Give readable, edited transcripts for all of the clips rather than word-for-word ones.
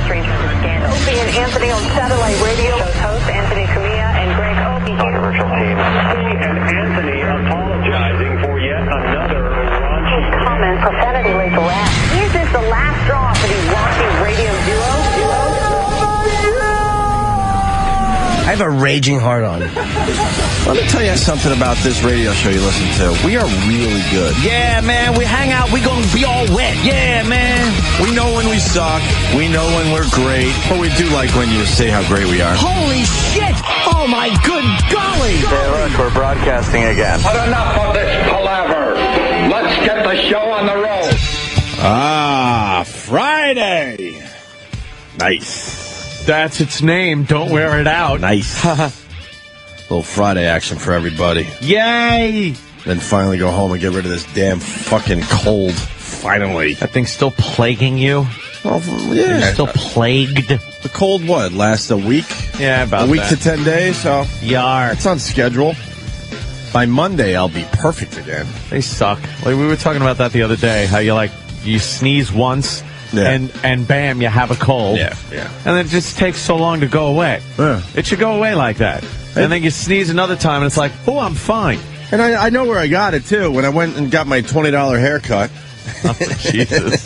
strange scandal. Opie and Anthony on satellite radio. Host Anthony Cumia and Greg Opie. Controversial team. Opie and Anthony apologizing for yet another raunchy comment profanity later last. Is this the last straw for the raunchy radio duo? I have a raging heart on. Let me tell you something about this radio show you listen to. We are really good. Yeah, man, we hang out, we gonna be all wet. Yeah, man. We know when we suck. We know when we're great. But we do like when you say how great we are. Holy shit! Oh, my good golly! Hey, look, we're broadcasting again. But enough of this palaver. Let's get the show on the road. Ah, Friday. Nice. That's its name. Don't wear it out. Nice. Little Friday action for everybody. Yay! Then finally go home and get rid of this damn fucking cold. Finally. That thing's still plaguing you? Well, yeah. You're still plagued? The cold, what, lasts a week? Yeah, about a week that. to 10 days, so Yar. it's on schedule. By Monday, I'll be perfect again. They suck. Like, we were talking about that the other day, how you sneeze once, Yeah. and bam, you have a cold. Yeah. And it just takes so long to go away. Yeah. It should go away like that. And then you sneeze another time, and it's like, oh, I'm fine. And I know where I got it, too. When I went and got my $20 haircut, Oh, Jesus.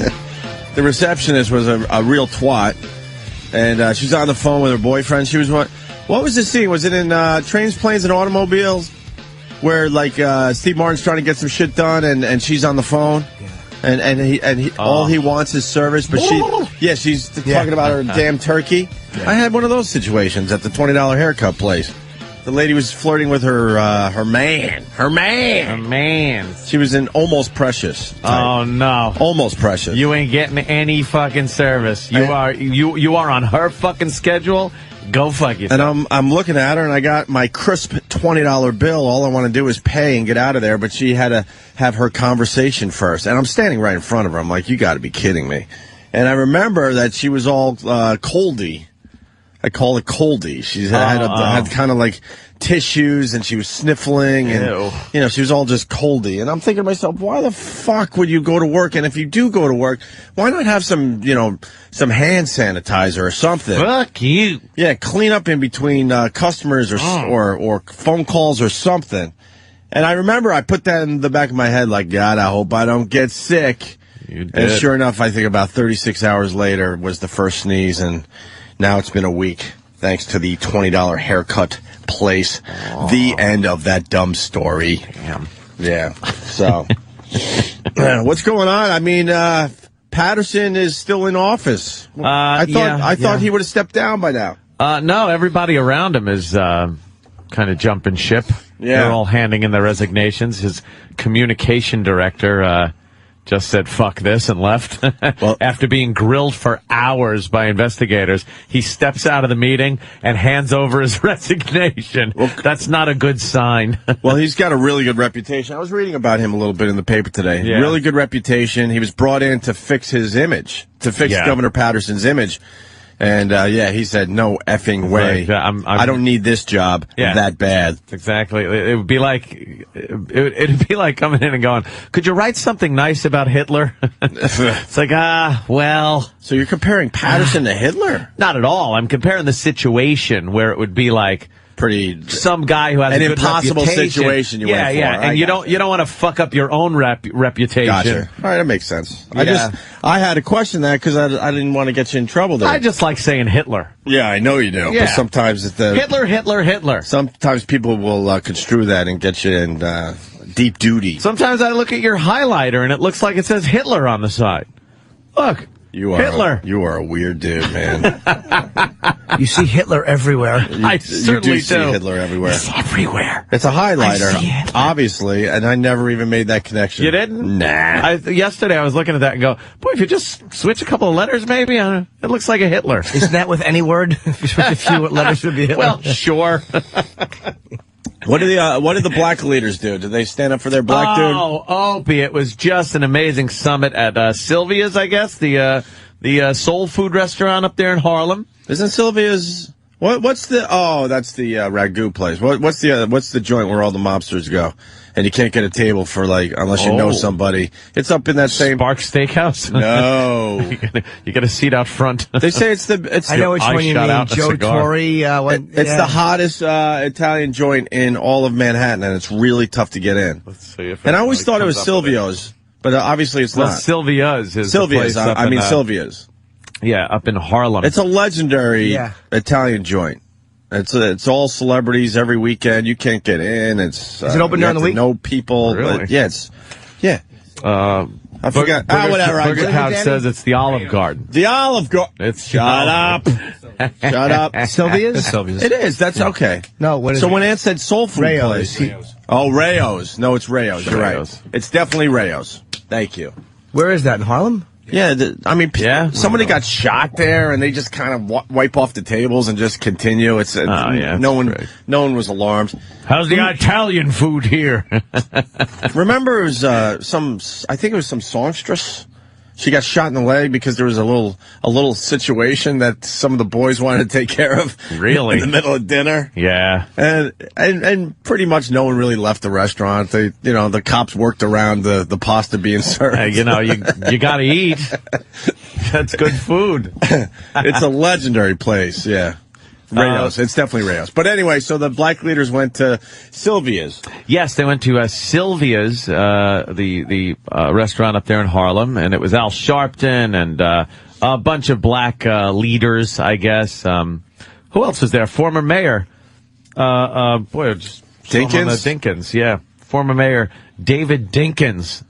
the receptionist was a real twat. And she's on the phone with her boyfriend. She was what was the scene? Was it in Trains, Planes, and Automobiles? Where, like, Steve Martin's trying to get some shit done, and she's on the phone? And he all he wants is service, but she's talking about her damn turkey. Yeah. I had one of those situations at the $20 haircut place. The lady was flirting with her man. Her man. She was in Almost Precious type. Oh, no. Almost Precious. You ain't getting any fucking service. You are on her fucking schedule. Go fuck yourself. And I'm looking at her, and I got my crisp $20 bill. All I want to do is pay and get out of there, but she had to have her conversation first. And I'm standing right in front of her. I'm like, you got to be kidding me. And I remember that she was all coldy. I call it coldy. She had kind of like tissues, and she was sniffling, and she was all just coldy. And I'm thinking to myself, why the fuck would you go to work? And if you do go to work, why not have some hand sanitizer or something? Fuck you. Yeah, clean up in between customers or phone calls or something. And I remember I put that in the back of my head, like, God, I hope I don't get sick. You did. And sure enough, I think about 36 hours later was the first sneeze, and now it's been a week, thanks to the $20 haircut place. The end of that dumb story. Damn. Yeah. So, what's going on? I mean, Patterson is still in office. I thought he would have stepped down by now. No, everybody around him is kind of jumping ship. Yeah. They're all handing in their resignations. His communication director just said, fuck this, and left. Well, after being grilled for hours by investigators, he steps out of the meeting and hands over his resignation. Well, that's not a good sign. Well, he's got a really good reputation. I was reading about him a little bit in the paper today. Yeah. Really good reputation. He was brought in to fix his image, to fix Governor Patterson's image. And, he said, no effing way. I don't need this job that bad. Exactly. It would be like, it'd be like coming in and going, could you write something nice about Hitler? It's like, well. So you're comparing Patterson to Hitler? Not at all. I'm comparing the situation where it would be like, some guy who has an a good impossible reputation. situation you went for. And you don't want to fuck up your own reputation. Gotcha. All right, that makes sense. Yeah. I had to question that because I didn't want to get you in trouble there. I just like saying Hitler. Yeah, I know you do. Yeah. But sometimes it's Hitler. Sometimes people will construe that and get you in deep duty. Sometimes I look at your highlighter and it looks like it says Hitler on the side. Look. Hitler. You are a weird dude, man. You see Hitler everywhere. I certainly do. See Hitler everywhere. It's everywhere. It's a highlighter, obviously, and I never even made that connection. You didn't? Nah. Yesterday I was looking at that and go, boy, if you just switch a couple of letters, maybe, it looks like a Hitler. Isn't that with any word? If you switch a few letters, would be Hitler. Well, sure. What did the black leaders do? Did they stand up for their black dude? Oh, Opie, it was just an amazing summit at Sylvia's, I guess, the soul food restaurant up there in Harlem. Isn't Sylvia's What's the? Oh, that's the ragu place. What's the joint where all the mobsters go, and you can't get a table for unless you know somebody. It's up in that same Spark Steakhouse. No, you get a seat out front. They say it's I know which one you mean. Joe Torre. It's the hottest Italian joint in all of Manhattan, and it's really tough to get in. Let's see if and I always thought it was Silvio's, but obviously it's not. Sylvia's is Sylvia's. I mean Sylvia's. Yeah, up in Harlem. It's a legendary Italian joint. It's all celebrities every weekend. You can't get in. Is it open during the week? No people. Really? Yeah. I forgot. Whatever. Burger Couch says it's the Olive Garden. The Olive Garden. Shut up. Shut up. Sylvia's? It is. That's okay. No, what is so it? when Aunt said soul food place. Oh, Rayo's. No, it's Rayo's. You're right. It's definitely Rayo's. Thank you. Where is that, in Harlem? Yeah, somebody got shot there, and they just kind of wipe off the tables and just continue. No one was alarmed. How's the Italian food here? Remember, it was I think it was some songstress. She got shot in the leg because there was a little situation that some of the boys wanted to take care of. Really? In the middle of dinner. Yeah. And pretty much no one really left the restaurant. The cops worked around the pasta being served. You got to eat. That's good food. It's a legendary place. Yeah. Rayo's. It's definitely Rayo's. But anyway, so the black leaders went to Sylvia's. Yes, they went to Sylvia's, the restaurant up there in Harlem, and it was Al Sharpton and a bunch of black leaders, I guess. Who else was there? Former mayor. Dinkins? Dinkins, yeah. Former mayor David Dinkins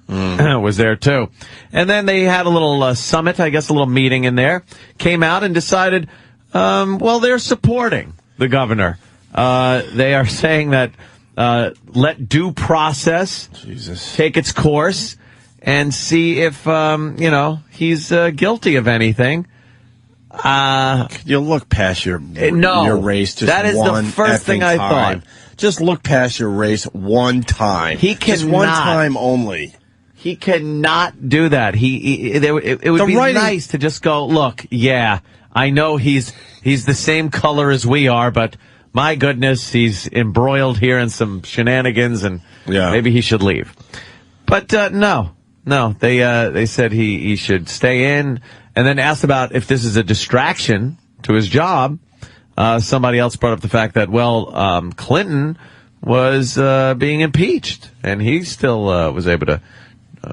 was there, too. And then they had a little summit, I guess, a little meeting in there. Came out and decided... they're supporting the governor. They are saying that let due process take its course and see if, he's guilty of anything. You'll look past your race just that is one the first thing I thought. Just look past your race one time. He cannot. Just one time only. He cannot do that. It would be nice to just go, look, yeah, I know he's the same color as we are, but my goodness, he's embroiled here in some shenanigans, and maybe he should leave. But no, they said he should stay in, and then asked about if this is a distraction to his job. Somebody else brought up the fact that Clinton was being impeached, and he still was able to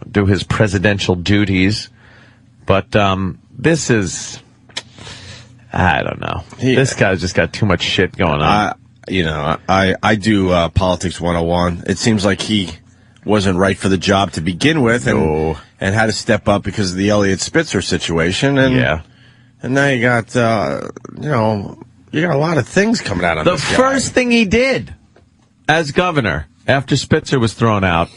do his presidential duties. But this is. I don't know. This guy's just got too much shit going on. I do politics 101. It seems like he wasn't right for the job to begin with, and had to step up because of the Elliot Spitzer situation. And now you got a lot of things coming out of this guy. The first thing he did as governor after Spitzer was thrown out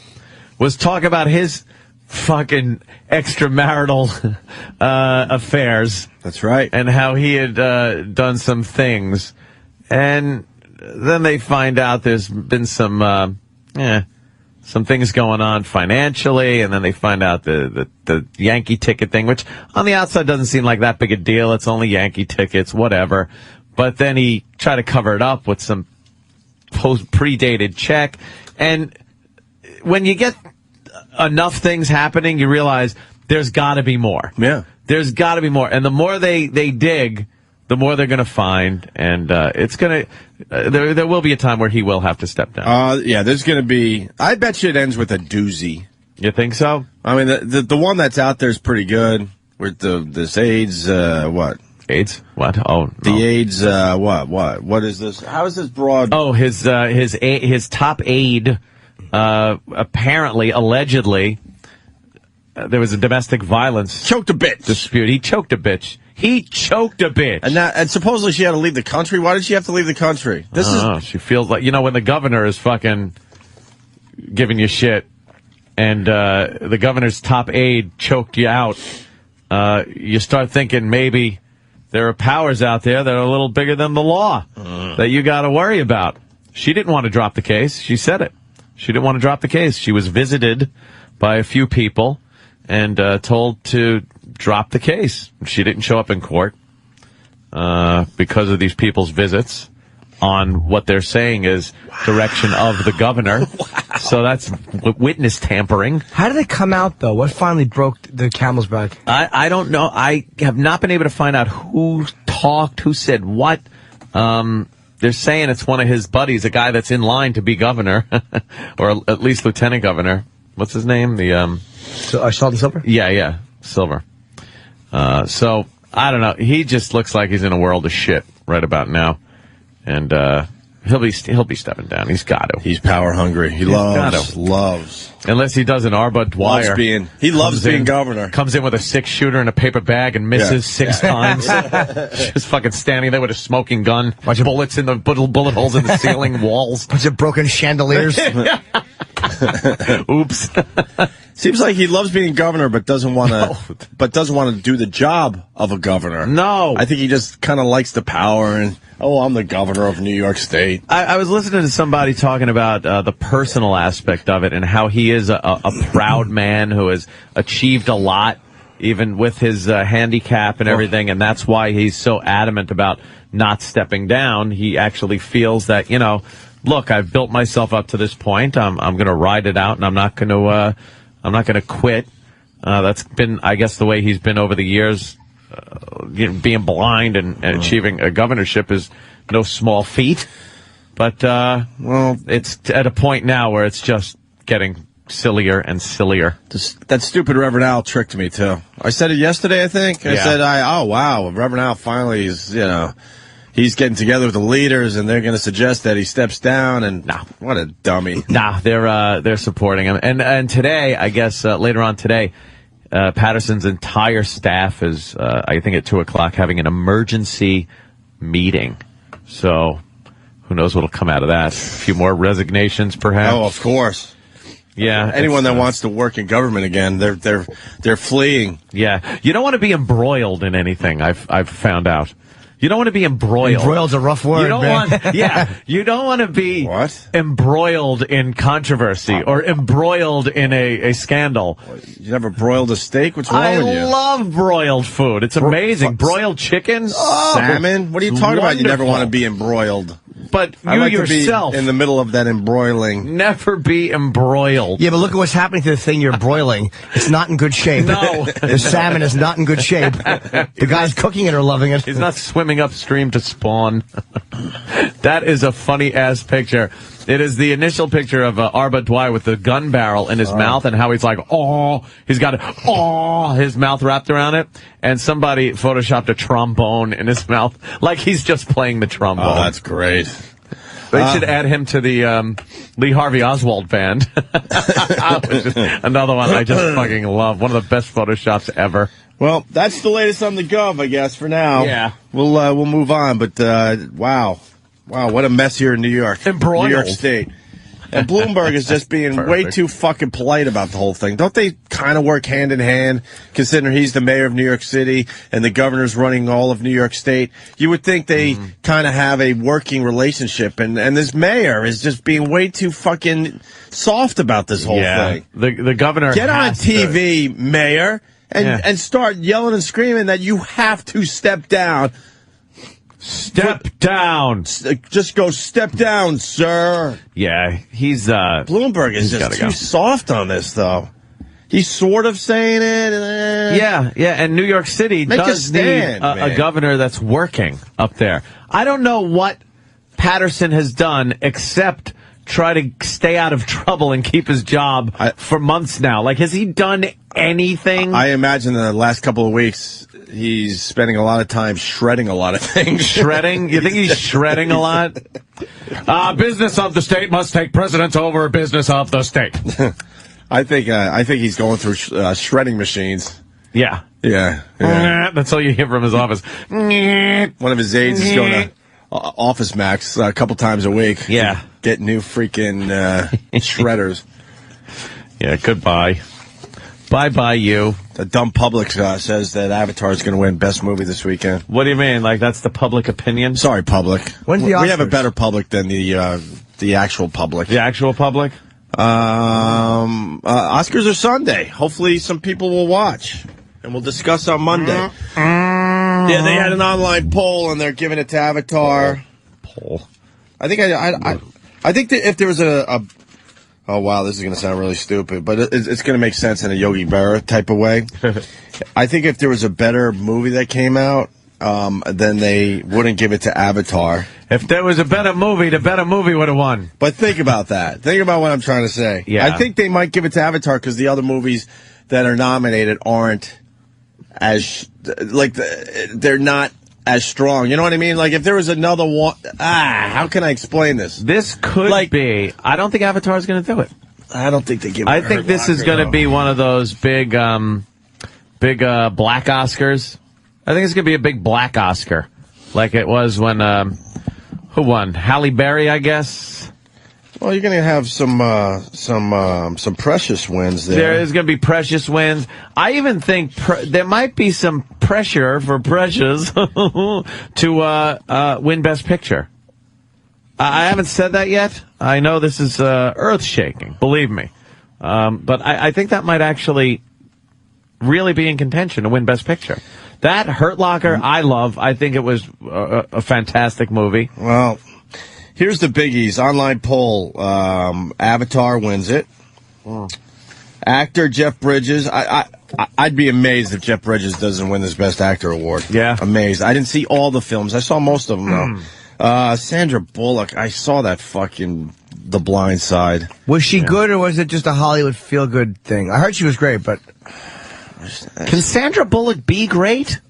was talk about his fucking extramarital affairs. That's right. And how he had done some things. And then they find out there's been some things going on financially, and then they find out the Yankee ticket thing, which on the outside doesn't seem like that big a deal. It's only Yankee tickets, whatever. But then he tried to cover it up with some predated check. And when you get enough things happening, you realize there's got to be more. Yeah. There's got to be more. And the more they dig, the more they're going to find. And it's going to there will be a time where he will have to step down. There's going to be. I bet you it ends with a doozy. You think so? I mean, the one that's out there is pretty good. With this AIDS, what? AIDS? What? Oh, no. The AIDS, what is this? How is this broad? Oh, his top aide, apparently, allegedly, there was a domestic violence. Choked a bitch. Dispute. He choked a bitch. And supposedly she had to leave the country. Why did she have to leave the country? She feels like, when the governor is fucking giving you shit and the governor's top aide choked you out, you start thinking maybe there are powers out there that are a little bigger than the law that you got to worry about. She didn't want to drop the case. She said it. She didn't want to drop the case. She was visited by a few people and told to drop the case. She didn't show up in court. because of these people's visits on what they're saying is direction of the governor. Wow. So that's witness tampering. How did it come out, though? What finally broke the camel's back? I don't know. I have not been able to find out who talked, who said what. They're saying it's one of his buddies, a guy that's in line to be governor, or at least lieutenant governor. What's his name? Sheldon Silver? Yeah, Silver. So, I don't know. He just looks like he's in a world of shit right about now. And he'll be stepping down. He's got to. He's power hungry. He loves. Unless he does an Arba Dwyer. He loves being governor. Comes in with a 6-shooter in a paper bag and misses 6 times. Just fucking standing there with a smoking gun. Bunch of bullets in the bullet holes in the ceiling walls. Bunch of broken chandeliers. Oops. Seems like he loves being governor, but doesn't want to do the job of a governor. No. I think he just kind of likes the power and, I'm the governor of New York State. I was listening to somebody talking about the personal aspect of it and how he is a proud man who has achieved a lot, even with his handicap and everything, and that's why he's so adamant about not stepping down. He actually feels that, look, I've built myself up to this point. I'm going to ride it out, and I'm not going to quit. That's been, I guess, the way he's been over the years. Being blind and achieving a governorship is no small feat. But, it's at a point now where it's just getting sillier and sillier. That stupid Reverend Al tricked me, too. I said it yesterday, I think. I said, wow, Reverend Al finally is, he's getting together with the leaders, and they're going to suggest that he steps down, and what a dummy. They're supporting him. And today, I guess, later on today, Patterson's entire staff is, I think at 2:00, having an emergency meeting. So, who knows what'll come out of that? A few more resignations, perhaps? Oh, of course. Yeah. Anyone that wants to work in government again, they're fleeing. Yeah. You don't want to be embroiled in anything, I've found out. You don't want to be embroiled. Embroiled's a rough word, you don't want to be embroiled in controversy or embroiled in a scandal. You never broiled a steak? What's wrong with you? I love broiled food. It's amazing. Broiled chicken, salmon. What are you talking about? You never want to be embroiled. But I like yourself to be in the middle of that embroiling. Never be embroiled. Yeah, but look at what's happening to the thing you're broiling. It's not in good shape. No. The salmon is not in good shape. The guys cooking it are loving it. He's not swimming upstream to spawn. That is a funny-ass picture. It is the initial picture of Arba Dwyer with the gun barrel in his mouth and how he's like, he's got his mouth wrapped around it. And somebody photoshopped a trombone in his mouth like he's just playing the trombone. Oh, that's great. They should add him to the Lee Harvey Oswald band. Another one I just fucking love. One of the best photoshops ever. Well, that's the latest on the Gov, I guess, for now. Yeah. We'll move on, but wow, what a mess here in New York. Embroiled. New York State. And Bloomberg is just being way too fucking polite about the whole thing. Don't they kind of work hand in hand, considering he's the mayor of New York City and the governor's running all of New York State? You would think they kind of have a working relationship, and this mayor is just being way too fucking soft about this whole thing. The governor Get on TV, mayor, and start yelling and screaming that you have to step down. Step down. Just go step down, sir. Yeah, he's Bloomberg is just too soft on this, though. He's sort of saying it. Yeah, and New York City does need a governor that's working up there. I don't know what Patterson has done except try to stay out of trouble and keep his job for months now. Like, has he done anything? I imagine the last couple of weeks he's spending a lot of time shredding a lot of things. Shredding? You think he's shredding a lot? Business of the state must take precedence over business of the state. I think he's going through shredding machines. Yeah. That's all you hear from his office. One of his aides is going to Office Max a couple times a week. Yeah. Get new freaking shredders. Yeah, goodbye. Bye-bye, you. The dumb public says that Avatar is going to win Best Movie this weekend. What do you mean? Like, that's the public opinion? Sorry, public. When's the Oscars? We have a better public than the actual public. The actual public? Oscars are Sunday. Hopefully some people will watch. And we'll discuss on Monday. Yeah, they had an online poll, and they're giving it to Avatar. Poll. I think I think that if there was a oh wow, this is going to sound really stupid, but it's going to make sense in a Yogi Berra type of way. I think if there was a better movie that came out, then they wouldn't give it to Avatar. If there was a better movie, the better movie would have won. But think about that. Think about what I'm trying to say. Yeah. I think they might give it to Avatar because the other movies that are nominated aren't as they're not as strong. You know what I mean? Like if there was another one, how can I explain this? This could be. I don't think Avatar is going to do it. I don't think they give it. I think this is going to be one of those big black Oscars. I think it's going to be a big black Oscar, like it was when who won? Halle Berry, I guess. Well, you're going to have some precious wins there. There is going to be precious wins. I even think there might be some pressure for Precious to win Best Picture. I haven't said that yet. I know this is earth-shaking, believe me. But I think that might actually really be in contention to win Best Picture. That Hurt Locker, I love. I think it was a fantastic movie. Well, here's the biggies. Online poll. Avatar wins it. Actor Jeff Bridges. I'd be amazed if Jeff Bridges doesn't win this Best Actor award. Yeah. Amazed. I didn't see all the films. I saw most of them, though. Sandra Bullock. I saw that fucking The Blind Side. Was she good, or was it just a Hollywood feel-good thing? I heard she was great, but... Can Sandra Bullock be great?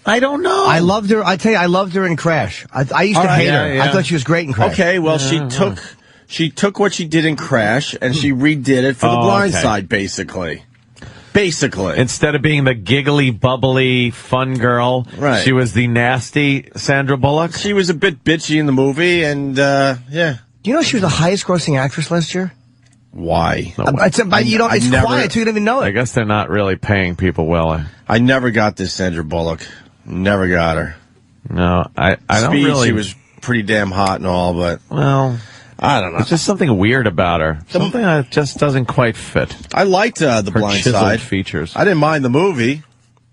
I don't know. I loved her. I tell you, I loved her in Crash. I used to hate her. Yeah. I thought she was great in Crash. Okay, well, she took what she did in Crash, and she redid it for The Blind Side, basically. Instead of being the giggly, bubbly, fun girl, right, she was the nasty Sandra Bullock. She was a bit bitchy in the movie, and, yeah. Do you know she was the highest-grossing actress last year? Why? It's quiet, so you don't even know it. I guess they're not really paying people well. I never got this Sandra Bullock. Never got her. No, I don't really. She was pretty damn hot and all, but... Well, I don't know. There's just something weird about her. Something that just doesn't quite fit. I liked The Blind Side. Features. I didn't mind the movie.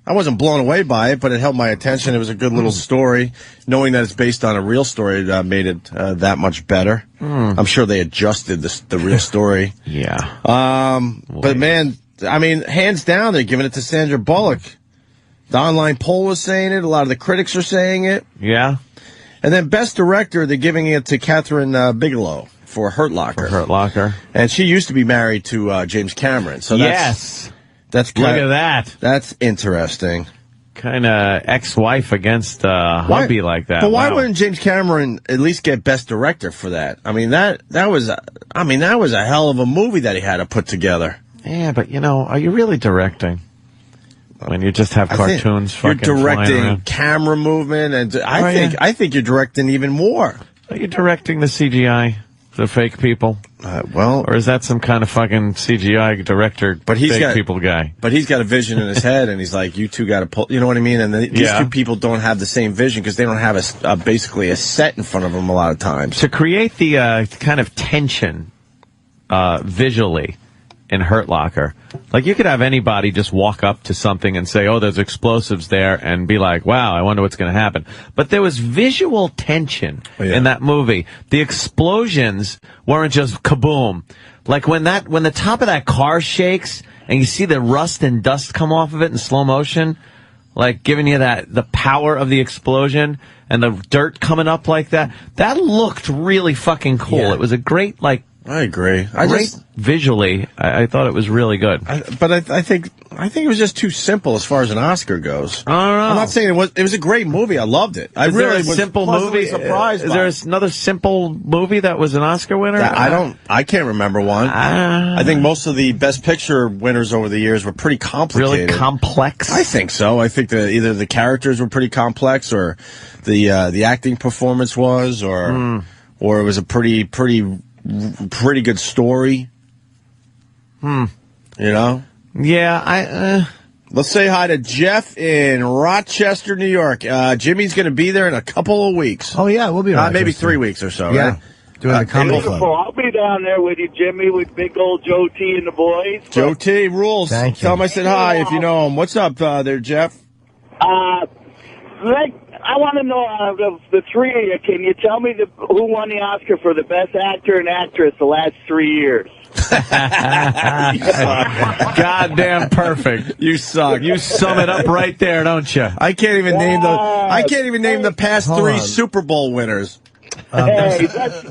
I wasn't blown away by it, but it held my attention. It was a good little story. Knowing that it's based on a real story made it that much better. I'm sure they adjusted the real story. Yeah. But, man, I mean, hands down, they're giving it to Sandra Bullock. The online poll was saying it. A lot of the critics are saying it. Yeah. And then Best Director, they're giving it to Catherine Bigelow for Hurt Locker. And she used to be married to James Cameron. So That's look at that. That's interesting. Kind of ex-wife against hubby like that. But why wouldn't James Cameron at least get Best Director for that? I mean, that was a hell of a movie that he had to put together. Yeah, but are you really directing when you just have cartoons? You're directing camera movement, and I think you're directing even more. Are you directing the CGI? The fake people? Or is that some kind of fucking CGI director, people guy? But he's got a vision in his head, and he's like, you two got to pull, you know what I mean? And these two people don't have the same vision because they don't have basically a set in front of them a lot of times. To create the kind of tension visually in Hurt Locker, like you could have anybody just walk up to something and say, oh, there's explosives there, and be like, wow, I wonder what's going to happen. But there was visual tension in that movie. The explosions weren't just kaboom. Like when the top of that car shakes and you see the rust and dust come off of it in slow motion, like giving you the power of the explosion and the dirt coming up like that, that looked really fucking cool. Yeah. It was a great, I agree. Visually, I thought it was really good. But I think it was just too simple as far as an Oscar goes. I don't know. I'm not saying it was. It was a great movie. I loved it. I really was simple movie. Surprised. Is there another simple movie that was an Oscar winner? I can't remember one. I think most of the Best Picture winners over the years were pretty complicated. Really complex. I think so. I think that either the characters were pretty complex, or the acting performance was, or it was a pretty good story. Yeah, Let's say hi to Jeff in Rochester, New York. Jimmy's going to be there in a couple of weeks. Oh, yeah, we'll be around. Maybe 3 weeks or so, yeah. Right? Doing the comedy club. I'll be down there with you, Jimmy, with big old Joe T and the boys. Joe T rules. Thank you. Tell him I said hi if you know him. What's up there, Jeff? I want to know out of the three of you, can you tell me who won the Oscar for the best actor and actress the last 3 years? Goddamn perfect. You suck. You sum it up right there, don't you? I can't even name the past three Super Bowl winners. Hey, let's just,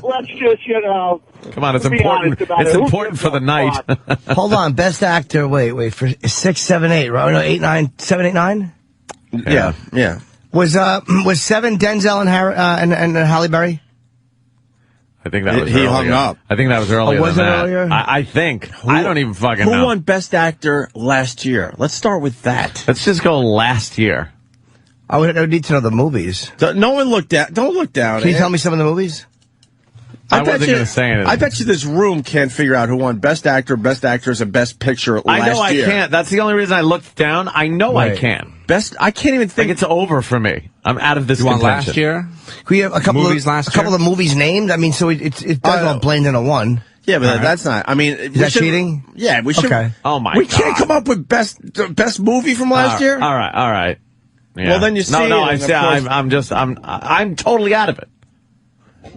Come on, it's be important. honest about It's it. Who important gives for the a night. fuck? Hold on, best actor. Wait for 6, 7, 8. Right? No, 8, 9, 7, 8, 9. Yeah. Was 7 Denzel and Halle Berry? I think that was He earlier. hung up. I think that was earlier was than it that. earlier? I think. I don't even fucking know. Who won Best Actor last year? Let's start with that. Let's just go last year. I would need to know the movies. No one looked at. Don't look down. Can you tell me some of the movies? I wasn't going to say anything. I bet you this room can't figure out who won Best Actor, Best Actress, and Best Picture last year. I know I can't. That's the only reason I looked down. I know I can. I can't even think. Like it's over for me. I'm out of this You want contention. last year? We have a couple Movies of last a couple of movies named. I mean, so it does all blend into one. Yeah, but that's not. I mean, Is that cheating? Yeah, we should. Okay. Oh my We God. can't come up with best movie from last year. All right. Yeah. Well, then you see No, it, I and see. of course- I'm totally out of it.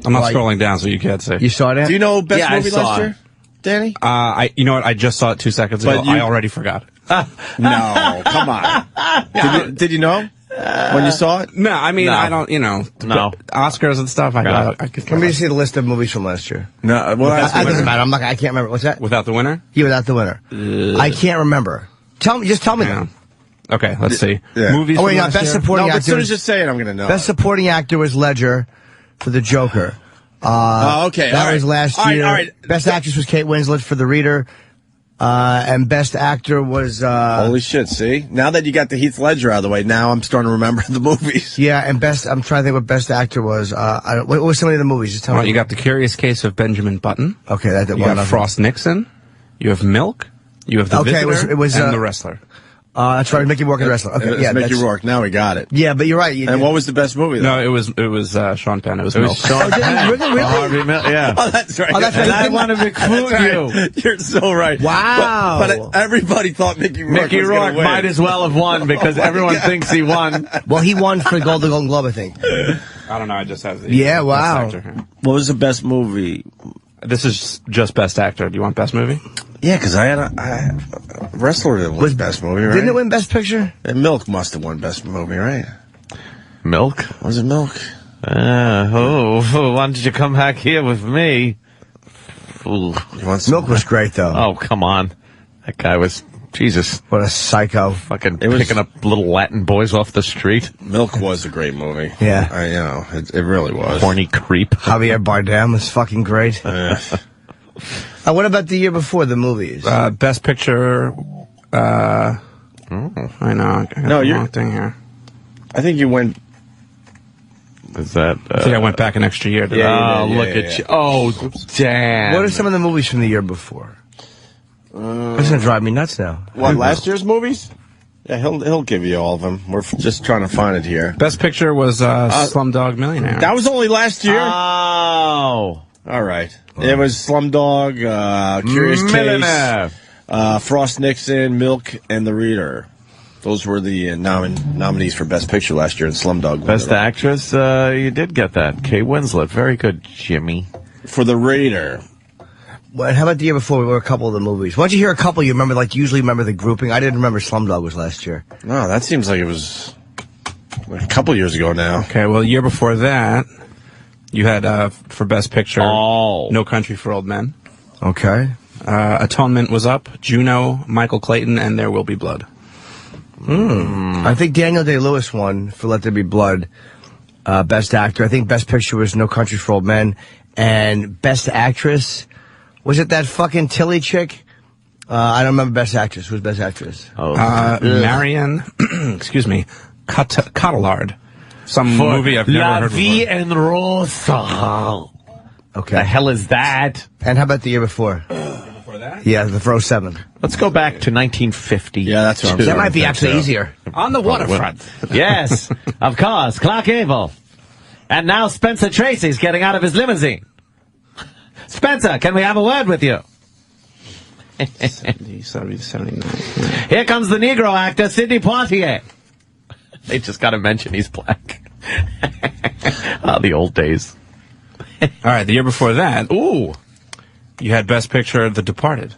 I'm not Like- scrolling down, so you can't see. You saw that? Do you know best Yeah, I movie saw last it. year, Danny? You know what? I just saw it 2 seconds ago. But you- I already forgot. No, come on. Did you know when you saw it? No, I mean, No. I don't, No. Oscars and stuff. I could Can we just see the list of movies from last year? No. Well, That doesn't matter. I can't remember. What's that? Without the winner? Yeah, without the winner. I can't remember. Just tell me Yeah. them. Okay, let's see. Yeah. Movies Oh, wait, from no, last best year? supporting no, but as actor. soon as you say it, I'm going to know. Best supporting actor was Ledger for The Joker. Okay. That all right. was last All right, year. all right. Best actress was Kate Winslet for The Reader. And best actor was Holy shit, see? Now that you got the Heath Ledger out of the way, now I'm starting to remember the movies. yeah, and I'm trying to think what best actor was. What was some of the movies? Just tell Well, me. you got The Curious Case of Benjamin Button. Okay, that You one. have Frost Nixon. You have Milk. You have The Okay, Visitor. it was, and The Wrestler. That's right, Mickey Rourke and the Wrestler. Okay, It's Mickey Rourke. Now we got it. Yeah, but you're right. And what was the best movie, though? No, it was Sean Penn. It was It Milk. was Sean did he Penn. really? Harvey Milk, yeah. Oh, that's right. Oh, that's right. And I want to recruit That's you. right. You're so right. Wow. But everybody thought Mickey Rourke Mickey was gonna Rourke win. might as well have won because everyone thinks he won. Well, he won for the Golden Globe, I think. I don't know. I just have the Yeah, best wow. actor here. What was the best movie? This is just best actor. Do you want best movie? Yeah, because I had Wrestler was best movie, right? Didn't it win Best Picture? And Milk must have won best movie, right? Milk? Was it Milk? Why don't you come back here with me? Ooh. You want some? Milk was great, though. Oh, come on. That guy was, Jesus, What a psycho. fucking It was- picking up little Latin boys off the street. Milk was a great movie. Yeah. It really was. Horny creep. Javier Bardem was fucking great. What about the year before, the movies? Best Picture. I know. I got No, the you're- wrong thing here. I think you went. Is that? I think I went back an extra year. Didn't I? Oh, yeah, look yeah, at yeah. you. Oh, damn. What are some of the movies from the year before? That's going to drive me nuts now. What, last year's movies? Yeah, he'll give you all of them. We're just trying to find it here. Best Picture was Slumdog Millionaire. That was only last year. Oh. All right. It was Slumdog, Curious Millionaire. Case, Frost Nixon, Milk, and The Reader. Those were the nominees for Best Picture last year, and Slumdog won Best it all. actress, you did get that. Kate Winslet. Very good, Jimmy. For The Reader. Well, how about the year before? We were a couple of the movies. Once you hear a couple, you remember, usually remember the grouping. I didn't remember Slumdog was last year. No, that seems like it was a couple years ago now. Okay, well, year before that, you had for Best Picture, No Country for Old Men. Okay. Atonement was up. Juno, Michael Clayton, and There Will Be Blood. I think Daniel Day-Lewis won for Let There Be Blood, Best Actor. I think Best Picture was No Country for Old Men. And Best Actress, was it that fucking Tilly chick? I don't remember Best Actress. Who's Best Actress? Marianne, excuse me, Cotillard. Some movie I've never La heard Vie before. en Rose. Okay. The hell is that? And how about the year before? Before that? Yeah, the Fro 7. Let's go back to 1950. Yeah, that's what I'm That saying. might be actually easier. On the waterfront. Yes, of course. Clark Gable. And now Spencer Tracy's getting out of his limousine. Spencer, can we have a word with you? 70, 79. Here comes the Negro actor, Sidney Poitier. They just got to mention he's black. The old days. All right, the year before that, Ooh, you had Best Picture, The Departed.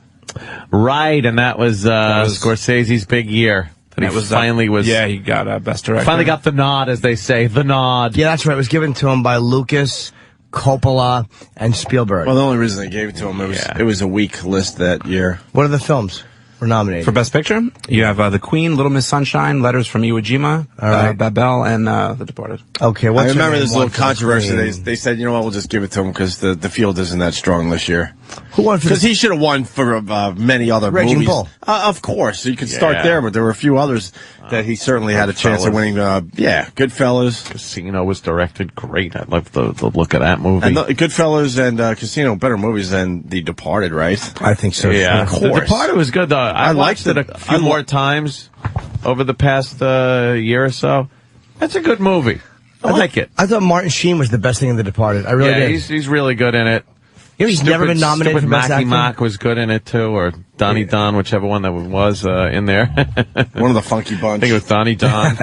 right, and that was Scorsese's big year. And Yeah, he got Best Director. Finally got the nod, as they say, the nod. Yeah, that's right. It was given to him by Lucas, Coppola, and Spielberg. Well, the only reason they gave it to him, it was a weak list that year. What are the films were nominated? For Best Picture, you have The Queen, Little Miss Sunshine, Letters from Iwo Jima, Babel, and The Departed. Okay, I remember this little controversy. They said, you know what, we'll just give it to him because the field isn't that strong this year. Who won for Because he should have won for many other Raging movies. Bull. Of course. You could start there, but there were a few others that he certainly had a chance of winning. Goodfellas. Casino was directed great. I love the look of that movie. And Goodfellas and Casino, better movies than The Departed, right? I think so. Yeah, of course. The Departed was good, though. I watched it a few more times over the past year or so. That's a good movie. I like it. I thought Martin Sheen was the best thing in The Departed. I really did. He's really good in it. You know, he's never been nominated for Best Actor. Marky Mark was good in it, too, or Donnie Don, whichever one that was in there. One of the funky bunch. I think it was Donnie Don.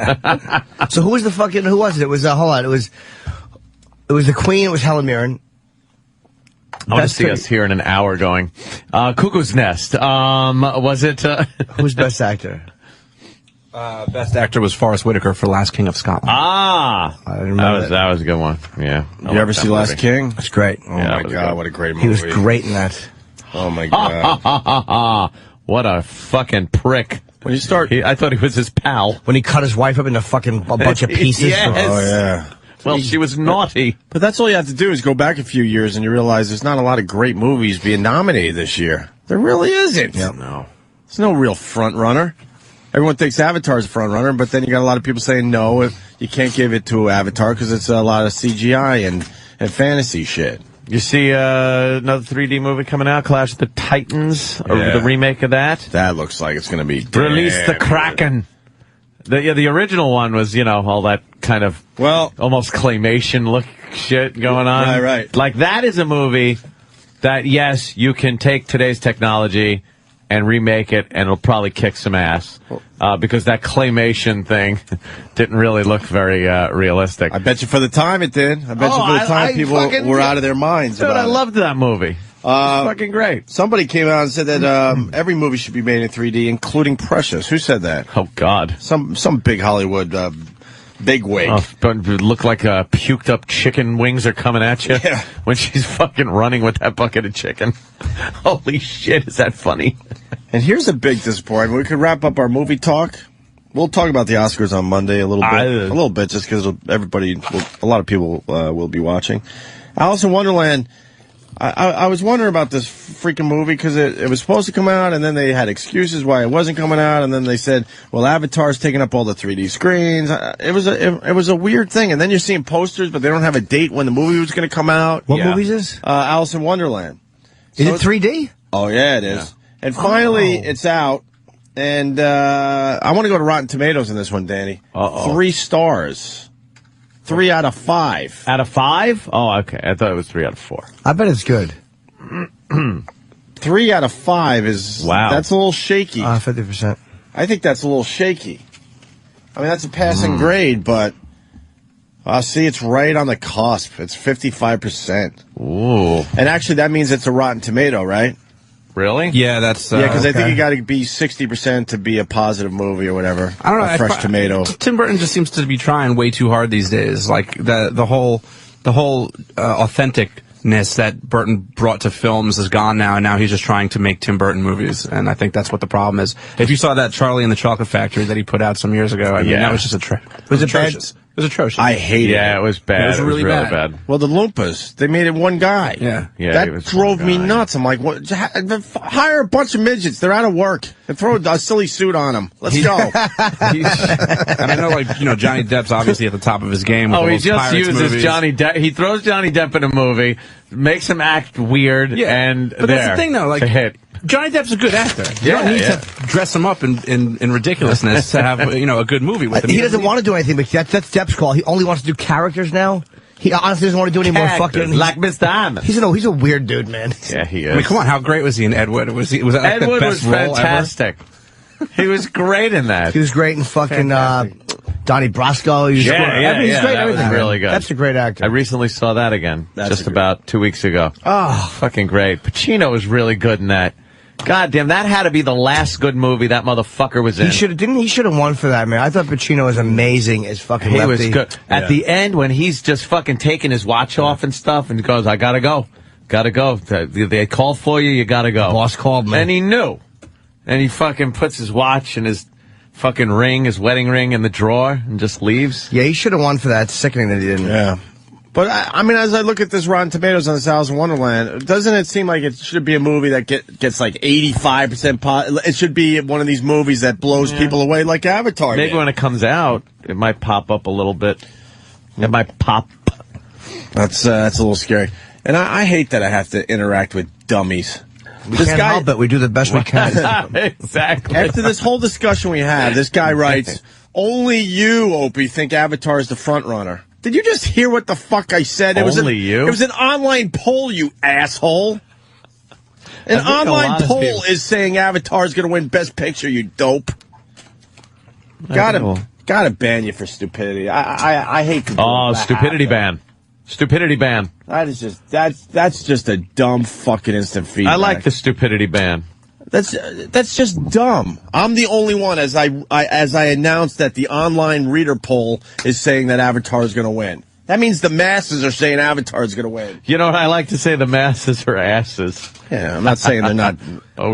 So who was it? It was, hold on, it was The Queen, it was Helen Mirren. I want to see us here in an hour going. Cuckoo's Nest. Was it? Who's Best Actor? Best Actor was Forrest Whitaker for Last King of Scotland. I didn't remember that was a good one. Yeah. You ever see Last King? It's great. Oh, my God, what a great movie. He was great in that. Oh, my God. What a fucking prick. When you start... I thought he was his pal. When he cut his wife up into fucking a bunch of pieces. Yes. Oh, yeah. Well, she was naughty. But that's all you have to do is go back a few years and you realize there's not a lot of great movies being nominated this year. There really isn't. Yep. No. There's no real front runner. Everyone thinks Avatar's a front runner, but then you got a lot of people saying no, you can't give it to Avatar because it's a lot of CGI and fantasy shit. You see another 3D movie coming out, Clash of the Titans, or the remake of that? That looks like it's going to be Release the Kraken. The original one was, all that kind of almost claymation look shit going on. Right. Like, that is a movie that, yes, you can take today's technology and remake it, and it'll probably kick some ass. Because that claymation thing didn't really look very realistic. I bet you for the time it did. I bet you for the time people were out of their minds Dude, about I loved that movie. Fucking great. Somebody came out and said that every movie should be made in 3D, including Precious. Who said that? Oh, God. Some big Hollywood bigwig. But it looked like puked up chicken wings are coming at you when she's fucking running with that bucket of chicken. Holy shit, is that funny? And here's a big disappointment. We could wrap up our movie talk. We'll talk about the Oscars on Monday a little bit, just because a lot of people will be watching. Alice in Wonderland. I was wondering about this freaking movie because it was supposed to come out, and then they had excuses why it wasn't coming out, and then they said, "Well, Avatar's taking up all the 3D screens." It was a weird thing, and then you're seeing posters, but they don't have a date when the movie was going to come out. What movie is this? Alice in Wonderland. Is it 3D? Oh yeah, it is. Yeah. And finally, it's out, and I want to go to Rotten Tomatoes in this one, Danny. 3 stars. 3 out of 5. Out of 5? Oh, okay. I thought it was 3 out of 4. I bet it's good. 3 out of 5 is... Wow. That's a little shaky. 50%. I think that's a little shaky. I mean, that's a passing grade, but... see, it's right on the cusp. It's 55%. Ooh. And actually, that means it's a Rotten Tomato, right? Really? Yeah, that's... because I think you got to be 60% to be a positive movie or whatever. I don't know. A fresh tomato. Tim Burton just seems to be trying way too hard these days. Like, the whole authenticness that Burton brought to films is gone now, and now he's just trying to make Tim Burton movies. And I think that's what the problem is. If you saw that Charlie and the Chocolate Factory that he put out some years ago, I mean, that was just it was atrocious. It was atrocious. I hate it. Yeah, it was bad. It was really bad. Well, the Loompas, they made it one guy. Yeah. That drove me nuts. I'm like, what? Hire a bunch of midgets. They're out of work. And throw a silly suit on them. Let's go. And I know, Johnny Depp's obviously at the top of his game. He just uses Johnny Depp. He throws Johnny Depp in a movie, makes him act weird, but that's the thing, though. Like, a hit. Johnny Depp's a good actor. You don't need to dress him up in ridiculousness to have a good movie with him. He doesn't want to do anything, but that's Depp's call. He only wants to do characters now. He honestly doesn't want to do any more fucking... Like Mr. Hammond. He's a weird dude, man. Yeah, he is. I mean, come on, how great was he in Ed Wood? Was that like Ed the Wood best was fantastic. He was great in that. He was great in fucking... Donnie Brasco. He's Yeah, he's great. that was Everything. really good. That's a great actor. I recently saw that again, just about 2 weeks ago. Oh, fucking great. Pacino was really good in that. God damn, that had to be the last good movie that motherfucker was in. he should have won for that, man. I thought Pacino was amazing as fucking He Lefty. was good. At the end, when he's just fucking taking his watch off and stuff, and he goes, I gotta go. Gotta go. They call for you, you gotta go. The boss called me. And he knew. And he fucking puts his watch and his fucking ring, his wedding ring, in the drawer and just leaves. Yeah, he should have won for that. It's sickening that he didn't. Yeah. But, I mean, as I look at this Rotten Tomatoes on this Alice in Wonderland, doesn't it seem like it should be a movie that gets like 85%? It should be one of these movies that blows people away like Avatar. Maybe when it comes out, it might pop up a little bit. It might pop. That's a little scary. And I hate that I have to interact with dummies. We can't help it. We do the best we can. Exactly. After this whole discussion we had, this guy writes, only you, Opie, think Avatar is the front runner. Did you just hear what the fuck I said? It was you? It was an online poll, you asshole. An online poll is saying Avatar is going to win Best Picture, you dope. Gotta ban you for stupidity. I hate to do that. Stupidity ban. Stupidity ban. That's just a dumb fucking instant feedback. I like the stupidity ban. That's just dumb. I'm the only one, as I announced that the online reader poll is saying that Avatar is going to win. That means the masses are saying Avatar is going to win. You know what I like to say? The masses are asses. Yeah, I'm not saying they're not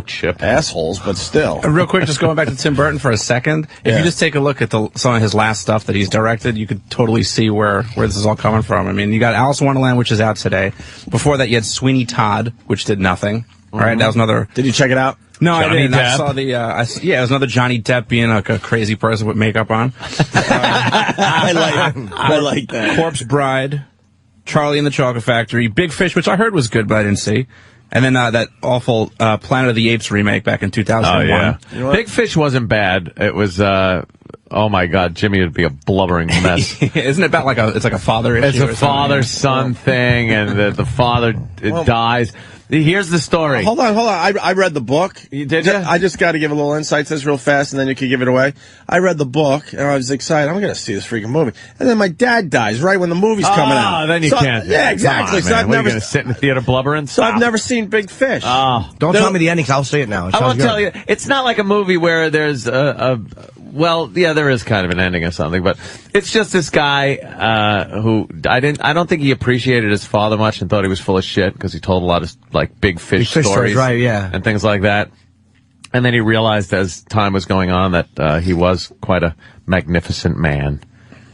Chip. assholes, but still. Real quick, just going back to Tim Burton for a second. If you just take a look at some of his last stuff that he's directed, you could totally see where this is all coming from. I mean, you got Alice in Wonderland, which is out today. Before that, you had Sweeney Todd, which did nothing. All right, that was another. Did you check it out? No, I didn't. Depp. I saw the. It was another Johnny Depp being like a crazy person with makeup on. I like that. Corpse Bride, Charlie and the Chocolate Factory, Big Fish, which I heard was good, but I didn't see. And then that awful Planet of the Apes remake back in 2001. Oh, yeah. You know Big Fish wasn't bad. It was, oh my God, Jimmy would be a blubbering mess. Isn't it about it's like a father issue? It's a father-son thing, and the father dies. Here's the story. Hold on. I read the book. Did you? I just got to give a little insight to this real fast, and then you can give it away. I read the book, and I was excited. I'm going to see this freaking movie. And then my dad dies right when the movie's coming out. Oh, then you can't. Yeah, exactly. Come on, man. What, are you going to sit in the theater blubbering? So I've never seen Big Fish. Don't tell me the ending. I'll say it now. I won't tell you. It's not like a movie where there's well, yeah, there is kind of an ending or something, but it's just this guy who I don't think he appreciated his father much and thought he was full of shit because he told a lot of like big fish stories, right? Yeah, and things like that. And then he realized as time was going on that he was quite a magnificent man.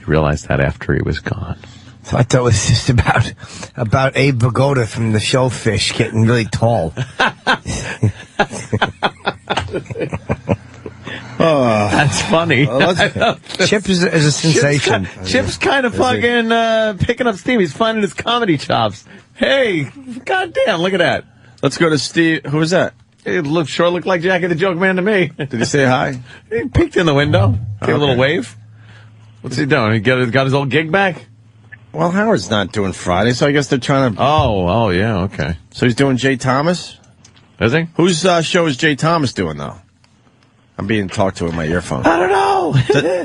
He realized that after he was gone. So I thought it was just about Abe Vigoda from the show Fish getting really tall. That's funny. Chip is a sensation. Chip's kind of fucking picking up steam. He's finding his comedy chops. Hey, goddamn, look at that. Let's go to Steve. Who was that? It sure looked like Jackie the Joke Man to me. Did he say hi? He peeked in the window, gave a little wave. What's he doing? He got his old gig back? Well, Howard's not doing Friday, so I guess they're trying to... Oh, yeah, okay. So he's doing Jay Thomas? Is he? Whose show is Jay Thomas doing, though? I'm being talked to in my earphone. I don't know.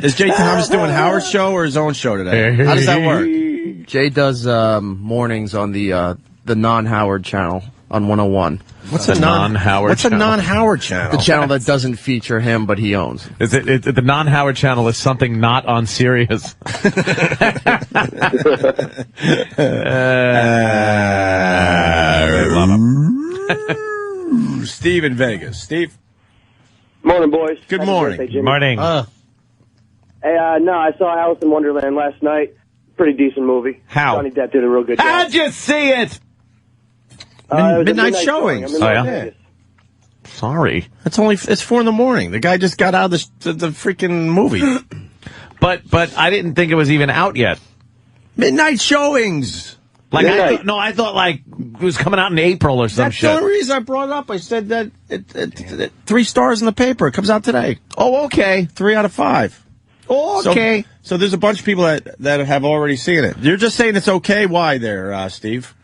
Is Jay Thomas doing Howard's show or his own show today? How does that work? Jay does mornings on the non-Howard channel on 101. What's a non-Howard channel? The channel that doesn't feature him, but he owns. Is it the non-Howard channel is something not on Sirius? Steve in Vegas. Steve? Morning, boys. Good morning. Happy birthday, Jimmy. Morning. Hey, no, I saw Alice in Wonderland last night. Pretty decent movie. How? Johnny Depp did a real good job. How'd you see it? It was a Midnight showings. I'm in Oh, yeah? Vegas. Sorry. It's 4 a.m. The guy just got out of the freaking movie. But I didn't think it was even out yet. Midnight showings. Like Midnight. I thought like it was coming out in April or some That's shit. the only reason I brought it up. I said that it 3 stars in the paper. It comes out today. Oh, okay. 3 out of 5. Oh, okay. So there's a bunch of people that have already seen it. You're just saying it's okay. Why there, Steve?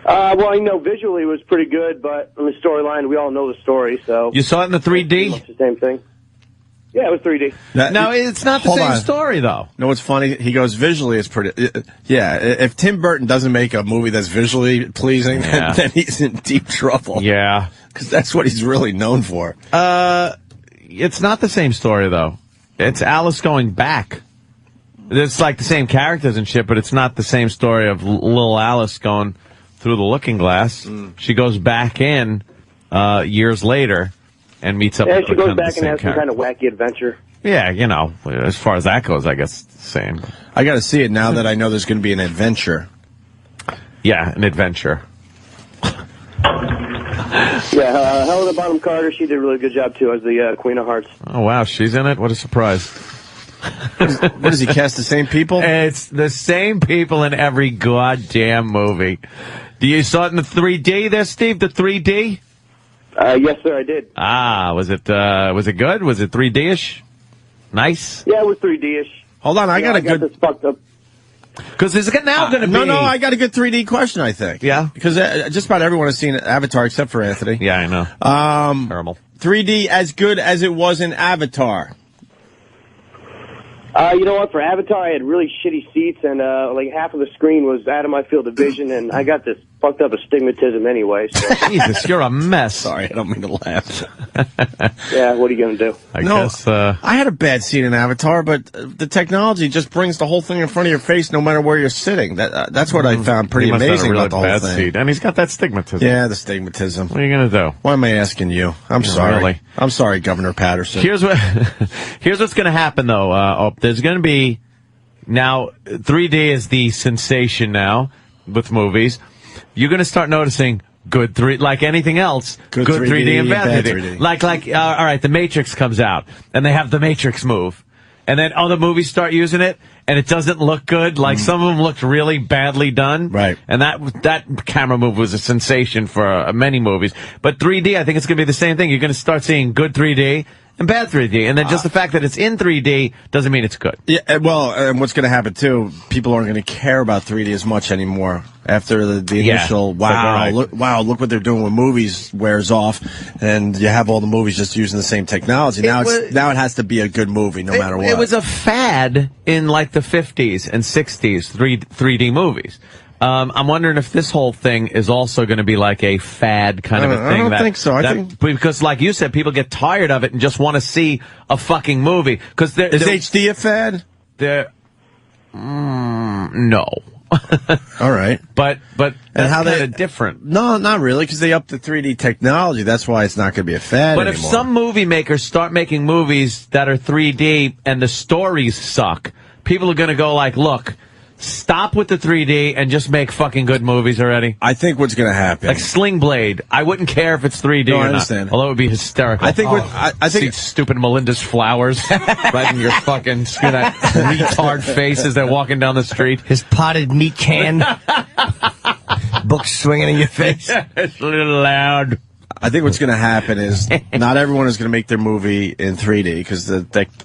Well, visually it was pretty good, but in the storyline, we all know the story, so... You saw it in the 3D? It's the same thing. Yeah, it was 3D. No, it's not the same story, though. No, what's funny? He goes, visually, it's pretty... Yeah, if Tim Burton doesn't make a movie that's visually pleasing, then he's in deep trouble. Yeah. Because that's what he's really known for. It's not the same story, though. It's Alice going back. It's like the same characters and shit, but it's not the same story of little Alice going through the looking glass. She goes back in years later and meets up with she goes back and has some kind of wacky adventure. Yeah, you know, as far as that goes, I guess it's the same. I got to see it now that I know there's going to be an adventure. Yeah, an adventure. Yeah, Helena Bonham Carter, she did a really good job, too, as the Queen of Hearts. Oh, wow, she's in it? What a surprise. What does he cast, the same people? It's the same people in every goddamn movie. Do you saw it in the 3D there, Steve, the 3D? Yes, sir, I did. Was it good? Was it 3D-ish? Nice? Yeah, it was 3D-ish. Hold on, I got this fucked up. Because there's now going to be... No, I got a good 3D question, I think. Yeah? Because just about everyone has seen Avatar except for Anthony. Yeah, I know. Terrible. 3D as good as it was in Avatar. You know what? For Avatar, I had really shitty seats, and like half of the screen was out of my field of vision, and I got this fucked up astigmatism anyway. So. Jesus, you're a mess. Sorry, I don't mean to laugh. Yeah, what are you going to do? I guess. I had a bad seat in Avatar, but the technology just brings the whole thing in front of your face no matter where you're sitting. That's what I found pretty amazing about the whole thing. Seat. And he's got that stigmatism. Yeah, the stigmatism. What are you going to do? Why am I asking you? I'm sorry. Really? I'm sorry, Governor Patterson. Here's what's going to happen, though. There's going to be... Now, 3D is the sensation now with movies. You're going to start noticing good 3D, like anything else, good 3D and bad 3D. Like, all right, The Matrix comes out, and they have The Matrix move. And then other movies start using it, and it doesn't look good. Like, some of them looked really badly done. Right. And that camera move was a sensation for many movies. But 3D, I think it's going to be the same thing. You're going to start seeing good 3D and bad 3D. And then just the fact that it's in 3D doesn't mean it's good. Yeah, well, and what's going to happen, too, people aren't going to care about 3D as much anymore after the initial, look what they're doing with movies wears off, and you have all the movies just using the same technology. Now it has to be a good movie no matter what. It was a fad in, like, the 50s and 60s, 3D movies. I'm wondering if this whole thing is also going to be like a fad kind of a thing. I don't think so. I think because, like you said, people get tired of it and just want to see a fucking movie. Is HD a fad? No. All right, but and how they're different. No, not really, because they upped the 3D technology. That's why it's not going to be a fad But anymore. If some movie makers start making movies that are 3D and the stories suck, people are going to go like, look. Stop with the 3D and just make fucking good movies already. I think what's going to happen, like Sling Blade, I wouldn't care if it's 3D or I understand. not. Although it would be hysterical. I think I think stupid Melinda's flowers right in your fucking that retard face as they're walking down the street. His potted meat can, books swinging in your face. It's a little loud. I think what's going to happen is not everyone is going to make their movie in 3D because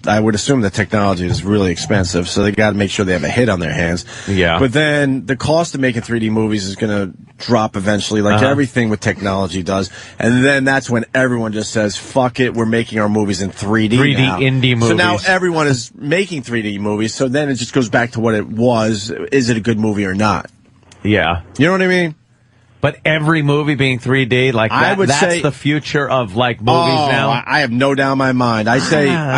I would assume the technology is really expensive, so they got to make sure they have a hit on their hands. Yeah. But then the cost of making 3D movies is going to drop eventually, like everything with technology does. And then that's when everyone just says, "Fuck it, we're making our movies in 3D." 3D now. indie movies. So now everyone is making 3D movies. So then it just goes back to what it was: is it a good movie or not? Yeah. You know what I mean? But every movie being 3D, like that, that's say, the future of like movies now. I have no doubt in my mind. I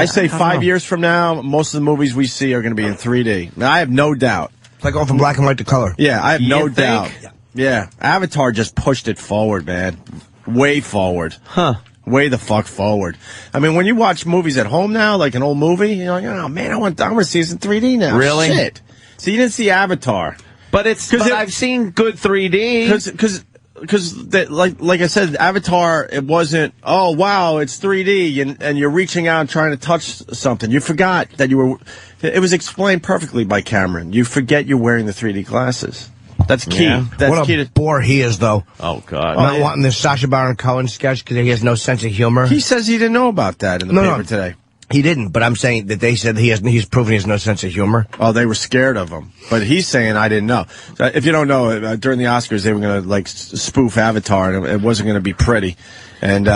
say 5 years from now, most of the movies we see are going to be in 3D. I have no doubt. It's like going from black and white to color. Yeah, I have no doubt. Yeah, Avatar just pushed it forward, man. Way forward. Huh. Way the fuck forward. I mean, when you watch movies at home now, like an old movie, you're like, oh man, I want to see this in 3D now. Really? Shit. So you didn't see Avatar. But I've seen good 3D. Because like I said, Avatar, it wasn't, oh wow, it's 3D and you're reaching out and trying to touch something. You forgot that it was explained perfectly by Cameron. You forget you're wearing the 3D glasses. That's key. Yeah. That's what key a bore he is, though. Oh God! Not wanting this Sacha Baron Cohen sketch because he has no sense of humor. He says he didn't know about that in the paper today. He didn't, but I'm saying that they said he's proven he has no sense of humor. Oh, they were scared of him. But he's saying, I didn't know. If you don't know, during the Oscars, they were going to, like, spoof Avatar, and it wasn't going to be pretty. And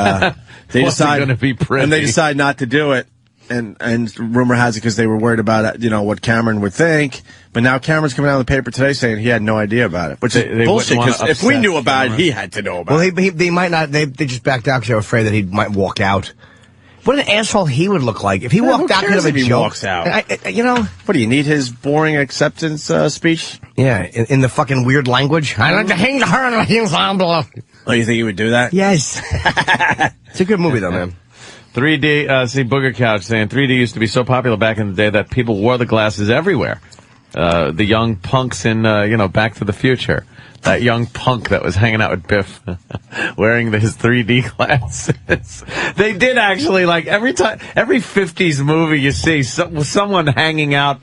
they decided not to do it. and rumor has it because they were worried about what Cameron would think. But now Cameron's coming out in the paper today saying he had no idea about it, which is bullshit. Because if we knew about it, he had to know about it. Well, they might not. They just backed out because they were afraid that he might walk out. What an asshole he would look like if he walked out. If he walks out, what do you need his boring acceptance speech? Yeah, in the fucking weird language. I like to hang her on the ensemble. Oh, you think he would do that? Yes. It's a good movie though, man. 3D, see Booger Couch saying 3D used to be so popular back in the day that people wore the glasses everywhere. The young punks in, Back to the Future. That young punk that was hanging out with Biff wearing his 3D glasses. They did actually, like, every 50s movie you see, someone hanging out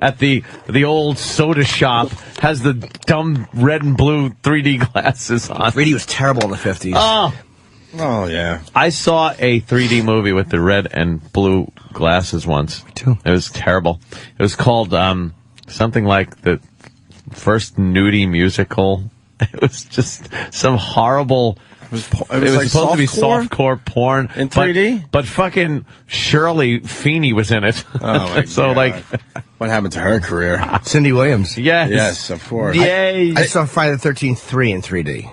at the old soda shop has the dumb red and blue 3D glasses on. 3D was terrible in the 50s. Oh, yeah. I saw a 3D movie with the red and blue glasses once. Me too. It was terrible. It was called something like the first nudie musical. It was just some horrible... It was like supposed to be softcore porn. In 3D? But fucking Shirley Feeney was in it. Oh, my so, God. What happened to her career? Cindy Williams. Yes, of course. Yay! I saw Friday the 13th 3 in 3D.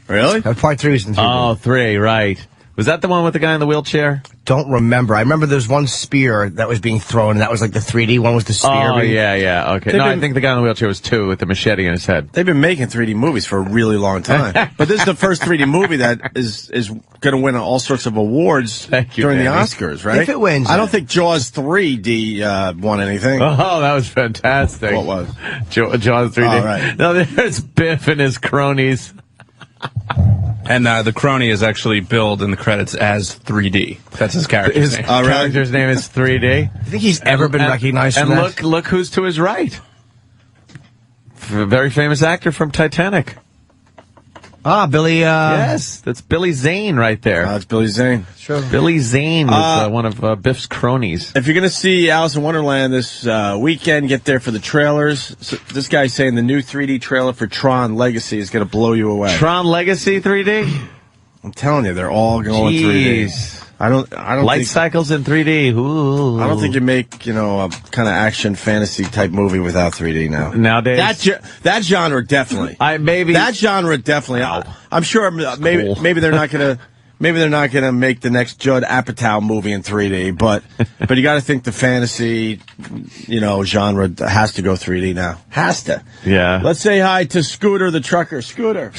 Really? Part 3 was in 3D. Oh, 3, right. Was that the one with the guy in the wheelchair? Don't remember. I remember there's one spear that was being thrown, and that was like the 3D one was the spear. Oh, yeah, okay. I think the guy in the wheelchair was 2 with the machete in his head. They've been making 3D movies for a really long time. But this is the first 3D movie that is going to win all sorts of awards during the Oscars, right? If it wins. I don't think Jaws 3D won anything. Oh, that was fantastic. What was? Jaws 3D. Oh, right. No, there's Biff and his cronies. And the crony is actually billed in the credits as 3D. That's his character's name. His character's name is 3D. I think he's ever been recognized for that. And look who's to his right. A very famous actor from Titanic. Billy. Yes, that's Billy Zane right there. That's Billy Zane. Sure. Billy Zane was one of Biff's cronies. If you're going to see Alice in Wonderland this weekend, get there for the trailers. So this guy's saying the new 3D trailer for Tron Legacy is going to blow you away. Tron Legacy 3D? I'm telling you, they're all going 3D. I don't Light cycles in 3D. Ooh. I don't think you make, a kind of action fantasy type movie without 3D now. Nowadays. That genre definitely. That genre definitely. I'm sure maybe they're not going to make the next Judd Apatow movie in 3D, but you got to think the fantasy, genre has to go 3D now. Has to. Yeah. Let's say hi to Scooter the trucker. Scooter.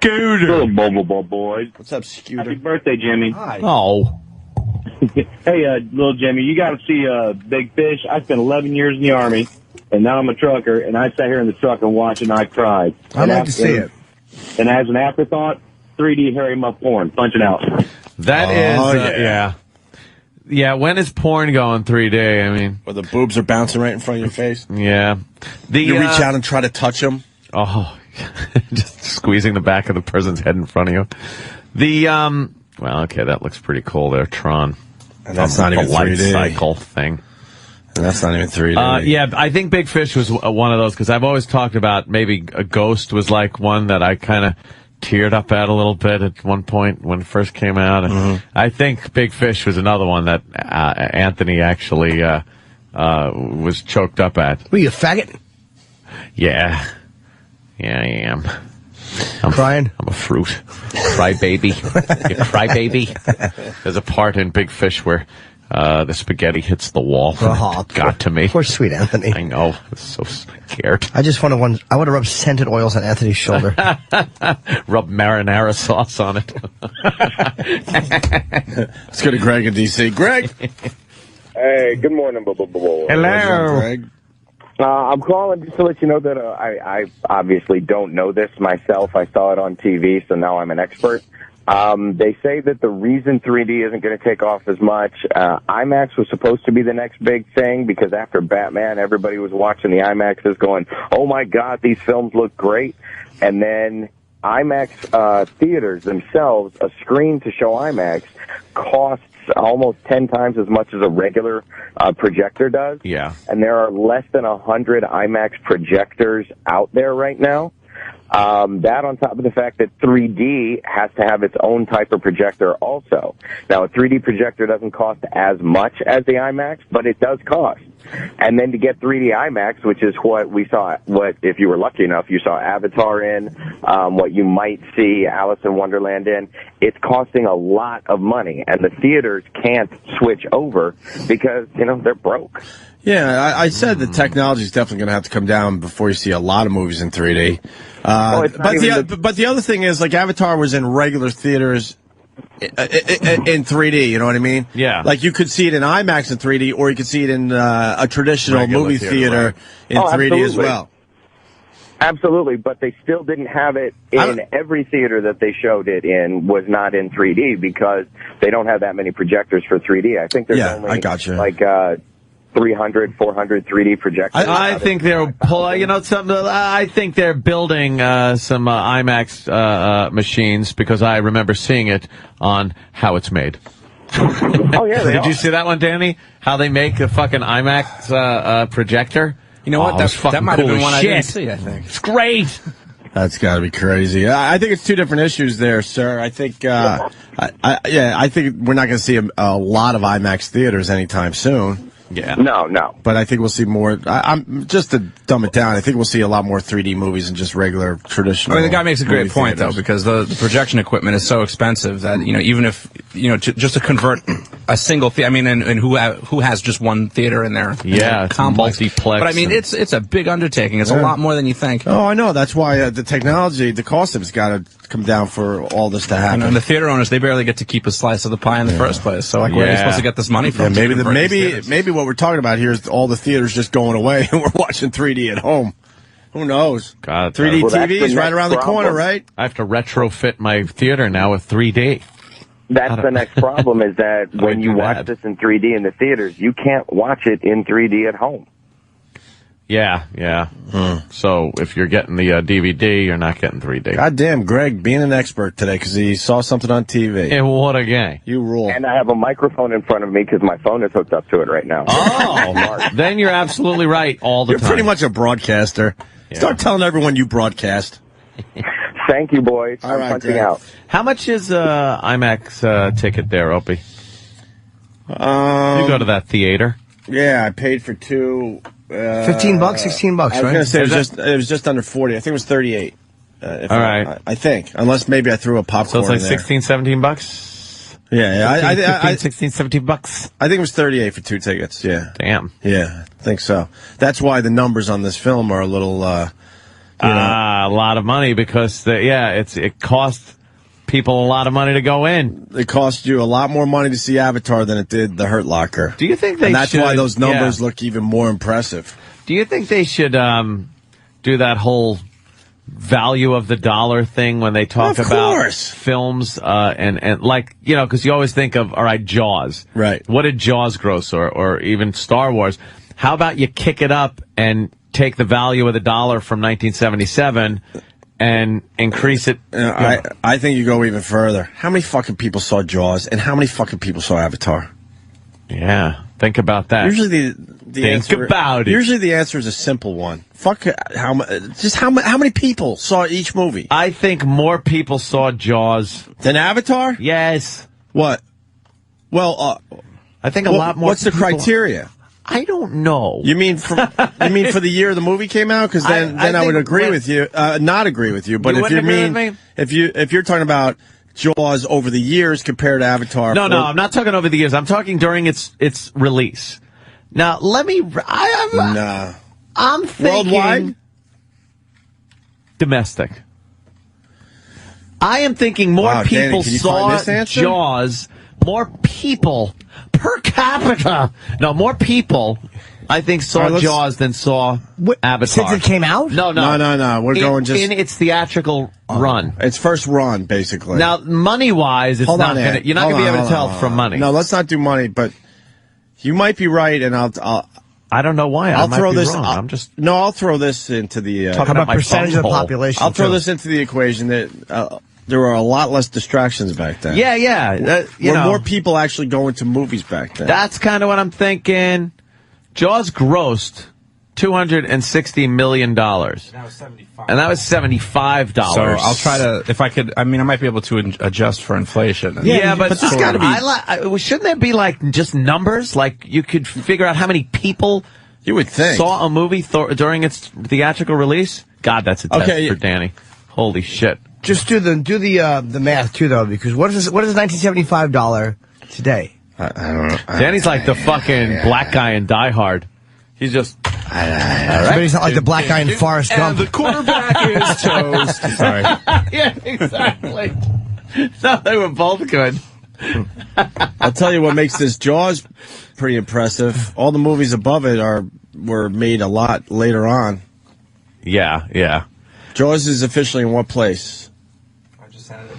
Little Bobo boys. What's up, Scooter? Happy birthday, Jimmy. Hi. Oh. Hey, little Jimmy, you got to see Big Fish. I spent 11 years in the Army, and now I'm a trucker, and I sat here in the truck and watched, and I cried. I'd like to see it. And as an afterthought, 3D Harry Muff porn. Punch it out. That is, yeah. Yeah, when is porn going 3D? I mean, where the boobs are bouncing right in front of your face. Yeah. You reach out and try to touch them. Oh, just squeezing the back of the person's head in front of you. Well, okay, that looks pretty cool there, Tron. And that's not even 3D. Light cycle thing. And that's not even 3D. Yeah, I think Big Fish was one of those, because I've always talked about maybe a Ghost was like one that I kind of teared up at a little bit at one point when it first came out. And I think Big Fish was another one that Anthony actually was choked up at. Were you a faggot? Yeah. Yeah, I am. I'm crying? I'm a fruit. Cry baby. You cry baby. There's a part in Big Fish where the spaghetti hits the wall. Oh, got to me. Poor sweet Anthony. I know. I was so scared. I just wanted one. I would have rubbed scented oils on Anthony's shoulder. Rub marinara sauce on it. Let's go to Greg in D.C. Greg. Hey, good morning, Bobo. Hello, Greg. I'm calling just to let you know that I obviously don't know this myself. I saw it on TV, so now I'm an expert. They say that the reason 3D isn't going to take off as much, IMAX was supposed to be the next big thing because after Batman, everybody was watching the IMAXs going, oh my God, these films look great. And then IMAX theaters themselves, a screen to show IMAX costs almost 10 times as much as a regular projector does. Yeah. And there are less than 100 IMAX projectors out there right now. That on top of the fact that 3D has to have its own type of projector also. Now, a 3D projector doesn't cost as much as the IMAX, but it does cost. And then to get 3D IMAX, which is what we saw, if you were lucky enough, you saw Avatar in, what you might see Alice in Wonderland in, it's costing a lot of money. And the theaters can't switch over because, they're broke. Yeah, I said the technology is definitely going to have to come down before you see a lot of movies in 3D. But the other thing is, like, Avatar was in regular theaters in 3D, you know what I mean? Yeah. Like, you could see it in IMAX in 3D, or you could see it in a traditional regular movie theater in 3D as well. Absolutely, but they still didn't have it in every theater that they showed it in was not in 3D because they don't have that many projectors for 3D. I think there's only I gotcha. like 300, 400 3D projectors. I think they're I think they're building some IMAX machines because I remember seeing it on How It's Made. Oh yeah, did you see that one, Danny? How they make a fucking IMAX projector? You know what? That might have been one I didn't see. I think it's great. That's got to be crazy. I think it's two different issues there, sir. I think, I think we're not going to see a lot of IMAX theaters anytime soon. Yeah. No. But I think we'll see more. I'm just to dumb it down. I think we'll see a lot more 3D movies than just regular traditional. I mean, the guy makes a great point though, because the projection equipment is so expensive that even if just to convert a single theater. I mean, and who has just one theater in there? Yeah, it's multiplex. But I mean, it's a big undertaking. It's a lot more than you think. Oh, I know. That's why the technology, the cost of it's got to come down for all this to happen. And the theater owners, they barely get to keep a slice of the pie in the first place. So where are they supposed to get this money from? Maybe what we're talking about here is all the theaters just going away and we're watching 3D at home. Who knows? God, 3D TVs right around the corner, right? I have to retrofit my theater now with 3D. That's the next problem is that when you watch this in 3D in the theaters, you can't watch it in 3D at home. Yeah. So if you're getting the DVD, you're not getting 3D. God damn, Greg, being an expert today because he saw something on TV. And what a game. You rule. And I have a microphone in front of me because my phone is hooked up to it right now. Oh, then you're absolutely right all the time. You're pretty much a broadcaster. Yeah. Start telling everyone you broadcast. Thank you, boys. All I'm right, punching Greg. out. How much is IMAX ticket there, Opie? You go to that theater. Yeah, I paid for two. $15, $16, right? I was going to say it was just under 40. I think it was 38. All right. I think. Unless maybe I threw a popcorn So it's like in there. $16, $17? Yeah. 16, $17. I think it was 38 for two tickets. Yeah. Damn. Yeah, I think so. That's why the numbers on this film are a little, a lot of money because it costs people a lot of money to go in. It cost you a lot more money to see Avatar than it did The Hurt Locker. Do you think they And that's should, why those numbers look even more impressive. Do you think they should do that whole value of the dollar thing when they talk about films and like, because you always think of, all right, Jaws. Right. What did Jaws gross or even Star Wars? How about you kick it up and take the value of the dollar from 1977 and increase it? I think you go even further. How many fucking people saw Jaws and how many fucking people saw Avatar? Yeah, think about that. Usually Usually the answer is a simple one. Fuck how many people saw each movie? I think more people saw Jaws than Avatar. Yes. What? Well, I think a lot more. What's the criteria? I don't know. You mean for the year the movie came out? Because then I would agree with you, not agree with you. But if you're talking about Jaws over the years compared to Avatar, no, I'm not talking over the years. I'm talking during its release. Now I'm thinking worldwide, domestic. I am thinking more people saw Jaws. More people per capita. No, more people, I think, saw Jaws than saw Avatar. Since it came out? No. We're going just in its theatrical run. Its first run, basically. Now, money-wise, you're not going to be able to tell from money. No, let's not do money, but you might be right, and I don't know why. I'll throw this. Wrong. I'll throw this into the. How about percentage of the population? I'll throw this into the equation that. There were a lot less distractions back then. Yeah. More people actually going to movies back then. That's kind of what I'm thinking. Jaws grossed $260 million. And that was $75. So I'll try to, if I could, I mean, I might be able to adjust for inflation. Yeah, but there's got to be. Shouldn't there be like just numbers? Like you could figure out how many people you would think saw a movie during its theatrical release. God, that's a test for Danny. Holy shit! Just do the math too, though, because what is $1975 today? I don't know. Danny's like the fucking black guy in Die Hard. He's just. But he's not like the black guy in Forrest Gump. And the quarterback is toast. Sorry. Yeah, exactly. No, they were both good. I'll tell you what makes this Jaws pretty impressive. All the movies above it were made a lot later on. Yeah, yeah. Jaws is officially in what place? I just had it.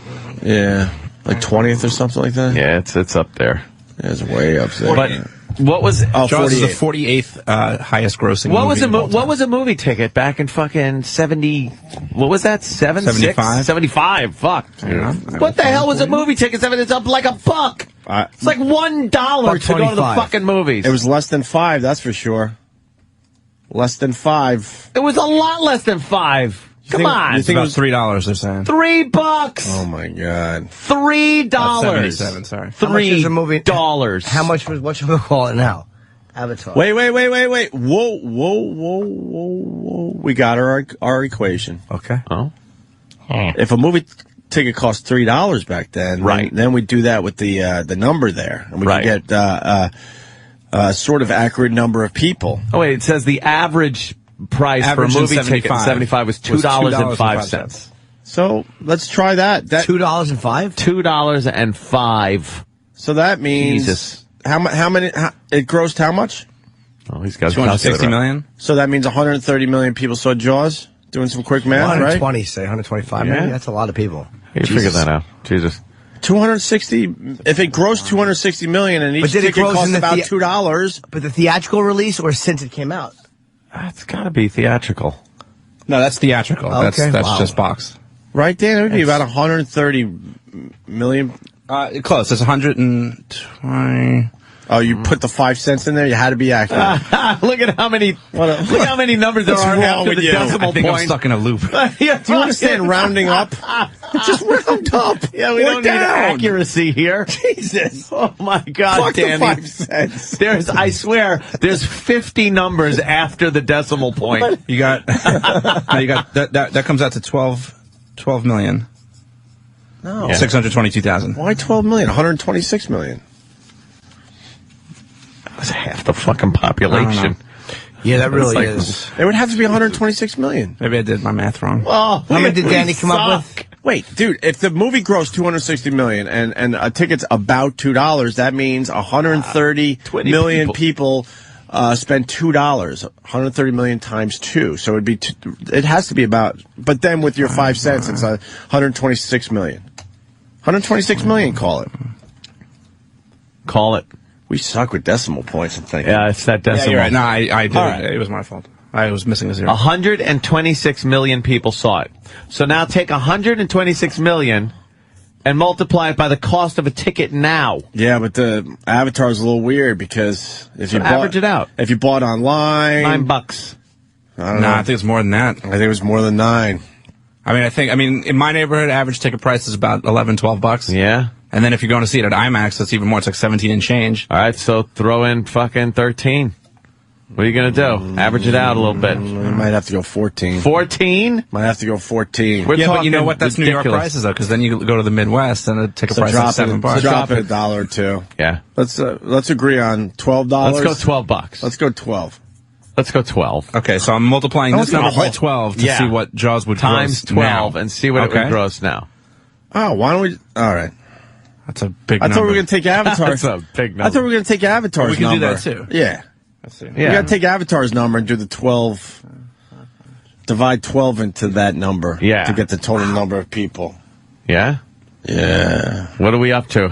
Yeah, like 20th or something like that. Yeah, it's up there. Yeah, it's way up there. But what was Jaws is the 48th highest grossing movie. What was a movie ticket back in fucking 70? What was that? 75? 75. Fuck. Yeah. What the hell was a movie ticket? It's up like a buck. It's like $1 to go to the fucking movies. It was less than $5, that's for sure. Less than $5. It was a lot less than $5. Come on. You think it was $3, they're saying. $3. Oh, my God. $3. 77, sorry. How much is a movie? $3. How much was, what should we call it now? Avatar. Wait. Whoa. We got our equation. Okay. Oh. If a movie ticket cost $3 back then, right? Then we do that with the number there, and we could get sort of accurate number of people. Oh wait, it says the average price for a movie ticket in 75 was $2.05. So let's try that. $2.05? $2.05. So that means Jesus. How many? It grossed how much? Oh, he's got 260 million. So that means 130 million people saw Jaws. Doing some quick math, 120, right? say 125. Yeah. Maybe that's a lot of people. You figure that out. Jesus. 260. If it grossed 260 million and each ticket cost about $2, but the theatrical release or since it came out? That's got to be theatrical. No, that's theatrical. Okay. That's just box. Right, Dan? It would be about 130 million. Close. It's 120. Oh, you put the 5 cents in there? You had to be accurate. Look at how many numbers there are after the decimal I think point. I'm stuck in a loop. Do you understand rounding up? Just round up. Yeah, we don't need accuracy here. Jesus. Oh, my God, Fuck Danny. the 5 cents. I swear, there's 50 numbers after the decimal point. You got that comes out to 12 million. No. Yeah. 622,000. Why 12 million? 126 million. That's half the fucking population. Yeah, that really is. It would have to be 126 million. Maybe I did my math wrong. Oh, how many did Danny come up with? Wait, dude, if the movie grossed 260 million and a ticket's about $2, that means 130 million people spent $2. 130 million times 2. So it'd be it has to be about, but then with your 5 cents, it's 126 million. 126 million, call it. Call it. We suck with decimal points, I'm thinking. Yeah, it's that decimal. Yeah, you're right. No, I did. Right. It was my fault. I was missing a zero. 126 million people saw it. So now take 126 million and multiply it by the cost of a ticket now. Yeah, but the Avatar is a little weird because if you average it out. If you bought online, $9. I don't know. I think it's more than that. I think it was more than 9. I mean, in my neighborhood, average ticket price is about $11, $12. Yeah. And then if you're going to see it at IMAX, that's even more. It's like 17 and change. All right, so throw in fucking 13. What are you going to do? Average it out a little bit. We might have to go 14. 14? Might have to go 14. We're but you know what? That's ridiculous. New York prices, though, because then you go to the Midwest and a ticket price is $7. So drop it $1 or $2. Yeah. Let's agree on $12. Let's go $12. Let's go 12. Let's go 12. Okay, so I'm multiplying this number by 12 to see what Jaws would times gross 12 now. and see what it would gross now. Oh, why don't we? All right. That's a big I number. thought we were going to take Avatar. That's a big number. I thought we were going to take Avatar's we can number. do that too. Yeah. Let's see. We got to take Avatar's number and do the 12. Divide 12 into that number. Yeah. To get the total number of people. Yeah? Yeah. What are we up to?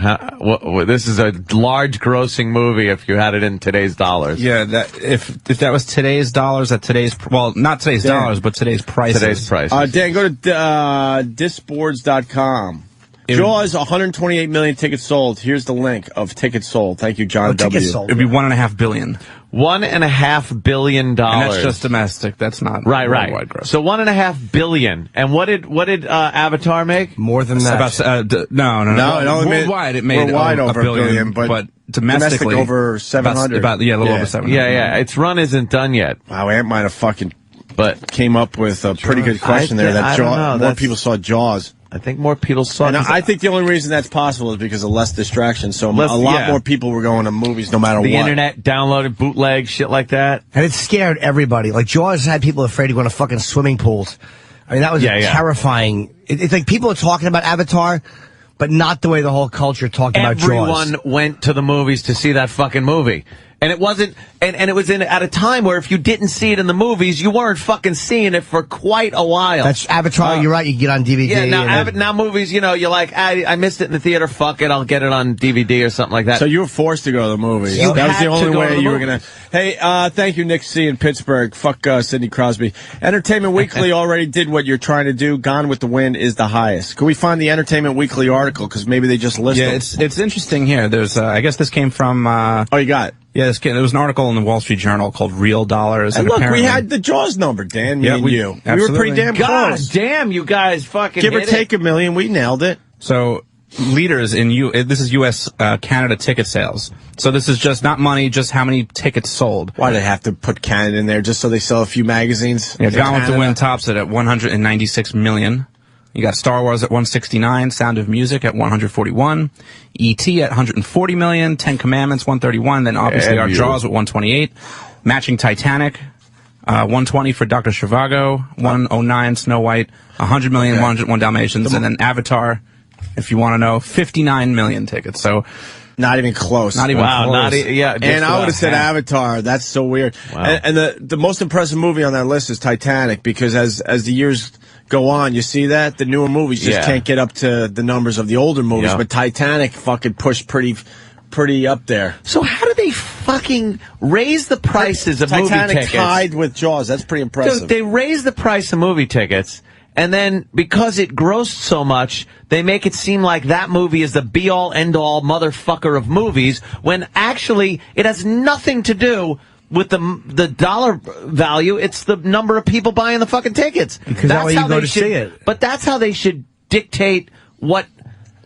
This is a large grossing movie if you had it in today's dollars. Yeah, that if that was today's dollars at today's, well, not today's dollars, but today's prices. Today's prices. Dan, go to disboards.com. Jaws, 128 million tickets sold. Here's the link of tickets sold. Thank you, John W. It'd be $1.5 billion. $1.5 billion. And that's just domestic. That's not worldwide gross. So $1.5 billion. And what did Avatar make? More than that. No. It only worldwide, it made over $1 billion, but domestically over 700. A little over 700. Yeah. Its run isn't done yet. Wow, Ant might have came up with a pretty good question there. More people saw Jaws. I think more people saw it. I think the only reason that's possible is because of less distraction. So a lot more people were going to movies no matter what. The internet, downloaded bootleg, shit like that. And it scared everybody. Like, Jaws had people afraid to go to fucking swimming pools. I mean, that was terrifying. It's like people are talking about Avatar, but not the way the whole culture talked about Jaws. Everyone went to the movies to see that fucking movie. And it wasn't, and it was at a time where if you didn't see it in the movies, you weren't fucking seeing it for quite a while. That's Avatar, you're right, you get on DVD. Yeah, now movies, you're like, I missed it in the theater, fuck it, I'll get it on DVD or something like that. So you were forced to go to the movies. That was the only way you were going to. Hey, thank you, Nick C. in Pittsburgh. Fuck Sidney Crosby. Entertainment Weekly already did what you're trying to do. Gone with the Wind is the highest. Can we find the Entertainment Weekly article? Because maybe they just listed it. It's interesting here. There's, I guess this came from. You got it. Yeah, there was an article in the Wall Street Journal called Real Dollars. And look, we had the Jaws number, Dan, me and you. Absolutely. We were pretty damn close. God damn, you guys fucking Give or take $1 million, we nailed it. So, leaders in this is U.S. Canada ticket sales. So this is just not money, just how many tickets sold. Why do they have to put Canada in there, just so they sell a few magazines? Yeah, Gone with the Wind tops it at 196 million. You got Star Wars at 169, Sound of Music at 141, E.T. at 140 million, 10 Commandments 131, then obviously our Jaws at 128, matching Titanic, 120 for Dr. Zhivago, 109 Snow White, 100 million, 101 Dalmatians, and then Avatar, if you want to know, 59 million tickets. So not even close. Not even close. And I would have said Avatar. That's so weird. Wow. And the most impressive movie on that list is Titanic, because as the years go on, you see that the newer movies just can't get up to the numbers of the older movies, but Titanic fucking pushed pretty up there. So how do they fucking raise the prices of movie tickets? Titanic tied with Jaws. That's pretty impressive. So they raise the price of movie tickets, and then because it grossed so much, they make it seem like that movie is the be-all, end-all motherfucker of movies, when actually it has nothing to do with the dollar value. It's the number of people buying the fucking tickets. Because that's how you go to see it. But that's how they should dictate what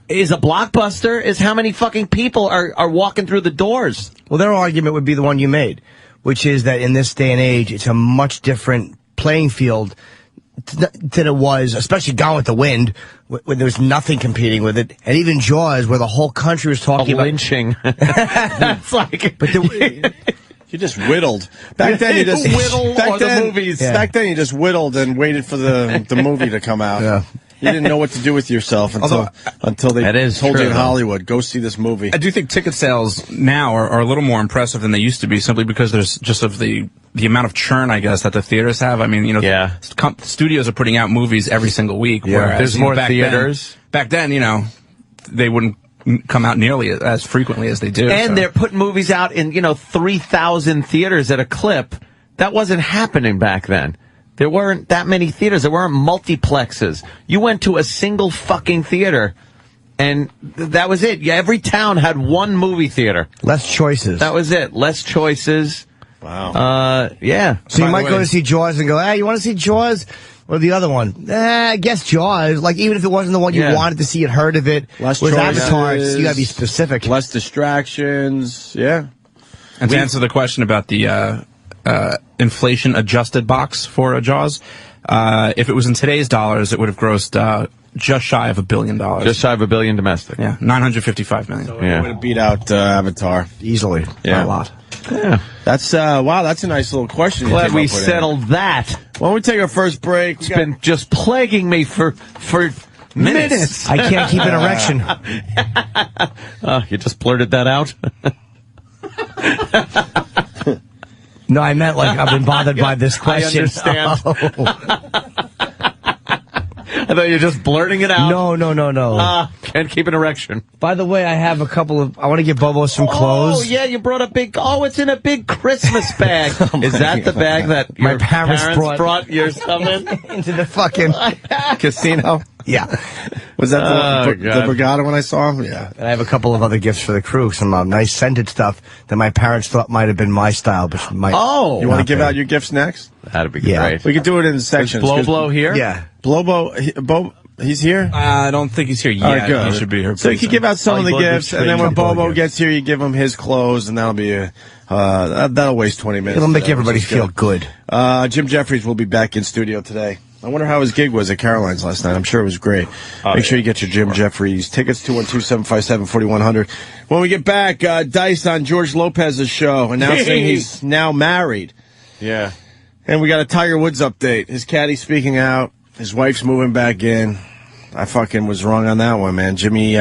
is a blockbuster, is how many fucking people are walking through the doors. Well, their argument would be the one you made, which is that in this day and age, it's a much different playing field than it was, especially Gone with the Wind, when there was nothing competing with it, and even Jaws, where the whole country was talking about lynching. It's like, but you just whittled. Back then, you just whittled the movies. Back then, you just whittled and waited for the movie to come out. Yeah. You didn't know what to do with yourself until they told you in Hollywood, go see this movie. I do think ticket sales now are a little more impressive than they used to be, simply because there's just of the amount of churn, I guess, that the theaters have. I mean, studios are putting out movies every single week. Yeah. Whereas, there's more theaters. Back then, they wouldn't come out nearly as frequently as they do. And they're putting movies out in, 3,000 theaters at a clip. That wasn't happening back then. There weren't that many theaters. There weren't multiplexes. You went to a single fucking theater, and that was it. Yeah, every town had one movie theater. Less choices. That was it. Less choices. Wow. Yeah. So you might go to see Jaws and go, hey, you want to see Jaws? Or the other one? I guess Jaws. Like, even if it wasn't the one you wanted to see, had heard of it. Less choices. Avatar, you gotta be specific. Less distractions. Yeah. And to answer the question about the inflation-adjusted box for Jaws, if it was in today's dollars, it would have grossed just shy of $1 billion. Just shy of $1 billion domestic. Yeah, 955 million. So it would have beat out Avatar easily. Yeah, a lot. Yeah, that's wow. That's a nice little question. Glad we settled that. Why don't we take our first break? It's been just plaguing me for minutes. I can't keep an erection. You just blurted that out. No, I meant like I've been bothered by this question. I understand. I thought you were just blurting it out. No. Can't keep an erection. By the way, I have a couple of. I want to give Bobo some clothes. Oh yeah, you brought a big. Oh, it's in a big Christmas bag. Is that the bag that my your parents brought your stuff in into the fucking casino? Yeah. Was that the Brigada when I saw him? Yeah. And I have a couple of other gifts for the crew. Some nice scented stuff that my parents thought might have been my style, but might. Oh, you want to give out your gifts next? That'd be great. We could do it in sections. Is Blow here? Yeah. He's here? I don't think he's here yet. All right, good. He should be here. So you can give out some of the gifts, and then when Bobo gets here, you give him his clothes, and that'll be that'll waste 20 minutes. It'll make everybody feel good. Jim Jeffries will be back in studio today. I wonder how his gig was at Caroline's last night. I'm sure it was great. Make sure you get your Jim Jeffries tickets, 212-757-4100. When we get back, Dice on George Lopez's show, announcing he's now married. Yeah. And we got a Tiger Woods update. His caddy's speaking out. His wife's moving back in. I fucking was wrong on that one, man. Jimmy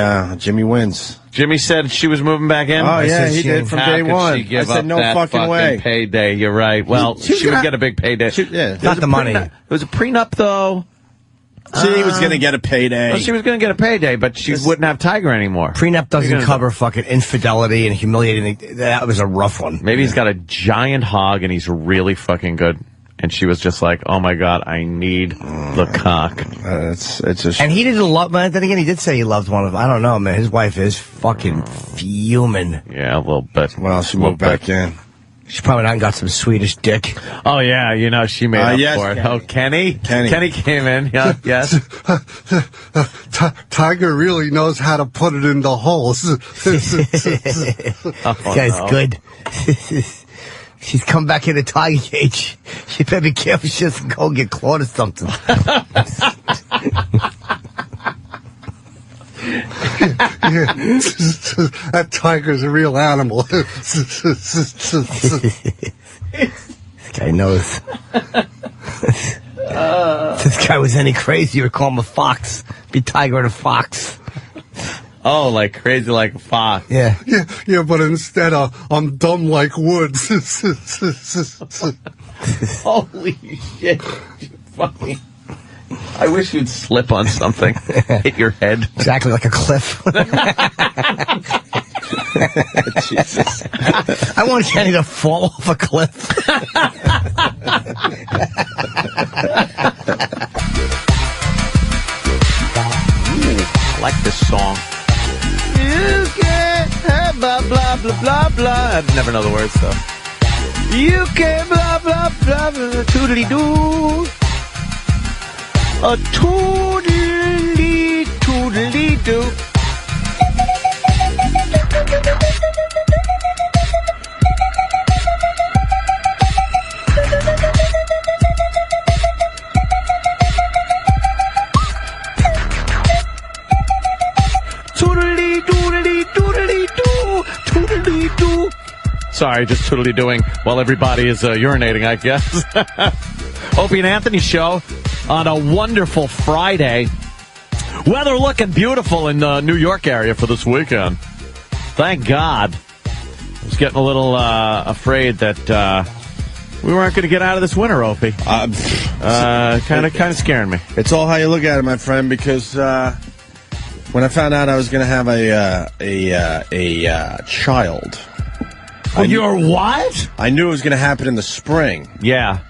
wins. Jimmy said she was moving back in? Oh, yeah, he did from day one. I said, no fucking way. Payday, you're right. Well, she would get a big payday. Not the money. It was a prenup, though. She was going to get a payday. Well, she was going to get a payday, but she wouldn't have Tiger anymore. Prenup doesn't cover fucking infidelity and humiliating. That was a rough one. Maybe he's got a giant hog and he's really fucking good. And she was just like, "Oh my God, I need the cock." It's just. And he didn't love. But then again, he did say he loved one of them. I don't know, man. His wife is fucking fuming. Yeah, a little bit. Well, she moved back in. She probably not got some Swedish dick. Oh yeah, you know she made up for it. Kenny. Oh, Kenny came in. Yeah, yes. Tiger really knows how to put it in the holes. This guy's good. She's come back in a tiger cage. She better be careful she doesn't go and get clawed or something. That tiger's a real animal. This guy knows. If this guy was any crazy, you would call him a fox. Be Tiger and a fox. Oh, like crazy like a fox. Yeah. Yeah, but instead I'm dumb like wood. Holy shit. Fucking. I wish you'd slip on something. Hit your head. Exactly like a cliff. Jesus. I want Kenny to fall off a cliff. I like this song. You can't blah, blah, blah, blah, blah. I never know the words, though. You can't blah, blah, blah, blah, toodly-doo. A toodly, toodly-doo. Toodly-doo. Sorry, just toodly-doing while everybody is urinating, I guess. Opie and Anthony show on a wonderful Friday. Weather looking beautiful in the New York area for this weekend. Thank God. I was getting a little afraid that we weren't going to get out of this winter, Opie. Kind of scaring me. It's all how you look at it, my friend, because when I found out I was going to have a child. You're what? I knew it was going to happen in the spring. Yeah.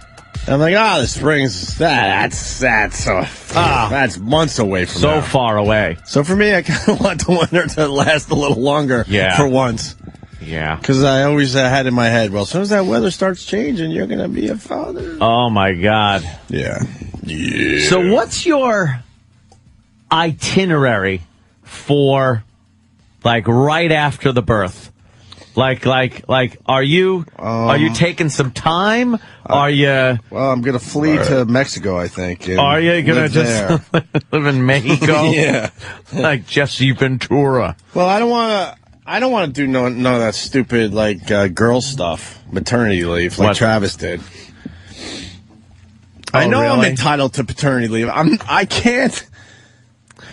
And I'm like, the spring's that's months away from now. So far away. So for me, I kind of want the winter to last a little longer. Yeah. For once. Yeah. Because I always had in my head, well, as soon as that weather starts changing, you're going to be a father. Oh my God. Yeah. So what's your itinerary for, like, right after the birth? Like, are you taking some time? Are you? Well, I'm gonna flee to Mexico, I think. Are you gonna just live in Mexico? Yeah, like Jesse Ventura. Well, I don't want to do none of that stupid girl stuff, maternity leave, like Travis did. I know really? I'm entitled to paternity leave. I can't.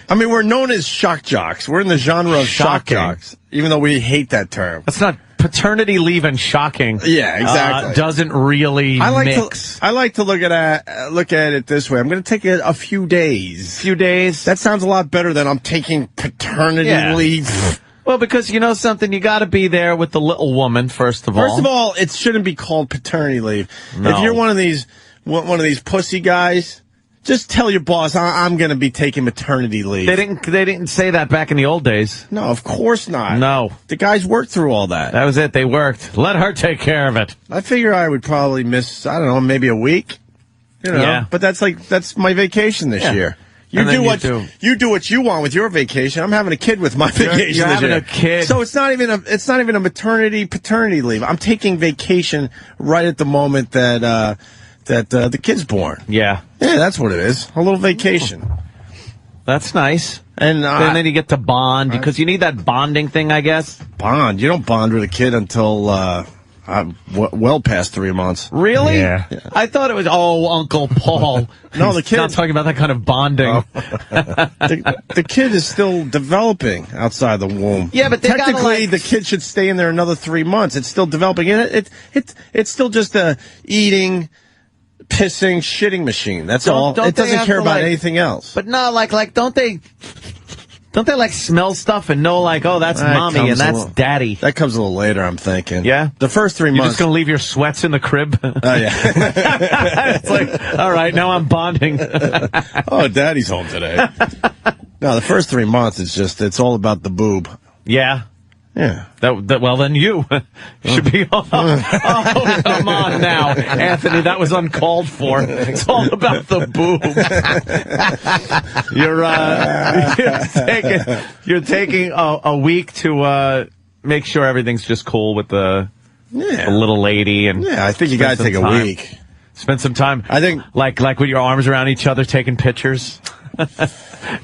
I mean, we're known as shock jocks. We're in the genre of shock jocks, even though we hate that term. That's not paternity leave and shocking. Yeah, exactly. Doesn't really mix. I like to look at it this way. I'm going to take a few days. Few days. That sounds a lot better than I'm taking paternity leave. Well, because you know something, you got to be there with the little woman first of all. First of all, it shouldn't be called paternity leave. No. If you're one of these pussy guys. Just tell your boss I'm going to be taking maternity leave. They didn't say that back in the old days. No, of course not. No. The guys worked through all that. That was it. They worked. Let her take care of it. I figure I would probably miss, I don't know, maybe a week. You know, Yeah. But that's my vacation this year. You do what you want with your vacation. I'm having a kid with my vacation You're this having year. a kid. So it's not even a paternity leave. I'm taking vacation right at the moment that the kid's born. Yeah. Yeah, that's what it is. A little vacation. That's nice. And then you get to bond because you need that bonding thing, I guess. Bond. You don't bond with a kid until well past 3 months. Really? Yeah. I thought it was Uncle Paul. No, the kid. Not talking about that kind of bonding. The kid is still developing outside the womb. Yeah, but they technically the kid should stay in there another 3 months. It's still developing. It's still just a eating, pissing, shitting machine. That's all. It doesn't care about anything else. But no, don't they smell stuff and know that's mommy and that's daddy? That comes a little later, I'm thinking. Yeah? The first 3 months. You're just going to leave your sweats in the crib? Oh, yeah. It's like, all right, now I'm bonding. Oh, daddy's home today. No, the first 3 months, it's all about the boob. Yeah. Yeah. Well, then you should be. Oh, come on now, Anthony. That was uncalled for. It's all about the boob. You're taking a week to make sure everything's just cool with the little lady, and I think you got to take a week. Spend some time. I think like with your arms around each other, taking pictures. A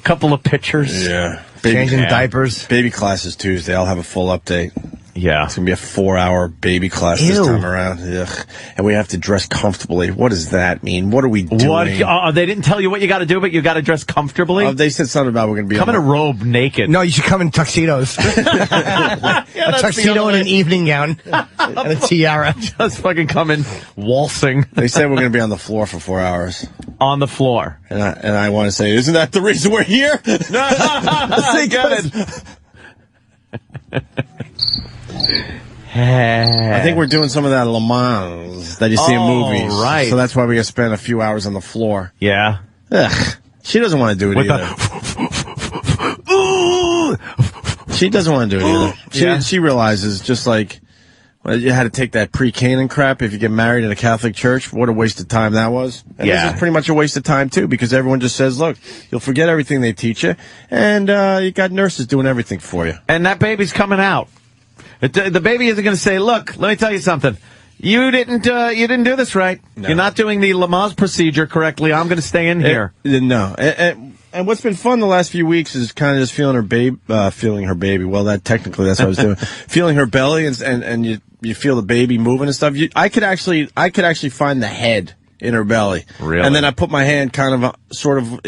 couple of pictures. Yeah. Changing diapers. Baby class is Tuesday. I'll have a full update. Yeah. It's going to be a 4-hour baby class this time around. Ugh. And we have to dress comfortably. What does that mean? What are we doing? They didn't tell you what you got to do, but you got to dress comfortably? They said something about we're going to be... Come in a robe naked. No, you should come in tuxedos. A tuxedo and an evening gown. And a tiara. Just fucking come in waltzing. They said we're going to be on the floor for 4 hours. On the floor. And I want to say, isn't that the reason we're here? I get it. I think we're doing some of that Le Mans that you see in movies. Right. So that's why we got to spend a few hours on the floor. Yeah. Ugh. She doesn't want to do it either. She doesn't want to do it either. She realizes, just like you had to take that pre-Canaan crap if you get married in a Catholic church. What a waste of time that was. And this is pretty much a waste of time, too, because everyone just says, look, you'll forget everything they teach you, and you got nurses doing everything for you. And that baby's coming out. The baby isn't going to say, look, let me tell you something. You didn't do this right. No. You're not doing the Lamaze procedure correctly. I'm going to stay in here. No. And what's been fun the last few weeks is kind of just feeling her baby. Well, technically that's what I was doing. Feeling her belly and you feel the baby moving and stuff. I could actually find the head in her belly. Really? And then I put my hand kind of sort of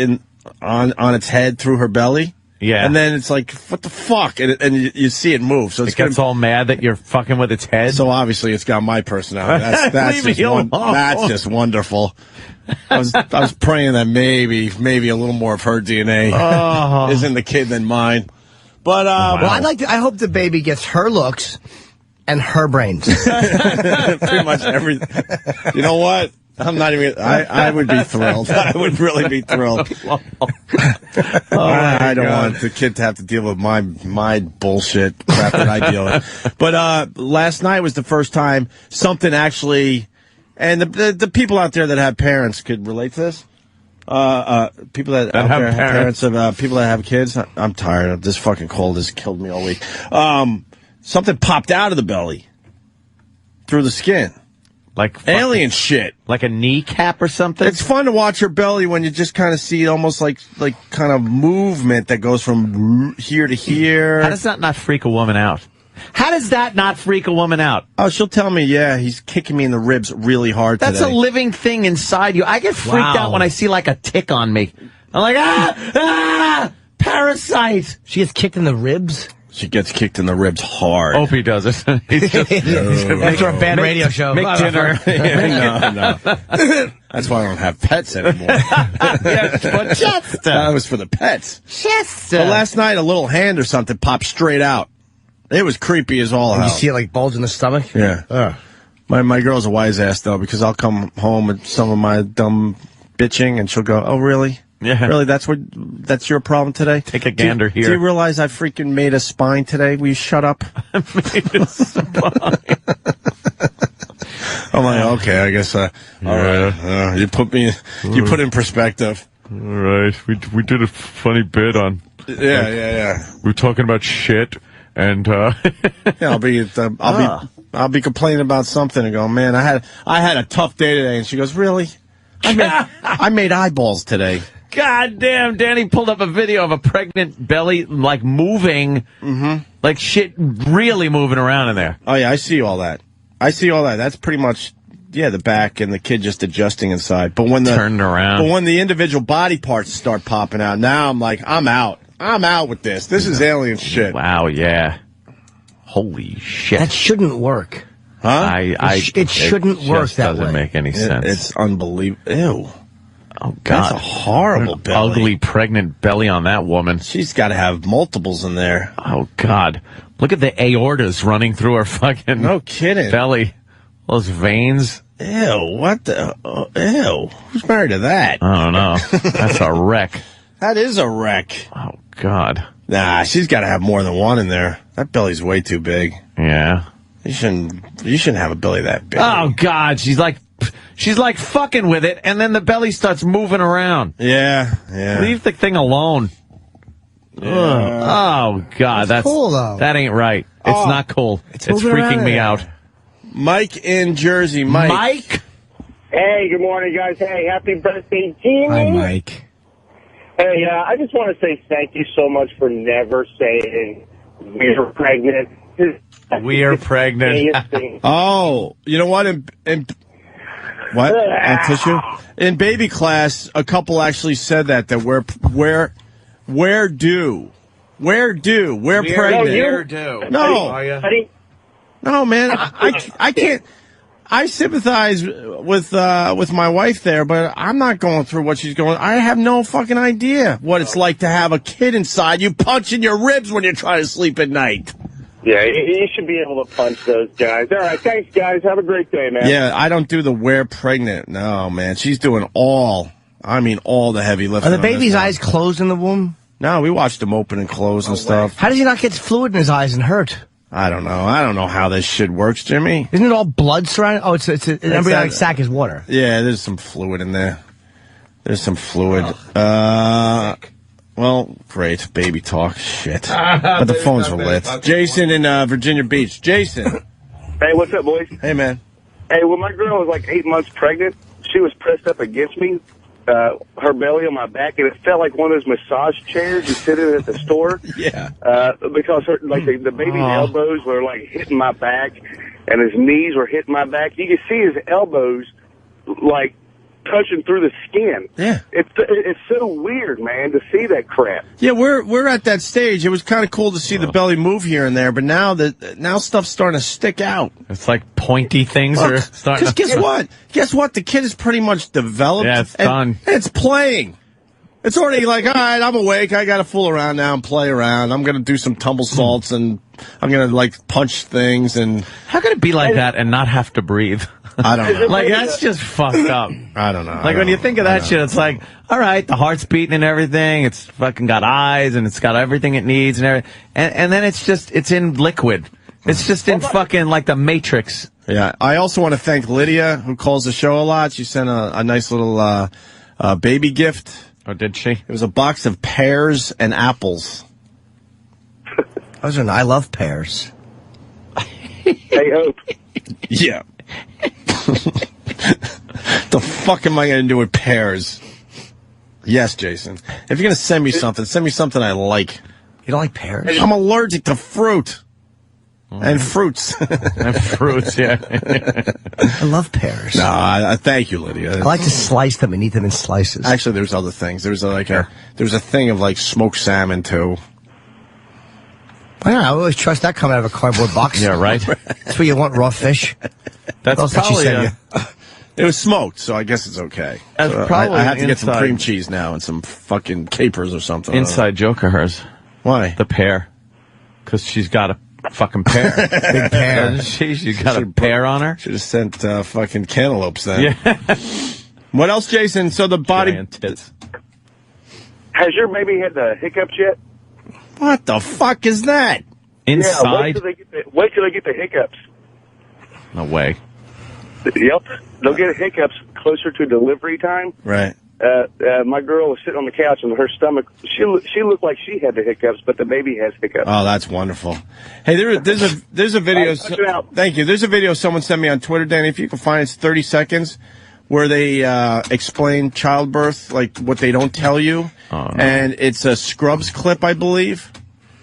on its head through her belly. Yeah. And then it's like, what the fuck? And you see it move. So it gets all mad that you're fucking with its head. So obviously it's got my personality. That's just wonderful. I was praying that maybe a little more of her DNA is in the kid than mine. But I hope the baby gets her looks and her brains. Pretty much everything. You know what? I'm not even. I would be thrilled. I would really be thrilled. I don't want the kid to have to deal with my bullshit crap that I deal with. But last night was the first time something actually, and the people out there that have parents could relate to this. People that out there have parents of people that have kids. I'm tired of this fucking cold. Has killed me all week. Something popped out of the belly through the skin. Like alien shit. Like a kneecap or something? It's fun to watch her belly when you just kind of see almost like kind of movement that goes from here to here. How does that not freak a woman out? How does that not freak a woman out? Oh, she'll tell me, he's kicking me in the ribs really hard today. That's a living thing inside you. I get freaked out when I see like a tick on me. I'm like, parasite. She gets kicked in the ribs? She gets kicked in the ribs hard. Opie does it. He's just after a bad radio show. Make dinner. No. That's why I don't have pets anymore. That was for the pets. Chester. But last night, a little hand or something popped straight out. It was creepy as all hell. You see it like bulge in the stomach? Yeah. My girl's a wise ass, though, because I'll come home with some of my dumb bitching, and she'll go, "Oh, really? Yeah. Really? That's your problem today? Take a gander here. Do you realize I freaking made a spine today? Will you shut up?" Made a spine. I'm like, okay, I guess. All right, you put in perspective. All right, we did a funny bit on. Yeah. We were talking about shit, and I'll be complaining about something and go, man, I had a tough day today, and she goes, really? I made eyeballs today. God damn, Danny pulled up a video of a pregnant belly, like, moving, like shit really moving around in there. Oh, yeah, I see all that. That's pretty much, the back and the kid just adjusting inside. But when turned around. But when the individual body parts start popping out, now I'm like, I'm out. I'm out with this. This is alien shit. Wow, yeah. Holy shit. That shouldn't work. Huh? It shouldn't work that way. Doesn't make any sense. It's unbelievable. Ew. Oh, God. That's a horrible belly. Ugly pregnant belly on that woman. She's got to have multiples in there. Oh, God. Look at the aortas running through her fucking no kidding. belly. Those veins. Ew, what the? Ew. Who's married to that? I don't know. That's a wreck. That is a wreck. Oh, God. Nah, she's got to have more than one in there. That belly's way too big. Yeah. You shouldn't have a belly that big. Oh, God. She's like fucking with it, and then the belly starts moving around. Yeah. Leave the thing alone. Yeah. Oh, God. That's cool, though. That ain't right. It's not cool. It's freaking me out. Mike in Jersey. Mike? Hey, good morning, guys. Hey, happy birthday, Gene. Hi, Mike. Hey, I just want to say thank you so much for never saying we're pregnant. We're pregnant. Oh, you know what? What? On tissue? In baby class, a couple actually said that we're pregnant. No, man, I can't. I sympathize with my wife there, but I'm not going through what she's going. I have no fucking idea what it's like to have a kid inside you punching your ribs when you're trying to sleep at night. Yeah, you should be able to punch those guys. All right, thanks, guys. Have a great day, man. Yeah, I don't do the we're pregnant. No, man, she's doing all the heavy lifting. Are the baby's eyes closed in the womb? No, we watched him open and close and stuff. How does he not get fluid in his eyes and hurt? I don't know. I don't know how this shit works, Jimmy. Isn't it all blood surrounding? Oh, it's an embryonic sac is water. Yeah, there's some fluid in there. There's some fluid. Well, great. Baby talk. Shit. But the phones were lit. Jason in Virginia Beach. Jason. Hey, what's up, boys? Hey, man. Hey, when my girl was like 8 months pregnant, she was pressed up against me, her belly on my back, and it felt like one of those massage chairs you sit in at the store. Yeah. Because the baby's elbows were like hitting my back, and his knees were hitting my back. You could see his elbows like touching through the skin. Yeah. It's so weird, man, to see that crap. Yeah, we're at that stage. It was kind of cool to see the belly move here and there, but now stuff's starting to stick out. It's like pointy things are starting. Because guess what? The kid is pretty much developed. Yeah, it's done. It's playing. It's already like, all right, I'm awake. I got to fool around now and play around. I'm going to do some tumble salts and I'm going to like punch things. And how can it be like that and not have to breathe? I don't know. Like, that's just fucked up. I don't know. Like, when you think of that shit, it's like, all right, the heart's beating and everything. It's fucking got eyes and it's got everything it needs and everything. And then it's in liquid. It's just in fucking like the Matrix. Yeah. I also want to thank Lydia, who calls the show a lot. She sent a nice little baby gift. Oh, did she? It was a box of pears and apples. I love pears. Hey, Hope. Yeah. The fuck am I going to do with pears? Yes, Jason. If you're going to send me something I like. You don't like pears? I'm allergic to fruit. And fruits. And fruits, yeah. I love pears. No, I thank you, Lydia. I like to slice them and eat them in slices. Actually, there's other things. There's a thing of like smoked salmon too. I always trust that coming out of a cardboard box. Yeah, right. That's where you want raw fish. That's probably it was smoked, so I guess it's okay. That's so probably I have to get some cream cheese now and some fucking capers or something. Inside joke of hers. Why? The pear. Because she's got a fucking pear. Big pear. She's got a pear on her. Should have sent fucking cantaloupes then. Yeah. What else, Jason? So the body... Giant tits. Has your baby had the hiccups yet? What the fuck is that? Inside? Yeah, wait till they get the hiccups. No way. Yep. They'll get hiccups closer to delivery time. Right. My girl was sitting on the couch and her stomach, she looked like she had the hiccups, but the baby has hiccups. Oh, that's wonderful. Hey, there's a video. Thank you. There's a video someone sent me on Twitter, Danny. If you can find it, it's 30 seconds where they explain childbirth, like what they don't tell you. Oh, no. And it's a Scrubs clip, I believe.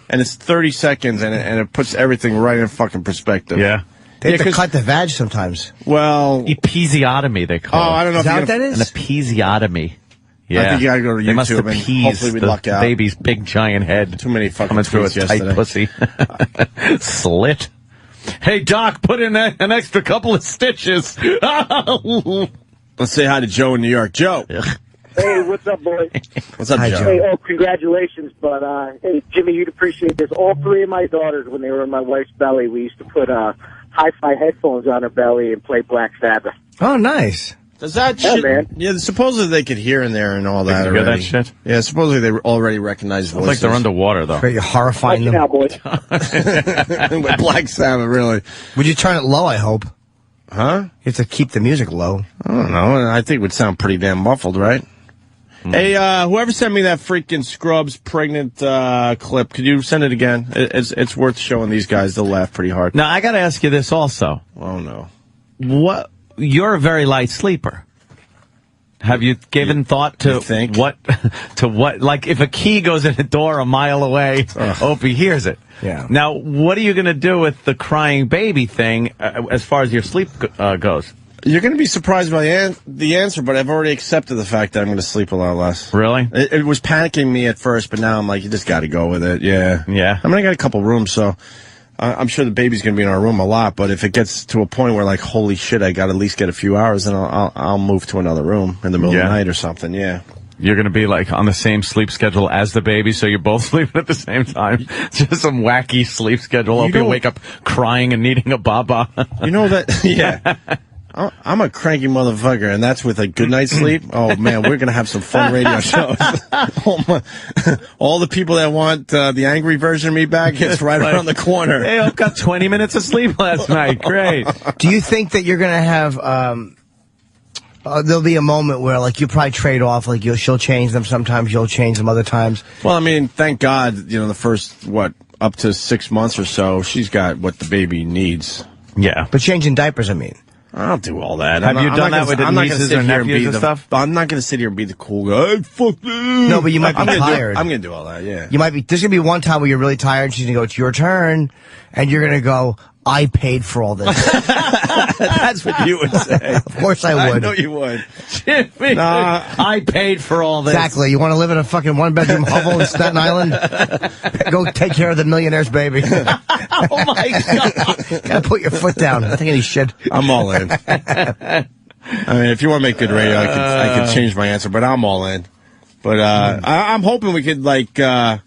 And it's 30 seconds, and it puts everything right in fucking perspective. Yeah. They have to cut the vag sometimes. Well, episiotomy they call it. Oh, I don't know. Is that what that is? An episiotomy. Yeah. I think you gotta go to YouTube. They must and hopefully we luck out. Baby's big giant head. Too many fucking coming through a tight pussy. Slit. Hey, Doc, put in an extra couple of stitches. Let's say hi to Joe in New York. Joe. Hey, what's up, boy? What's up, Joe? Hey, congratulations, but hey, Jimmy, you'd appreciate this. All three of my daughters, when they were in my wife's belly, we used to put hi-fi headphones on her belly and play Black Sabbath. Oh, nice. Does that shit? Man. Yeah, supposedly they could hear in there and all that. They hear that shit? Yeah, supposedly they already recognize voices. It's like they're underwater, though. Very horrifying them. Now, boy. With Black Sabbath, really. Would you turn it low, I hope? Huh? You have to keep the music low. I don't know. I think it would sound pretty damn muffled, right? Hey, whoever sent me that freaking Scrubs pregnant clip, could you send it again? It's worth showing these guys. They'll laugh pretty hard. Now, I got to ask you this also. Oh, no. You're a very light sleeper. Have you given thought to what, like if a key goes in a door a mile away, Opie hears it. Yeah. Now, what are you going to do with the crying baby thing as far as your sleep goes? You're going to be surprised by the answer, but I've already accepted the fact that I'm going to sleep a lot less. Really? It was panicking me at first, but now I'm like, you just got to go with it. Yeah. Yeah. I mean, I got a couple rooms, so I'm sure the baby's going to be in our room a lot, but if it gets to a point where, like, holy shit, I got to at least get a few hours, then I'll move to another room in the middle of the night or something, yeah. You're going to be, like, on the same sleep schedule as the baby, so you're both sleeping at the same time. Just some wacky sleep schedule. Hope you wake up crying and needing a baba. You know that, yeah. I'm a cranky motherfucker, and that's with a good night's sleep. Oh, man, we're going to have some fun radio shows. All the people that want the angry version of me back, it's right around the corner. Hey, I've got 20 minutes of sleep last night. Great. Do you think that you're going to have... there'll be a moment where, like, you probably trade off, like, she'll change them sometimes, you'll change them other times. Well, I mean, thank God, the first, up to 6 months or so, she's got what the baby needs. Yeah. But changing diapers, I mean. I'll do all that. Have you done that with the nieces or nephews and stuff? I'm not going to sit here and be the cool guy. Hey, fuck this. No, but you might be tired. I'm going to do all that, yeah. You might be. There's going to be one time where you're really tired, and she's going to go, it's your turn, and you're going to go, I paid for all this. That's what you would say. Of course I would. I know you would. Jimmy, I paid for all this. Exactly. You want to live in a fucking one-bedroom hovel in Staten Island? Go take care of the millionaire's baby. Oh, my God. Gotta put your foot down. I think any shit. I'm all in. I mean, if you want to make good radio, I could change my answer, but I'm all in. But I'm hoping we could, I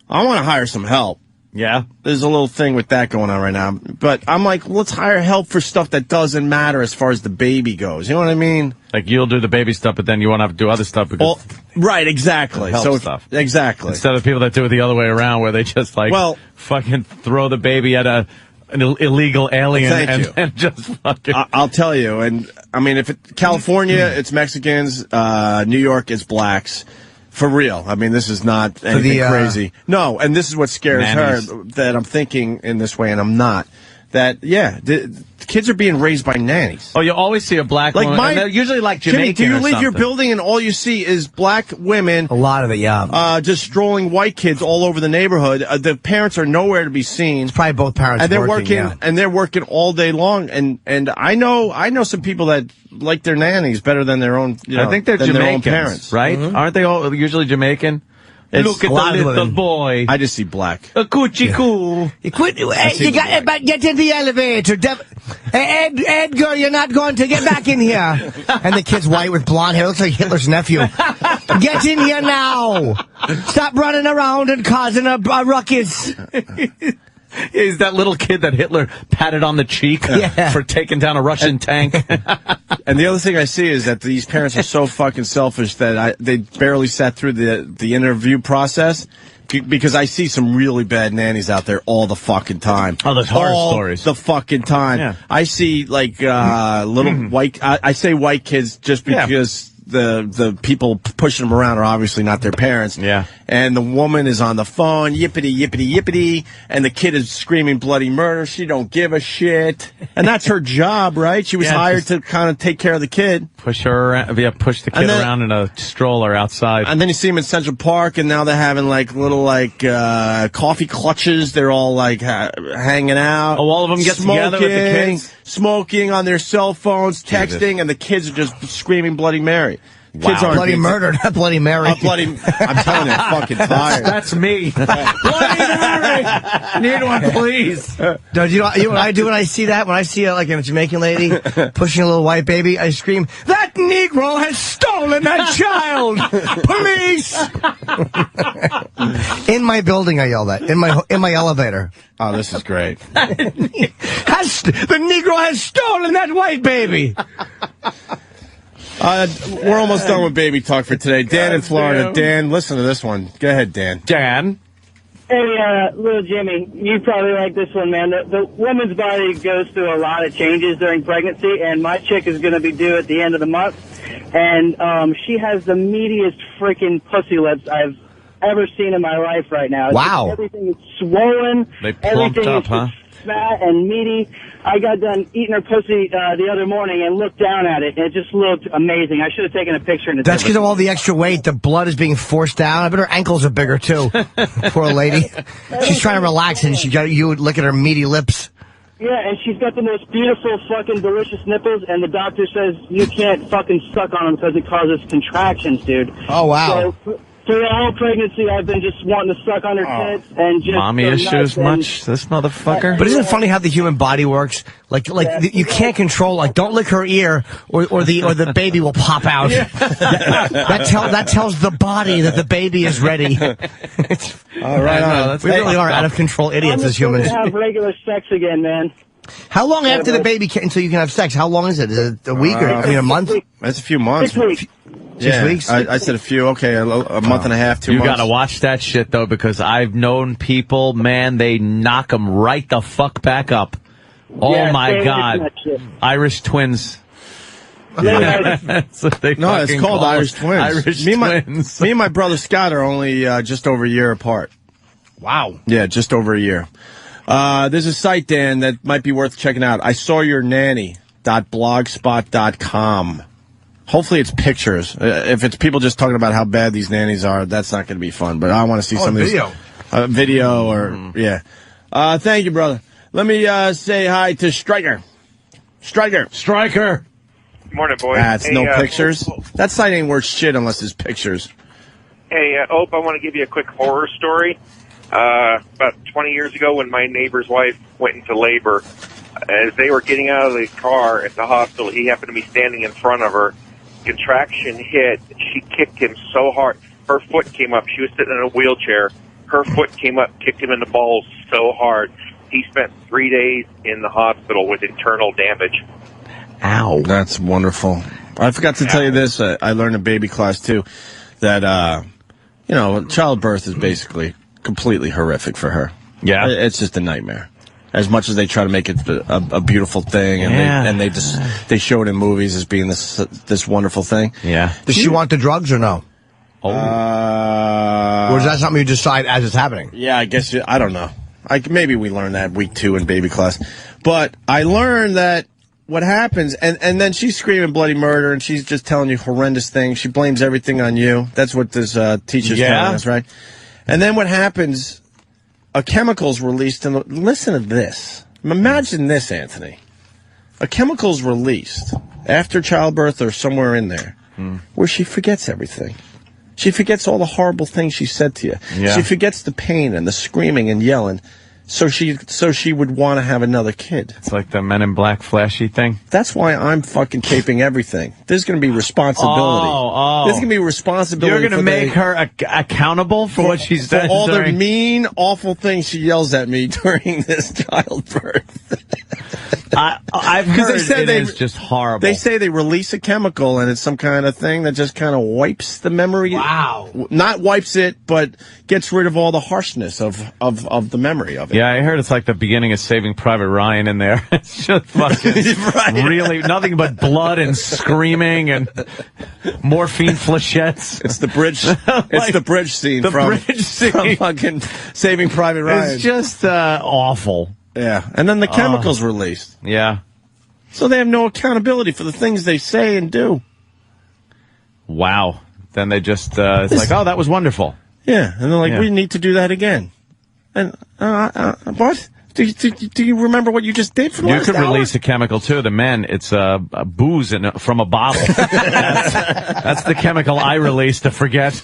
want to hire some help. Yeah? There's a little thing with that going on right now. But I'm like, let's hire help for stuff that doesn't matter as far as the baby goes. You know what I mean? Like, you'll do the baby stuff, but then you won't have to do other stuff because... right, exactly. Stuff. Exactly. Instead of people that do it the other way around, where they just, fucking throw the baby at an illegal alien and just fucking... I'll tell you. And, I mean, California, it's Mexicans. New York, it's blacks. For real. I mean, this is not anything crazy. No, and this is what scares her, that I'm thinking in this way, and I'm not. That, the kids are being raised by nannies. Oh, you always see a black woman, and they're usually like Jamaican. Jimmy, do you or leave something. your building and all you see is black women? A lot of it, yeah. Just strolling white kids all over the neighborhood. The parents are nowhere to be seen. It's probably both parents and they're working, and they're working all day long. And I know some people that like their nannies better than their own. I think they're Jamaicans, their own parents, right? Mm-hmm. Aren't they all usually Jamaican? Look at the little boy. I just see black. A coochie cool. You got get in the elevator. Edgar, you're not going to get back in here. And the kid's white with blonde hair. Looks like Hitler's nephew. Get in here now. Stop running around and causing a ruckus. He's that little kid that Hitler patted on the cheek for taking down a Russian tank. And the other thing I see is that these parents are so fucking selfish that they barely sat through the interview process. Because I see some really bad nannies out there all the fucking time. Oh, there's horror all stories. The fucking time. Yeah. I see like little white. I say white kids just because the people pushing them around are obviously not their parents. Yeah. And the woman is on the phone, yippity, yippity, yippity, and the kid is screaming bloody murder. She don't give a shit. And that's her job, right? She was hired to kind of take care of the kid. Push her around, push the kid around in a stroller outside. And then you see them in Central Park, and now they're having like little coffee clutches. They're all like hanging out. Oh, all of them get together with the kids? Smoking on their cell phones, texting, and the kids are just screaming Bloody Mary. Wow. Kids aren't Bloody murder, not Bloody Mary. I'm telling you, I'm fucking tired. That's me. Bloody Mary! Need one, please. You know what I do when I see that? When I see like a Jamaican lady pushing a little white baby, I scream, "That Negro has stolen that child! Police!" In my building, I yell that. In my elevator. Oh, this is great. The Negro has stolen that white baby! We're almost done with baby talk for today. Dan in Florida. Dan, listen to this one. Go ahead, Dan. Dan? Hey, little Jimmy, you probably like this one, man. The woman's body goes through a lot of changes during pregnancy, and my chick is going to be due at the end of the month. And she has the meatiest freaking pussy lips I've ever seen in my life right now. Wow. Everything is swollen. They plumped everything up, is huh? fat and meaty. I got done eating her pussy the other morning and looked down at it, and it just looked amazing. I should have taken a picture. That's because of all the extra weight. The blood is being forced down. I bet her ankles are bigger, too. Poor lady. She's trying to relax, and she got you look at her meaty lips. Yeah, and she's got the most beautiful, fucking delicious nipples, and the doctor says you can't fucking suck on them because it causes contractions, dude. Oh, wow. So, through the whole pregnancy, I've been just wanting to suck on her tits and just... Mommy issues much, this motherfucker? But isn't it funny how the human body works? Like you can't control, like, don't lick her ear or the baby will pop out. Yeah. that tells the body that the baby is ready. All right, we really are out of control idiots as humans. I'm just going to have regular sex again, man. How long after the baby until you can have sex? How long is it? Is it a week or a month? That's a few months. 6 weeks. 6 weeks? I said a few. Okay, a month and a half, 2 months. You gotta watch that shit, though, because I've known people, man, they knock them right the fuck back up. Oh, my God. Irish twins. Yeah. It's called Irish twins. Twins. Me and my brother Scott are only just over a year apart. Wow. Yeah, just over a year. There's a site, Dan, that might be worth checking out. I saw your nanny.blogspot.com. Hopefully it's pictures. If it's people just talking about how bad these nannies are, that's not going to be fun. But I want to see some of these. Video or, yeah. Thank you, brother. Let me say hi to Striker. Striker. Good morning, boys. That's no pictures. That site ain't worth shit unless there's pictures. Hey, Ope, I want to give you a quick horror story. About 20 years ago when my neighbor's wife went into labor, as they were getting out of the car at the hospital, he happened to be standing in front of her. Contraction hit. She kicked him so hard. Her foot came up. She was sitting in a wheelchair. Her foot came up, kicked him in the balls so hard. He spent 3 days in the hospital with internal damage. Ow. That's wonderful. I forgot to tell you this. I learned in baby class, too, that, childbirth is basically completely horrific for her. Yeah. It's just a nightmare. As much as they try to make it a beautiful thing, and they show it in movies as being this wonderful thing. Yeah. Does she want the drugs or no? Or is that something you decide as it's happening? Yeah, I guess I don't know. Maybe we learned that week 2 in baby class, but I learned that what happens, and then she's screaming bloody murder, and she's just telling you horrendous things. She blames everything on you. That's what this teacher's telling us, right? And then what happens? A chemical's released, and listen to this. Imagine this, Anthony. A chemical's released after childbirth or somewhere in there where she forgets everything. She forgets all the horrible things she said to you. Yeah. She forgets the pain and the screaming and yelling. So she would want to have another kid. It's like the Men in Black flashy thing. That's why I'm fucking taping everything. There's going to be responsibility. There's going to be responsibility. You're going to make her accountable for what she's done. For all the mean, awful things she yells at me during this childbirth. I've heard it is just horrible. They say they release a chemical and it's some kind of thing that just kind of wipes the memory. Wow. Not wipes it, but gets rid of all the harshness of the memory of it. Yeah, I heard it's like the beginning of Saving Private Ryan in there. It's just fucking really nothing but blood and screaming and morphine flechettes. It's the bridge. It's the bridge scene from fucking Saving Private Ryan. It's just awful. Yeah, and then the chemicals released. Yeah. So they have no accountability for the things they say and do. Wow. Then they just, it's like, oh, that was wonderful. Yeah, and they're like, we need to do that again. And, what? Do you remember what you just did for the last hour? You could release a chemical, too. The men, it's a booze from a bottle. That's the chemical I release to forget.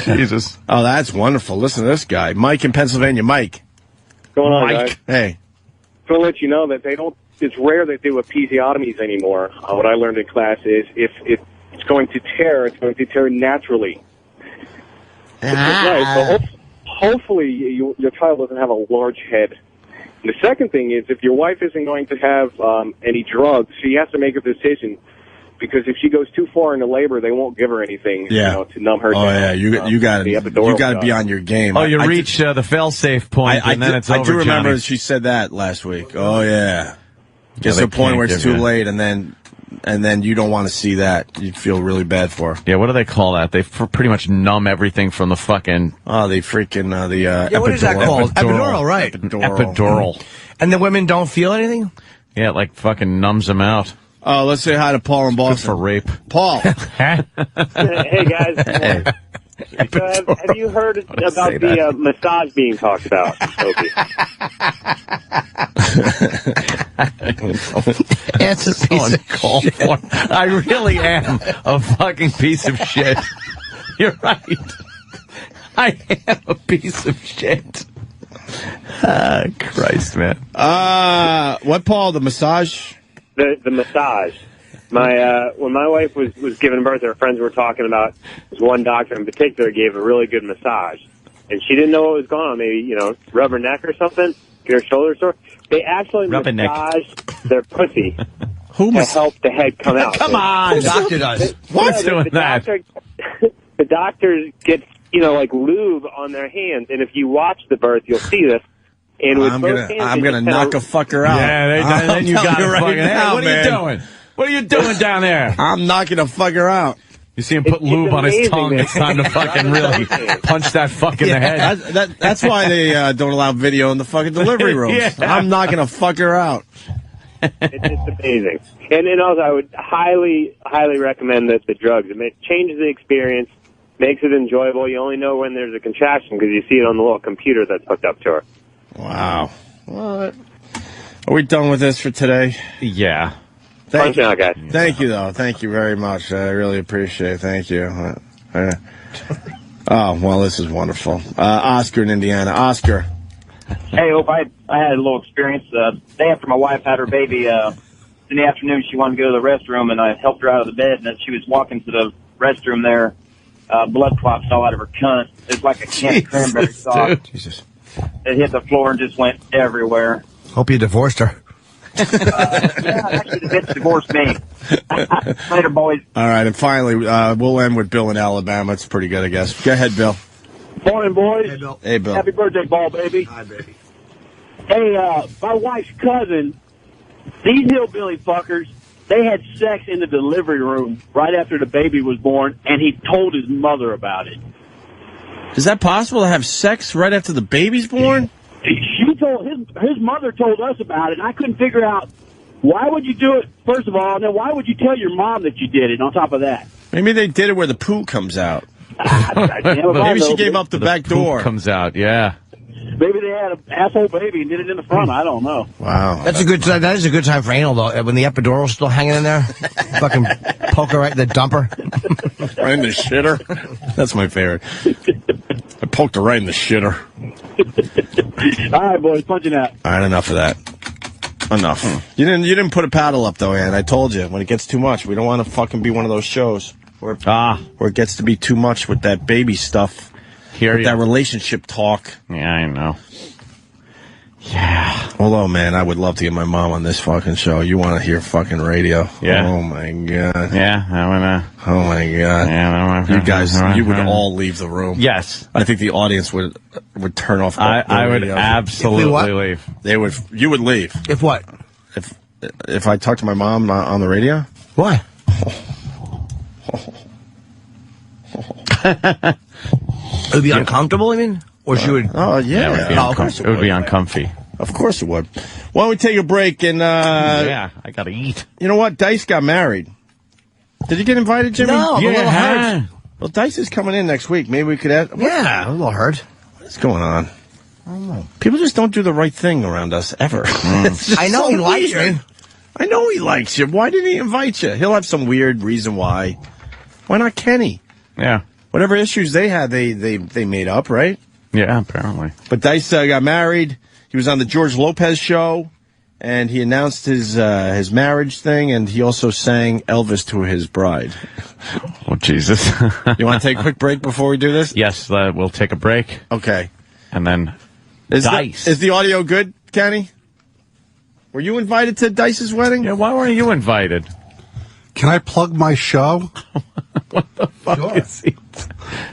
Jesus. Oh, that's wonderful. Listen to this guy. Mike in Pennsylvania. Mike. What's going on, Mike. Guys? Hey. So I'll let you know that it's rare they do episiotomies anymore. What I learned in class is if it's going to tear, it's going to tear naturally. Right. So hopefully your child doesn't have a large head. And the second thing is if your wife isn't going to have any drugs, she has to make a decision. Because if she goes too far into labor, they won't give her anything to numb her down. Oh, yeah, you got to be on your game. Oh, you reach the fail-safe point, and then it's over, I do remember Johnny. she said that last week. Oh, yeah. Gets to a point where it's too late, and then you don't want to see that. You feel really bad for her. Yeah, what do they call that? They pretty much numb everything from the fucking... Oh, they freaking... epidural. What is that called? Epidural, right. Epidural. And the women don't feel anything? Yeah, it like fucking numbs them out. Oh, let's say hi to Paul in Boston. Good for rape. Paul. Hey, guys. Have you heard about the massage being talked about, Opie? It's a piece of shit. I really am a fucking piece of shit. You're right. I am a piece of shit. Christ, man. What, Paul? The massage? The massage. When my wife was giving birth, her friends were talking about this one doctor in particular gave a really good massage, and she didn't know what was going on. Maybe rub her neck or something, get her shoulder sore. They actually massaged their pussy to help the head come out. Come on, the doctor does. What's doing that? The doctors get like lube on their hands, and if you watch the birth, you'll see this. And with I'm gonna knock a fucker out. Yeah, then you got it fucking now, what are you doing? What are you doing down there? I'm knocking a fucker out. You see him put lube on his tongue. It's time to fucking really punch that fuck in the head. That's why they don't allow video in the fucking delivery rooms. Yeah. I'm knocking a fucker out. It's amazing. And also, I would highly, highly recommend the drugs. It changes the experience, makes it enjoyable. You only know when there's a contraction because you see it on the little computer that's hooked up to her. Wow. What? Are we done with this for today? Yeah. Punch out, guys. Thank you, though. Thank you very much. I really appreciate it. Thank you. Oh, well, this is wonderful. Oscar in Indiana. Oscar. Hey, Hope, I had a little experience. The day after my wife had her baby, in the afternoon, she wanted to go to the restroom, and I helped her out of the bed, and as she was walking to the restroom there, blood clots fell out of her cunt. It was like a can of cranberry sauce. Jesus. It hit the floor and just went everywhere. Hope you divorced her. Yeah, actually, the bitch divorced me. Later, boys. All right, and finally, we'll end with Bill in Alabama. It's pretty good, I guess. Go ahead, Bill. Morning, boys. Hey, Bill. Happy birthday, ball baby. Hi, baby. Hey, my wife's cousin, these hillbilly fuckers, they had sex in the delivery room right after the baby was born, and he told his mother about it. Is that possible to have sex right after the baby's born? She told his mother told us about it, and I couldn't figure out why would you do it, first of all, and then why would you tell your mom that you did it on top of that? Maybe they did it where the poo comes out. Maybe she gave up the back door. Poop comes out, yeah. Maybe they had an asshole baby and did it in the front. I don't know. Wow. That is a good time for anal, though. When the epidural's still hanging in there, fucking poke her right in the dumper. Right in the shitter. That's my favorite. I poked her right in the shitter. All right, boys, punching out. All right, enough of that. Enough. You didn't put a paddle up though, Ann. I told you when it gets too much, we don't want to fucking be one of those shows where it gets to be too much with that baby stuff. That relationship talk. Yeah, I know. Yeah. Although, man, I would love to get my mom on this fucking show. You want to hear fucking radio? Yeah. Oh my god. Yeah, I wanna. Oh my god. Yeah, you guys, you would all leave the room. Yes. I think the audience would turn off. I would absolutely leave. They would. You would leave. If what? If I talked to my mom on the radio. Why? It would be uncomfortable, I mean? Or she would... Oh, yeah. Of course it would be uncomfy. Of course it would. Why don't we take a break and... yeah, I gotta eat. You know what? Dice got married. Did you get invited, Jimmy? No, I'm a little hurt. Well, Dice is coming in next week. Maybe we could add... Yeah, I'm a little hurt. What's going on? I don't know. People just don't do the right thing around us, ever. I know he likes me. I know he likes you. Why didn't he invite you? He'll have some weird reason why. Why not Kenny? Yeah. Whatever issues they had, they made up, right? Yeah, apparently. But Dice got married. He was on the George Lopez show, and he announced his marriage thing, and he also sang Elvis to his bride. Oh, Jesus. You want to take a quick break before we do this? Yes, we'll take a break. Okay. And then Dice. Is the audio good, Kenny? Were you invited to Dice's wedding? Yeah, why weren't you invited? Can I plug my show? What the fuck is he?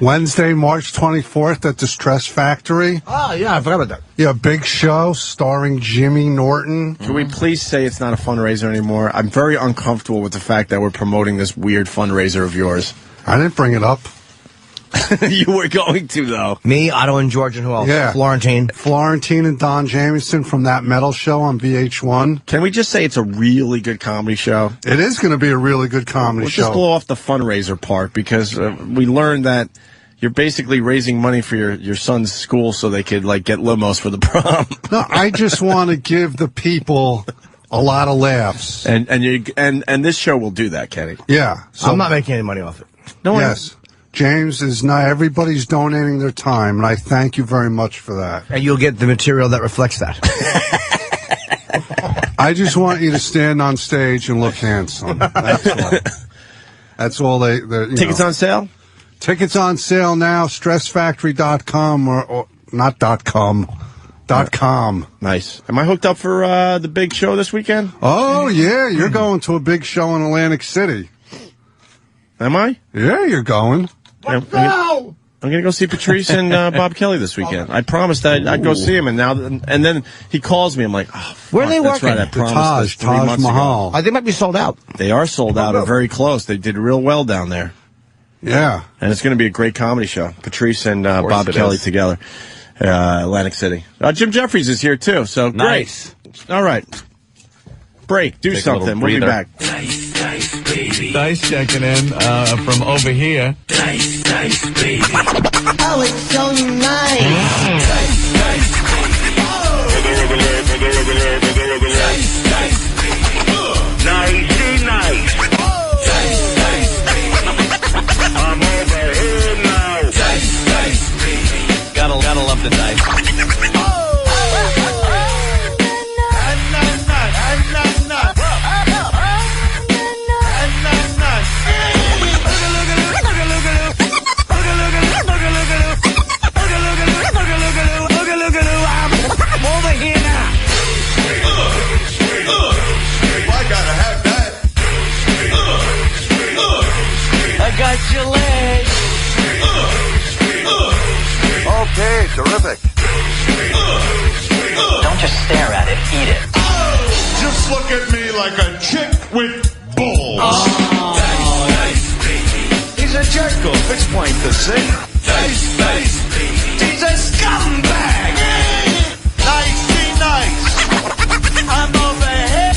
Wednesday, March 24th at the Stress Factory. Oh, yeah, I forgot about that. Yeah, big show starring Jimmy Norton. Can we please say it's not a fundraiser anymore? I'm very uncomfortable with the fact that we're promoting this weird fundraiser of yours. I didn't bring it up. You were going to, though. Me, Otto, and George, and who else? Yeah. Florentine and Don Jamieson from That Metal Show on VH1. Can we just say it's a really good comedy show? It is going to be a really good comedy show. We'll just blow off the fundraiser part because we learned that you're basically raising money for your son's school so they could get limos for the prom. No, I just want to give the people a lot of laughs. And this show will do that, Kenny. Yeah. So I'm not making any money off it. No. Yes. James is not. Everybody's donating their time, and I thank you very much for that. And you'll get the material that reflects that. I just want you to stand on stage and look handsome. That's all. That's all they. Tickets on sale? Tickets on sale now. StressFactory.com or not .com. .com. Nice. Am I hooked up for the big show this weekend? Oh yeah, you're going to a big show in Atlantic City. Am I? Yeah, you're going. I'm going to go see Patrice and Bob Kelly this weekend. I promised I'd go see him, and then he calls me. I'm like, oh, fuck, where are they that's working? Right, I promised Taj months Mahal. ago. They might be sold out. They are sold out or very close. They did real well down there. Yeah. And it's going to be a great comedy show. Patrice and Bob Kelly together. Atlantic City. Jim Jeffries is here, too. So nice. Great. All right. Break. Do something. We'll be back. Dice, baby. Dice checking in from over here. Dice, baby. Oh, it's so nice. Dice, baby. Nice. I'm over here now. Dice, baby. Gotta love the dice. Got your legs. Okay, terrific. Don't just stare at it, eat it. Just look at me like a chick with balls. He's a jerk-off. It's plain to see. Dice. He's a scumbag. Nice. I'm over here.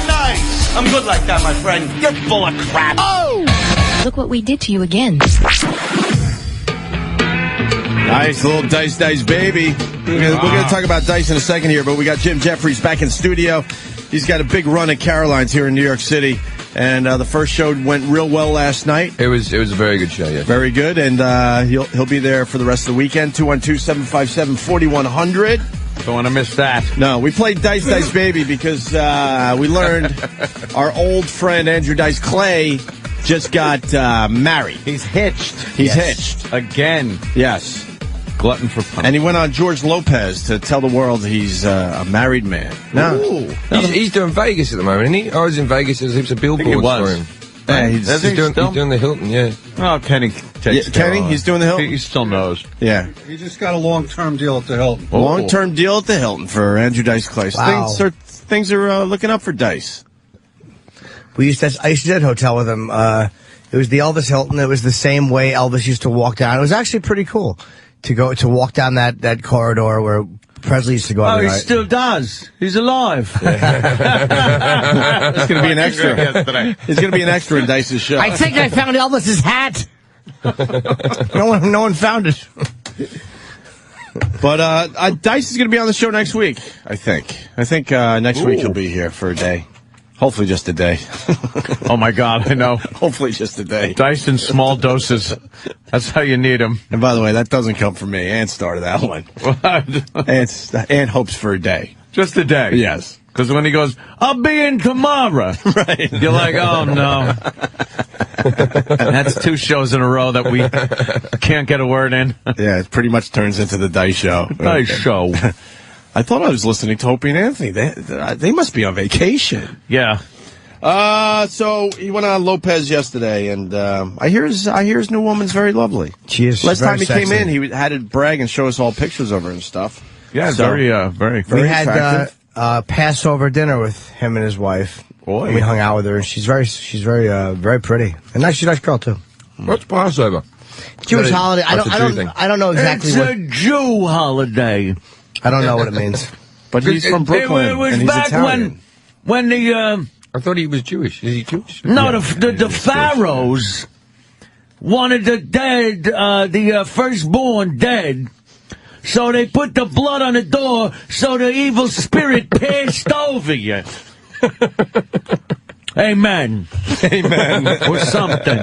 Nice. I'm good like that, my friend. You're full of crap. Oh! Look what we did to you again. Nice little dice, baby. We're going to talk about dice in a second here, but we got Jim Jeffries back in studio. He's got a big run at Caroline's here in New York City. And the first show went real well last night. It was a very good show, yeah. Very good. And he'll be there for the rest of the weekend. 212-757-4100. Don't want to miss that. No, we played Dice Dice Baby because we learned our old friend Andrew Dice Clay just got married. He's hitched. He's hitched. Again. Yes. Glutton for punishment. And he went on George Lopez to tell the world he's a married man. No. He's doing Vegas at the moment, isn't he? I was in Vegas. There's heaps of billboards for him. Yeah, he's doing the Hilton, yeah. Oh, Kenny takes Kenny, he's doing the Hilton? He still knows. Yeah. He just got a long-term deal at the Hilton. Long-term deal at the Hilton for Andrew Dice Clay. Wow. Things are looking up for Dice. I used to stay at a hotel with him. It was the Elvis Hilton. It was the same way Elvis used to walk down. It was actually pretty cool to walk down that corridor where Presley used to go. Oh, he still does. He's alive. It's going to be an extra. It's going to be an extra in Dice's show. I think I found Elvis's hat. No one found it. But Dice is going to be on the show next week, I think. Next week he'll be here for a day. Hopefully just a day. Oh, my God, I know. Hopefully just a day. Dice in small doses. That's how you need them. And by the way, that doesn't come from me. Ann started that one. Ann hopes for a day. Just a day? Yes. Because when he goes, I'll be in tomorrow. Right. You're like, oh, no. That's 2 shows in a row that we can't get a word in. Yeah, it pretty much turns into the Dice show. Dice show. I thought I was listening to Opie and Anthony. They must be on vacation. Yeah. So he went on Lopez yesterday, and I hear his new woman's very lovely. She is. Last time he sexy. came in, he had to brag and show us all pictures of her and stuff. Yeah, so, very We had attractive. Passover dinner with him and his wife. Boy. And we hung out with her, and she's very pretty, and she's a nice girl too. What's Passover? Jewish holiday. I don't know exactly It's what. a Jew holiday. I don't know what it means. But he's from Brooklyn, It was and he's back Italian. when the I thought he was Jewish. Is he Jewish? no the pharaohs wanted the dead, the firstborn dead. So they put the blood on the door so the evil spirit passed over you. Amen. Amen. Or something.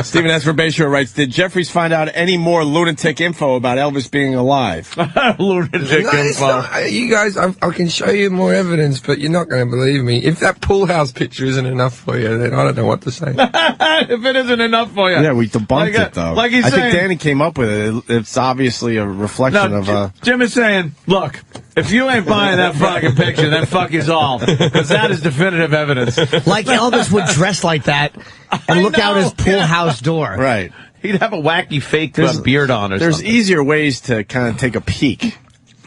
Stephen S. Verbatio writes, did Jeffries find out any more lunatic info about Elvis being alive? Lunatic info. You guys, I can show you more evidence, but you're not going to believe me. If that pool house picture isn't enough for you, then I don't know what to say. If it isn't enough for you. Yeah, we debunked it, though. Like he's I saying, think Danny came up with it. It's obviously a reflection of... Jim is saying, look, if you ain't buying that fucking picture, then fuck is all. Because that is definitive evidence. Like Elvis would dress like that and look out his pool house door. Right. He'd have a wacky fake beard on or There's something. easier ways to kind of take a peek.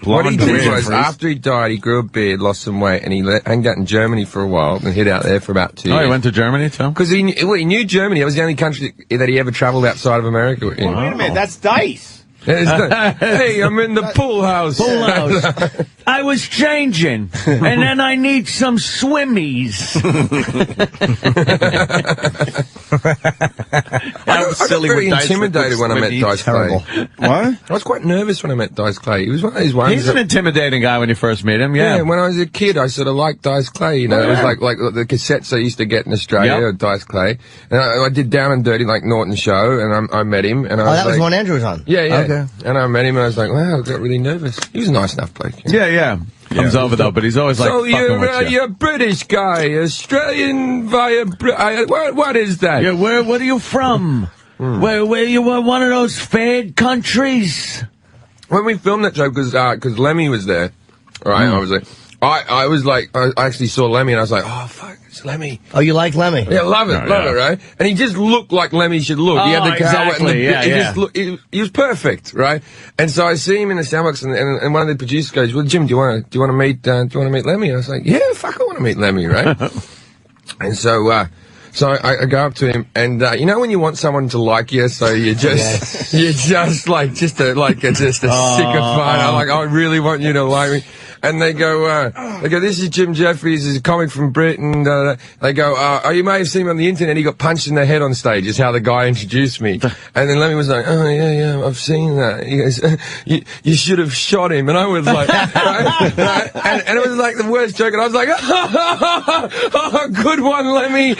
What he did was, Jeffries. after he died, he grew a beard, lost some weight, and he hung out in Germany for a while and hid out there for about 2 years. Oh, he went to Germany, too? Because he knew Germany. It was the only country that he ever traveled outside of America in. Wait a minute, that's Dice. Hey, I'm in the pool house. Pool house. I was changing, and then I need some swimmies. I got very intimidated when I met Dice Clay. What? I was quite nervous when I met Dice Clay. He was one of these ones. He's an intimidating guy when you first meet him, yeah. Yeah, when I was a kid, I sort of liked Dice Clay. You know, it was like the cassettes I used to get in Australia of Dice Clay. And I did Down and Dirty, like Norton Show, and I met him. And I was that was like, one Andrew was on. Yeah, yeah. Okay. And I met him, and I was like, wow, I got really nervous. He was a nice enough bloke. Yeah. Comes over, though, but he's always like, so fucking with you. you're a British guy, Australian via... what is that? Yeah, where are you from? Where you were one of those fad countries? When we filmed that show, because Lemmy was there, right? I was like, I actually saw Lemmy, and I was like, oh fuck, it's Lemmy. Oh, you like Lemmy? Yeah, love it, right? And he just looked like Lemmy should look. He had the exactly, he was perfect, right? And so I see him in the soundbox, and one of the producers goes, "Well, Jim, do you want to meet Lemmy?" And I was like, "Yeah, fuck, I want to meet Lemmy," right? And so I go up to him, and you know when you want someone to like you, so you just you're just like a sycophant. I'm like, I really want you to like me. and they go, this is Jim Jeffries, he's a comic from Britain. They go, oh, you may have seen him on the internet. He got punched in the head on stage. Is how the guy introduced me. And then Lemmy was like, oh yeah, I've seen that. He goes, you should have shot him. And I was like, and it was like the worst joke. And I was like, oh, good one, Lemmy. And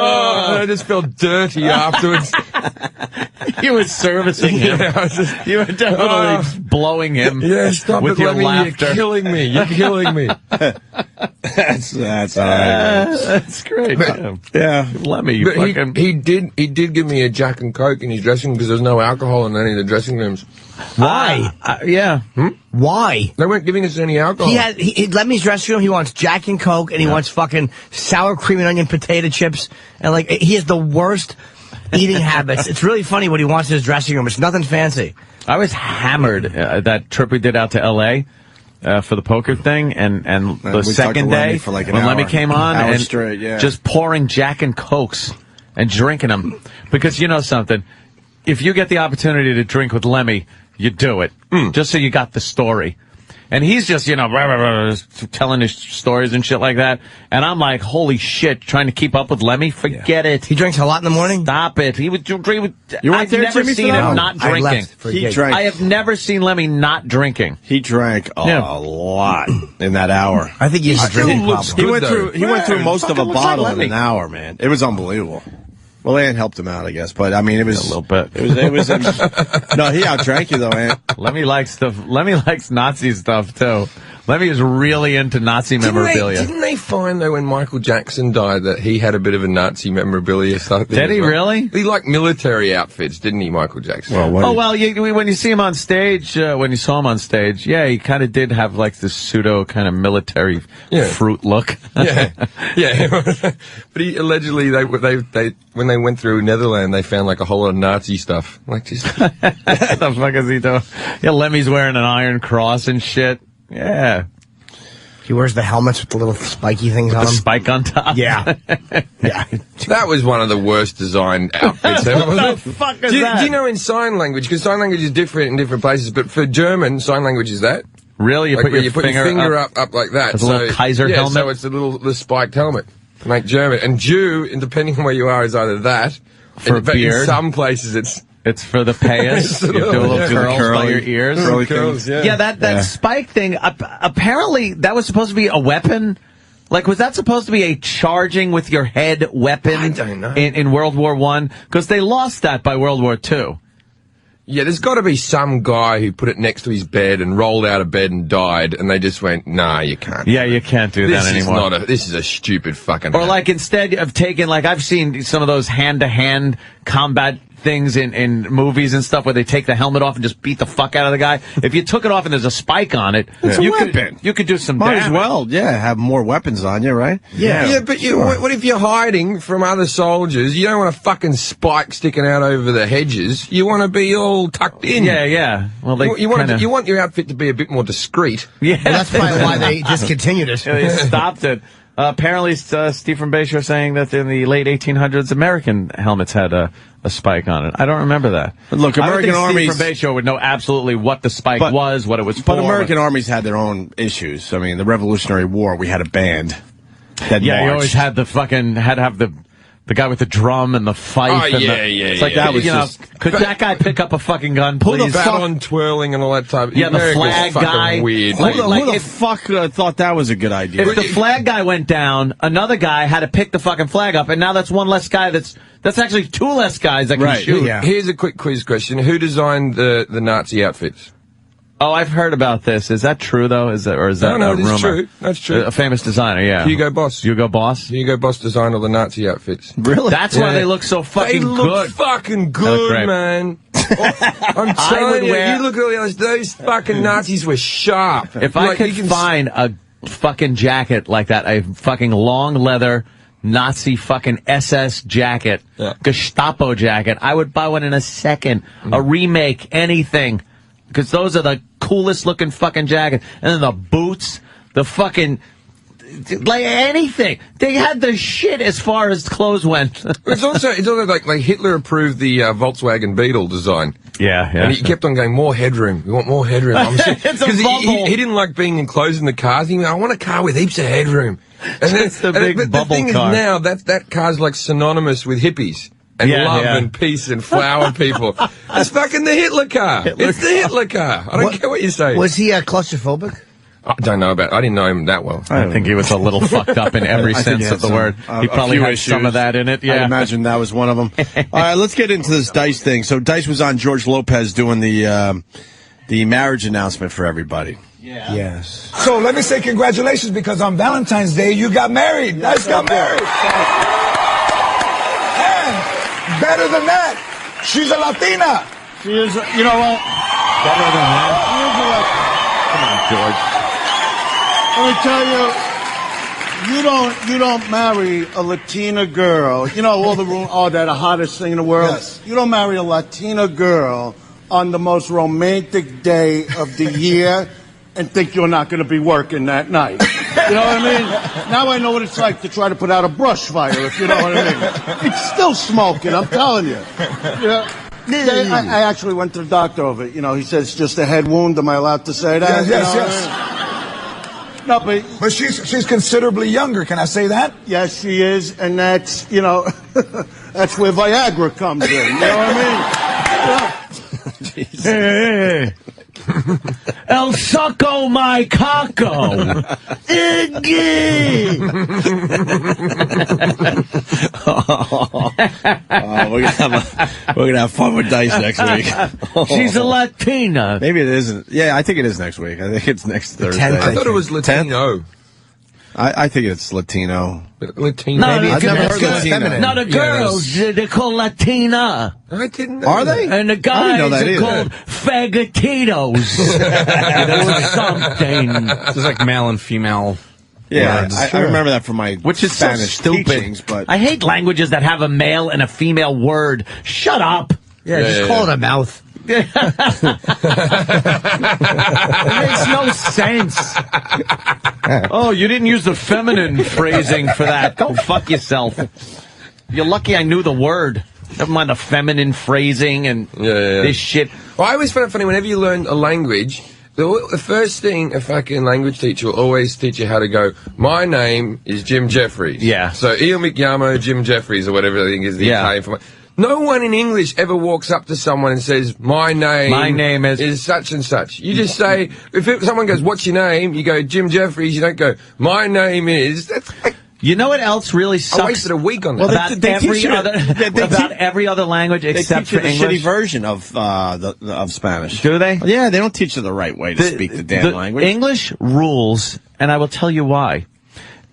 I just felt dirty afterwards. You were servicing him. You were definitely blowing him. Yeah, stop with it, your Lemmy. laughter. You're killing me. You're killing me. That's great. Yeah, Lemmy. You But fucking... he did give me a Jack and Coke in his dressing room because there was no alcohol in any of the dressing rooms. Why? Yeah. Why? They weren't giving us any alcohol. He Lemmy's dressing room. He wants Jack and Coke, and he wants fucking sour cream and onion potato chips, and like he has the worst eating habits. It's really funny what he wants in his dressing room. It's nothing fancy. I was hammered that trip we did out to L.A. For the poker thing, and the second day for like when Lemmy came on and straight, just pouring Jack and Cokes and drinking them. Because you know something, if you get the opportunity to drink with Lemmy, you do it. Just so you got the story. And he's just, telling his stories and shit like that. And I'm like, holy shit, trying to keep up with Lemmy? Forget it. He drinks a lot in the morning? Stop it. He would drink. You weren't I've there, never Jimmy, seen for him that? not I drinking. left for a gig. I have never seen Lemmy not drinking. He drank a lot in that hour. I think he has a drinking problem. He went through most of a bottle in an hour, man. It was unbelievable. Well, Ann helped him out, I guess, but I mean, it was a little bit. It was. No, he outdrank you though, Ann. Lemmy likes Nazi stuff too. Lemmy is really into Nazi memorabilia. Didn't they find, though, when Michael Jackson died, that he had a bit of a Nazi memorabilia stuff? Did he really? He liked military outfits, didn't he, Michael Jackson? When you see him on stage, when you saw him on stage, yeah, he kind of did have like this pseudo kind of military fruit look. Yeah. But he allegedly, they when they went through Netherlands, they found like a whole lot of Nazi stuff. Like, just what the fuck is he doing? Yeah, Lemmy's wearing an Iron Cross and shit. Yeah. He wears the helmets with the little spiky things on the them. Spike on top. Yeah. Yeah. That was one of the worst designed outfits ever. What the fuck is that? Do you know in sign language, because sign language is different in different places, but for German, sign language is that. Really? You like put your finger up like that. It's a little Kaiser helmet? So it's the spiked helmet. Like German. And Jew, and depending on where you are, is either that. For a beard. In some places it's for the payas. You do a little curls by your ears. Curls, that spike thing, apparently that was supposed to be a weapon. Like, was that supposed to be a charging with your head weapon I don't know. in World War I? Because they lost that by World War II. Yeah, there's got to be some guy who put it next to his bed and rolled out of bed and died, and they just went, nah, you can't. Yeah, you can't do that anymore. This is a stupid fucking... Or like instead of taking, like I've seen some of those hand-to-hand combat things in movies and stuff where they take the helmet off and just beat the fuck out of the guy. If you took it off and there's a spike on it, you could do some Might damage. as well, have more weapons on you, right? Yeah, but what if you're hiding from other soldiers? You don't want a fucking spike sticking out over the hedges. You want to be all tucked in. Yeah. Well, you want your outfit to be a bit more discreet. Yeah, well, that's probably why they discontinued it. They stopped it. Apparently, Steve from Bayshore saying that in the late 1800s, American helmets had a spike on it. I don't remember that. But look, American armies... Steve from Bayshore would know absolutely what the spike was, what it was for. But American armies had their own issues. I mean, the Revolutionary War, we had a band that you marched. always had the fucking... had to have the guy with the drum and the fife. It's like that was could that guy pick up a fucking gun, please? Pull the baton twirling and all that type. Yeah, the flag guy. Weird. Who the fuck thought that was a good idea? If the flag guy went down, another guy had to pick the fucking flag up, and now that's one less guy. That's actually two less guys that can shoot. Yeah. Here's a quick quiz question: who designed the Nazi outfits? Oh, I've heard about this. Is that true though? Is that a rumor? That's true. That's true. A famous designer, yeah. Hugo Boss. Hugo Boss designed all the Nazi outfits. Really? That's why they look so fucking good. They look fucking good, man. I'm telling you, you look at all those fucking Nazis were sharp. If I could find a fucking jacket like that, a fucking long leather Nazi fucking SS jacket, Gestapo jacket, I would buy one in a second. A remake, anything. Because those are the coolest looking fucking jackets. And then the boots, the fucking... like anything. They had the shit as far as clothes went. It's also like Hitler approved the Volkswagen Beetle design. Yeah. And he kept on going, more headroom. We want more headroom. It's a bubble. He didn't like being enclosed in the cars. He went, I want a car with heaps of headroom. And It's the big bubble the thing car. is now that car's like synonymous with hippies. And love and peace and flower people. It's fucking the Hitler car. It's the Hitler car. I don't care what you say. Was he claustrophobic? I don't know about. I didn't know him that well. I think he was a little fucked up in every I think sense he of the had word. some, He probably a few had issues. some of that in it. I Yeah. imagine that was one of them. All right, let's get into this Dice thing. So Dice was on George Lopez doing the marriage announcement for everybody. Yeah. Yes. So let me say congratulations, because on Valentine's Day you got married. Dice got married. And better than that, she's a Latina. She is, you know what? Better than that. Come on, George. Let me tell you, you don't marry a Latina girl. You know, all the they're the hottest thing in the world. Yes. You don't marry a Latina girl on the most romantic day of the year and think you're not going to be working that night. You know what I mean? Now I know what it's like to try to put out a brush fire, if you know what I mean. It's still smoking, I'm telling you. Yeah. I actually went to the doctor over it. You know, he said it's just a head wound. Am I allowed to say that? Yes, You know yes. what I mean? No, but she's considerably younger. Can I say that? Yes, she is, and that's, you know, that's where Viagra comes in. You know what I mean? Hey. El Succo my Caco. We're gonna have fun with Dice next week. She's a Latina. Maybe it isn't. Yeah, I think it is next week. I think it's next Thursday. I thought it was Latino. I think it's Latino. Latino. No, I've never heard Latino. No, the girls, they're called Latina. I didn't know. Are they? And the I didn't know guys that are either. called faggotitos. Or something. It's like male and female. Yeah, words. I remember that from my Which is Spanish so stupid. teachings, but I hate languages that have a male and a female word. Shut up. Yeah, just call it a mouth. It makes no sense. Oh, you didn't use the feminine phrasing for that. Go fuck yourself. You're lucky I knew the word. Never mind the feminine phrasing and this shit. Well, I always find it funny whenever you learn a language. The first thing a fucking language teacher will always teach you how to go, my name is Jim Jeffries. Yeah. So, Io mi chiamo Jim Jeffries, or whatever I think is the Italian for. No one in English ever walks up to someone and says, my name is such and such. You just say, if someone goes, what's your name? You go, Jim Jeffries. You don't go, my name is. That's like, you know what else really sucks? I wasted a week on that. Well, about every other language except for English. They teach you the shitty English. version of Spanish. Do they? Yeah, they don't teach you the right way to speak the damn language. English rules, and I will tell you why.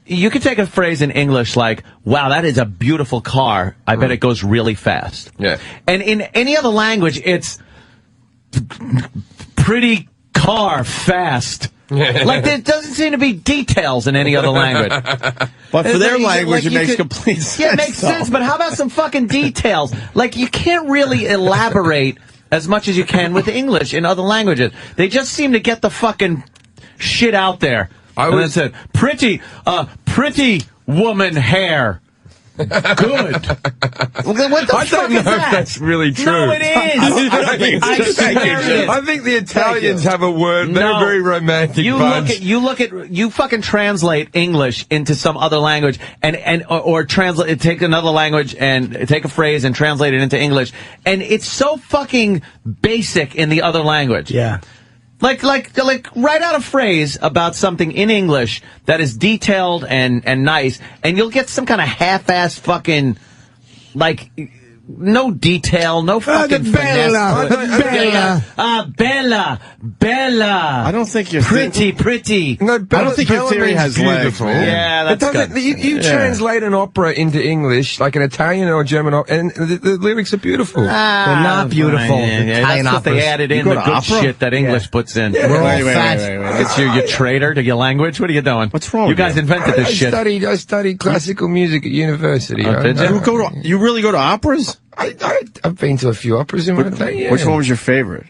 You can take a phrase in English like, wow, that is a beautiful car. I bet it goes really fast. Yeah. And in any other language, it's pretty car fast. Like, there doesn't seem to be details in any other language. But for their Like, language, it you makes could- complete sense. Yeah, it makes sense, but how about some fucking details? Like, you can't really elaborate as much as you can with English in other languages. They just seem to get the fucking shit out there. And then said, pretty woman hair. Good. What the I fuck don't know is that? if that's really true. No, it is. I swear it is. I think the Italians have a word. They're a very romantic bunch. You fucking translate English into some other language or translate, take another language and take a phrase and translate it into English. And it's so fucking basic in the other language. Yeah. Like write out a phrase about something in English that is detailed and nice, and you'll get some kind of half-assed fucking, like, no detail, no fucking finesse. Bella. I don't think you're pretty. No, I don't think your theory has legs, man. Yeah, that's good. You translate an opera into English, like an Italian or German opera, and the lyrics are beautiful. They're not beautiful. Italian that's what they operas. added in You go the to good opera? shit that English puts in. Yeah. We're all Wait, fat. It's you traitor to your language. What are you doing? What's wrong You with guys you? invented this shit. I studied classical music at university. Oh, did you? You really go to operas? I've been to a few operas in my day. Yeah. Which one was your favorite?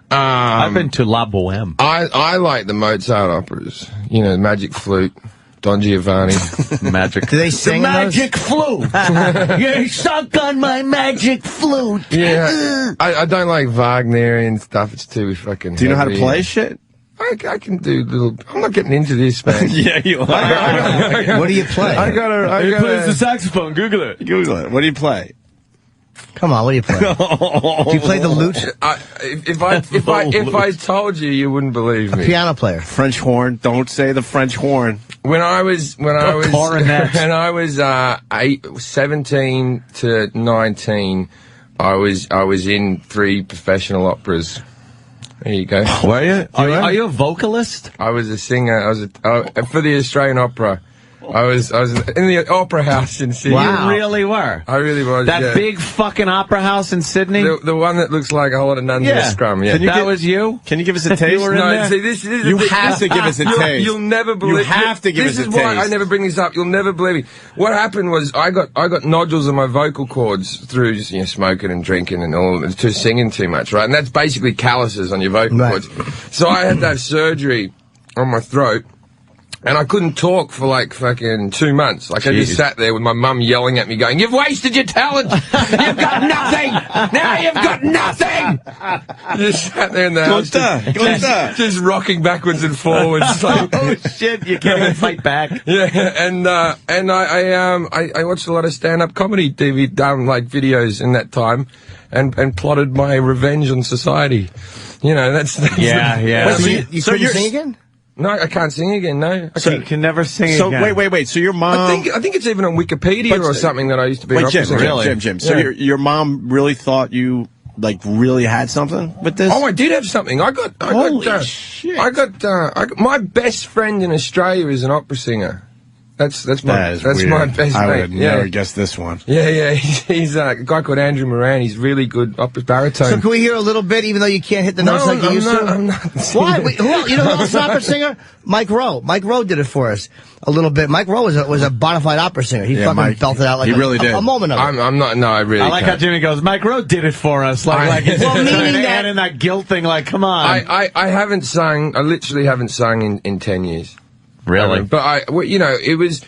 I've been to La Boheme. I like the Mozart operas. You know, Magic Flute, Don Giovanni. Magic. Do they sing The in those? magic flute. You suck on my magic flute. Yeah, I don't like Wagnerian stuff. It's too fucking. Do you know how to heavy. play shit? I can do little. I'm not getting into this, man. Yeah, you are. What do you play? I gotta. He plays the saxophone. Google it. Google it. What do you play? Come on, what do you play? Do you play the lute? If I told you, you wouldn't believe A me. piano player. French horn. Don't say the French horn. When I was 17 to 19, I was in 3 professional operas. There you go. Were you? Are you a vocalist? I was a singer. I was for the Australian Opera. I was in the opera house in Sydney. You really were. I really was. That yeah. big fucking opera house in Sydney. The one that looks like a whole lot of nuns in a scrum. Yeah, That was you. Can you give us a taste? You were in there? See, this is You have to give us a taste. You'll never believe. You have to give us a taste. This is why I never bring this up. You'll never believe me. What happened was I got nodules on my vocal cords through just, smoking and drinking and all, to singing too much, right? And that's basically calluses on your vocal cords. So I had to have surgery on my throat. And I couldn't talk for like fucking 2 months. Like I just sat there with my mum yelling at me going, "You've wasted your talent! You've got nothing! Now you've got nothing!" Just sat there in the house, just rocking backwards and forwards. Like, Oh shit! You can't even fight back. yeah, and I watched a lot of stand-up comedy TV videos in that time, and plotted my revenge on society. That's Yeah. Wait, you couldn't sing again? No, I can't sing again. No, So you can never sing So again. wait. So your mom? I think it's even on Wikipedia or something that I used to be. Wait, an opera singer. Jim. So Yeah. your mom really thought you really had something with this? Oh, I did have something. I got my best friend in Australia is an opera singer. That's my best mate. I would never guess this one. Yeah. He's a guy called Andrew Moran. He's really good opera baritone. So can we hear a little bit, even though you can't hit the notes like you used to? I'm not. Why? You know who else is an opera singer? Mike Rowe. Mike Rowe did it for us a little bit. Mike Rowe was a bona fide opera singer. He fucking belted out like a moment ago. I'm not. No, I really. I like how Jimmy goes, "Mike Rowe did it for us." Like he's trying to add in that guilt thing. Like, come on. I haven't sung. I literally haven't sung in 10 years. Really? But it was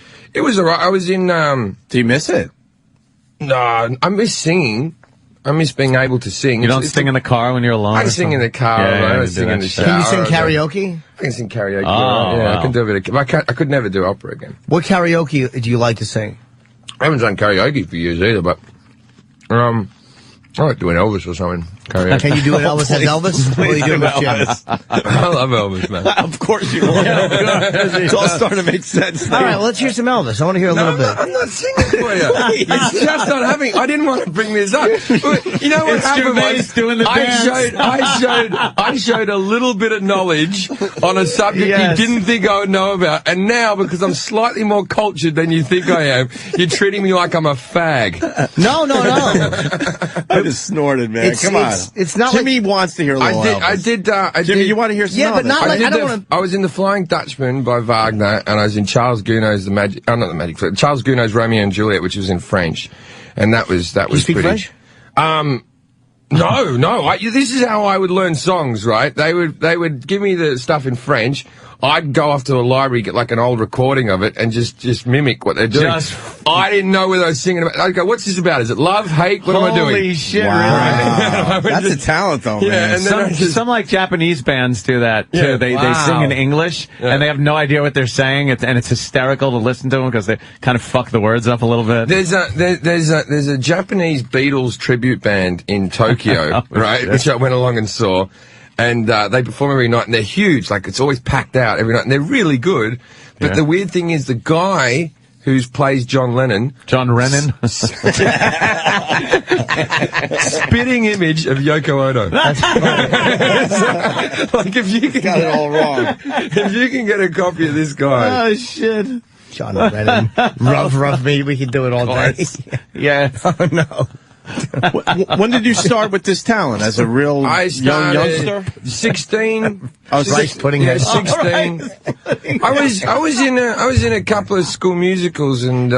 alright. I was in. Do you miss it? No, I miss singing. I miss being able to sing. You don't sing in the car when you're alone? I sing in the car. I sing in the shower. Can you sing karaoke? I can sing karaoke. Oh, yeah, wow. I can do a bit of. I could never do opera again. What karaoke do you like to sing? I haven't done karaoke for years either, but I like doing Elvis or something. Karaoke. Can you do an Elvis as Elvis? Or are you doing with Jim? I love Elvis, man. Of course you will. It's all starting to make sense now. All right, well, let's hear some Elvis. I want to hear a little bit. I'm not singing for you. It's just not happening. I didn't want to bring this up. You know what happened was doing the dance. I showed a little bit of knowledge on a subject you didn't think I would know about, and now because I'm slightly more cultured than you think I am, you're treating me like I'm a fag. No. I just snorted, man. Come on. It's not Jimmy wants to hear a little Elvis. Jimmy, you want to hear some Yeah, Elvis? but not like, I don't want to. I was in The Flying Dutchman by Wagner, and I was in Charles Gounod's Charles Gounod's Romeo and Juliet, which was in French, and that was Do you speak pretty. French? No. This is how I would learn songs, right? They would give me the stuff in French. I'd go off to a library, get like an old recording of it, and just mimic what they're doing. I didn't know whether I was singing about. I'd go, "What's this about? Is it love, hate? What am I doing?" Holy shit! Wow. Really? That's a talent, though, man. And then Some like Japanese bands do that too. Yeah. They sing in English and they have no idea what they're saying, and it's hysterical to listen to them because they kind of fuck the words up a little bit. There's a Japanese Beatles tribute band in Tokyo, right? Which I went along and saw. And they perform every night, and they're huge. Like, it's always packed out every night, and they're really good. But the weird thing is the guy who plays John Lennon... John Lennon? spitting image of Yoko Ono. Like, if you can... Got it all wrong. If you can get a copy of this guy... Oh, shit. John Lennon. rough me. We can do it all day. Yeah. Oh, no. When did you start with this talent? As a real young youngster? 16. Rice pudding. Yeah, 16. I was in a couple of school musicals, and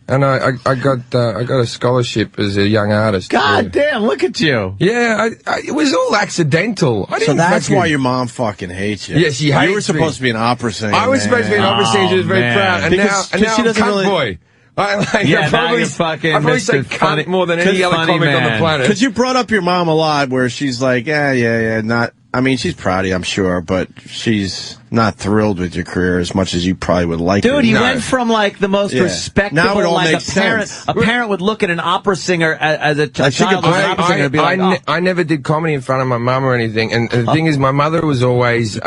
And I got a scholarship as a young artist. God damn, look at you. Yeah, it was all accidental. So that's why your mom fucking hates you. Yeah, she hates me. You were supposed to be an opera singer. I was supposed to be an opera singer. She was very proud. And now she I'm doesn't cunt really... boy. I probably say cunt more than any other comic on the planet. Because you brought up your mom a lot, where she's like, yeah, not. I mean, she's proud of you, I'm sure, but she's not thrilled with your career as much as you probably would like. Dude, you went from like the most respectable, now it all like makes sense. A parent would look at an opera singer as a child as an opera singer and be like, I never did comedy in front of my mum or anything. And the thing is, my mother was always,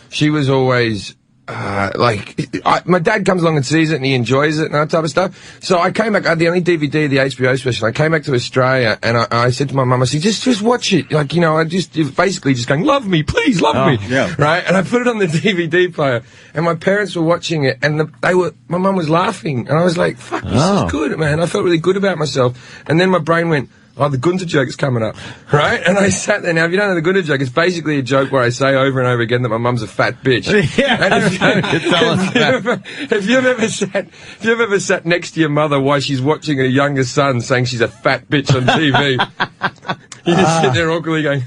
she was always, my dad comes along and sees it and he enjoys it and that type of stuff. So I came back, I had the only DVD of the HBO special. I came back to Australia and I said to my mum, I said, just watch it. Like, you know, I just basically just going, love me, please, love me. Yeah. Right? And I put it on the DVD player and my parents were watching it and my mum was laughing and I was like, fuck, this is good, man. I felt really good about myself. And then my brain went, oh, the Gunter joke is coming up, right? And I sat there. Now, if you don't know the Gunter joke, it's basically a joke where I say over and over again that my mum's a fat bitch. If you've ever sat next to your mother while she's watching her younger son saying she's a fat bitch on TV, you just sit there awkwardly going,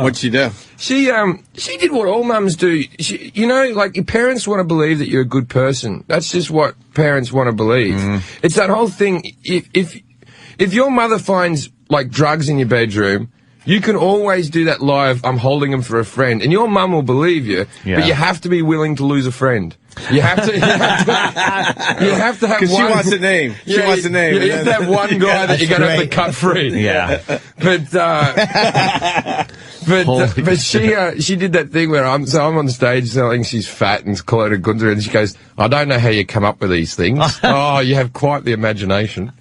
What'd she do? She did what all mums do. You know, like, your parents want to believe that you're a good person. That's just what parents want to believe. It's that whole thing. If your mother finds, like, drugs in your bedroom, you can always do that lie of, I'm holding them for a friend. And your mum will believe you, but you have to be willing to lose a friend. You have to have one. Because she wants a name. She wants a name. You have to have one guy that you're going to have to cut free. Yeah. But she did that thing where I'm on stage telling she's fat and call her Gunther, and she goes, I don't know how you come up with these things. Oh, you have quite the imagination.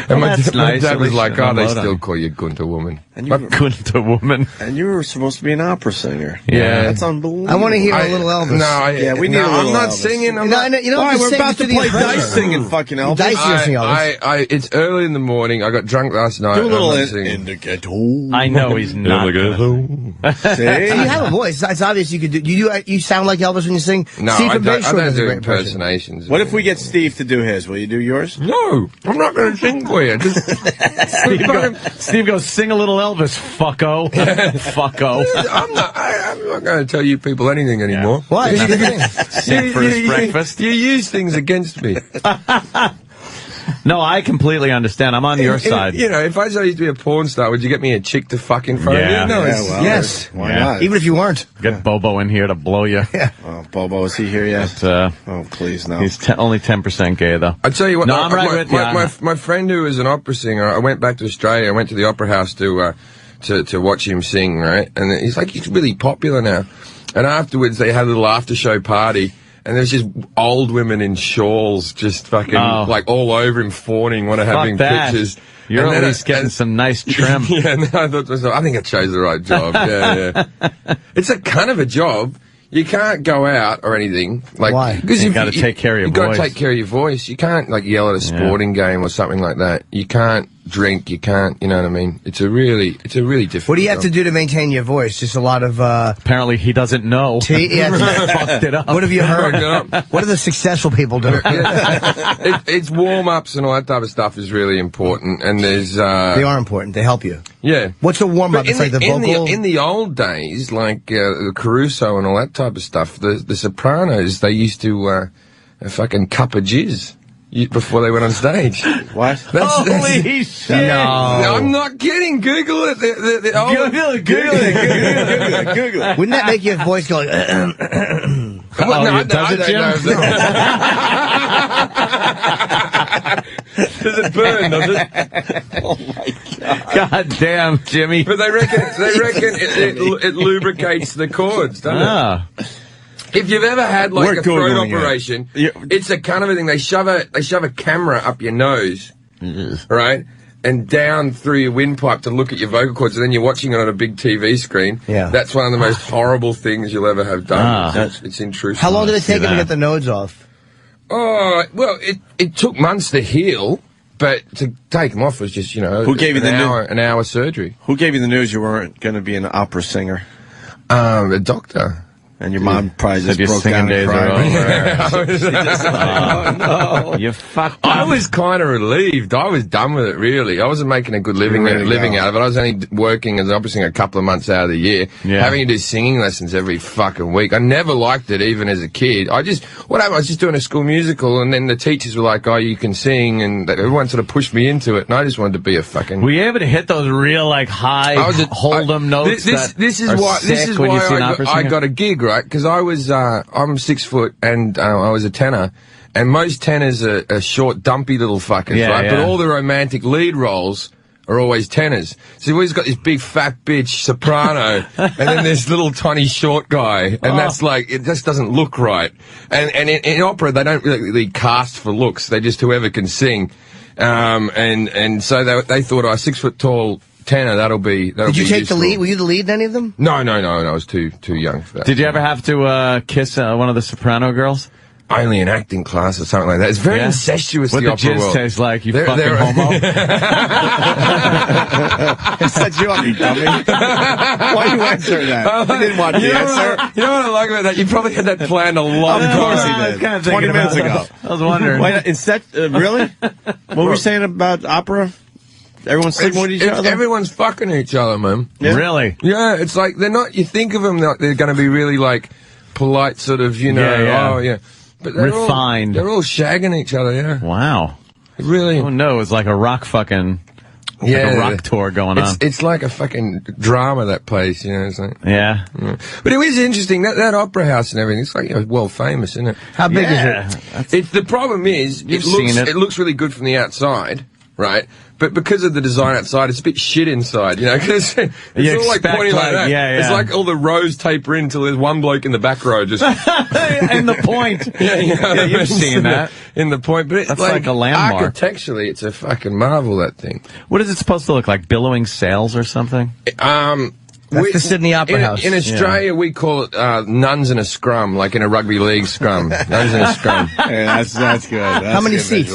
And my dad was like, oh, they still call you Gunther woman. Gunther woman. And you were supposed to be an opera singer. Yeah. That's unbelievable. I want to hear a little Elvis. We need a little I'm not Elvis. singing. You know, We're about to play dice singing fucking Elvis. Dice singing Elvis. It's early in the morning. I got drunk last night. Do a little in the ghetto. I know he's not. See, you have a voice. It's obvious you could do. You sound like Elvis when you sing. No, Steve I don't do impersonations. impersonations. What if we get Steve to do his? Will you do yours? No, I'm not going to sing for you. Steve goes, sing a little Elvis, fucko. Fucko. I'm not going to tell you people anything anymore. Why? Sing for his breakfast. You use things against me. No, I completely understand. I'm on your side. You know, if I said I used to be a porn star, would you get me a chick to fuck in front of you? No, yes. Why not? Even if you weren't. Get Bobo in here to blow you. Yeah. Oh, Bobo, is he here yet? Oh, please, no. He's only 10% gay, though. I tell you what. No, I'm right with you. My friend who is an opera singer, I went back to Australia. I went to the opera house to watch him sing, right? And he's like, he's really popular now. And afterwards, they had a little after-show party. And there's just old women in shawls just fucking, like, all over him, fawning, having pictures. You're at least getting some nice trim. Yeah, and then I thought to myself, I think I chose the right job. Yeah. It's a kind of a job. You can't go out or anything. Like, why? Because you got to take care of your voice. You got to take care of your voice. You can't, like, yell at a sporting game or something like that. You can't drink. You can't, you know what I mean? It's a really difficult What do you have job. to do to maintain your voice? Just a lot of, Apparently he doesn't know. Fucked it up. What have you heard? What do the successful people do? It's warm-ups and all that type of stuff is really important. And there's... They are important. They help you. Yeah. What's a warm-up? It's like the vocal... In the old days, like Caruso and all that type of stuff, the Sopranos, they used to fucking cup of jizz before they went on stage. What? Holy shit! No, I'm not kidding. Google it. Google it. Wouldn't that make your voice go like... Does it, Jim? Does it burn, does it? Oh, my God. God damn, Jimmy. But they reckon it lubricates the cords, doesn't it? If you've ever had like a throat operation, it's a kind of a thing. They shove a camera up your nose, right, and down through your windpipe to look at your vocal cords, and then you're watching it on a big TV screen. Yeah, that's one of the most horrible things you'll ever have done. It's intrusive. How long did it take him to get the nodes off? Oh, well, it took months to heal. But to take them off was just, who gave you an hour surgery. Who gave you the news you weren't going to be an opera singer? A doctor. And your mom probably Said just your broke singing down and days cried. are over. no. You fucked up. I was kind of relieved. I was done with it, really. I wasn't making a good living out of it. I was only working as opera singer a couple of months out of the year, having to do singing lessons every fucking week. I never liked it, even as a kid. What happened? I was just doing a school musical, and then the teachers were like, "Oh, you can sing," and everyone sort of pushed me into it, and I just wanted to be a fucking. Were you able to hit those real high hold-em notes? This is why I got a gig, right? Because I'm 6 foot and I was a tenor, and most tenors are short, dumpy little fuckers, right? But all the romantic lead roles are always tenors. So you've always got this big fat bitch soprano, and then this little tiny short guy, and that's like, it just doesn't look right. And in opera, they don't really cast for looks. They just whoever can sing. And so they thought, 6 foot tall tenor, that'll be Did you take useful. the lead? Were you the lead in any of them? No, I was too young for that. Did you ever have to kiss one of the soprano girls? Only in acting class or something like that. It's very incestuous, what the opera jizz world. taste like, you fucking homo? It set you up, you dummy. Why you answer that? I didn't want the answer. You know what I like about that? You probably had that planned a long time. Of course he did. 20 minutes ago. I was wondering. Really? What were you saying about opera? Everyone's sleeping with each other? Everyone's fucking each other, man. Yeah. Really? Yeah, it's like, they're not, you think of them like they're going to be really, like, polite, sort of, But refined. They're all shagging each other, yeah. Wow. Really? Oh, no, it's like a rock fucking... like a rock tour going on. It's like a fucking drama, that place, It's like, yeah. But it was interesting, that opera house and everything, it's like, world famous, isn't it? How big is it? The problem is, it looks really good from the outside, right? But because of the design outside, it's a bit shit inside, because it's all like pointing like that. It's like all the rows taper in until there's one bloke in the back row just... in the point. You've seen that. In the point. But that's like a landmark. Architecturally, it's a fucking marvel, that thing. What is it supposed to look like? Billowing sails or something? That's the Sydney Opera House. In Australia, we call it nuns in a scrum, like in a rugby league scrum. Nuns in a scrum. Yeah, that's good. How many seats?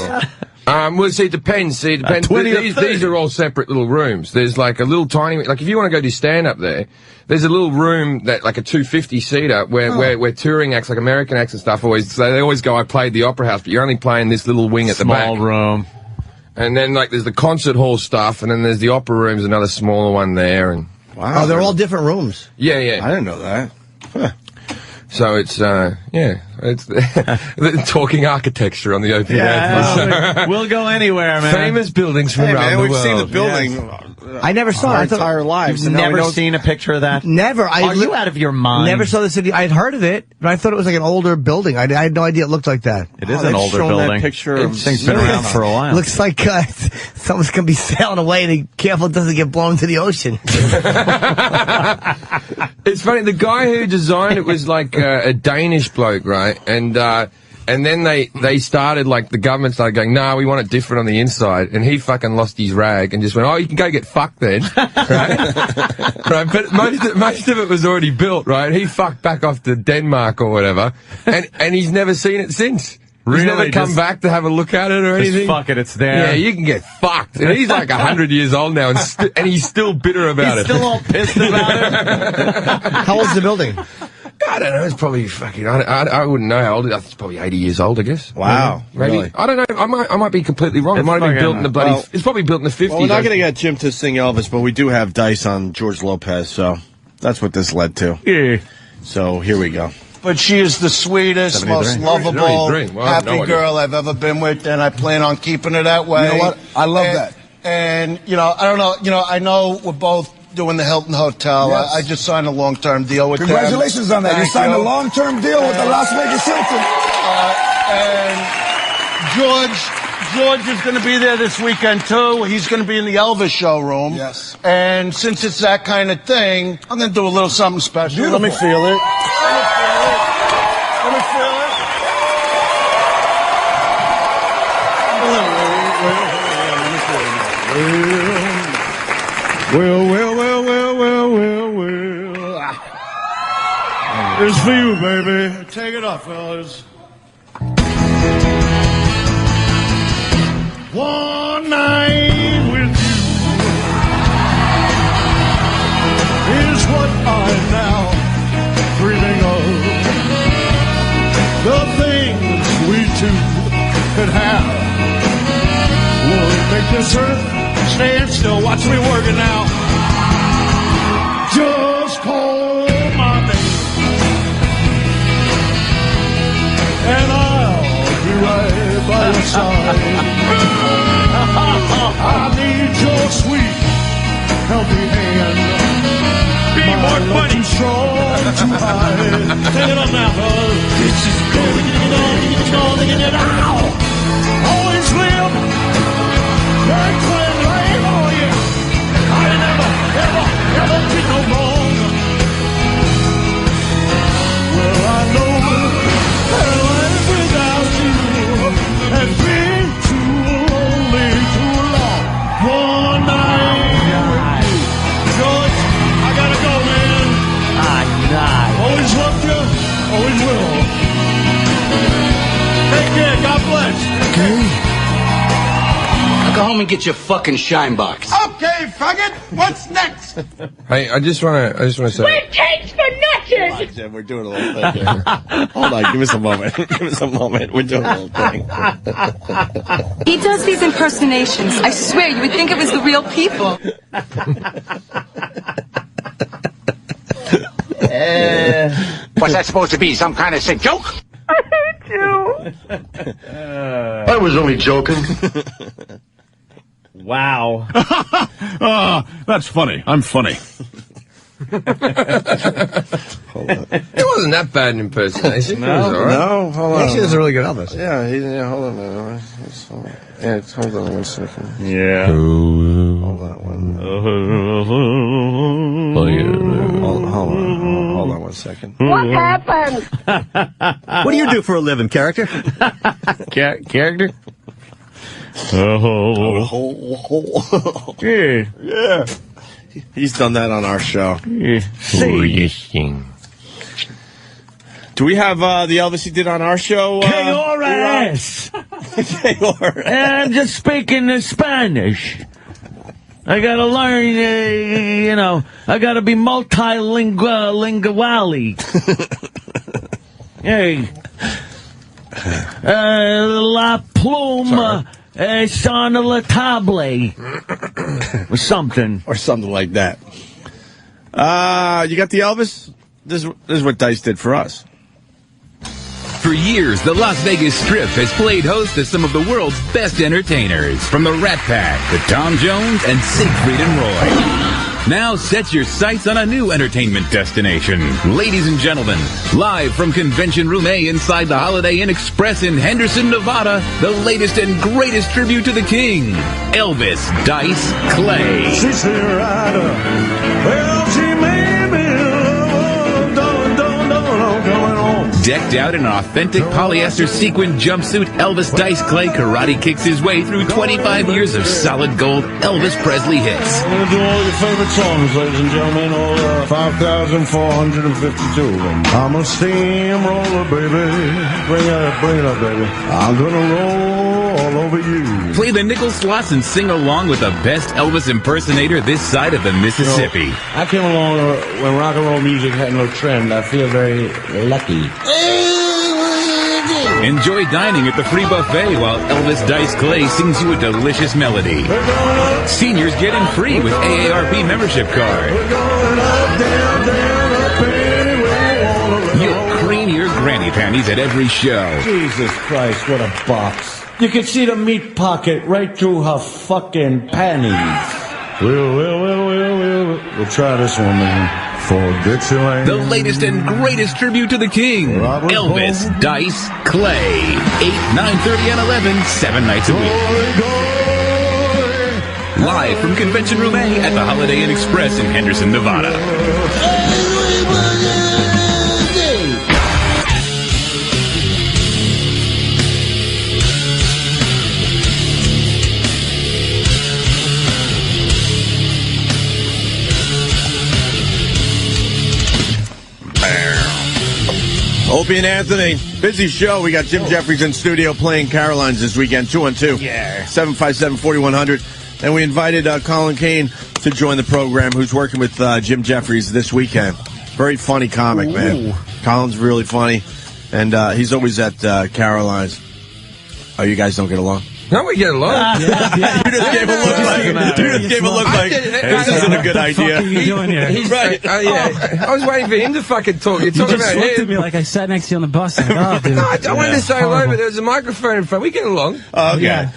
Well, see, it depends. These are all separate little rooms. There's like a little tiny, like if you want to go do stand-up there's a little room that, like a 250-seater, where touring acts, like American acts and stuff, they always go, I played the Opera House, but you're only playing this little wing at the back. Small room. And then, like, there's the concert hall stuff, and then there's the opera room's another smaller one there, and... Wow. Oh, they're all different rooms. Yeah. I didn't know that. Huh. So it's it's the talking architecture on the open air. We'll go anywhere, man. Famous buildings from around the world. We've seen the building. Yes. I never saw it. Our entire lives. You've never seen a picture of that? Never. Are you out of your mind? Never saw the city. I'd heard of it, but I thought it was like an older building. I had no idea it looked like that. It is an older building. That picture This thing's been around for a while. Looks like someone's going to be sailing away and be careful it doesn't get blown to the ocean. It's funny, the guy who designed it was like a Danish bloke, right? And then they started, like, the government started going, nah, we want it different on the inside. And he fucking lost his rag and just went, oh, you can go get fucked then. Right? Right? But most of it was already built, right? He fucked back off to Denmark or whatever. And he's never seen it since. He's never come back to have a look at it or anything. Fuck it, it's there. Yeah, you can get fucked. And he's like 100 years old now, and he's still bitter about it. He's still all pissed about it. How old's the building? I don't know. It's probably fucking. I wouldn't know how old. It's probably 80 years old, I guess. Wow, maybe. Really? I don't know. I might be completely wrong. It might have been built in the bloody. It's probably built in the 50s. Well, we're not going to get Jim to sing Elvis, but we do have dice on George Lopez, so that's what this led to. Yeah. So here we go. But she is the sweetest, most lovable, happy girl I've ever been with, and I plan on keeping her that way. You know what? I love that. And, I don't know, I know we're both doing the Hilton Hotel. Yes. I just signed a long-term deal with them. Congratulations on that. You signed a long-term deal with the Las Vegas Hilton. And George is going to be there this weekend, too. He's going to be in the Elvis showroom. Yes. And since it's that kind of thing, I'm going to do a little something special. Beautiful. Let me feel it. Let me feel it. Well. It's for you, baby. Take it off, fellas. One night with you is what I'm now dreaming of. could have would make this earth stand still. Watch me working now. Just call my name, and I'll be right by your side. I need your sweet, healthy hand. Be more funny. Strong to hide. Take it up now, fellas. This is going on. Always live. Very clean life. Oh, yeah. I never, ever, ever did no wrong. Well, I know that life without you has been too lonely, too long. One night. George, I gotta go, man. Always loved you, always will. Take care, God bless. Okay. Now go home and get your fucking shine box. Okay, faggot, what's next? Hey, I just want to say. We're cakes for nutches! Come on, Jim, we're doing a little thing here. Hold on, give us a moment. Give us a moment. We're doing a little thing. He does these impersonations. I swear, you would think it was the real people. What's that supposed to be? Some kind of sick joke? I hate you! I was only joking. Wow. That's funny. I'm funny. It wasn't that bad an impersonation. It was all right. No, hold on. Actually, that's a really good Elvis. Yeah, hold on a minute. Hold on 1 second. Yeah. Hold on hold on 1 second. What happened? What do you do for a living, character? Character? Yeah. He's done that on our show. Yeah. Do we have the Elvis he did on our show? KRS! KRS. I'm just speaking Spanish. I gotta learn, I gotta be multilingually. Hey. La plume son la table. Or something. Or something like that. You got the Elvis? This is what Dice did for us. For years, the Las Vegas Strip has played host to some of the world's best entertainers, from the Rat Pack to Tom Jones and Siegfried and Roy. Now set your sights on a new entertainment destination. Ladies and gentlemen, live from Convention Room A inside the Holiday Inn Express in Henderson, Nevada, the latest and greatest tribute to the king, Elvis Dice Clay. She's a rider. Well, she made me love, going on. Decked out in an authentic polyester sequin jumpsuit, Elvis Dice Clay karate kicks his way through 25 years of solid gold Elvis Presley hits. We're gonna do all your favorite songs, ladies and gentlemen. All 5,452 of them. I'm a steamroller, baby. Bring it up, baby. I'm gonna roll all over you. Play the nickel slots and sing along with the best Elvis impersonator this side of the Mississippi. I came along when rock and roll music had no trend. I feel very lucky. Enjoy dining at the free buffet while Elvis Dice Clay sings you a delicious melody. Seniors get in free with AARP membership card. You'll cream your granny panties at every show. Jesus Christ, what a box. You can see the meat pocket right through her fucking panties. We'll try this one, man. For Dixieland. The latest and greatest tribute to the king, Elvis Dice Clay. 8, 9:30, and 11, 7 nights a week. Live from Convention Room A at the Holiday Inn Express in Henderson, Nevada. Opie and Anthony, busy show. We got Jim Jeffries in studio playing Carolines this weekend, 2-on-2. Yeah. 757-4100. And we invited Colin Kane to join the program, who's working with Jim Jeffries this weekend. Very funny comic, man. Colin's really funny, and he's always at Carolines. Oh, you guys don't get along? No, we get along. You just gave a look like this isn't a good idea. What are you doing here? Right. Yeah. I was waiting for him to fucking talk. You're talking about looked him. at me like I sat next to you on the bus. Like, oh, dude. No, I wanted to say hello, but there was a microphone in front. We get along. Oh, okay. Yeah.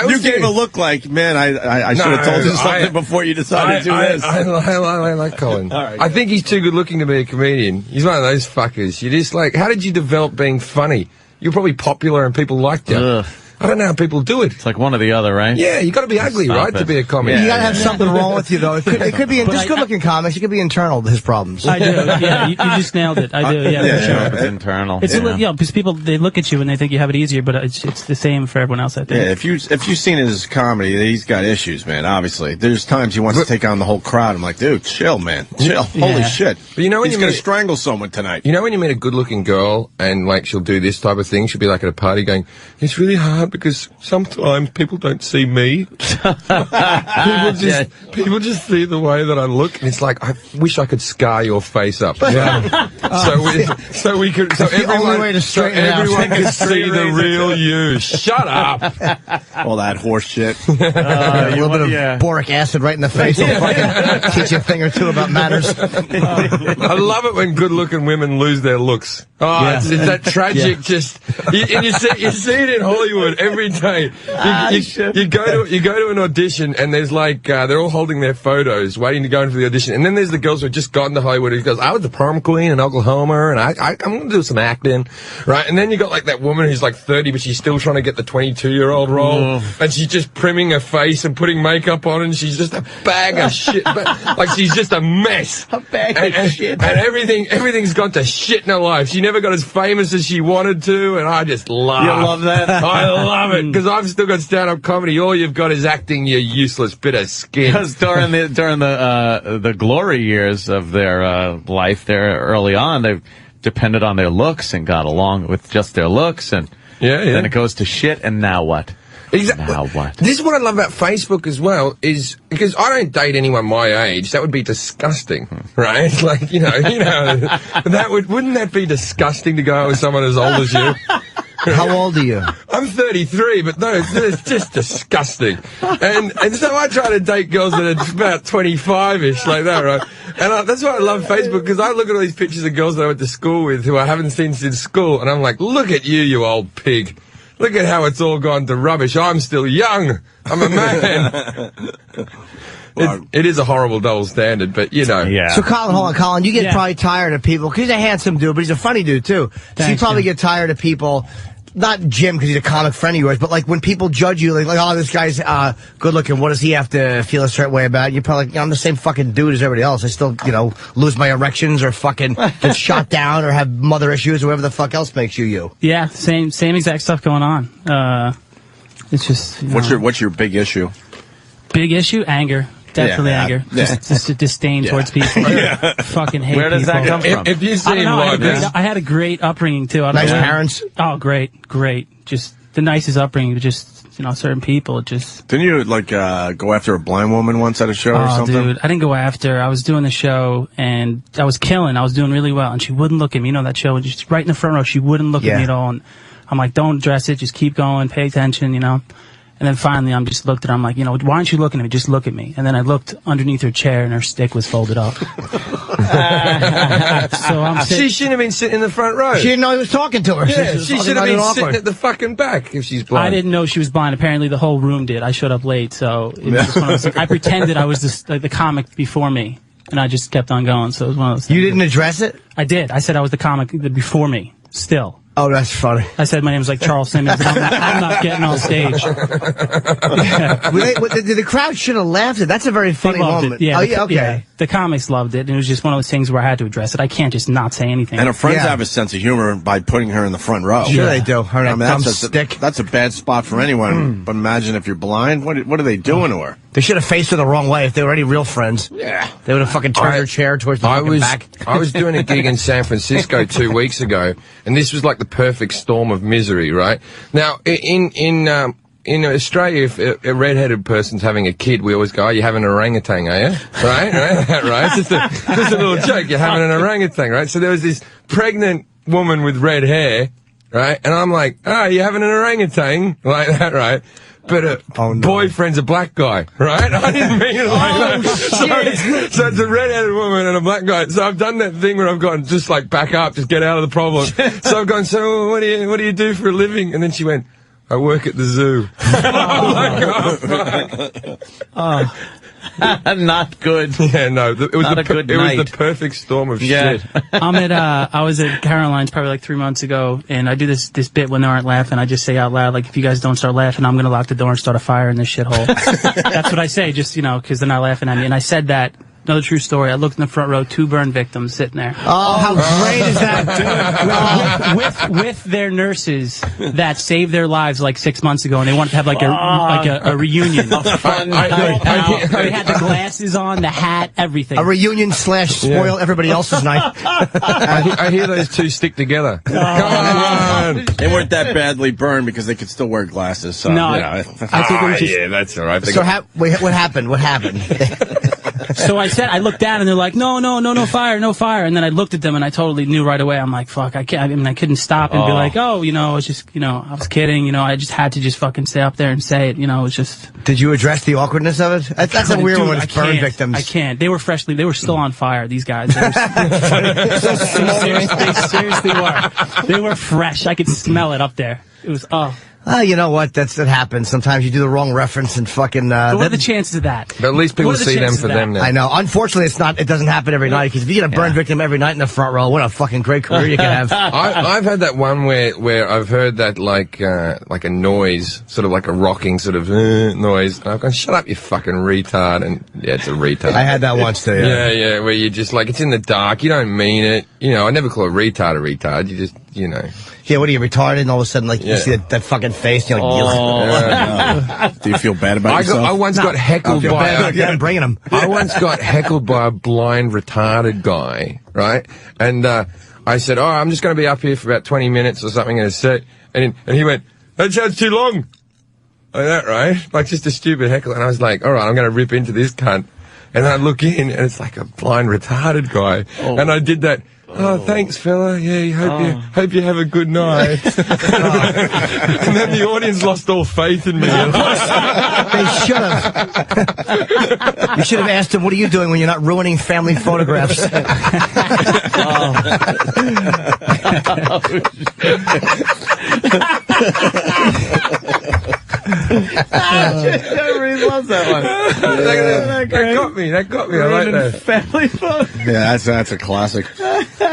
You gave a look like, man, I should have told you something before you decided to do this. I like Colin. Right, I think he's too good looking to be a comedian. He's one of those fuckers. You just like, how did you develop being funny? You're probably popular and people liked you. Ugh. I don't know how people do it. It's like one or the other, right? Yeah, you got to be ugly, Stop right, it. to be a comic. You gotta have something wrong with you, though. It could be just good-looking comics. It could be internal, his problems. I do. Yeah, you just nailed it. I do. Yeah, for sure. It's internal. It's because people they look at you and they think you have it easier, but it's the same for everyone else. I think. Yeah, if you've seen his comedy, he's got issues, man. Obviously, there's times he wants to take on the whole crowd. I'm like, dude, chill, man, chill. Yeah. Holy shit! But you know when he's you gonna meet- strangle someone tonight. You know when you meet a good-looking girl and, like, she'll do this type of thing? She'll be, like, at a party going, it's really hard because sometimes people don't see me. People just see the way that I look, and it's like, I wish I could scar your face up. Yeah. so everyone could see the real you. Shut up. All that horse shit. A little bit of boric acid right in the face. Will fucking teach you a thing or two about manners. I love it when good-looking women lose their looks. Oh, it's that tragic, and you see it in Hollywood every day. You go to an audition, and there's like they're all holding their photos, waiting to go into the audition, and then there's the girls who have just gotten to Hollywood who goes, I was the prom queen in Oklahoma, and I'm going to do some acting, right? And then you got like that woman who's like 30, but she's still trying to get the 22-year-old role, and she's just primming her face and putting makeup on, and she's just a bag of shit, like she's just a mess. A bag of shit. And everything's gone to shit in her life. She never got as famous as she wanted to, and I just laugh. You love that? I love it, because I've still got stand-up comedy. All you've got is acting, you useless bit of skin. Because during the glory years of their life, there early on, they've depended on their looks and got along with just their looks, and then it goes to shit. And now what? Exactly. Now what? This is what I love about Facebook as well, is because I don't date anyone my age. That would be disgusting, right? Like, wouldn't that be disgusting to go out with someone as old as you? How old are you? I'm 33, but no, it's just disgusting. And so I try to date girls that are about 25-ish, like that, right? And that's why I love Facebook, because I look at all these pictures of girls that I went to school with who I haven't seen since school, and I'm like, look at you, you old pig. Look at how it's all gone to rubbish. I'm still young. I'm a man. It is a horrible double standard, but Yeah. So, Colin, you get probably tired of people, because he's a handsome dude, but he's a funny dude, too. So you probably get tired of people, not Jim, because he's a comic friend of yours, but like when people judge you, like oh, this guy's good looking, what does he have to feel a certain way about? You're probably like, I'm the same fucking dude as everybody else. I still, lose my erections or fucking get shot down or have mother issues or whatever the fuck else makes you. Yeah, same exact stuff going on. It's just What's your big issue? Big issue? Anger. Definitely anger. Just a disdain towards people. Fucking hate people. Where does that come from? If you see I had a great upbringing, too. Nice parents? Oh, great. Just the nicest upbringing. Just, certain people. Just. Didn't you, go after a blind woman once at a show or something? Dude, I didn't go after. I was doing the show, and I was killing. I was doing really well, and she wouldn't look at me. That show, just right in the front row, she wouldn't look at me at all. And I'm like, don't address it. Just keep going. Pay attention, And then finally, I'm just looked at her. I'm like, why aren't you looking at me? Just look at me. And then I looked underneath her chair, and her stick was folded up. So I'm she shouldn't have been sitting in the front row. She didn't know he was talking to her. Yeah, she should have been sitting at the fucking back if she's blind. I didn't know she was blind. Apparently, the whole room did. I showed up late, so it was one of those things. I pretended I was the comic before me, and I just kept on going. So it was one of those things. You didn't address it? I did. I said I was the comic before me. Still. Oh, that's funny. I said my name was like Charles Simmons, but I'm not getting on stage. The crowd should have laughed at. That's a very funny moment. Yeah, okay. Yeah, the comics loved it, and it was just one of those things where I had to address it. I can't just not say anything. And her friends have a sense of humor by putting her in the front row. Sure they do. Her that's a bad spot for anyone. But imagine if you're blind. What are they doing to her? They should have faced her the wrong way. If they were any real friends, they would have fucking turned her chair towards the fucking back. I was doing a gig in San Francisco 2 weeks ago, and this was like the perfect storm of misery, right? Now, in Australia, if a redheaded person's having a kid, we always go, oh, you're having an orangutan, are you? Right? Just a little joke. You're having an orangutan, right? So there was this pregnant woman with red hair, right? And I'm like, oh, you having an orangutan? Like that, right? But boyfriend's a black guy, right? I didn't mean it like that. So it's a red-headed woman and a black guy. So I've done that thing where I've gone, just like back up, just get out of the problem. So I've gone, so what do you do for a living? And then she went, I work at the zoo. Not good. Yeah, no. It was it was the perfect storm of shit. I was at Caroline's probably like 3 months ago, and I do this bit when they aren't laughing. I just say out loud, like, if you guys don't start laughing, I'm going to lock the door and start a fire in this shithole. That's what I say, just, because they're not laughing at me. And I said that. Another true story. I looked in the front row, 2 burn victims sitting there. Oh, how great is that, dude? With their nurses that saved their lives like 6 months ago, and they wanted to have like a reunion. They had the glasses on, the hat, everything. A reunion / spoil everybody else's night. I hear those two stick together. Come on. They weren't that badly burned because they could still wear glasses. So, no, I think it was just, yeah, that's all right. So what happened? What happened? So I looked down and they're like, no fire, no fire. And then I looked at them and I totally knew right away. I'm like, fuck, I can't. I mean, I couldn't stop and be like, I was just, I was kidding. I just had to just fucking stay up there and say it. It was just. Did you address the awkwardness of it? That's a weird one when it's burn victims. I can't. They were still on fire. These guys. They seriously were. They were fresh. I could smell it up there. It was, you know what? That happens. Sometimes you do the wrong reference and fucking. But what are the chances of that? But at least people see them for them now. I know. Unfortunately, it doesn't happen every night, because if you get a burn victim every night in the front row, what a fucking great career you can have. I've had that one where I've heard that like a noise, sort of like a rocking sort of noise. And I've gone, shut up, you fucking retard. And yeah, it's a retard. I had that once too. Yeah, where you just like, it's in the dark, you don't mean it. I never call a retard. You just, Yeah, what are you, retarded? And all of a sudden, you see that fucking face, you're like, Do you feel bad about yourself? I once got heckled by I'm bringing him. I once got heckled by a blind, retarded guy, right? And I said, I'm just going to be up here for about 20 minutes or something in a set. And he went, that sounds too long. Like that, right? Like just a stupid heckle. And I was like, all right, I'm going to rip into this cunt. And I look in, and it's like a blind, retarded guy. And I did that. Oh, thanks, fella. Yeah, hope you have a good night. And then the audience lost all faith in me. They should have. You should have asked him, what are you doing when you're not ruining family photographs? Everybody loves that one. That got me. I like that. Family photo. Yeah, that's a classic.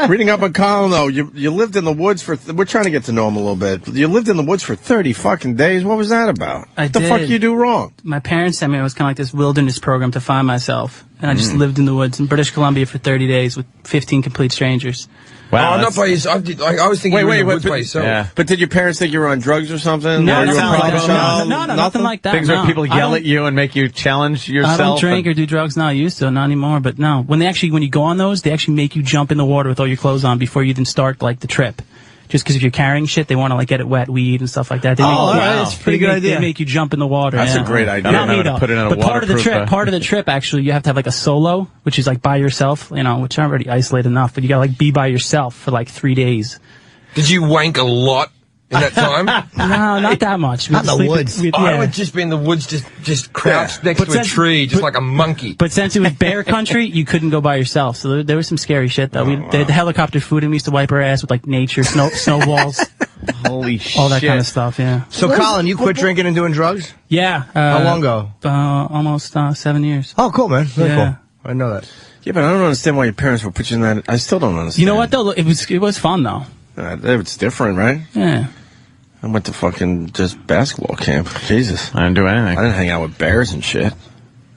Reading up on Colin, though, you lived in the woods we're trying to get to know him a little bit. You lived in the woods for 30 fucking days. What was that about? What the fuck did you do wrong? My parents sent me, it was kind of like this wilderness program to find myself. And I just lived in the woods in British Columbia for 30 days with 15 complete strangers. Wow, not by yourself. I was thinking you were in the woods by yourself. Yeah. But did your parents think you were on drugs or something? No, or you were nothing like that. Things where people yell at you and make you challenge yourself. I don't drink or do drugs now. I used to, not anymore. But no, when you go on those, they actually make you jump in the water with all your clothes on before you even start the trip. Just because if you're carrying shit, they want to get it wet, weed and stuff like that. That's a pretty good idea. They make you jump in the water. That's a great idea. Not me though. Put it in a but part of the trip, actually, you have to have a solo, which is by yourself. Which I'm already isolated enough, but you got to be by yourself for 3 days. Did you wank a lot in that time? No, not that much. Not in the woods. I would just be in the woods, just crouched next to a tree, just like a monkey. But since it was bear country, you couldn't go by yourself. So there was some scary shit, though. They had the helicopter food, and we used to wipe our ass with nature, snowballs. Holy shit. All that kind of stuff, yeah. So, Colin, you quit drinking and doing drugs? Yeah. How long ago? Almost 7 years. Oh, cool, man. Very cool. I didn't know that. Yeah, but I don't understand why your parents were putting that. I still don't understand. You know what, though? It was fun, though. It's different, right? Yeah. I went to fucking just basketball camp. Jesus. I didn't do anything. I didn't hang out with bears and shit.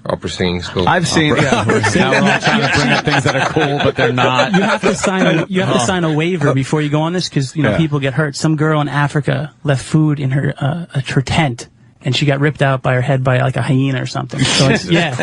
Opera singing school. I've seen. Yeah, we're all trying to bring up things that are cool, but they're not. You have to sign a waiver before you go on this because people get hurt. Some girl in Africa left food in her tent, and she got ripped out by her head by a hyena or something. So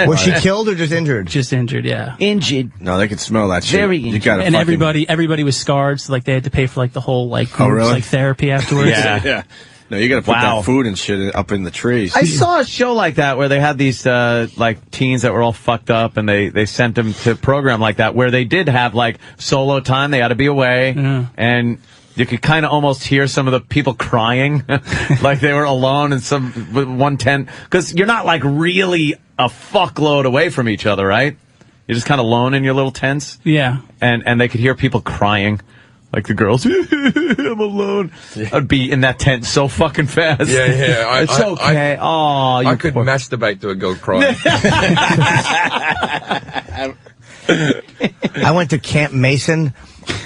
Was she killed or just injured? Just injured. Yeah. Injured. No, they could smell that shit. Very injured. You gotta and everybody was scarred, so they had to pay for the whole really? therapy afterwards. Yeah. No, you got to put that food and shit up in the trees. I saw a show like that where they had these teens that were all fucked up, and they sent them to a program like that where they did have solo time. They had to be away, and you could kind of almost hear some of the people crying, like they were alone in one tent. Because you're not like really a fuckload away from each other, right? You're just kind of alone in your little tents. Yeah. And they could hear people crying. Like the girls, I'm alone. I'd be in that tent so fucking fast. Yeah. It's okay. I could masturbate to a girl crying. I went to Camp Mason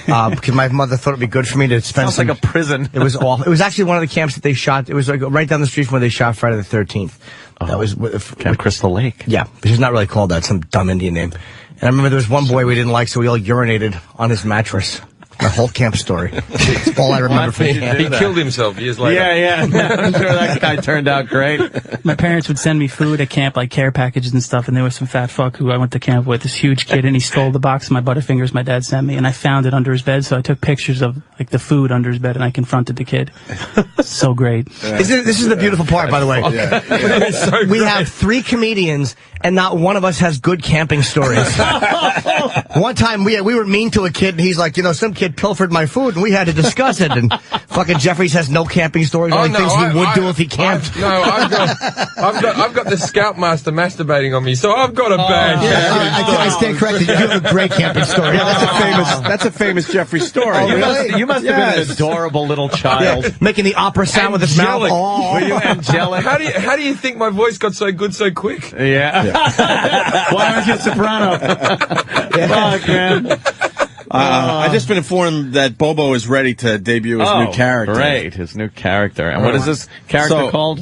because my mother thought it'd be good for me to spend. Sounds like a prison. It was awful. It was actually one of the camps that they shot. It was like right down the street from where they shot Friday the 13th. That was Camp Crystal Lake. Yeah, which is not really called that. Some dumb Indian name. And I remember there was one boy we didn't like, so we all urinated on his mattress. My whole camp story. It's all I remember from camp. He killed himself years later. Yeah. I'm sure that guy turned out great. My parents would send me food at camp, like care packages and stuff, and there was some fat fuck who I went to camp with, this huge kid, and he stole the box of my Butterfingers my dad sent me, and I found it under his bed, so I took pictures of like the food under his bed, and I confronted the kid. So great. This is the beautiful part, by the way. So we have 3 comedians, and not one of us has good camping stories. One time we were mean to a kid, and he's like, some kid pilfered my food, and we had to discuss it. And fucking Jeffries has no camping stories. Only things he would do if he camped. I've got the Scoutmaster masturbating on me, so I've got a bad. I stand corrected. You have a great camping story. That's a famous Jeffrey story. Oh, really? You must have been an adorable little child. Making the opera sound with his mouth. Oh. Were you angelic? How do you think my voice got so good so quick? Yeah. Why aren't you soprano? Fuck, man. I've just been informed that Bobo is ready to debut his new character. Great, his new character. And what is this character called?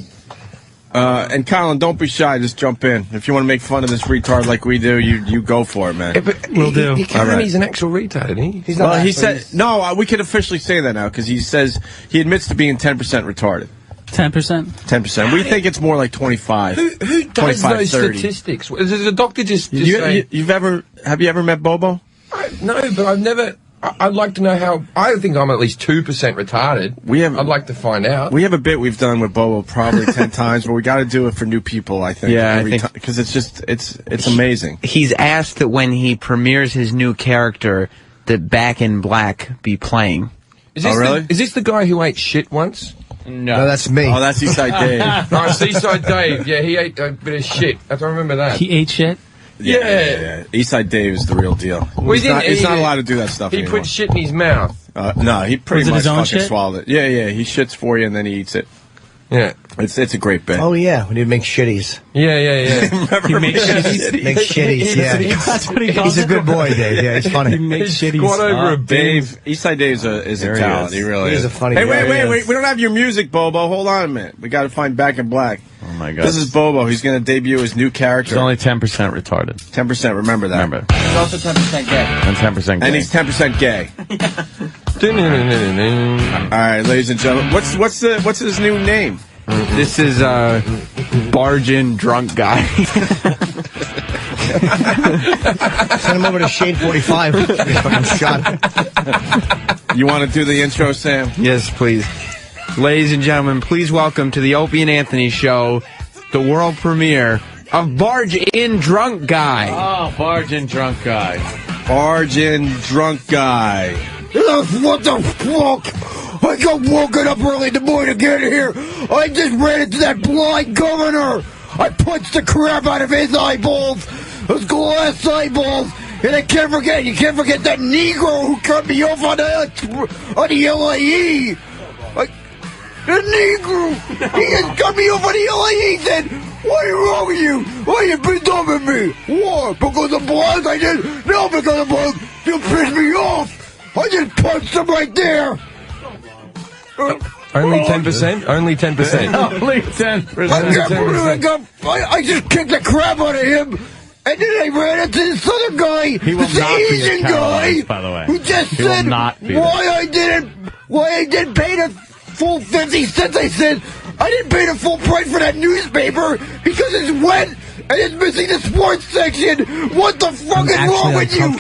And Colin, don't be shy. Just jump in. If you want to make fun of this retard like we do, you go for it, man. We'll do. He can. He's an actual retard, isn't he? He's not. Well, he said no. We can officially say that now because he says he admits to being 10% retarded. 10%? 10%. We think it's more like 25. Who does 25, those 30. statistics? Does a doctor just say... Have you ever met Bobo? No, but I've never... I'd like to know how... I think I'm at least 2% retarded. I'd like to find out. We have a bit we've done with Bobo probably 10 times, but we got to do it for new people, I think. Yeah, because it's just... It's amazing. He's asked that when he premieres his new character, that Back in Black be playing. Is this really? Is this the guy who ate shit once? No, that's me. Oh, that's Eastside Dave. No, Seaside Dave. Yeah, he ate a bit of shit. I don't remember that. He ate shit? Yeah. Eastside Dave is the real deal. Well, he's not allowed to do that stuff anymore. He put shit in his mouth. No, he pretty much his own fucking shit? swallowed it. Yeah, he shits for you and then he eats it. Yeah. It's a great bit. Oh, yeah. We need to make shitties. Yeah. He makes shitties. Make shitties, yeah. That's what he calls He's a good boy, Dave. Yeah, he's funny. He makes shitties. Squat over a Dave, Eastside Dave is a talent. He really is. He's a funny Hey, guy. wait. We don't have your music, Bobo. Hold on a minute. We got to find Back in Black. Oh, my God. This is Bobo. He's going to debut his new character. He's only 10% retarded. 10%. Remember that. Remember. He's also 10% gay. And 10% gay. And he's 10% gay. All right, ladies and gentlemen. What's his new name? This is Barge in drunk guy. Send him over to Shade 45. He's fucking shot. You want to do the intro, Sam? Yes, please. Ladies and gentlemen, please welcome to the Opie and Anthony Show, the world premiere of Barge in Drunk Guy. Oh, Barge in Drunk Guy. Barge in Drunk Guy. What the fuck? I got woken up early in the morning to get here. I just ran into that blind governor. I punched the crap out of his eyeballs, those glass eyeballs. And you can't forget that Negro who cut me off on the LAE. The Negro, he just cut me off on the LAE. He said, "What is wrong with you? Why you been dumping me? What? Because of blonde? I did. No, because of blonde. You pissed me off. I just punched him right there." Only 10%? Only 10%. Only 10%. I just kicked the crap out of him, and then I ran into this other guy, this Asian guy, by the way. who just said why I didn't pay the full 50 cents. I said I didn't pay the full price for that newspaper because it's wet and it's missing the sports section. What the fuck is wrong with you?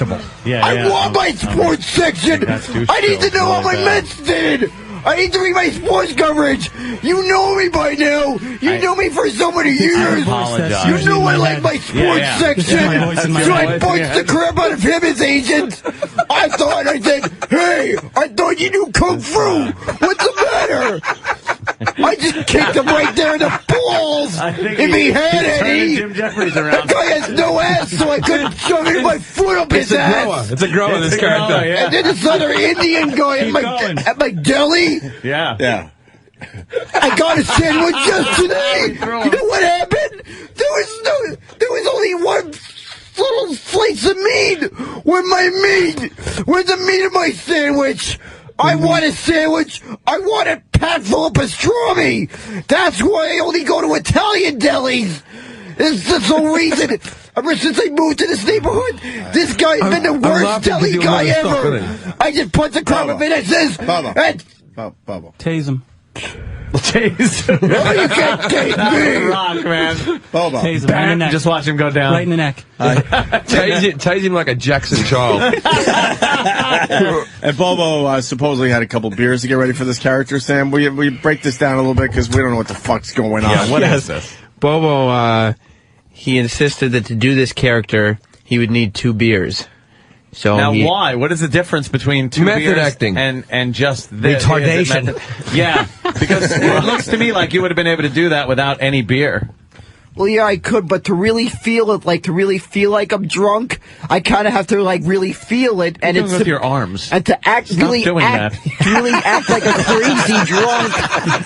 Yeah, I want my sports section. I need to know how my Mets did. I need to read my sports coverage. You know me by now. You know me for so many years. apologize. You know I like my sports section. So I punched the crap out of him, his agent. I said, hey, I thought you knew Kung Fu. What's the matter? I just kicked him right there in the balls. In me head, Eddie. Jim Jeffries around. That guy has no ass, so I couldn't shove my foot up his ass. It's a grower, this character. And then this other Indian guy at my deli. Yeah. I got a sandwich yesterday. You know what happened? There was only one little slice of meat. Where's the meat of my sandwich? I want a sandwich. I want a pack full of pastrami. That's why I only go to Italian delis. It's the whole reason. Ever since I moved to this neighborhood, this guy's been the worst deli guy ever. I just punch the crap of it and says, Bobo. Tase him. Tase. Oh, you can't tase me. Rock, man. Bobo. Tase him right in the neck. Just watch him go down. Right in the neck. Tase him like a Jackson child. And Bobo supposedly had a couple beers to get ready for this character, Sam. We break this down a little bit because we don't know what the fuck's going on. Yeah, what is this? Bobo, he insisted that to do this character, he would need 2 beers. So now, why? What is the difference between 2 method beers acting and just this? Retardation. Yeah, because it looks to me like you would have been able to do that without any beer. Well, yeah, I could, but to really feel it, to really feel like I'm drunk, I kind of have to, really feel it. And it's with your arms. And to really act like a crazy drunk,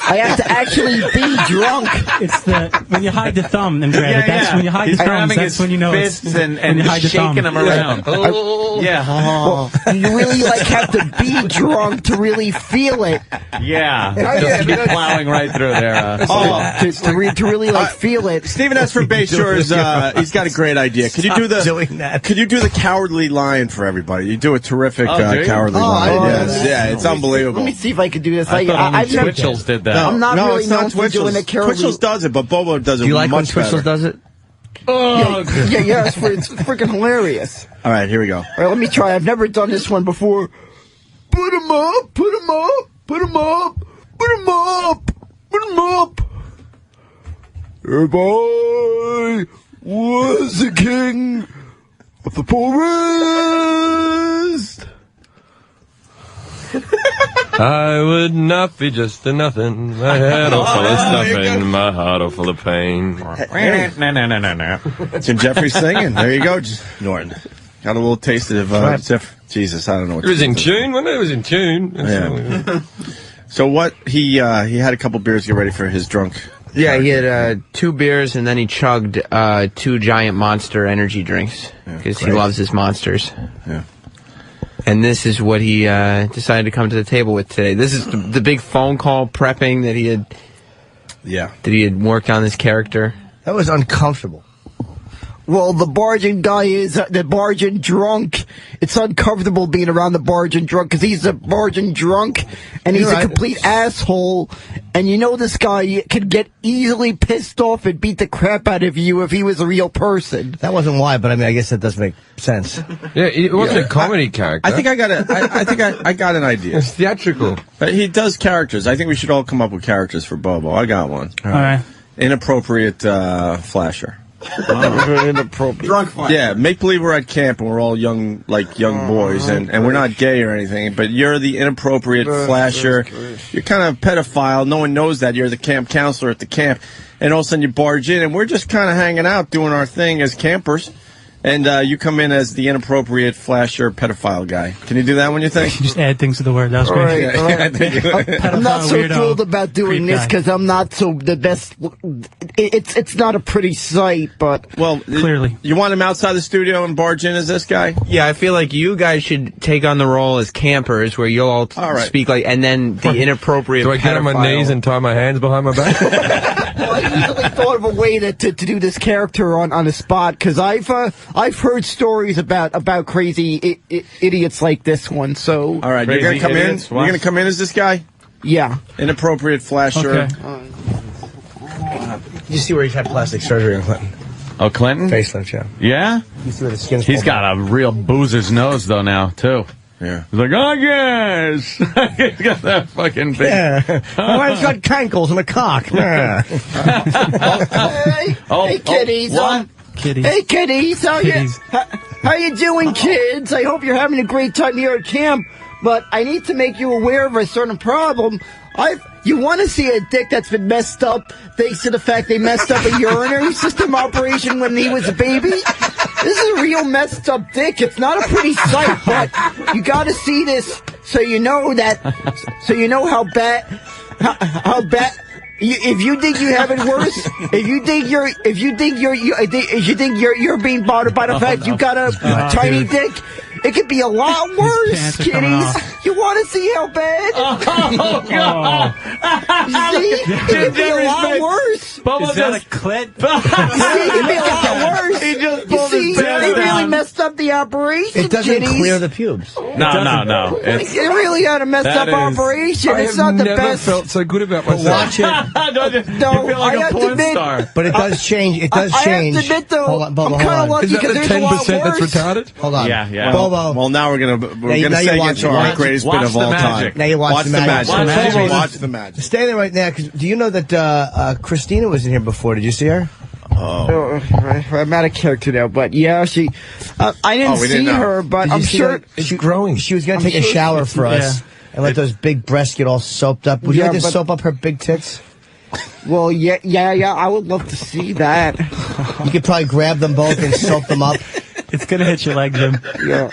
I have to actually be drunk. It's when you hide the thumb and grab it. That's when you hide the thumbs. That's when you know fists it's and when you hide the shaking thumb. them around. Well, you really have to be drunk to really feel it. Yeah, just keep plowing right through there. To really feel it. Stephen S. for Bayshores, he's got a great idea. Could you do the cowardly lion for everybody? You do a terrific cowardly lion. Yes, it's unbelievable. Let me see if I can do this. I Twitchell's did that. I'm not really known for doing a cowardly. Twitchell's does it, but Bobo does it much better. Do you like when Twitchell's does it? Oh, yeah, it's freaking hilarious. All right, here we go. All right, let me try. I've never done this one before. Put 'em up, put 'em up, put 'em up, put 'em up, put 'em up. If I was the king of the forest, I would not be just a nothing. My head all full of stuffing, my heart all full of pain. No. Jim Jeffries singing. There you go, Norton. Got a little taste of Jesus. I don't know what it was in tune. When it was in tune. Yeah. So what? He had a couple beers to get ready for his drunk. Yeah, he had 2 beers and then he chugged 2 giant Monster energy drinks because he loves his monsters. Yeah. And this is what he decided to come to the table with today. This is the big phone call prepping that he had. Yeah. That he had worked on this character. That was uncomfortable. well, the barging guy is the barging drunk. It's uncomfortable being around the barging drunk because he's a barging drunk and he's a complete asshole. And you know this guy could get easily pissed off and beat the crap out of you if he was a real person. That wasn't why, but I mean, I guess that does make sense. Yeah, it wasn't a comedy character. I think I got an idea. It's theatrical. He does characters. I think we should all come up with characters for Bobo. I got one. All right. Inappropriate flasher. Inappropriate. Drunk flasher. Yeah, make believe we're at camp and we're all young boys, and we're not gay or anything, but you're the inappropriate flasher. You're kind of a pedophile. No one knows that. You're the camp counselor at the camp, and all of a sudden you barge in, and we're just kind of hanging out, doing our thing as campers. And you come in as the inappropriate flasher pedophile guy. Can you do that one, you think? Just add things to the word. That was great. All right. I'm not so thrilled about doing this because I'm not so the best. It's not a pretty sight, but... Well, clearly. You want him outside the studio and barge in as this guy? Yeah, I feel like you guys should take on the role as campers where you'll all speak like, and then the inappropriate Do I get on my knees and tie my hands behind my back? Well, I usually thought of a way to do this character on the spot because I've heard stories about crazy idiots like this one. So all right, you're gonna come in. You're gonna come in as this guy. Yeah, inappropriate flasher. Okay. You see where he's had plastic surgery on Clinton? Oh, Clinton? Facelift, yeah. Yeah? You see where the skin's He's got a real boozer's nose though now too. Yeah. He's like, oh, yes. He's got that fucking thing. Yeah. My wife's got cankles and a cock. Yeah. Hey, kiddies. What? Kitties. Hey, kiddies. How Kitties. you doing, kids? I hope you're having a great time here at camp. But I need to make you aware of a certain problem. You want to see a dick that's been messed up thanks to the fact they messed up a urinary system operation when he was a baby? This is a real messed up dick. It's not a pretty sight, but you got to see this so you know how bad. If you think you have it worse, if you think you're being bothered by the fact you got a tiny dick, it could be a lot worse, kiddies. You want to see how bad? Oh, God. You see? It could be a lot worse. Bobo Is that a clit? You see, it could be a lot worse. He just You pulled see, his pants they really down. messed up the operation, It doesn't kiddies. clear the pubes. No. It's, It really had a messed up operation. I It's have not the never best. felt so good about myself. Watch it. you feel like I a have to porn admit- star. But it does change. It does I change. have to admit, though, Hold on, Bobo, I'm hold kind of on. lucky Is that because the there's a lot 10% that's worse. retarded? Hold on. Yeah. Bobo. Well, now we're gonna now you segue watch- into our watch- greatest watch bit of the all magic. time. Now you watch the magic. Watch the magic. Watch the magic. Stay there right now, because do you know that Christina was in here before? Did you see her? Oh, I'm out of character now, but yeah, she. I didn't we see didn't know. her, but Did I'm you see sure. that? It's growing. She was going to take a sure shower she- for us and let those big breasts get all soaped up. Would you Yeah, like to but- soap up her big tits? Well, yeah. I would love to see that. You could probably grab them both and soap them up. It's gonna hit your leg, Jim. Yeah.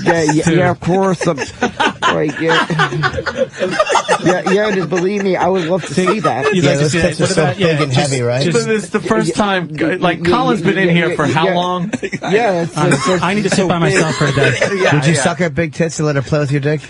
Yeah, of course. Right, yeah. Just believe me, I would love to see that. You'd Yeah, like to those see tits that. are so big and heavy, right? But it's the first time, like, Colin's been in here for how long? Yeah, I need to sit by myself for a day. Would you suck her big tits and let her play with your dick?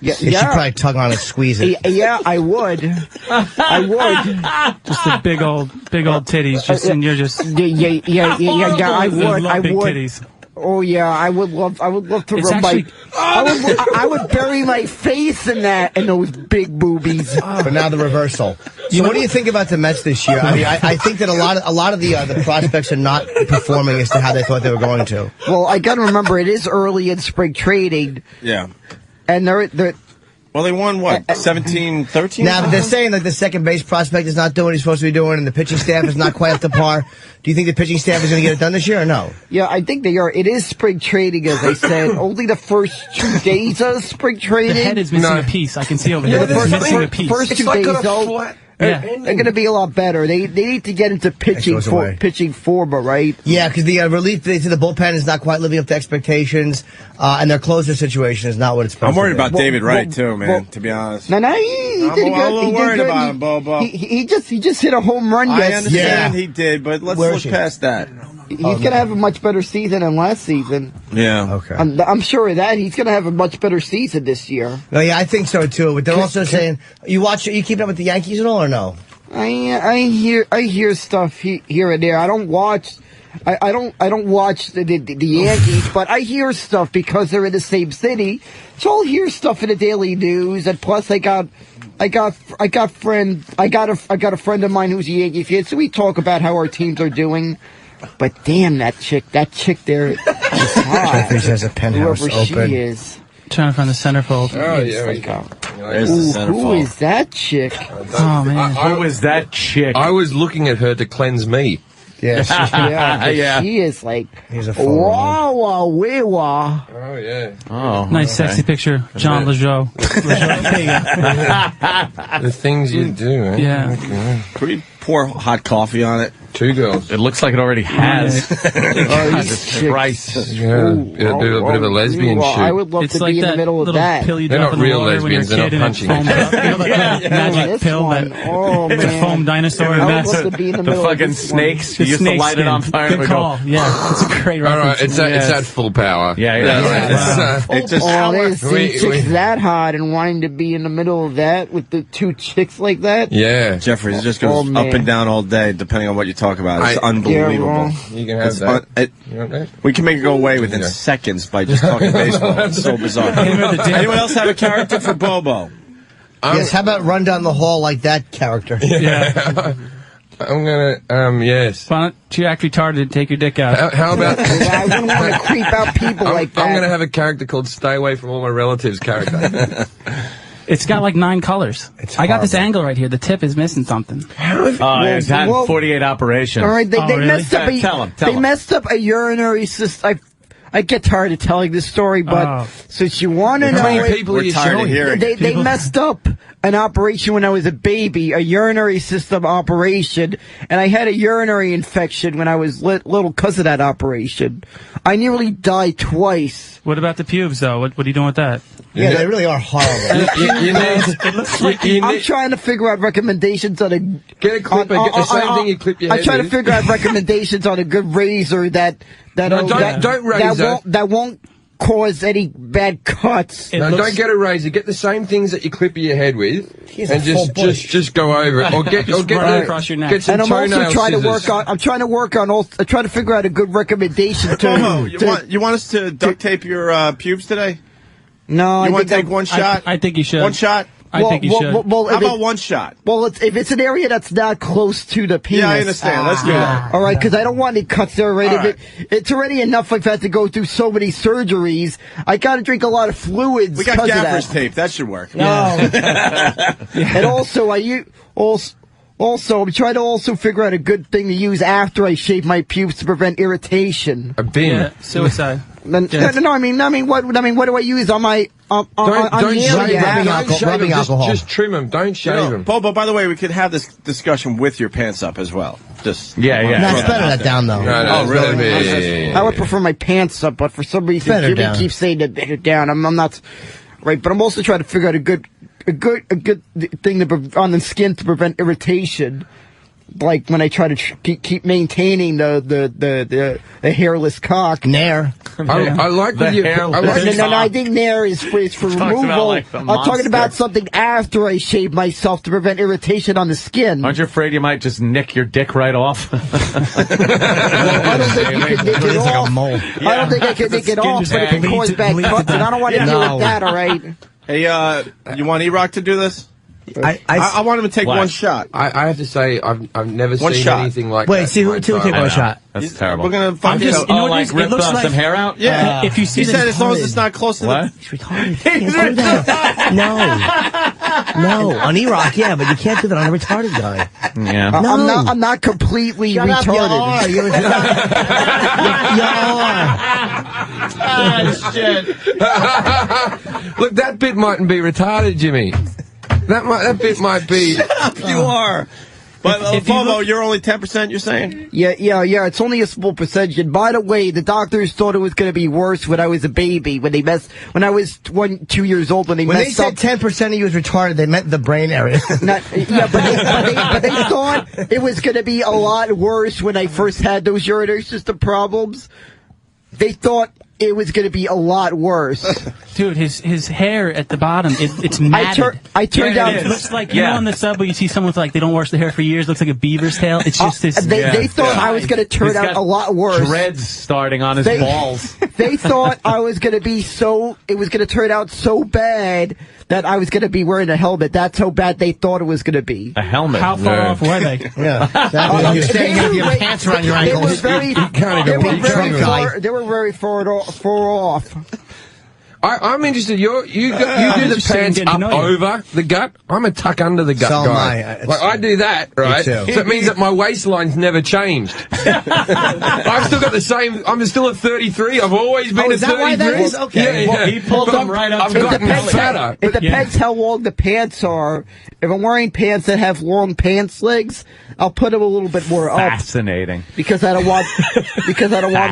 Yeah, She'd probably tug on it and squeeze it. Yeah, I would. I would. Just the big old titties, just and you're just. Yeah. I would. Love I big would. titties. Oh yeah, I would love to It's rub actually- I would bury my face in those big boobies. But now the reversal. So what do you think about the Mets this year? I mean, I think that a lot of the prospects are not performing as to how they thought they were going to. Well, I got to remember it is early in spring trading, Yeah. and they're Well, they won what? 17-13? Now they're saying that the second base prospect is not doing what he's supposed to be doing, and the pitching staff is not quite up to par. Do you think the pitching staff is going to get it done this year or no? Yeah, I think they are. It is spring trading, as I said. Only the first 2 days of spring The trading. head is missing a piece. I can see over Yeah, here. the It's first- missing a piece. first It's 2 like days, on a though. flat. Yeah. They're going to be a lot better. They need to get into pitching form, right? Yeah, because the relief to the bullpen is not quite living up to expectations, and their closer situation is not what it's supposed I'm to be. worried about David Wright, too, man, to be honest. No, he I'm did a good. little He did worried good. about him, Bobo. He just hit a home run I yesterday. understand he did, but let's Where look is he? past that. He's going to have a much better season than last season. Yeah. Okay. I'm sure of that. He's going to have a much better season this year. No, yeah, I think so too. But they're also saying you keep up with the Yankees at all or no? I hear stuff here and there. I don't watch. I don't watch the Yankees, but I hear stuff because they're in the same city. So I'll hear stuff in the daily news, and plus I got a friend of mine who's a Yankee fan, so we talk about how our teams are doing. But damn, that chick there is hot. Jeffries has a penthouse Whoever open. she is. Trying to find the centerfold. Oh, yeah. There's the Who centerfold. is that chick? Oh man. Who is that chick? I was looking at her to cleanse me. Yeah, Yeah, she is like he's a phone. wow, wow, wee, wow. Oh, yeah. Oh, Nice sexy picture. John Lejeau. There you go. The things you do, eh? Yeah. Okay. Could we pour hot coffee on it? 2 girls. It looks like it already has. Jesus Christ. Yeah, a bit of a lesbian Well, shoot. I would love It's to like be in the that middle of little that. pill you They're drop not in the real water when you're a lesbians, they're kid not and it punching. foams up. You know, like the magic This pill one. that Oh, the man. foam dinosaur. I would That's love to be in the The middle of fucking this one. snakes. the You used to snake light it on skin. fire and Good we go, call. Yeah, it's a great All reference. right, it's at full power. Yeah. It just Oh, there's We- chicks we- that hot and wanting to be in the middle of that with the 2 chicks like that. Yeah. Jeffrey, it just Oh, goes man. up and down all day, depending on what you talk about. It's I- unbelievable. Yeah, You can have It's that. it- You want that? we can make it go away within Yeah. seconds by just talking baseball. It's so bizarre. Anyone else have a character for Bobo? Yes, how about run down the hall like that character? Yeah. I'm gonna, yes. Why don't you act retarded and take your dick out? How about... I wouldn't want to creep out people like that. I'm gonna have a character called Stay Away From All My Relatives character. It's got like 9 colors. I got this angle right here. The tip is missing something. It's had 48 operation. All right, they really? messed up. Tell him. They messed up a urinary system. I get tired of telling this story, but since you want to know, How many people are you showing? They messed up an operation when I was a baby, a urinary system operation, and I had a urinary infection when I was little because of that operation. I nearly died twice. What about the pubes, though? What are you doing with that? Yeah, they really are horrible. I'm trying to figure out recommendations on a... Get a clipper, get the same thing you clip your head I'm trying to with. figure out recommendations on a good razor that won't cause any bad cuts. Don't get a razor. Get the same things that you clip your head with, and just go over it, or get across your neck. Get some And I'm also toenail trying scissors. I'm trying to figure out a good recommendation to. You want us to duct tape your pubes today? No, You want to take one shot? I think you should. One shot? I think you should. Well, How about one shot? Well, if it's an area that's not close to the penis. Yeah, I understand. Let's do that. All right, because I don't want any cuts there already. All right. It's already enough I've had to go through so many surgeries. I got to drink a lot of fluids. We got 'cause of gaffer's that. tape. That should work. No. And also, I'm trying to also figure out a good thing to use after I shave my pubes to prevent irritation. A bin. Yeah, suicide. No, I mean, what do I use on my Don't shave them. Just trim them. Don't shave them. Bobo, by the way, we could have this discussion with your pants up as well. Just Yeah. That's better that down, though. No, really? I would prefer my pants up, but for some reason Better Jimmy down. keeps saying to better down. I'm not right, but I'm also trying to figure out a good thing on the skin to prevent irritation. Like when I try to keep maintaining the hairless cock. Nair. I like when you. No, I think Nair is for removal. I'm talking about something after I shave myself to prevent irritation on the skin. Aren't you afraid you might just nick your dick right off? I don't think you can nick it off. I don't think I can nick it off, but it can cause bad cuts, and I don't want to deal with that, all right? Hey, you want E-Rock to do this? I want him to take one shot. I have to say, I've never One seen shot. anything like Wait, that. see who take one shot. That's terrible. We're gonna find just- out. you know what it is? It rip looks some like- hair out? Yeah. If you see he the said as long as retarded. it's not close to What? He's retarded. You can't do that. No, on E-Rock, yeah, but you can't do that on a retarded guy. Yeah. No. I'm not completely Shut up, retarded. you are. Shit. Look, that bit mightn't be retarded, Jimmy. That bit might be. You are. But Bobo, look- you're only 10%. You're saying? Yeah. It's only a small percentage. And by the way, the doctors thought it was going to be worse when I was a baby. When I was 2 years old. When they said 10% of you was retarded, they meant the brain area. But they thought it was going to be a lot worse when I first had those urinary system problems. They thought it was going to be a lot worse. Dude, his hair at the bottom, it's matted. I turned out... It looks like, you know, on the subway, you see someone with, like, they don't wash their hair for years, looks like a beaver's tail. It's just this... They thought I was going to turn out a lot worse. Dreads starting on his balls. They thought I was going to be it was going to turn out so bad that I was going to be wearing a helmet. That's how bad they thought it was going to be. A helmet. How far off were they? Yeah. You're staying with your pants around your They were ankles. very far off. I'm interested. You do the pants up over the gut. I'm a tuck under the gut So am guy. I. Like I do that, right? So too. it means that my waistline's never changed. I've still got the same. I'm still at 33. I've always been at is that 33. why that is? Okay. Yeah, Well, he pulled them right up I've to gotten the fatter. It depends how long the pants are. If I'm wearing pants that have long pants legs, I'll put them a little bit more up Fascinating. because I don't want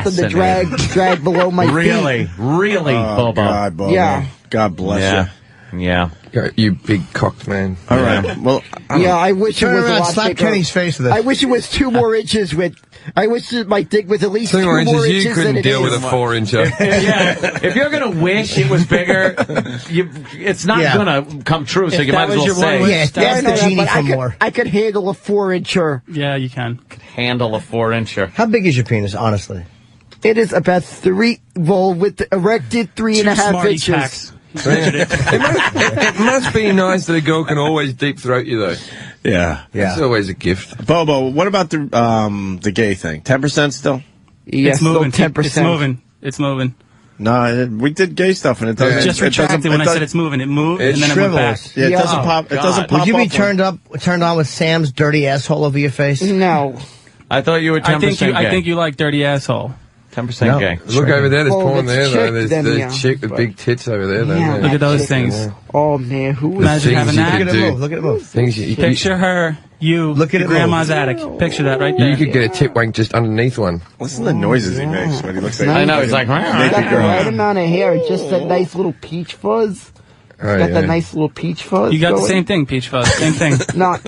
them to drag below my feet. Really, Bobo. God, Bobo. Yeah. God bless you. Yeah. You big cocked man. All right. Well, I wish it Turn was a around, lot slap bigger. Kenny's face with it. I wish it was 2 more inches with. I wish that my dick was at least 2 2 more more inches. You inches couldn't than it deal is. with a 4-incher. Yeah. If you're gonna wish it was bigger, it's not gonna come true. So If you that might as was well your one say. wish, Yeah, that's the genie but for more. I could handle a 4-incher. Yeah, you can. Handle a 4-incher. How big is your penis, honestly? It is about with the erected 3.5 Smarty inches. packs. It must be nice that a girl can always deep throat you, though. Yeah. It's always a gift. Bobo, what about the gay thing? 10% still? Yeah, it's moving. 10%. It's moving. No, we did gay stuff, and it doesn't. Just retracted when I said it's moving. It moved, and then it went back. Yeah, it doesn't pop. It doesn't pop. Would you be turned on with Sam's dirty asshole over your face? No. I thought you were 10% gay. I think you like dirty asshole. 10% gay. Look over there, there's porn that's there, though. chick, There's the yeah. chick with big tits over there. Yeah, though. Look at those things. Oh, man, who was Imagine having that. Look at it move. Things you Picture her, look at grandma's attic. Picture that right there. You could get a tip wank just underneath one. Listen to the noises he makes when he looks like. I know, he's like, got the right amount of hair, just that nice little peach fuzz. Got that nice little peach fuzz. You got going. the same thing, peach fuzz. Same thing. Not.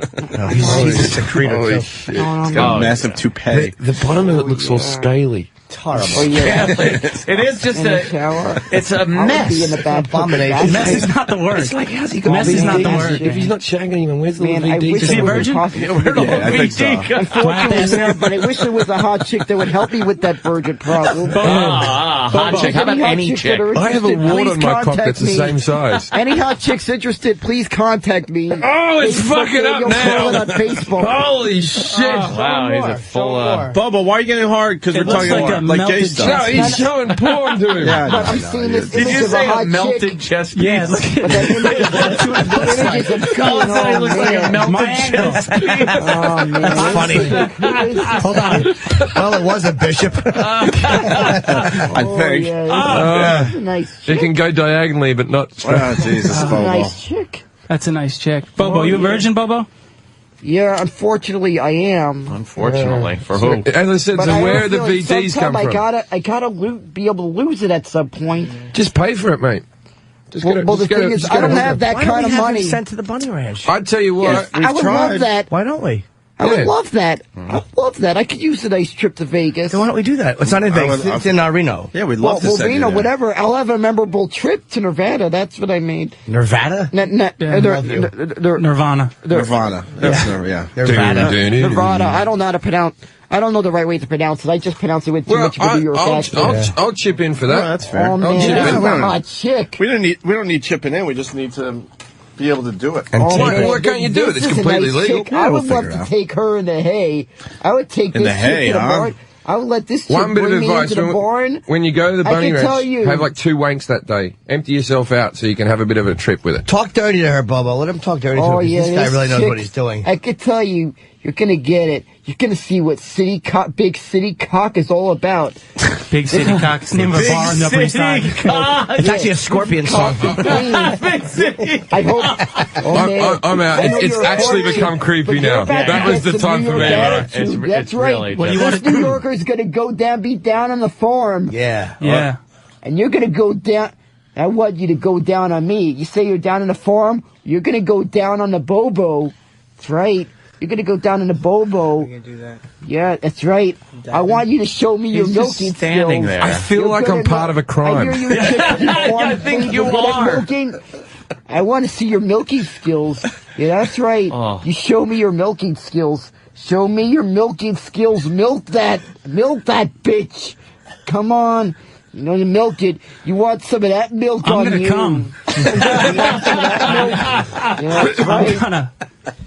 He's a secretor. Holy shit. He's got a massive toupee. The bottom of it looks all scaly. It's horrible. Oh, yeah. It is just in the shower. it's a I would mess. be in the bathroom. Abomination. Mess is not the word. It's like, how's he got Mess is not the word. If he's not shagging anyone, where's the Man, little I VD? wish Is he it a was virgin? possible. I think so. Unfortunately, no, but I wish there was a hot chick that would help me with that virgin problem. Hot chick. How about Any hot any chicks that chick? are I have a interested, wart please on my cock contact that's the me. same size. Any hot chicks interested, please contact me. Oh, it's fucking up You'll call it now. on Facebook. Holy shit. Wow, he's a full. Bobo, why are you getting hard? Because It we're looks talking like a about like gay melted stuff. No, he's showing porn to him. Yeah, But I'm seeing this Did image you of a say a hot melted chick. chest piece? Yeah, look But that image I'm seeing, Colin looks like a melted My angle. chest piece. Oh, man. That's funny. Hold on. Well, it was a bishop. I think. That's a nice It chick. can go diagonally, but not. Oh, Jesus, That's a Bobo. nice chick. That's a nice chick. Bobo, you a virgin, Bobo? Yeah, unfortunately, I am. Unfortunately, for who? As I said, But so I where don't the feel like VDs come sometime from? I gotta be able to lose it at some point. Just pay for it, mate. Just Well, get a- well, the just get a- thing is, just I get a don't have hooker. that Why don't kind we of have money. him sent to the bunny ranch? I'd tell you what. Yes, I would love that. Why don't we? I would Yeah. love that. I would love that. I could use a nice trip to Vegas. Then why don't we do that? It's not in Vegas. It's in Reno. Yeah, we'd love to send you Reno, there. whatever. I'll have a memorable trip to Nevada. That's what I mean. Nevada? Nirvana. Nirvana. That's yeah. Nevada. I don't know how to pronounce. I don't know the right way to pronounce it. I just pronounce it with too much of a New York accent. I'll chip in for that. Oh, that's fair. Oh, man, I'll chip that's in. a hot chick. We don't need chipping in. We just need to be able to do it. And why can't you do it? It's This is a completely nice legal. chick. I would love to take her in the hay. I would take In this the hay, chick to the huh? barn. I would let this chick One bit of bring me advice: into the barn. when you go to the I bunny can tell ranch, you- have like 2 wanks that day. Empty yourself out so you can have a bit of a trip with it. Talk dirty to her, Bobo. Let him talk dirty to her. Oh 'Cause yeah, this guy this really knows chick, what he's doing. I could tell you, you're gonna get it. You're gonna see what big city cock is all about. Big City Cock. It's the name of a bar in the Upper East Side. It's actually a Scorpion song. Big City. I hope. Oh, man. I'm out. I know It's you're a actually horny, become creepy but you're now. about to That was get the some time for New me. York Right? attitude. It's That's right. really This New Yorker is gonna go down, be down on the farm. Yeah. Yeah. And you're gonna go down. I want you to go down on me. You say you're down on the farm. You're gonna go down on the Bobo. That's right. You're gonna go down on the Bobo. You can do that. Yeah, that's right. I want you to show me your He's just milking standing skills. there. I feel You're like I'm gonna part go- of a crime. I hear you. I think you are. Milking. I want to see your milking skills. Yeah, that's right. Oh. You show me your milking skills. Show me your milking skills. Milk that bitch. Come on. You know, you milk it. You want some of that milk I'm on gonna you. come. You want some of that milk? Yeah, that's right. I'm gonna.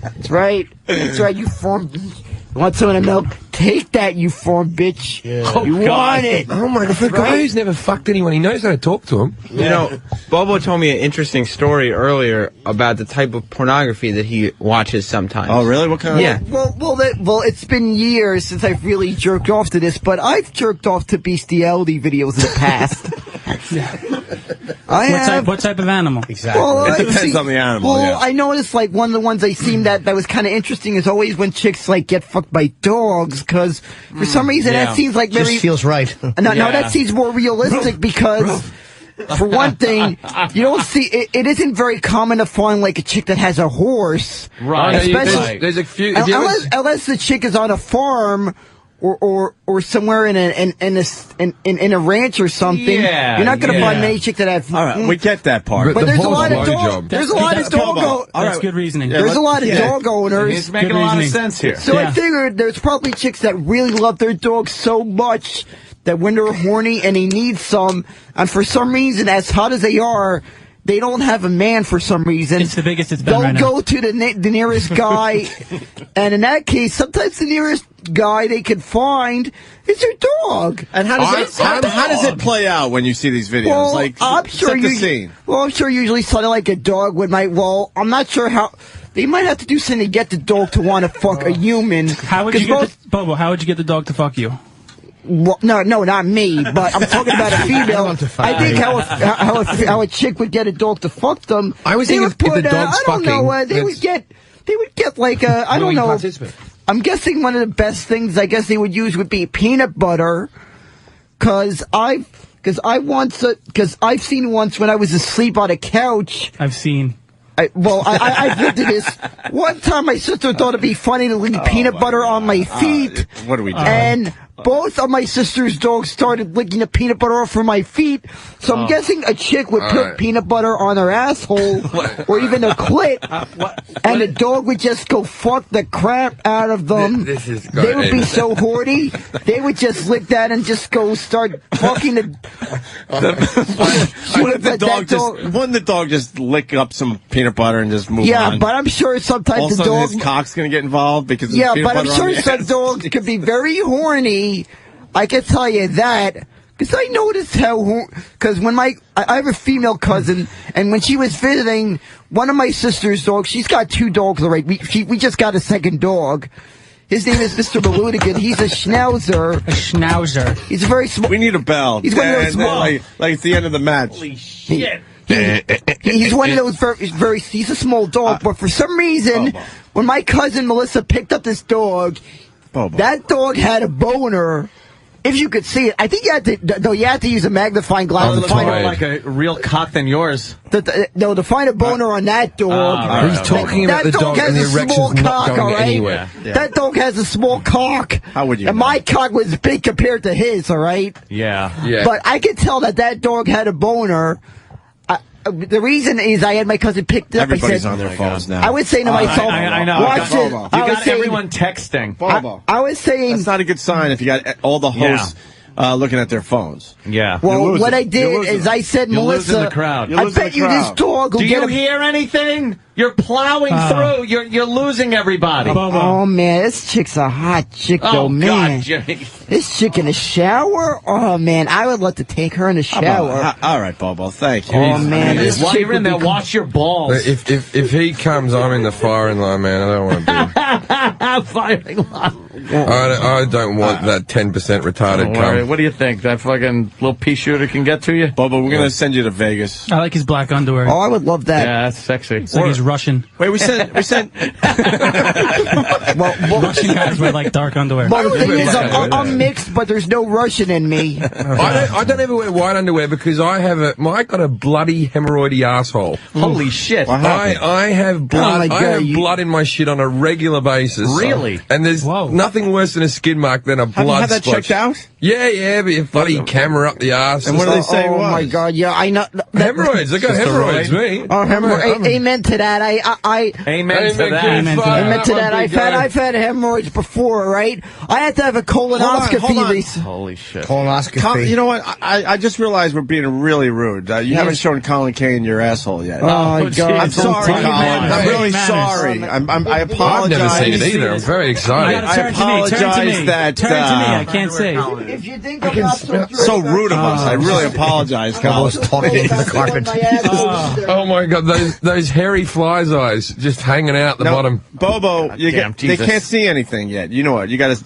That's right. That's right. You form. You want some of the milk? Take that, you form bitch. Oh, You want it. Oh my god! For a guy who's never fucked anyone, he knows how to talk to him. You know, Bobo told me an interesting story earlier about the type of pornography that he watches sometimes. Oh, really? What kind of? Yeah. Well, it's been years since I've really jerked off to this, but I've jerked off to bestiality videos in the past. What type of animal? Exactly. Well, It depends on the animal, Well, yeah. I noticed like one of the ones I seen that was kind of interesting is always when chicks like get fucked by dogs because for some reason Yeah. that seems like very Just feels right. No, Yeah. that seems more realistic because, for one thing, you don't see it isn't very common to find like a chick that has a horse, Right. Especially There's a few. Have you ever- unless the chick is on a farm. Or somewhere in a ranch or something. Yeah, You're not gonna yeah. find many chicks that have. All right, we get that part. But the there's a horse lot of blow dog. job. There's a lot of dog. All That's right. good reasoning. There's a lot of dog owners. He's making Good a lot of reasoning. sense here. So I Yeah. figured there's probably chicks that really love their dog so much that when they're horny and they need some, and for some reason, as hot as they are, they don't have a man for some reason. It's the biggest it's been They'll right now. go to the nearest guy, and in that case, sometimes the nearest guy they can find is your dog. And how does it play out when you see these videos? Well, like, I'm sure set the scene. Well, I'm sure usually something like a dog would I'm not sure how. They might have to do something to get the dog to want to fuck a human. How would you get Bobo? How would you get the dog to fuck you? Well, no, not me, but I'm talking about a female. I think how a chick would get a dog to fuck them. I was thinking if the dog's fucking. They would get like a, I don't know. I'm guessing one of the best things I guess they would use would be peanut butter, because I've seen once when I was asleep on a couch. I've seen. I've looked at this. One time my sister thought it'd be funny to leave peanut butter on my feet. What do we do? And both of my sister's dogs started licking the peanut butter off from my feet. So I'm guessing a chick would put peanut butter on her asshole or even a clit, and the dog would just go fuck the crap out of them. This is They would be so horny. They would just lick that and just go start fucking the. Wouldn't the dog just lick up some peanut butter and just move on? Yeah, but I'm sure sometimes the dog. His cock's gonna get involved because of yeah, peanut but I'm butter on sure the some ass. dogs could be very horny. I can tell you that. Because I noticed because when I have a female cousin, and when she was visiting one of my sister's dogs, she's got 2 dogs already. We just got a second dog. His name is Mr. Malunigan. He's a schnauzer. A schnauzer. He's a very small. We need a bell. He's one of those small. Like it's the end of the match. Holy shit. He's one of those very. He's a small dog, but for some reason, when my cousin Melissa picked up this dog, that dog had a boner. If you could see it, I think you had to use a magnifying glass to find more like a real cock than yours. To find a boner on that dog. He's talking about the dog and the erection's not going anywhere. Yeah. That dog has a small cock. How would you? And my cock was big compared to his. All right. Yeah. But I could tell that dog had a boner. The reason is I had my cousin picked up. Everybody's on their phones now. I was saying to myself, I know. watch it. You got everyone texting. I was saying that's not a good sign if you got all the hosts looking at their phones. Yeah. Well, what I did is I said, Melissa, the crowd. I bet you this dog will Do get you hear anything? You're plowing through. You're losing everybody. Oh man, this chick's a hot chick though, man. God, Jimmy. This chick in the shower? Oh man, I would love to take her in the shower. All right, Bobo, thank you. Oh man, this While chick you're in there, wash your balls. If he comes, I'm in the firing line, man. I don't want to be. Firing line. I don't want that 10% retarded cum. What do you think? That fucking little pea shooter can get to you? Bobo, we're going to send you to Vegas. I like his black underwear. Oh, I would love that. Yeah, that's sexy. It's like he's Russian. Wait, we sent. Russian guys wear like dark underwear. Well, the thing is, I'm mixed, but there's no Russian in me. I don't ever wear white underwear because I got a bloody hemorrhoidy asshole. Holy shit! I have blood. Oh, I have blood in my shit on a regular basis. Really? And there's nothing worse than a skid mark than a blood. Have you had that splotch. checked out? Yeah, but your bloody camera up the ass. And what do they say? Oh my god, yeah, I know. Hemorrhoids. I got hemorrhoids, me. Oh, hemorrhoids. Amen to that. Amen to that. Amen to that. I've had hemorrhoids before, right? I had to have a colonoscopy recently. Holy shit. Colonoscopy. You know what? I just realized we're being really rude. You haven't shown Colin Kane your asshole yet. Oh my god. I'm sorry, Colin. I'm really sorry. I apologize. I've never seen it either. I'm very excited. I apologize that. Turn to me. I can't say. If you think I'm not so rude of us. I really apologize, Colin. I was talking into the carpet. Oh my god, those hairy flies eyes just hanging out the bottom. Bobo, they can't see anything yet. You know what? You gotta.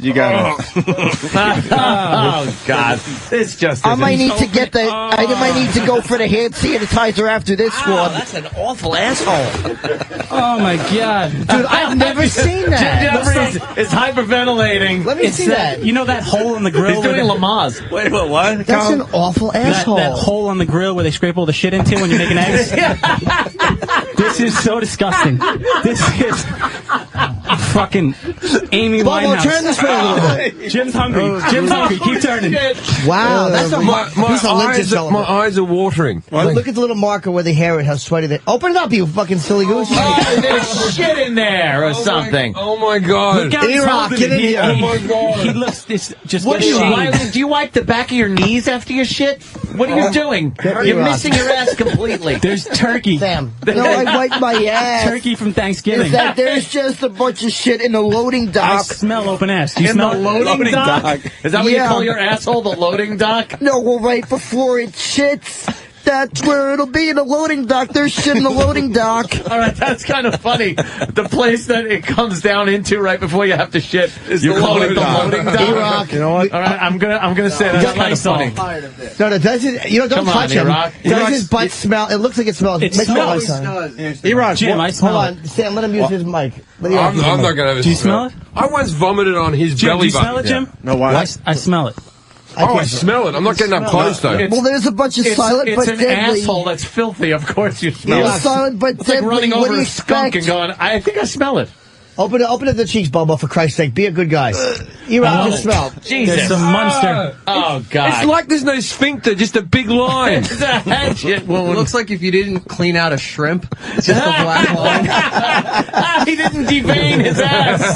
Oh god, it's just. I might need to get the. I might need to go for the hand sanitizer after this one. That's an awful asshole. Oh my god, dude! I've never seen that. It's hyperventilating. Let me see that. You know that hole in the grill? He's doing Lamaze. Wait, what? That's an awful asshole. That hole on the grill where they scrape all the shit into when you're making eggs. This is so disgusting. This is fucking Amy Winehouse. Turn this way a little bit. Jim's hungry. Jim's hungry. Keep turning. Wow, that's a my eyes are watering. Well, look at the little marker where the hair is, how sweaty they. Open it up, you fucking silly goose. Oh, there's shit in there or something. Oh my god. E-Rock, get in here. Oh my god. He looks just. What do you wipe the back of your knees after your shit? What are you doing? You're missing your ass completely. There's turkey. Sam. No, I wipe my ass. Turkey from Thanksgiving. Is that there's just a bunch of shit in the loading dock. I smell open ass. Do you In smell the loading dock? Is that what you call your asshole, the loading dock? No, well, right before it shits. That's where it'll be, in the loading dock. There's shit in the loading dock. All right, that's kind of funny. The place that it comes down into right before you have to shit, you call it the loading dock. You know what? All right, I'm gonna say that's kind of funny. No, doesn't. You know, don't touch him. Does his butt smell? It looks like it smells. It smells. Jim, I smell Hold on, Sam. Let him use his mic. I'm not going to. Do you smell it? I once vomited on his Jim, belly do you button. smell it, Jim? No, why? I smell it. I smell it. I'm not getting up close, though. Well, there's a bunch of silent it's but an deadly. asshole that's filthy. Of course you smell It's it. silent but It's like deadly. running What do over you a skunk expect? and going, I think I smell it. Open up the cheeks, Bobo, for Christ's sake. Be a good guy. Just smell. Jesus. There's some monster. Oh, God. It's like there's no sphincter, just a big line. It's a hatchet wound. It looks like if you didn't clean out a shrimp, it's just a black line. He didn't devein his ass.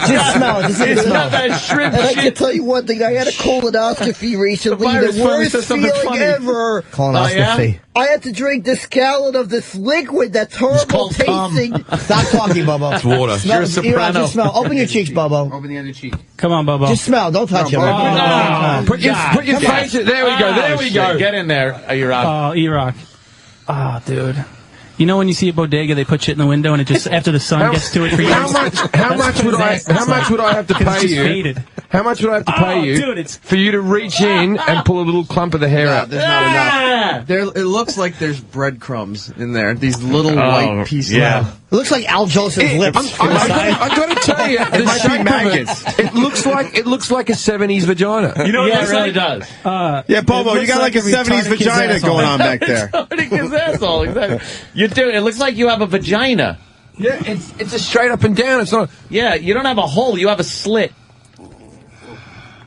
Just smell it. Just It's smell not that shrimp And I can shit. tell you one thing. I had a colonoscopy recently. virus The finally worst said something feeling funny. ever. Colonoscopy. I had to drink this gallon of this liquid that's horrible called cum. tasting. Stop talking, Bobo. It's water. Smell, You're a soprano. Just smell. Open your cheeks, Bobo. Over the other cheek. Come on, Bobo. Just smell. Don't touch him. Put your face. There we go. There we go. Get in there, E-Rock. Oh, E-Rock. Oh, dude. You know when you see a bodega, they put shit in the window, and it just after the sun gets to it for years. How much would I have to pay It's you? faded. How much would I have to pay you dude, for you to reach in and pull a little clump of the hair out? There's not enough. It looks like there's breadcrumbs in there. These little white pieces. It looks like Al Joseph's lips. I've got to tell you, the shape of it looks like a 70s vagina. You know what Yeah, it really does? Yeah, Bobo, you got like a 70s vagina going on back there. His asshole, exactly. You do. It looks like you have a vagina. Yeah, it's a straight up and down. It's not. Yeah, you don't have a hole. You have a slit.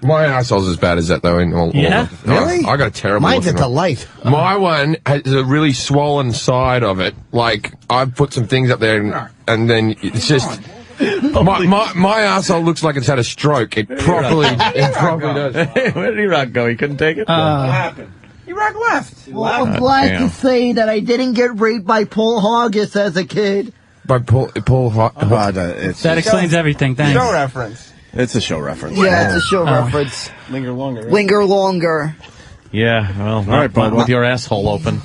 My asshole's as bad as that, though. Yeah? Really? I got a terrible. Mine's a looking one. delight. My one has a really swollen side of it. Like I've put some things up there, and then it's just. My asshole looks like it's had a stroke. It properly does. Where did E-Rock go? He couldn't take it? What happened? E-Rock left. Well, I'm glad to say that I didn't get raped by Paul Haggis as a kid. By Paul That explains everything. Thanks. Show reference. It's a show reference. Yeah, it's a show reference. Linger longer. Right? Linger longer. Yeah, well, All right, Bobo. with your asshole open.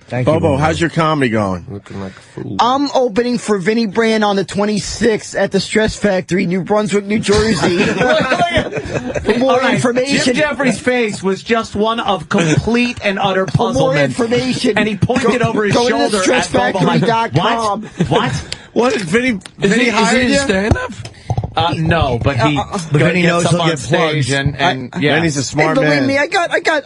Thank you, Bobo, how's your comedy going? Looking like a fool. I'm opening for Vinnie Brand on the 26th at the Stress Factory, New Brunswick, New Jersey. For more information. Jim Jeffries' face was just one of complete and utter For more puzzlement. information. And he pointed over his go shoulder to at Bobo like, stressfactory.com. What? What did Vinny Is hired it you? a stand-up? No, but he Vinny knows gets he'll up on get stage plugs. and yeah. Vinny's a smart And believe man. me,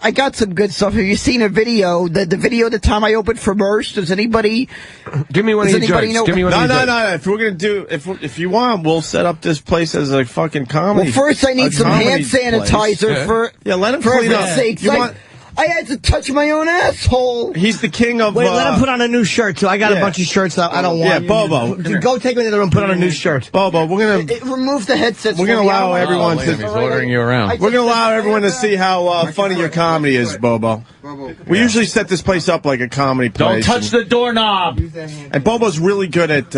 I got some good stuff. Have you seen a video? The video the time I opened for Merch? Does anybody? Give me one of your anybody jokes. know- Give me one of your jokes. No. If we're gonna do, if you want, we'll set up this place as a fucking comedy. Well, first I need some hand sanitizer for let him for clean heaven's up. sakes. You want- I had to touch my own asshole. He's the king of. Wait, let him put on a new shirt, too. I got a bunch of shirts that I don't want. Yeah, Bobo. Go take me to the room and put on a new shirt. Bobo, we're gonna Remove the headsets. we're gonna for me. allow I don't everyone want- to. He's ordering you around. We're gonna allow everyone to see how funny your comedy is, Bobo. We usually set this place up like a comedy Don't place. touch the doorknob. And Bobo's really good at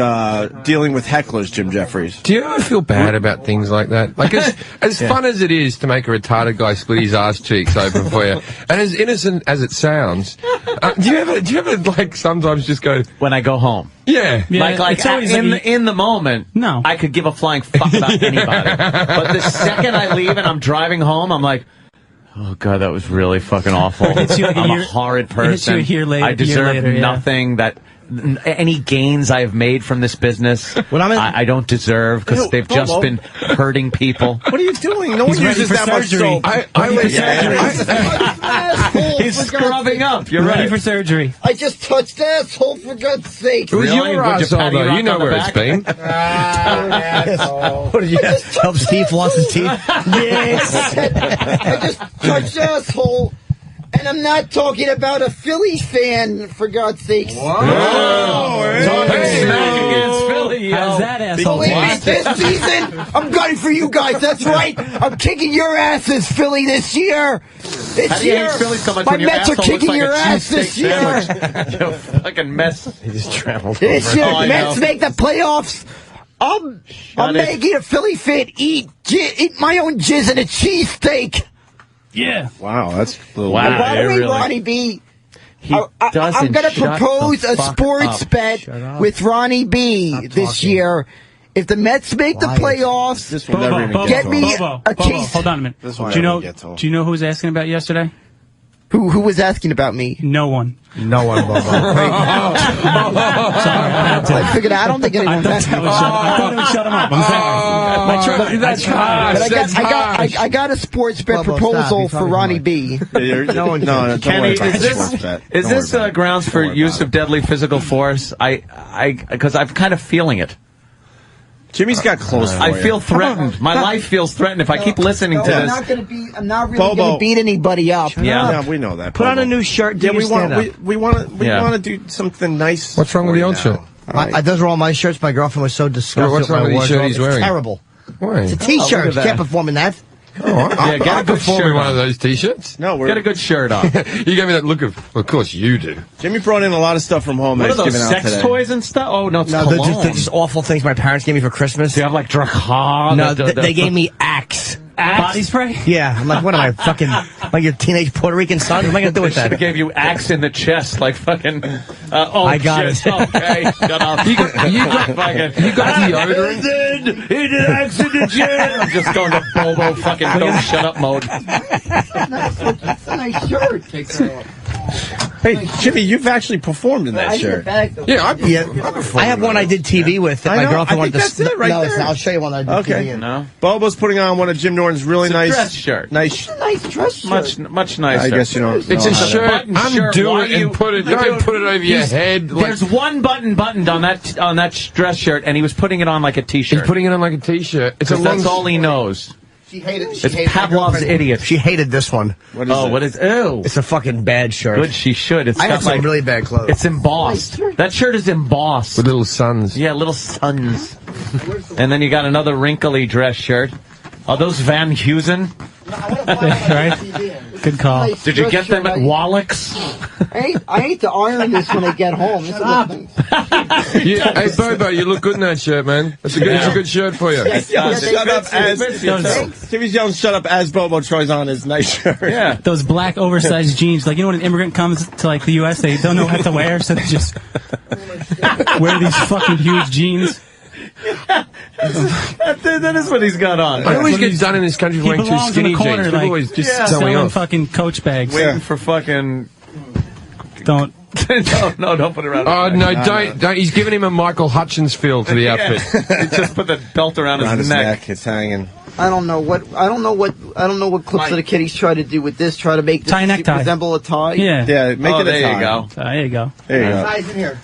dealing with hecklers, Jim Jeffries. Do you ever feel bad about things like that? Like, as fun as it is to make a retarded guy split his ass cheeks open for you, and as innocent as it sounds, do you ever like sometimes just go When I go home. Yeah. Like it's always in the moment, No. I could give a flying fuck about anybody. But the second I leave and I'm driving home, I'm like, oh god, that was really fucking awful. hits you like I'm a year- a horrid it hits you person. a year later- I deserve year later, yeah. nothing that. Any gains I have made from this business, When I'm in- I don't deserve because Ew, they've just Bobo. been hurting people. What are you doing? No one He's ready uses for that much surgery. Asshole, He's for God's scrubbing up. You're Ready right. for surgery. I just touched asshole for God's sake. It was Really? your Would you asshole, pat though. E-Rock You know on the where it's back? been. What did you help Steve floss his teeth? Yes. I just touched asshole. And I'm not talking about a Philly fan, for God's sakes. Talking smack against Philly. How's that asshole? Believe me, this season, I'm gunning for you guys. That's right. I'm kicking your asses, Philly, this year. How do you hate Philly so much my when your Mets are asshole kicking looks your like a ass this cheesesteak year. sandwich? You fucking mess. He just trampled This over. year, I Mets know. make the playoffs. I'm it. making a Philly fan eat my own jizz in a cheesesteak. Yeah. Wow, that's a little Wow. And by the way, really- Ronnie B, He I'm doesn't going to shut propose the a fuck sports up. bet with Ronnie B this talking. year. If the Mets make the playoffs, This will never even Bobo, get get me Bobo, a Bobo, case. hold on a minute. This one Do you never know? gets home. Do you know who was asking about yesterday? Who was asking about me? No one. No one, Bobo. I figured I don't think anyone I thought asked me. it would shut him up. I'm sorry. That's harsh. But That's harsh. I got a sports bet Bobo, proposal stop. You're for talking Ronnie much. B. No one. No, don't Kenny, worry about is the this sports bet. is Don't this worry about it. grounds for Don't worry use about of deadly physical force? Because I'm kind of feeling it. Jimmy's got clothes for I you. feel threatened. My life feels threatened if I keep listening to I'm this. not going to beat. I'm not really Bobo. going to beat anybody up. Yeah. we know that. Put on Bobo. a new shirt. Do Yeah, your stand up. we want to Yeah. do something nice. What's wrong with for the you old now. shirt? Those are all my shirts. My girlfriend was so disgusted What's with wrong my with the shirt wardrobe. he's wearing? It's terrible. Why? It's a Oh, T-shirt. look at You that. can't perform in that. I get a good perform in shirt one on. of those T-shirts. No, Get a good shirt on. You gave me that look of course you do. Jimmy brought in a lot of stuff from home. What that are he's those, giving out sex today. toys and stuff? Oh, no, it's No, cologne. they're just awful things my parents gave me for Christmas. Do you have like Dracar? No, they gave me Axe. Body spray? Yeah, I'm like, what am I, fucking, like your teenage Puerto Rican son? What am I going to do with Should have that? gave you axe in the chest, like fucking. I got shit. it. Okay, shut up. You got deodorant. He did axe in the chest. I'm just going to Bobo fucking don't shut up mode. It's a nice shirt. Take that off. Hey, Jimmy, you've actually performed in that I need a shirt. bag, though. Yeah, I have one I did TV with that I my know, girlfriend I wanted think to. that's it right no, there. I'll show you one I did Okay. TV in. No, Bobo's putting on one of Jim Norton's really it's a nice dress shirt. Nice. It's a nice dress shirt. Much nicer. I guess you don't. It's know a how to- shirt. button shirt. Undo Why it you- and put it. Dude, Don't put it over your head. Like, There's one buttoned on that dress shirt, and he was putting it on like a T-shirt. he's putting it on like a T-shirt. It's a Because long. that's all he knows. She hated. It's Pavlov's idiot. She hated this one. What is it? What is? Ew. It's a fucking bad shirt. Good, she should. It's I got have some like really bad clothes. It's embossed. That shirt is embossed. With little suns. Yeah, little suns. And then you got another wrinkly dress shirt. Are those Van Heusen? Right? Good call. Nice Did you dress get them shirt. at Wallach's? I hate to iron this when I get home. This is Hey, Bobo, you look good in that shirt, man. It's a good shirt for you. Shut up as Jimmy's yelling shut up as Bobo tries on his nice shirt. Yeah. Those black oversized jeans. Like, you know when an immigrant comes to like the U.S., they don't know what to wear, so they just wear these fucking huge jeans. That is what he's got on. I always get done in this country He wearing too belongs in skinny the corner, jeans. People like, always just tell me selling off. fucking Coach bags. Waiting for fucking. Don't. No, don't put it around. Oh his no, neck. don't! He's giving him a Michael Hutchins feel to the outfit. He just put the belt around his neck. It's hanging. I don't know what clips of the kitties try to do with this. Try to make this Tie a necktie. resemble a tie. Yeah. Yeah, make it a there tie. you go. There you go. There you go. Ties in here.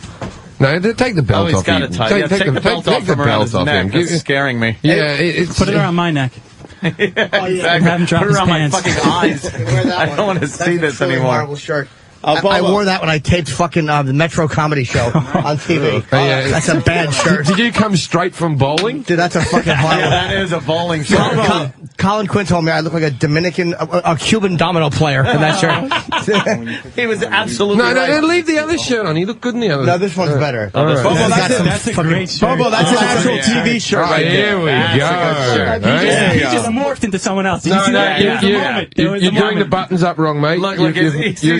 No, take the belt he's off. got him. a tie. Yeah, take the belt off from around his neck. That's scaring me. Yeah, it's Put it around my neck. Exactly. Have him drop Put it his around pants. my fucking eyes. I don't want to see this anymore. Horrible shirt. I wore that when I taped fucking the Metro Comedy Show on TV. Yeah. That's a bad shirt. Did you come straight from bowling? Dude, that's a fucking Yeah, horrible. that is a bowling shirt. Colin Quinn told me I look like a Dominican, a Cuban domino player in that shirt. He was absolutely No, right. leave the other shirt on. He looked good in the other. No, this one's better. All right. Bobo, That's a great shirt. Bobo, that's an actual TV shirt Oh, right here there. we go. He Right? just morphed into someone else. Did No, you see that? There was a moment. There was a you're doing the moment. buttons up wrong, mate. Look,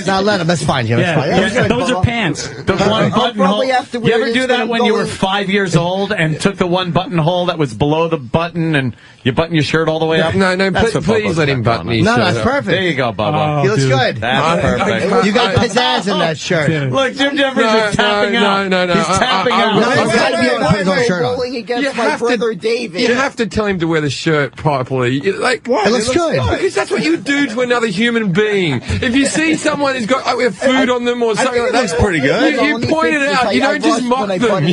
Now let him. That's fine, Jim. That's fine. Yeah, those are pants. The one button hole. probably have to You wear ever this do when that I'm when you were going- 5 years old and took the one buttonhole that was below the button and you button your shirt all the way up? No, That's please, what please Bobo's let him got button going his No, shirt that's up. perfect. There you go, Bobo. He looks dude. good. That's perfect. You got pizzazz in that shirt. Dude. Look, Jim Jeffries is tapping out. No. He's tapping out. No, he's got to be able to put his own shirt on. Bowling You against my have to- brother David. You have to tell him to wear the shirt properly. Like, It looks good. because that's what you do to another human being. If you see someone who's got like, food on them or something like that, looks pretty good. You point it out. You don't just mock them.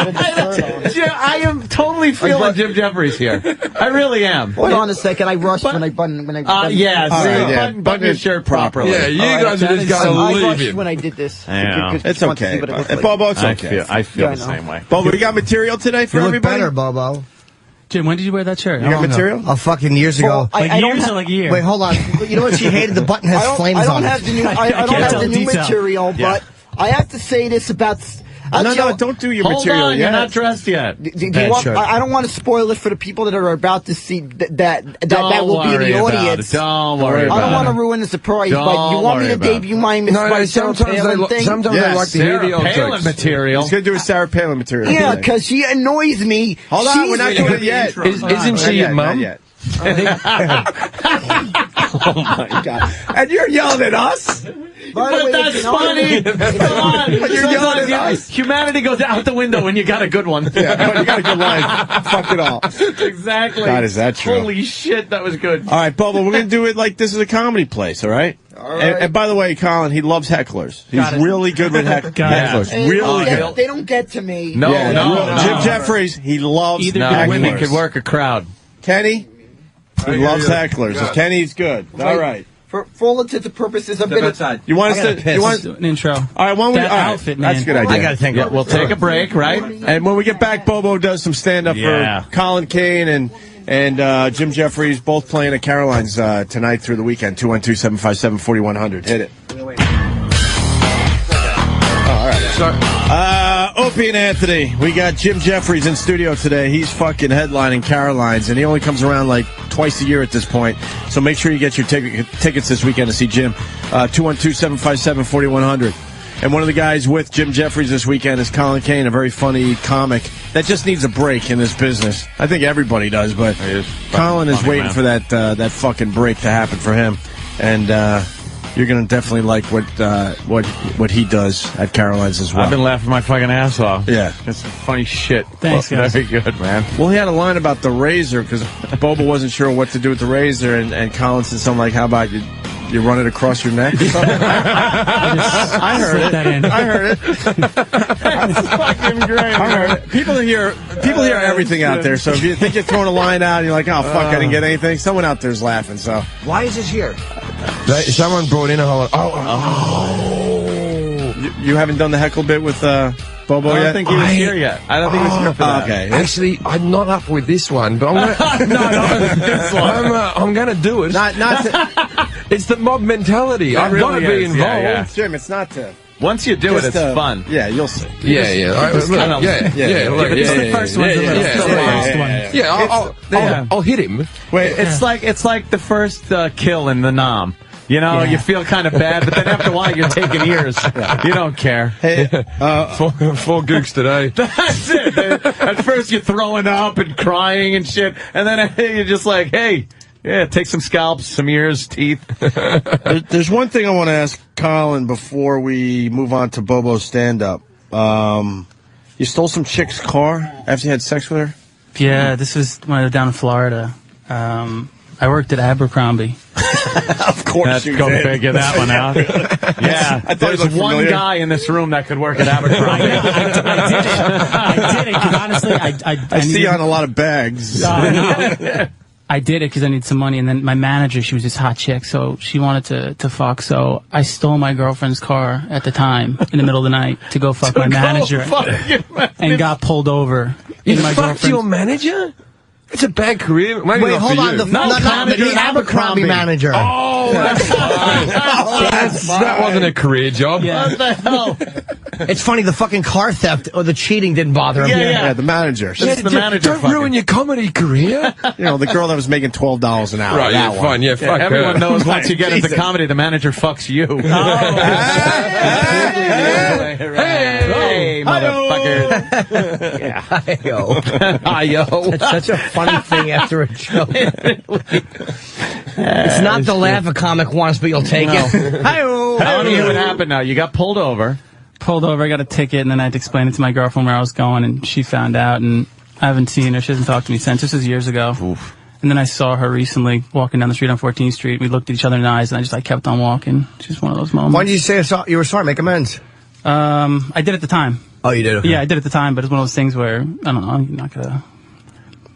Yeah, I am totally feeling Jim Jeffries here. I really am. Hold on a second. I rushed when I button. Yeah, All see, right, yeah. button your shirt properly. Yeah, you guys are just going to I leave rushed him. when I did this. Yeah. Because It's I want to okay. see what it looks like. Bobo, it's okay. I feel Yeah, I the know. same way. Bobo, you got material today for You look everybody? better, Bobo. Jim, when did you wear that shirt? You got material? Oh, fucking years ago. Like years or like a year? Wait, hold on. You know what? She hated the button has flames on it. I don't have the new material, but I have to say this about... No, don't do your material Hold on, yet. you're not dressed yet. Do you want, I don't want to spoil it for the people that are about to see that will be in the audience. Don't worry about it. I don't want to ruin the surprise, but you want me to debut my Miss sometimes they like to hear the old Palin jokes. material. He's going to do a Sarah Palin material. Yeah, because she annoys me. Hold on, we're not doing it yet. Isn't she your mum? Oh my God! And you're yelling at us? But that's funny. Come on. But you're yelling at us. Humanity goes out the window when you got a good one. Yeah, you got a good line. Fuck it all. Exactly. God, is that true? Holy shit, that was good. All right, Bobo, we're going to do it like this is a comedy place, all right? All right. And by the way, Colin, he loves hecklers. He's really good with hecklers. Really good. They don't get to me. No. Jim Jeffries, he loves hecklers. Women could work a crowd. Kenny, he loves hecklers. So Kenny's good. All right. For all intents and purposes, I've been outside. You want us to? You want an intro? All right, when we, That all right, outfit, man. that's a good idea. I got to think. We'll take a break, right? And when we get back, Bobo does some stand-up for Colin Kane and Jim Jeffries, both playing at Caroline's tonight through the weekend. 212-757-4100. Hit it. All right. Opie and Anthony, we got Jim Jeffries in studio today. He's fucking headlining Caroline's, and he only comes around like twice a year at this point. So make sure you get your tickets this weekend to see Jim. 212-757-4100. And one of the guys with Jim Jeffries this weekend is Colin Kane, a very funny comic that just needs a break in this business. I think everybody does, but Colin is waiting for that fucking break to happen for him. And you're going to definitely like what he does at Caroline's as well. I've been laughing my fucking ass off. Yeah. That's some funny shit. Thanks, guys. Very good, man. Well, he had a line about the razor because Bobo wasn't sure what to do with the razor, and Colin said something like, how about you run it across your neck or something? I heard it. I heard it. That's fucking great. I heard it. People hear everything out there, so if you think you're throwing a line out and you're like, oh, fuck, I didn't get anything, someone out there's laughing, so. Why is this here? Someone brought in a whole... You haven't done the heckle bit with Bobo yet? I don't think he was here yet. I don't think he was here for that. Okay. Actually, I'm not up with this one, but I'm gonna... this one. I'm gonna do it. Not to... It's the mob mentality. I've got to be involved. Yeah. Jim, it's not to... Once you do it, it's fun. Yeah, you'll see. Yeah. All right, look, The first one's the last one. Yeah, I'll hit him. Wait, it's like the first kill in the Nom. You know, you feel kind of bad, but then after a while, you're taking ears. You don't care. Hey, four gooks today. That's it. At first, you're throwing up and crying and shit, and then you're just like, hey, yeah, take some scalps, some ears, teeth. There's one thing I want to ask Colin before we move on to Bobo's stand-up. You stole some chick's car after you had sex with her? Yeah, this was when I was down in Florida. I worked at Abercrombie. Of course you go did. figure that one out. Yeah, there's one guy in this room that could work at Abercrombie. I did it because honestly, I see you on a lot of bags. I did it because I needed some money, and then my manager, she was this hot chick, so she wanted to fuck, so I stole my girlfriend's car at the time, in the middle of the night, to go fuck my manager, and got pulled over. You fucked your manager? It's a bad career. Maybe Wait, not hold for on. you. The Abercrombie manager. Oh, that wasn't a career job. Yeah. What the hell? It's funny, the fucking car theft or the cheating didn't bother him. Yeah, the manager. Don't ruin your comedy career. You know, the girl that was making $12 an hour. Right, yeah, fine. Yeah, fuck everyone her. knows once you get into comedy, the manager fucks you. Hey, motherfucker. Yeah. Hi-yo. Hi-yo. That's such a funny thing after a joke. It's not the laugh a comic wants, but you'll take it. Hi-yo. I want to hear what happened now. You got pulled over. I got a ticket, and then I had to explain it to my girlfriend where I was going, and she found out, and I haven't seen her. She hasn't talked to me since. This was years ago. Oof. And then I saw her recently walking down the street on 14th Street. We looked at each other in the eyes, and I just kept on walking. She's one of those moments. Why did you say you were sorry? Make amends. I did at the time. Oh, you did? Okay. Yeah, I did at the time, but it's one of those things where, I don't know, you're not gonna...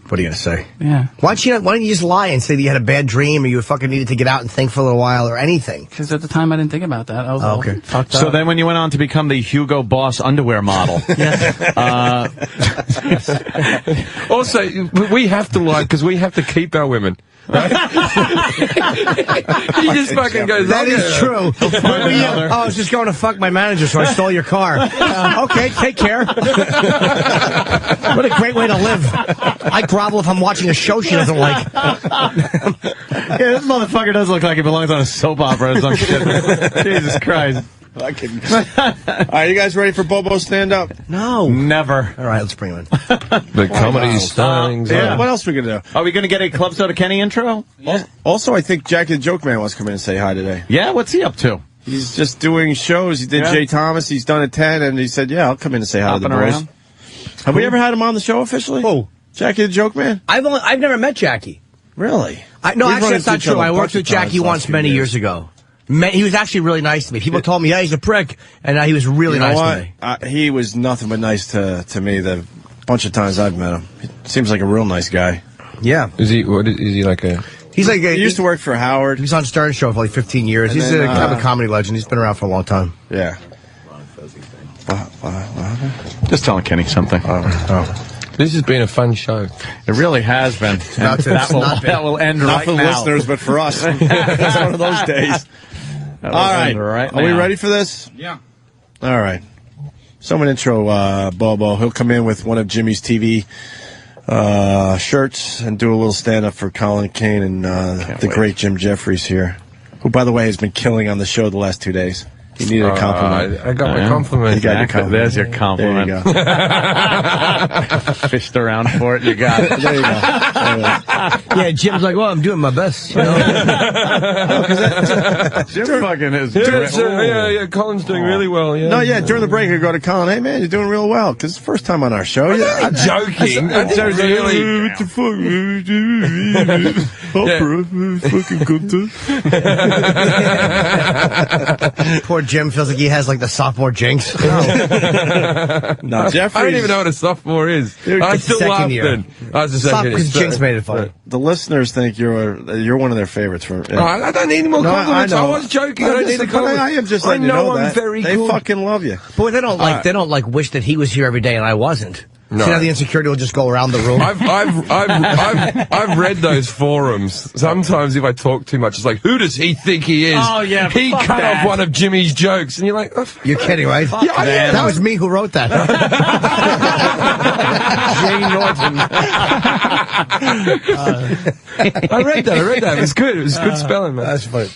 What are you going to say? Yeah. Why don't you just lie and say that you had a bad dream or you fucking needed to get out and think for a little while or anything? Because at the time I didn't think about that. I was all fucked up. So then when you went on to become the Hugo Boss underwear model. Also, we have to lie because we have to keep our women. Right? He just fucking goes, that is true. I was just going to fuck my manager, so I stole your car. Okay, take care. What a great way to live. I grovel if I'm watching a show she doesn't like. Yeah, this motherfucker does look like he belongs on a soap opera or some shit. Jesus Christ. All right, you guys ready for Bobo stand-up? No. Never. All right, let's bring him in. The comedy stylings. Yeah. What else are we going to do? Are we going to get a Club Soda Kenny intro? Yeah. Also, I think Jackie the Joke Man wants to come in and say hi today. Yeah, what's he up to? He's just doing shows. He did Jay Thomas. He's done at 10, and he said, yeah, I'll come in and say hi to the boys. Around. Have we ever had him on the show officially? Who? Jackie the Joke Man? I've never met Jackie. Really? No, actually, that's not true. I worked with Jackie once many years ago. He was actually really nice to me. People told me, yeah, he's a prick, and he was really nice to me. He was nothing but nice to me the bunch of times I've met him. He seems like a real nice guy. Yeah. Is he like a... He's like he used to work for Howard. He was on Stern Show for like 15 years. And he's then, kind of a comedy legend. He's been around for a long time. Yeah. Just telling Kenny something. This has been a fun show. It really has been. That will end not right for the now. listeners, but for us. It's one of those days. All right. Are we ready for this? Yeah. All right. Someone intro Bobo. He'll come in with one of Jimmy's TV shirts and do a little stand-up for Colin Kane and the great Jim Jeffries here, who, by the way, has been killing on the show the last 2 days. He needed a compliment. I got my compliment. You got your compliment. There's your compliment. There you go. Fished around for it. You got it. There you go. Yeah, Jim's like, well, I'm doing my best. You know? Jim fucking is. Yeah, Colin's doing really well. Yeah. No, during the break, I go to Colin, hey, man, you're doing real well, because it's the first time on our show. I'm joking. I'm really... What the fuck? Poor Jim feels like he has like the sophomore jinx. No, Jeffries. I don't even know what a sophomore is. I still laughed then. I was the second year. Because Jinx made it funny. The listeners think you're one of their favorites. I don't need any more compliments. I was joking. I don't need a compliment. I am just letting you know that. They fucking love you. But they don't like wish that he was here every day and I wasn't. No. See how the insecurity will just go around the room? I've read those forums. Sometimes if I talk too much, it's like, who does he think he is? Oh, yeah, he cut off one of Jimmy's jokes. And you're like, oh, you're kidding, right? Yeah, that was me who wrote that. Jane Norton. I read that. It was good. It was good spelling, man. That's funny.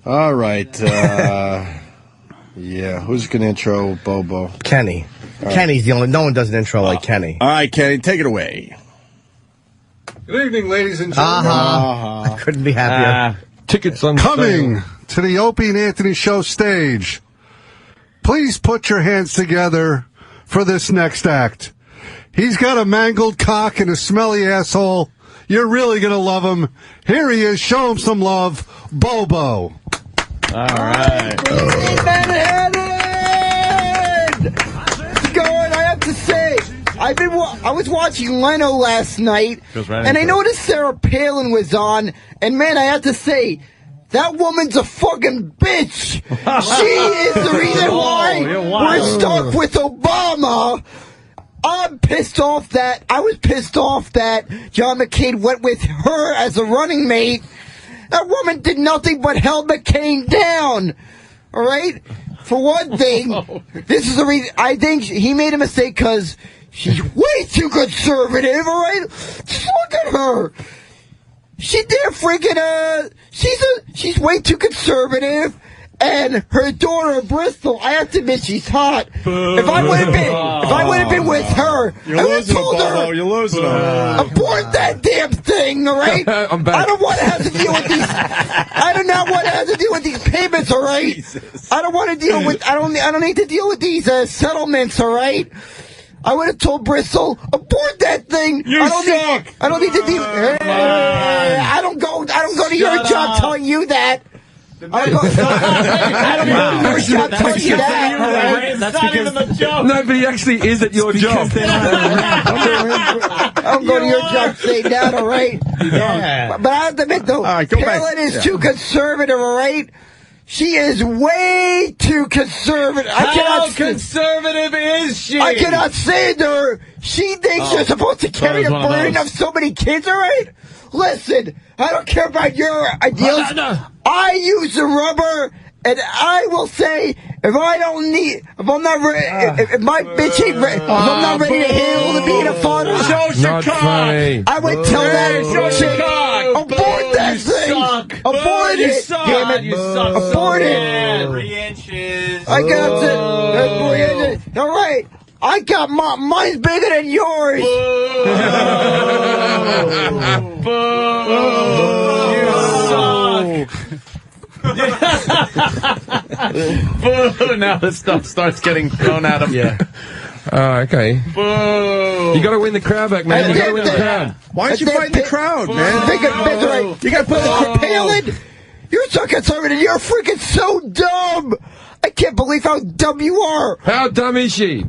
All right. Yeah, who's going to intro Bobo? Kenny. Kenny's the only... No one does an intro like Kenny. All right, Kenny, take it away. Good evening, ladies and gentlemen. I couldn't be happier. Tickets on Coming to the Opie and Anthony Show stage. Please put your hands together for this next act. He's got a mangled cock and a smelly asshole. You're really going to love him. Here he is. Show him some love. Bobo. All right. I was watching Leno last night, and I noticed Sarah Palin was on, and man, I have to say, that woman's a fucking bitch. She is the reason why we're stuck with Obama. I was pissed off that John McCain went with her as a running mate. That woman did nothing but held McCain down. All right? For one thing, this is the reason. I think he made a mistake because she's way too conservative, all right? Just look at her. She's way too conservative. And her daughter, Bristol, I have to admit she's hot. If I would have been with her, I would have told her, abort that damn thing, all right? I'm back. I don't want to have to deal with these. I do not want to have to deal with these payments, all right? Jesus. I don't want to deal with. I don't need to deal with these settlements, all right? I would have told Bristol, abort that thing. I don't need to deal. I don't go to your job telling you that. I don't know your job tells you that. All right? That's because the joke. No, but he actually is at your job. I'm going to your job saying that, all right? Yeah. But I have to admit, though, Palin is too conservative, all right? She is way too conservative. How conservative is she? I cannot say to her. She thinks you're supposed to carry a burden of so many kids, all right? Listen, I don't care about your ideals. I use the rubber, and I will say, if I don't need, if I'm not ready, if my bitch ain't ready, if I'm not ready to handle the being a father, Not funny. I would tell that chick, abort that thing. Abort it. Damn it. Abort it. 3 inches. I got it. 3 inches. All right. I got mine's bigger than yours. You suck. Boo! Now this stuff starts getting thrown at him. Yeah. Okay. Boo! You got to win the crowd back, man. You got to win the crowd. Why aren't you fighting the crowd, man? You got to put the Palin. You're so conservative. You're freaking so dumb. I can't believe how dumb you are. How dumb is she?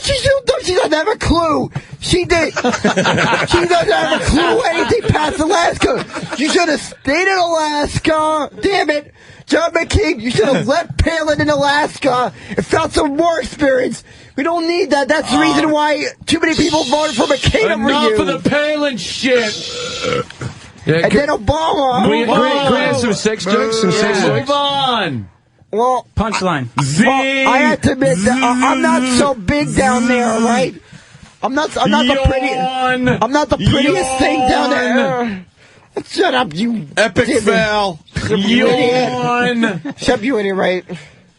She's so dumb. She doesn't have a clue. She doesn't have a clue anything past Alaska. You should have stayed in Alaska. Damn it. John McCain, you should have left Palin in Alaska and felt some more experience. We don't need that. That's the reason why too many people voted for McCain over you. Enough of the Palin shit. Yeah, and then Obama. Can we have some sex jokes? Some sex jokes? Move on. Well, punchline. Well, I have to admit that I'm not so big down there, all right? I'm not the prettiest thing down there. Shut up, you epic fail. Yawn. Shut up, you idiot, right?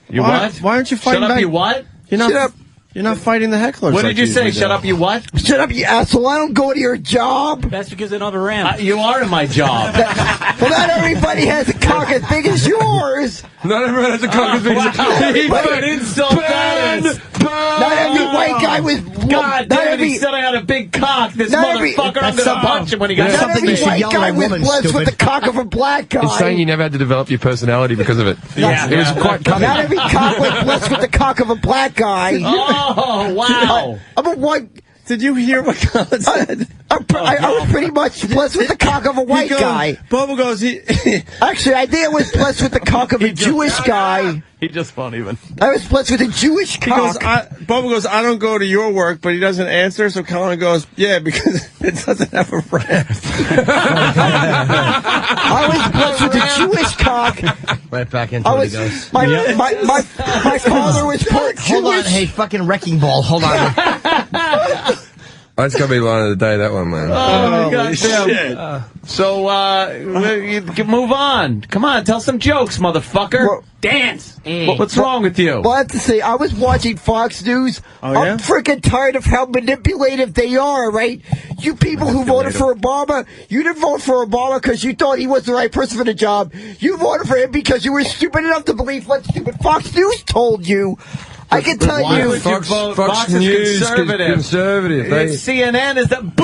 You what? Why aren't you fighting Shut up, back? you what? Shut up. You're not fighting the hecklers. What did you say? Shut up, you what? Shut up, you asshole. I don't go to your job. That's because they don't have a ramp. You are in my job. Well, not everybody has a cock as big as yours. Not everyone has a cock as big as yours. What insult that is. Not every white guy was... God damn it, he said I had a big cock. This motherfucker, I'm going to punch him when he got Not every white guy was blessed with the cock of a black guy. He's saying you never had to develop your personality because of it. Yeah. It was quite cunning. Not every cock was blessed with the cock of a black guy. Oh, wow. I'm a white... Did you hear what Colin said? I was pretty much blessed with the cock of a white guy. Bobo goes, Actually, I think I was blessed with the cock of a Jewish guy. He just won't even. I was blessed with a Jewish cock. Bobo goes, I don't go to your work, but he doesn't answer, so Colin goes, yeah, because it doesn't have a ramp. I was blessed with a Jewish cock. Right back into it he goes. My father was part Jewish. Hold on, hey, fucking wrecking ball, hold on. That's going to be line of the day, that one, man. Oh, God shit. So, you can move on. Come on, tell some jokes, motherfucker. Well, dance. What's wrong with you? Well, I have to say, I was watching Fox News. I'm freaking tired of how manipulative they are, right? You people who voted for Obama, you didn't vote for Obama because you thought he was the right person for the job. You voted for him because you were stupid enough to believe what stupid Fox News told you. I can tell Why you. would you vote? Fox Fox News is conservative. CNN is the boo!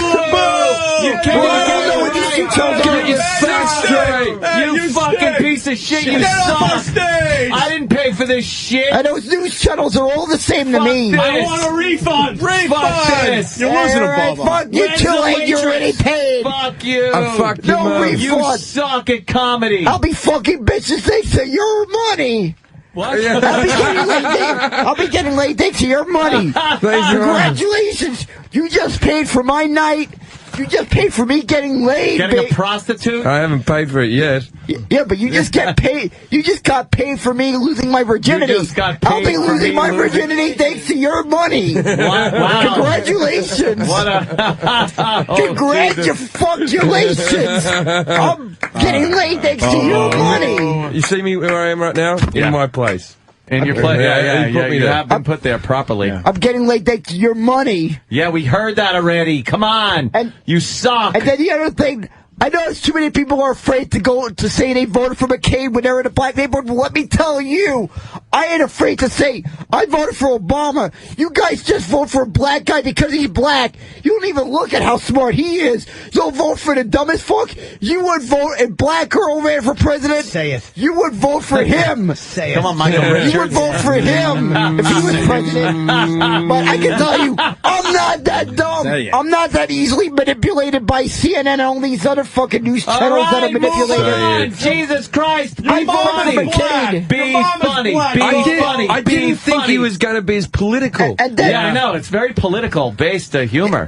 You can't get your facts straight. You fucking piece of shit. You suck. I didn't pay for this shit. And those news channels are all the same to me. I want a refund. Fuck this. You're losing a Bobo. Fuck you too late. You're already paid. Fuck you. Fuck you, no refund. You suck at comedy. I'll be fucking bitches thanks to your money. What? I'll be getting laid thanks to your money. Congratulations. You just paid for my night. You just paid for me getting laid. Getting a prostitute? I haven't paid for it yet. Yeah, but you just get paid. You just got paid for me losing my virginity. You just got paid I'll be losing my virginity thanks to your money. Wow. Congratulations. What a... Congratulations. I'm getting laid thanks to your money. You see me where I am right now? Yeah. In my place. In your place? Yeah. You have been there. put there properly. I'm getting laid thanks to your money. Yeah, we heard that already. Come on. You suck. And then the other thing, I notice too many people are afraid to go to say they voted for McCain when they're in a black neighborhood. But let me tell you, I ain't afraid to say I voted for Obama. You guys just vote for a black guy because he's black. You don't even look at how smart he is. You'll vote for the dumbest fuck. You would vote a black girl ran for president. Say it. You would vote for him. Say it. Come on, Michael Richards. You would vote for him if he was president. But I can tell you, I'm not that dumb. I'm not that easily manipulated by CNN and all these other fucking news channels that are manipulated. Jesus Christ. I voted for McCain. Be funny. Be funny. I didn't think he was going to be as political. And then, Yeah, I know. It's very political-based humor.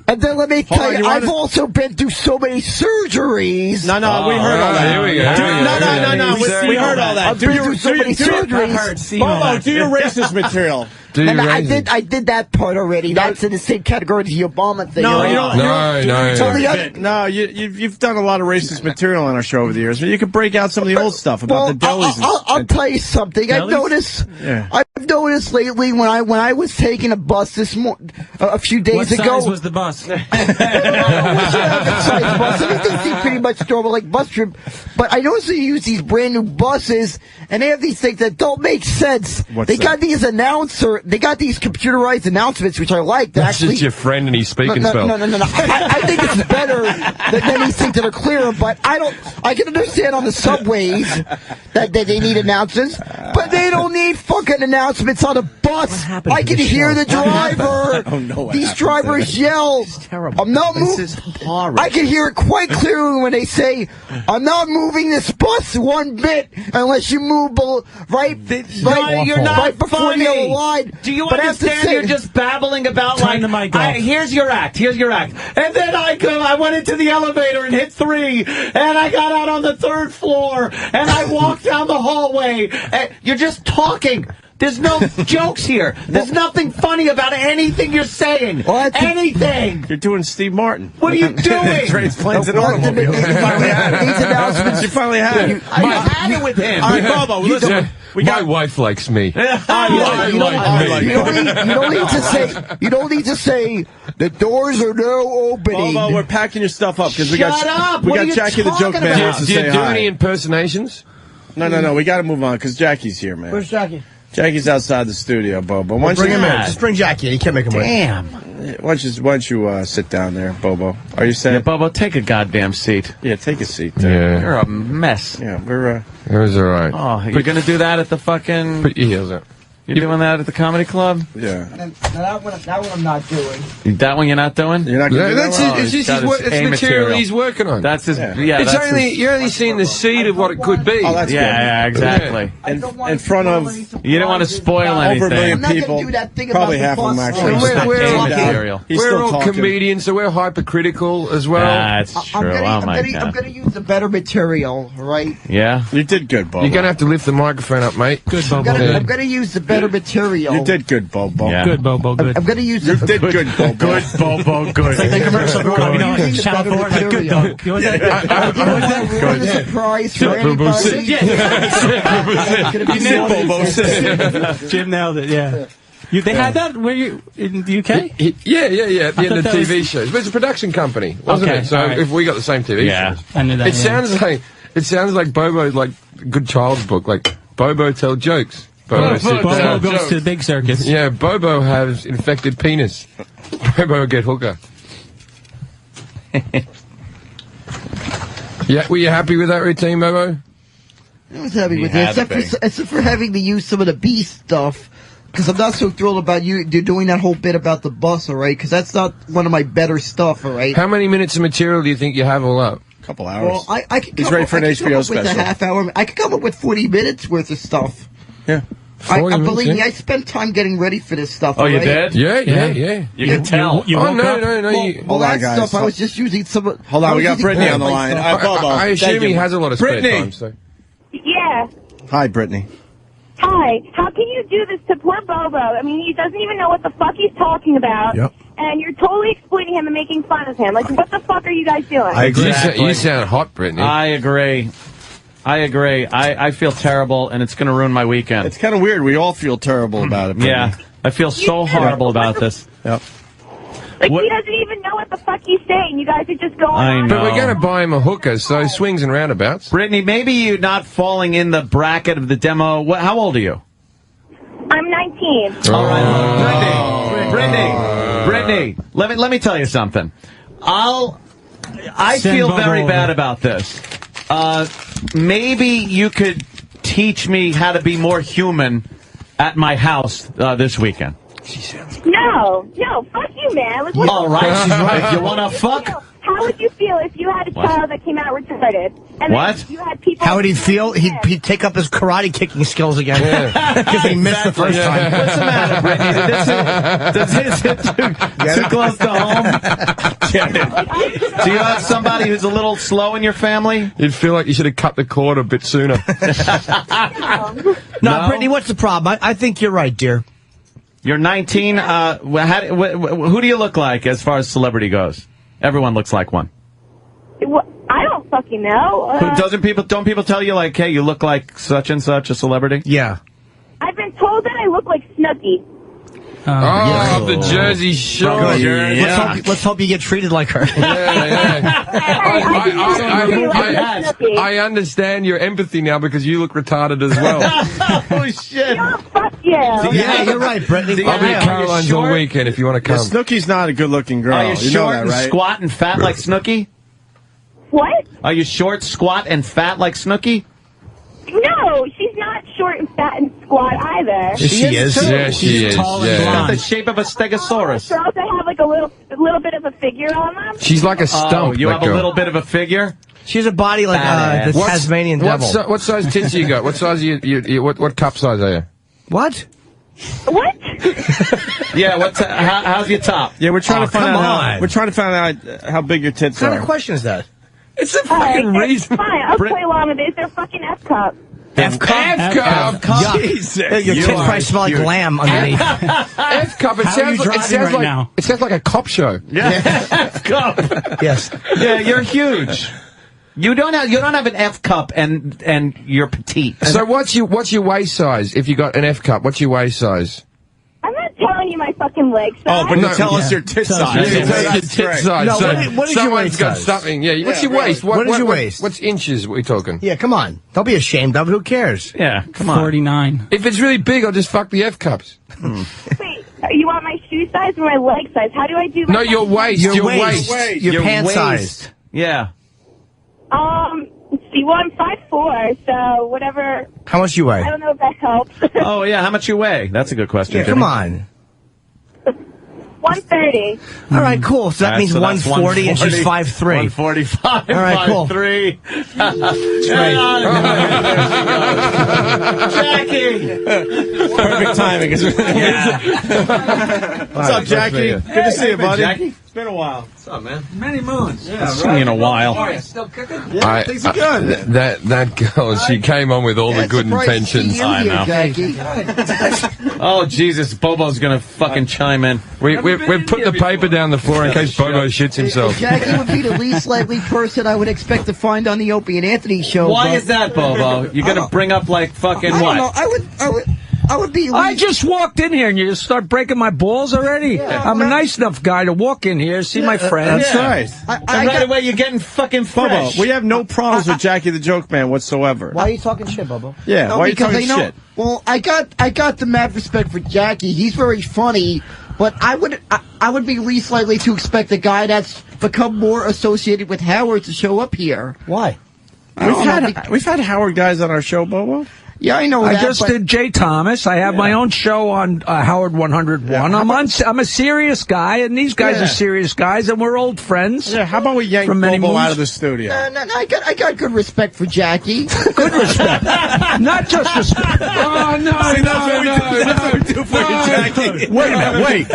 And then let me tell you, I've also been through so many surgeries. No, we heard all that. Here we go. No. We heard all that. I've been through so many surgeries. Bobo, do your racist material. And I did that part already. That's in the same category as the Obama thing. No, right? No, you've done a lot of racist material on our show over the years. But you could break out some of the old stuff about the delis. I'll tell you something. I've noticed lately when I was taking a bus a few days ago. What size was the bus? Everything pretty much normal, like bus trip. But I noticed they use these brand new buses, and they have these things that don't make sense. They got these computerized announcements, which I like. That's just your friend and he's speaking spell. No. I think it's better than these things that are clearer, but I can understand on the subways that they need announcements, but they don't need fucking announcements on a bus. I can hear the driver. These drivers yell. I'm not moving. I can hear it quite clearly when they say, I'm not moving this bus one bit unless you move right before the yellow line. Do you understand? You're just babbling about here's your act. And then I went into the elevator and hit 3, and I got out on the 3rd floor, and I walked down the hallway. And you're just talking. There's no jokes here. There's nothing funny about anything you're saying. Anything. You're doing Steve Martin. What are you doing? Trains, planes, and automobiles. You finally had it. These announcements. You finally had it. I had it with him. All right, Bobo, listen. My wife likes me. You don't need to say the doors are now opening. Bobo, we're packing your stuff up because we got Jackie the joke man here to say hi. Do you do any impersonations? No. We got to move on because Jackie's here, man. Where's Jackie? Jackie's outside the studio, Bobo. Why don't bring you him in. Just bring Jackie in. You can't make him wait. Damn. Why don't you sit down there, Bobo? Are you saying? Yeah, Bobo, take a goddamn seat. Yeah, take a seat there. Yeah. You're a mess. Yeah, we're It was all right. Oh, you're going to do that at the fucking... Put your heels up. You're doing that at the comedy club? Yeah. That one I'm not doing. That one you're not doing? You're not going to do that one? It's material he's working on. That's his... You're only seeing the seed of what it could be. Oh, that's good. Yeah, exactly. In front of... You don't want to spoil anything. Over a million people. Probably half of them actually. We're all comedians, so we're hypercritical as well. That's true. I'm going to use the better material, right? Yeah? You did good, Bobo. You're going to have to lift the microphone up, mate. Good, Bobo. I'm going to use the better material. You did good, Bobo. Yeah. Good, Bobo. Good. I'm going to use You did good, Bobo. Good, Bobo. Good. It's like the commercial going on, you know, like Channel 4, like, good, Bobo. You want that? A surprise for anybody. Jim nailed it, yeah. They had that? Were you in the UK? Yeah. At the end of TV shows. But it's a production company, wasn't it? So if we got the same TV shows. I knew that. It sounds like Bobo, like a good child's book, like Bobo tell jokes. Bobo goes to the big circus. Yeah, Bobo has infected penis. Bobo get hooker. Yeah, were you happy with that routine, Bobo? I was happy with it, except for having to use some of the B stuff. Because I'm not so thrilled about you doing that whole bit about the bus, all right? Because that's not one of my better stuff, all right? How many minutes of material do you think you have all up? A couple hours. Well, I could He's ready for an HBO special. With a half hour. I could come up with 40 minutes worth of stuff. Yeah. Believe me, I spent time getting ready for this stuff. Oh, you did? Yeah. You can tell. No. All that stuff, I was just using some... Hold on, we got Brittany on the line. I assume he has a lot of spare time, so... Yeah. Hi, Brittany. Hi. How can you do this to poor Bobo? I mean, he doesn't even know what the fuck he's talking about. Yep. And you're totally exploiting him and making fun of him. Like, what the fuck are you guys doing? I agree. You sound hot, Brittany. I agree. I feel terrible, and it's going to ruin my weekend. It's kind of weird. We all feel terrible about it. Brittany. Yeah. I feel so horrible about this. Yep. Like, he doesn't even know what the fuck he's saying. You guys are just going on. But we're going to buy him a hooker, so swings and roundabouts. Brittany, maybe you're not falling in the bracket of the demo. How old are you? I'm 19. All right, Brittany, let me tell you something. I feel very bad about this. Maybe you could teach me how to be more human at my house this weekend. No, fuck you, man. Like, All right, she's right. You want to fuck? How would you feel if you had a child that came out retarded? And What? then you had people. How would he feel? He'd take up his karate kicking skills again. Because he missed the first time. What's the matter, Brittany? Does this hit too close to home? Do you have somebody who's a little slow in your family? You'd feel like you should have cut the cord a bit sooner. No, Brittany, what's the problem? I think you're right, dear. You're 19. Who do you look like as far as celebrity goes? Everyone looks like one. I don't fucking know. Don't people tell you, like, hey, you look like such and such a celebrity? Yeah. I've been told that I look like Snooki. The Jersey Shore. Yeah. Let's hope you get treated like her. I understand your empathy now because you look retarded as well. Holy shit. Fuck yeah. Yeah, you're right, Brittany. I'll be at Caroline's all weekend if you want to come. Snooki's not a good-looking girl. Are you short know that, and right? squat and fat like Snooki? What? Are you short, squat, and fat like Snooki? No, she's not short and fat and squat either. She is. Too. Yeah, she is. Tall and got the shape of a stegosaurus. Girls that have like a little bit of a figure on them. She's like a stump. Oh, you have a little bit of a figure? She has a body like the Tasmanian devil. What size tits you got? What size what cup size are you? What? What? Yeah, how's your top? Yeah, we're trying to find out. on. We're trying to find out how big your tits What kind are. of question is that? It's a fucking reason. Fine, I'll play along with it. It's their fucking F cup. F cup. Jesus. Your tits probably smell like lamb underneath. F cup. It sounds like a cop show. Yeah. F cup. Yes. Yeah, you're huge. You don't have an F cup and you're petite. So what's your waist size? If you got an F cup, what's your waist size? I'm not telling you my fucking leg size. Oh, but you tell us your tit size. Your tit size. No, So what is your someone's waist got size? something. Yeah. What's your waist? What is your waist? What's inches? What are we talking? Yeah, come on. Don't be ashamed of it. Who cares? Yeah, come on. 49. If it's really big, I'll just fuck the F cups. Wait, you want my shoe size or my leg size? How do I do my No, your waist. Your waist. Your pant size. Yeah. See, well, I'm 5'4", so whatever. How much you weigh? I don't know if that helps. Oh, yeah, how much you weigh? That's a good question. Yeah, come on. 130. All right, cool. So that means 140 and she's 5'3". 145. All right, cool. 5'3". Jackie! Perfect timing. What's up, Jackie? Good to see you, buddy. Jackie? It's been a while. What's up, man? Many moons. Yeah, It's been a while. How are you? Still cooking? Yeah, things are good. That girl, she came on with all the good intentions. I know. Oh, Jesus. Bobo's going to fucking chime in. We've put the paper down the floor in case Bobo shits himself. Jackie would be the least likely person I would expect to find on the Opie and Anthony show. Why is that, Bobo? You're going to bring up, like, fucking I what? don't know. I would be. I just walked in here and you just start breaking my balls already. Yeah, I'm a nice enough guy to walk in here, see my friends. That's right. And right away, you're getting fucking fresh. Bobo, we have no problems with Jackie the Joke Man whatsoever. Why are you talking shit, Bobo? Yeah, No, why are you because talking shit? Well, I got the mad respect for Jackie. He's very funny, but I would be least likely to expect a guy that's become more associated with Howard to show up here. Why? We've had Howard guys on our show, Bobo. Yeah, I know I that. just did Jay Thomas. I have my own show on Howard 101. Yeah. I'm a serious guy, and these guys are serious guys, and we're old friends. Yeah, how about we yank Bobo out of the studio? No, I got good respect for Jackie. Good respect. Not just respect. Oh, no, That's what we do for you, Jackie. Wait a minute, wait.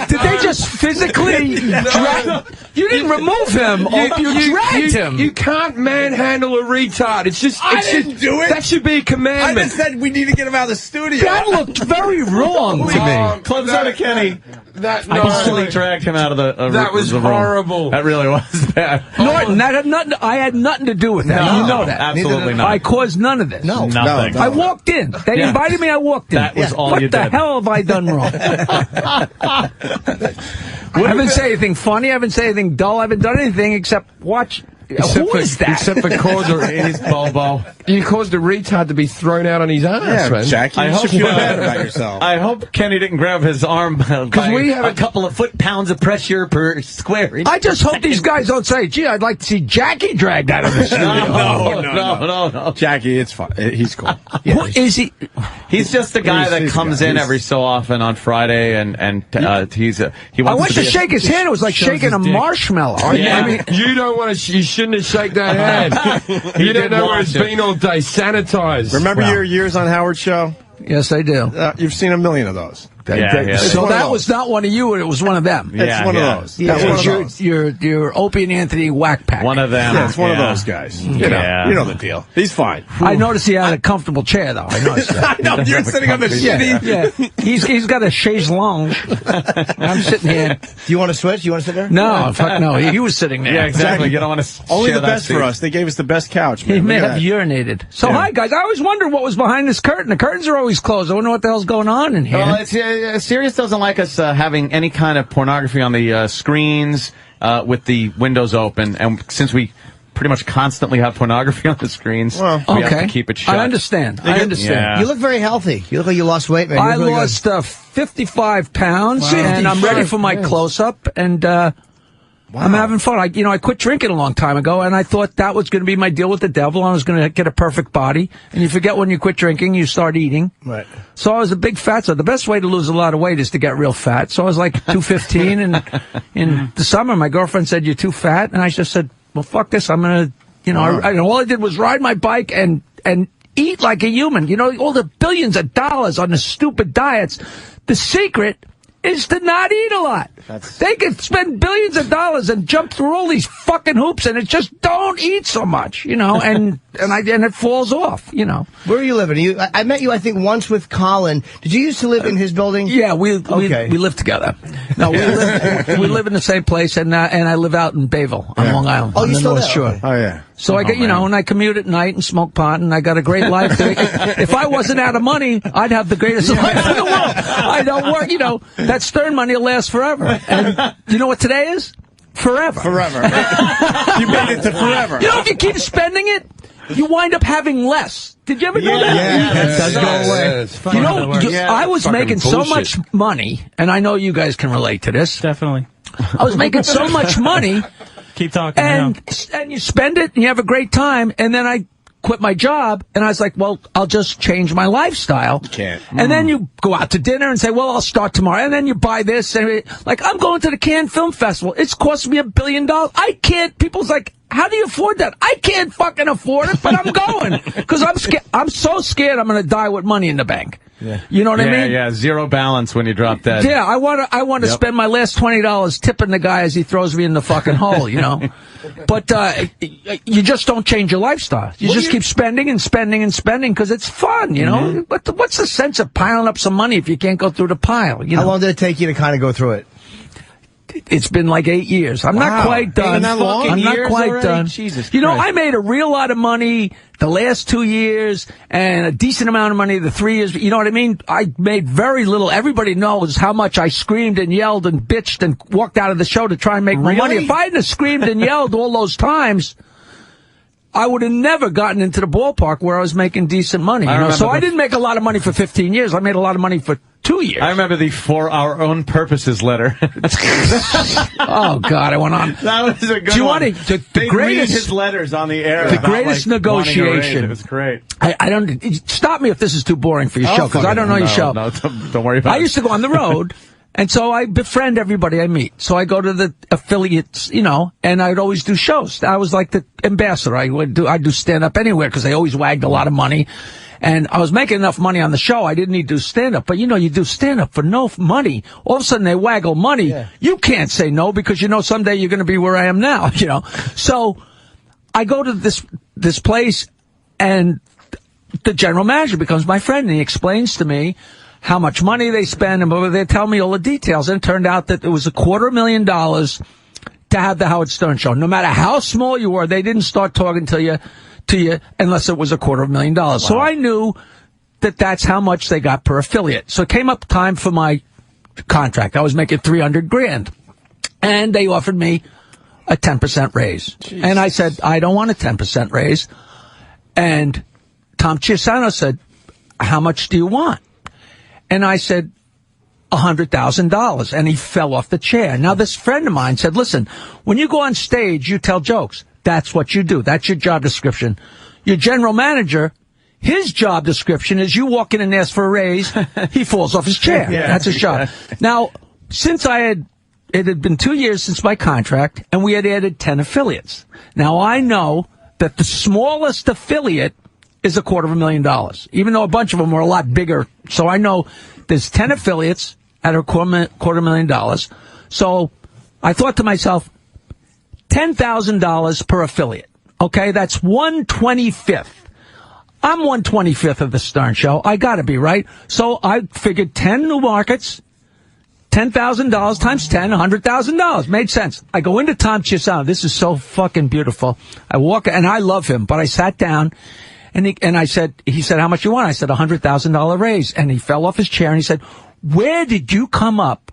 Did they just physically drag? You didn't remove him. You dragged him. You can't manhandle a retard. It's just. I didn't do it. That should be a commandment. I just said we need to get him out of the studio. That looked very wrong to me. Clubs out of Kenny. That I actually dragged him out of the that was the room. horrible. That really was bad. Norton, that had nothing. I had nothing to do with that. No, you know that. absolutely not. I caused none of this. No. Nothing. I walked in. They invited me. I walked in. That was all what you the did. hell have I done wrong? I haven't said anything funny. I haven't said anything dull. I haven't done anything except watch. Who is that? Except for cause Bobo. You caused a retard to be thrown out on his ass, man. Jackie, you should feel bad about yourself. I hope Kenny didn't grab his arm because we have a couple of foot-pounds of pressure per square inch. I just hope these guys don't say, "Gee, I'd like to see Jackie dragged out of the studio." No. Jackie, it's fine. He's cool. Who is he? He's just the guy that comes in every so often on Friday, and he wants. I went to shake his hand. It was like shaking a marshmallow. Yeah. I mean, you don't want to. You shouldn't have shaken that hand. You don't know where it's been all day. Sanitized. Remember your years on Howard's show? yes, I do. You've seen a million of those. So that was not one of you, it was one of them. It's one of those. Yeah, That's one of was your Opie and Anthony whack pack. One of them. Yeah, it's one of those guys. You know the deal. He's fine. I noticed he had a comfortable chair, though. I noticed that. I know, you're sitting on the shitty. Yeah. He's got a chaise lounge. I'm sitting here. Do you want to switch? You want to sit there? No, fuck no. He was sitting there. Yeah, exactly. You don't want to. Only the best for us. They gave us the best couch. Man. He may have urinated. So, hi, guys. I always wondered what was behind this curtain. The curtains are always closed. I wonder what the hell's going on in here. Well, it's Sirius doesn't like us having any kind of pornography on the screens with the windows open, and since we pretty much constantly have pornography on the screens, we have to keep it shut. I understand. Yeah. You look very healthy. You look like you lost weight, man. I really lost 55 pounds, and I'm ready for my close-up, and I'm having fun. I quit drinking a long time ago, and I thought that was going to be my deal with the devil. I was going to get a perfect body, and you forget when you quit drinking, you start eating. Right. So I was a big fat. So the best way to lose a lot of weight is to get real fat. So I was like 215, and in the summer, my girlfriend said, "You're too fat," and I just said, "Well, fuck this. I'm going to, all I did was ride my bike and eat like a human. All the billions of dollars on the stupid diets. The secret is to not eat a lot. They could spend billions of dollars and jump through all these fucking hoops, and it's just don't eat so much, and it falls off, Where are you living? I met you, I think, once with Colin. Did you used to live in his building? Yeah, we live together. No, we live in the same place, and I live out in Bayville on Long Island. Oh, you still North there? Shore. Okay. Oh, yeah. So I get, and I commute at night and smoke pot, and I got a great life. If I wasn't out of money, I'd have the greatest life in the world. I don't work, that Stern money will last forever. And you know what today is? Forever. Forever. You made it to forever. If you keep spending it, you wind up having less. Did you ever know that? Yeah, it does go away. I was making so much money, and I know you guys can relate to this. Definitely. I was making so much money. Keep talking. And you spend it, and you have a great time, and then I quit my job, and I was like, well, I'll just change my lifestyle. You can't. And then you go out to dinner and say, well, I'll start tomorrow. And then you buy this. And I'm going to the Cannes Film Festival. It's cost me $1 billion. I can't. People's like, how do you afford that? I can't fucking afford it, but I'm going. Because I'm scared. I'm so scared I'm going to die with money in the bank. Yeah. You know what I mean? Yeah, zero balance when you drop dead. Yeah, I want to spend my last $20 tipping the guy as he throws me in the fucking hole, But you just don't change your lifestyle. You just keep spending and spending and spending because it's fun, But what's the sense of piling up some money if you can't go through the pile? How long did it take you to kind of go through it? It's been like 8 years. I'm not quite done. I'm not quite done. Jesus Christ. I made a real lot of money the last 2 years and a decent amount of money the 3 years. You know what I mean? I made very little. Everybody knows how much I screamed and yelled and bitched and walked out of the show to try and make more money. If I hadn't have screamed and yelled all those times, I would have never gotten into the ballpark where I was making decent money. So I didn't make a lot of money for 15 years. I made a lot of money for 2 years. I remember the For Our Own Purposes letter. Oh, God, I went on. That was a good one. Do you want to, the greatest, his letters on the air. The greatest negotiation. It was great. I don't, stop me if this is too boring for your show, because I don't know your show. No, don't worry about it. I used to go on the road. And so I befriend everybody I meet. So I go to the affiliates, and I'd always do shows. I was like the ambassador. I'd do stand-up anywhere because they always wagged a lot of money. And I was making enough money on the show, I didn't need to do stand-up. But, you do stand-up for no money. All of a sudden, they waggle money. Yeah. You can't say no because someday you're going to be where I am now, So I go to this place, and the general manager becomes my friend, and he explains to me how much money they spend, and they tell me all the details. And it turned out that it was $250,000 to have the Howard Stern show. No matter how small you were, they didn't start talking to you unless it was $250,000. Wow. So I knew that that's how much they got per affiliate. So it came up time for my contract. I was making $300,000, and they offered me a 10% raise. Jeez. And I said, I don't want a 10% raise. And Tom Chiusano said, how much do you want? And I said, $100,000. And he fell off the chair. Now, this friend of mine said, listen, when you go on stage, you tell jokes. That's what you do. That's your job description. Your general manager, his job description is you walk in and ask for a raise, he falls off his chair. Yeah. That's his job. Now, since it had been 2 years since my contract, and we had added 10 affiliates. Now, I know that the smallest affiliate is $250,000, even though a bunch of them were a lot bigger. So I know there's 10 affiliates at $250,000. So I thought to myself, $10,000 per affiliate. Okay, that's 1/25th. I'm 1/25th of the Stern Show. I got to be, right? So I figured 10 new markets, $10,000 times 10, $100,000. Made sense. I go into Tom Chiusano. This is so fucking beautiful. I walk, and I love him, but I sat down, and he said, how much you want? I said, $100,000 raise. And he fell off his chair, and he said, where did you come up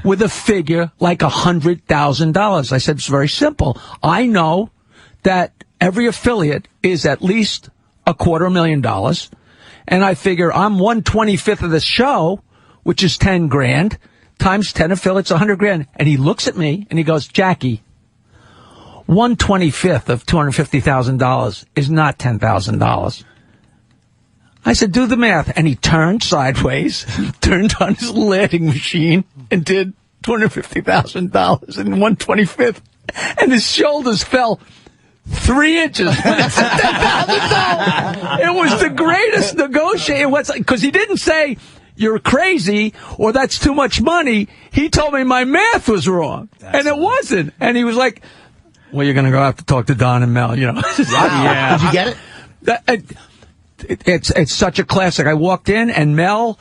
with a figure like $100,000? I said, it's very simple. I know that every affiliate is at least $250,000, and I figure I'm 1/25th of the show, which is $10,000, times 10 affiliates, $100,000. And he looks at me and he goes, Jackie, 1/25th of $250,000 is not $10,000. I said, do the math. And he turned sideways, turned on his ladding machine, and did $250,000 in 1/25th. And his shoulders fell 3 inches. It's $10,000. It was the greatest negotiation. Because he didn't say, you're crazy, or that's too much money. He told me my math was wrong. And it wasn't. And he was like, well, you're going to go have to talk to Don and Mel, you know. Yeah. Did you get it? It's such a classic. I walked in, and Mel,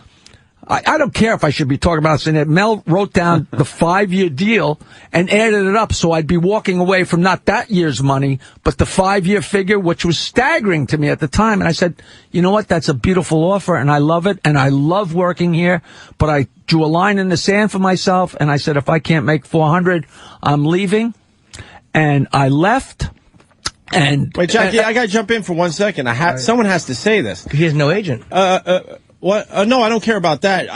I don't care if I should be talking about this, and Mel wrote down the 5-year deal and added it up, so I'd be walking away from not that year's money, but the 5-year figure, which was staggering to me at the time. And I said, you know what? That's a beautiful offer, and I love it, and I love working here, but I drew a line in the sand for myself, and I said, if I can't make $400, I'm leaving. And I left. And wait, Jackie, I got to jump in for 1 second. Someone has to say this. He has no agent. What? No, I don't care about that.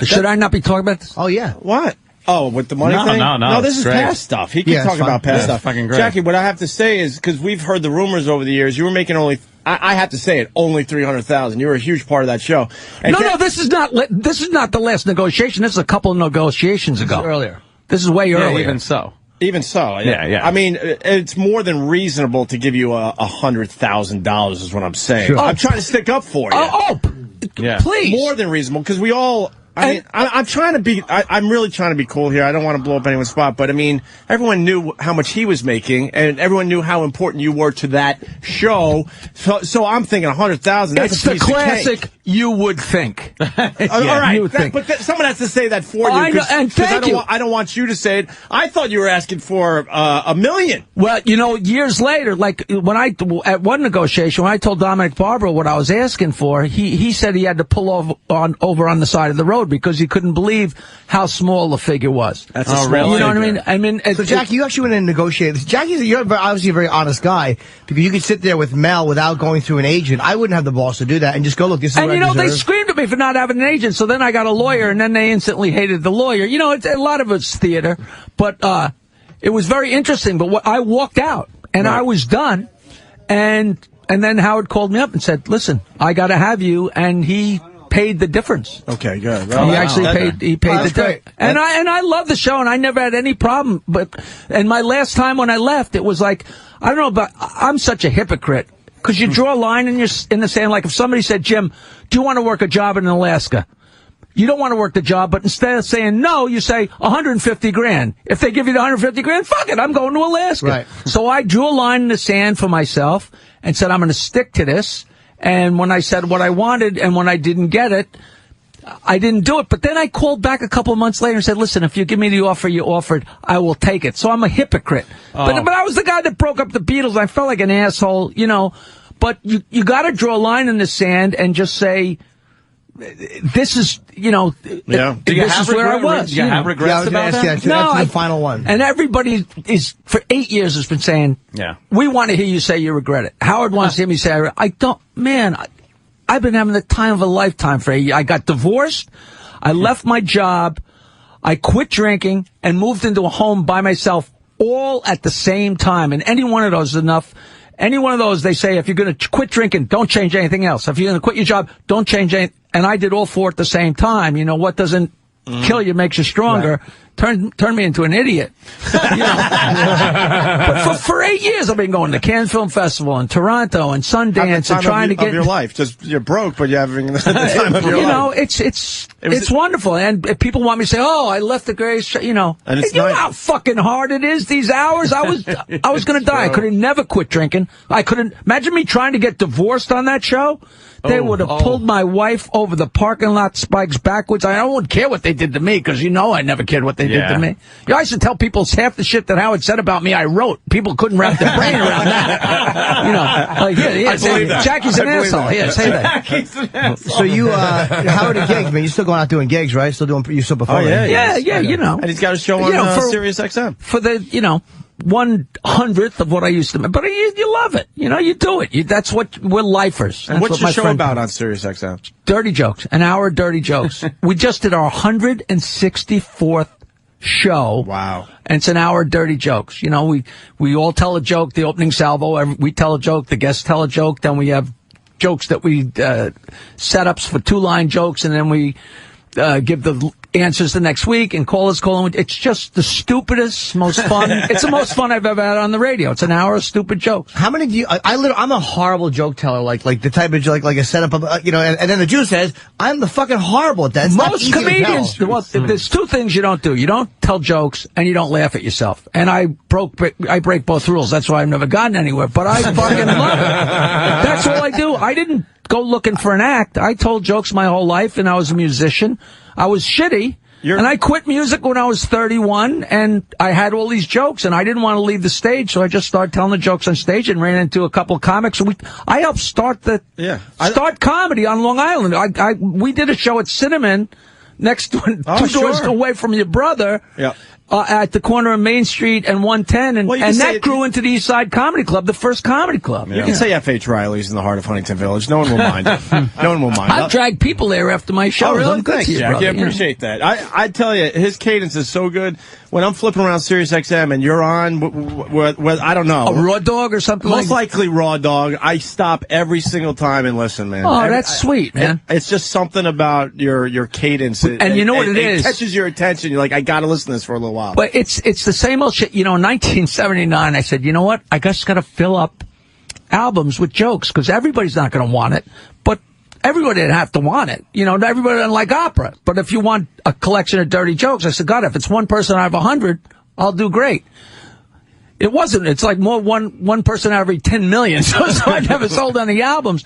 Should I not be talking about this? Oh, yeah. What? Oh, with the money thing? No, this is past stuff. He can talk about past stuff. Fucking great. Jackie, what I have to say is, because we've heard the rumors over the years, you were making only, I have to say it, only $300,000. You were a huge part of that show. And no, this is not the last negotiation. This is a couple of negotiations ago. Earlier. This is way earlier. Even so. Even so, yeah. I mean, it's more than reasonable to give you $100,000 is what I'm saying. Sure. I'm trying to stick up for you. Please. More than reasonable, because we all... I'm trying to be... I'm really trying to be cool here. I don't want to blow up anyone's spot, but I mean, everyone knew how much he was making, and everyone knew how important you were to that show. So I'm thinking $100,000. That's it's a piece the classic. Of cake. You would think. All right, you would think. But someone has to say that for you. I know, and thank you. I don't want you to say it. I thought you were asking for $1 million. Well, years later, like at one negotiation, when I told Dominic Barbara what I was asking for, he said he had to pull over on the side of the road because he couldn't believe how small the figure was. That's a small You know what figure. I mean? So, Jackie, you actually went in and negotiated. You're obviously a very honest guy, because you could sit there with Mel without going through an agent. I wouldn't have the balls to do that and just go, look, this is what I deserve. They screamed at me for not having an agent, so then I got a lawyer, and then they instantly hated the lawyer. It's a lot of it's theater, but it was very interesting. But I walked out, and I was done, and then Howard called me up and said, listen, I got to have you, and he paid the difference. Okay, good. Well, he actually paid the difference. And I love the show, and I never had any problem. And my last time when I left, it was like, I don't know, but I'm such a hypocrite. Because you draw a line in the sand. Like if somebody said, Jim, do you want to work a job in Alaska? You don't want to work the job, but instead of saying no, you say $150,000. If they give you the $150,000, fuck it, I'm going to Alaska. Right. So I drew a line in the sand for myself and said, I'm going to stick to this. And when I said what I wanted and when I didn't get it, I didn't do it. But then I called back a couple of months later and said, listen, if you give me the offer you offered, I will take it. So I'm a hypocrite. But I was the guy that broke up the Beatles. I felt like an asshole, you know. But you got to draw a line in the sand and just say, this is, you know, this is where I was. Do you have regrets about that? No, the final one. And everybody is, for 8 years, has been saying, we want to hear you say you regret it. Howard wants to hear me say, I don't, man, I've been having the time of a lifetime for 8 years. I got divorced. I left my job. I quit drinking and moved into a home by myself all at the same time. And any one of those is enough. Any one of those, they say, if you're going to quit drinking, don't change anything else. If you're going to quit your job, don't change anything. And I did all four at the same time. You know, what doesn't kill you makes you stronger. Right. Turn me into an idiot. You know? But for 8 years, I've been going to Cannes Film Festival and Toronto and Sundance and trying to get of your life. Just you're broke, but you're having the time of your life. You know, it's wonderful. And people want me to say, "Oh, I left the greatest show," you know. And you know how fucking hard it is these hours. I was going to die. I could have never quit drinking. I couldn't imagine me trying to get divorced on that show. They would have pulled my wife over the parking lot spikes backwards. I wouldn't care what they did to me, because you know I never cared what they did to me. You know, I used to tell people half the shit that Howard said about me I wrote. People couldn't wrap their brain around that. You know, like, Jackie's an asshole. Yeah, say that. Jackie's an asshole. So you, Howard, at gigs, man, you're still going out doing gigs, right? Still doing, you still performing? Yeah, you know. And he's got a show on Sirius XM. For the, you know, 1/100th of what I used to make. But you love it. You know, you do it. That's what we're lifers. And what's your show about on Sirius XM? Dirty jokes. An hour of dirty jokes. We just did our 164th show. Wow. And it's an hour of dirty jokes. You know, we all tell a joke, the opening salvo, we tell a joke, the guests tell a joke, then we have jokes that we, setups for 2-line jokes, and then we, give the answers the next week, and callers call them. It's just the stupidest, most fun. It's the most fun I've ever had on the radio. It's an hour of stupid jokes. How many do you? I'm a horrible joke teller, like the type of joke, like a setup of, you know. And then the Jew says, I'm the fucking horrible at that. It's most comedians. Well, there's two things you don't do. You don't tell jokes, and you don't laugh at yourself. And I break both rules. That's why I've never gotten anywhere. But I fucking love it. That's all I do. I didn't go looking for an act. I told jokes my whole life, and I was a musician. I was shitty, and I quit music when I was 31, and I had all these jokes, and I didn't want to leave the stage, so I just started telling the jokes on stage and ran into a couple of comics. And I helped start comedy on Long Island. We did a show at Cinnamon, next to two doors away from your brother. Yeah. At the corner of Main Street and 110, and that grew into the East Side Comedy Club, the first comedy club. You can say F.H. Riley's in the heart of Huntington Village. No one will mind. No one will mind. I've dragged people there after my show. Oh, really? Thanks, Jackie. I appreciate that. I tell you, his cadence is so good. When I'm flipping around Sirius XM and you're on, I don't know. A Raw Dog or something Most likely Raw Dog. I stop every single time and listen, man. Oh, that's sweet, man. It's just something about your cadence. And you know what it is? It catches your attention. You're like, I got to listen to this for a little while. But it's the same old shit. You know, in 1979, I said, you know what? I just got to fill up albums with jokes, because everybody's not going to want it. But everybody didn't have to want it. You know, everybody doesn't like opera. But if you want a collection of dirty jokes, I said, God, if it's one person out of 100, I'll do great. It wasn't. It's like one person out of every 10 million. So I never sold any albums.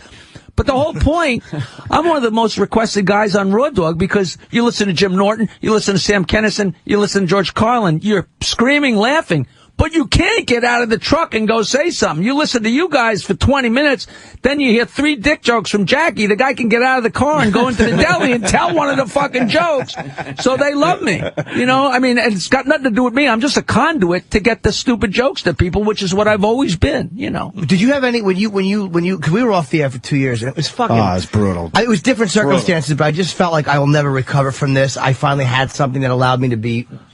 But the whole point, I'm one of the most requested guys on Raw Dog, because you listen to Jim Norton, you listen to Sam Kinison, you listen to George Carlin, you're screaming, laughing. But you can't get out of the truck and go say something. You listen to you guys for 20 minutes, then you hear 3 dick jokes from Jackie. The guy can get out of the car and go into the deli and tell one of the fucking jokes. So they love me. You know, I mean, it's got nothing to do with me. I'm just a conduit to get the stupid jokes to people, which is what I've always been, you know. Did you have any, when you, cause we were off the air for 2 years, and it was fucking. Oh, it's brutal. It was different circumstances, but I just felt like I will never recover from this. I finally had something that allowed me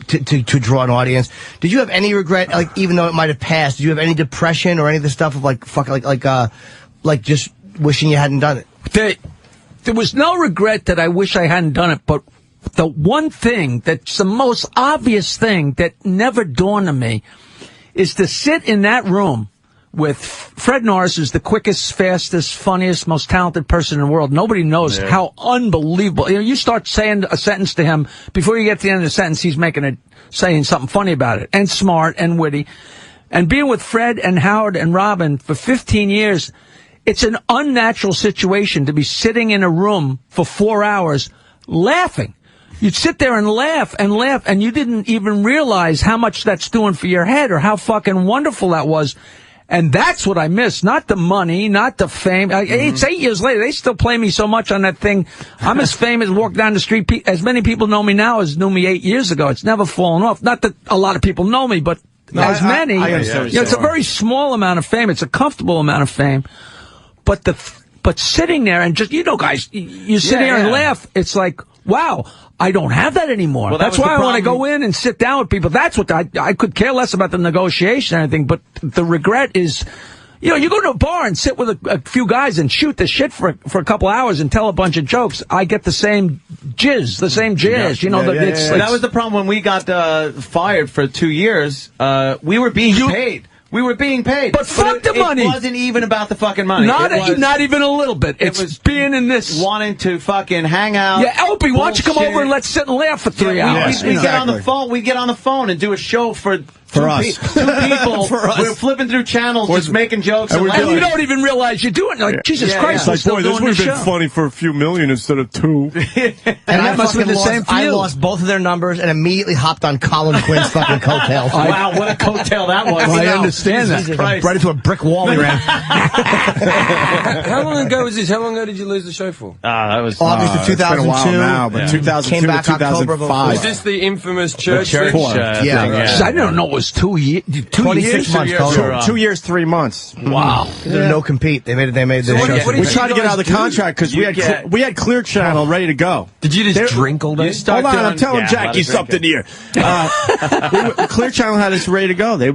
to draw an audience. Did you have any regret, like, even though it might have passed, did you have any depression or any of the stuff of like just wishing you hadn't done it? There was no regret that I wish I hadn't done it, but the one thing that's the most obvious thing that never dawned on me is to sit in that room with Fred Norris, who's the quickest, fastest, funniest, most talented person in the world. Nobody knows how unbelievable. You know, you start saying a sentence to him, before you get to the end of the sentence, he's saying something funny about it, and smart and witty. And being with Fred and Howard and Robin for 15 years, it's an unnatural situation to be sitting in a room for 4 hours laughing. You'd sit there and laugh, and you didn't even realize how much that's doing for your head or how fucking wonderful that was. And that's what I miss. Not the money, not the fame. It's 8 years later. They still play me so much on that thing. I'm as famous, walk down the street. As many people know me now as knew me 8 years ago. It's never fallen off. Not that a lot of people know me, but as many. It's a very small amount of fame. It's a comfortable amount of fame. But sitting there and just, guys, you sit here and laugh. It's like, wow, I don't have that anymore. Well, that's why I want to go in and sit down with people. That's what I could care less about the negotiation or anything, but the regret is, you go to a bar and sit with a few guys and shoot the shit for a couple hours and tell a bunch of jokes. I get the same jizz. That was the problem when we got fired for 2 years. We were being paid. We were being paid. But fuck the money. It wasn't even about the fucking money. Not even a little bit. It was being in this. Wanting to fucking hang out. Yeah, Opie, why don't you come over and let's sit and laugh for 3 hours? We get on the phone. We get on the phone and do a show for us. Two people. We're flipping through channels, just making jokes. And you don't even realize you're doing it. Like, Jesus Christ, it's like, boy, this would have been funny for a few million instead of 2. And that must have been the same for you. I lost both of their numbers and immediately hopped on Colin Quinn's fucking coattails. Wow, what a coattail that was. I understand that. Right into a brick wall he ran. How long ago was this? How long ago did you lose the show for? That was August of 2002. It's been a while now, but 2002 came back to 2005. Is this the infamous church thing? I didn't know it was 2 years. 26 months total. 2 years, 3 months. Wow. There's no compete. They made the show. We tried to get out of the contract because we had Clear Channel ready to go. Did you just drink all day? Hold on, I'm telling Jackie something here. Clear Channel had us ready to go. They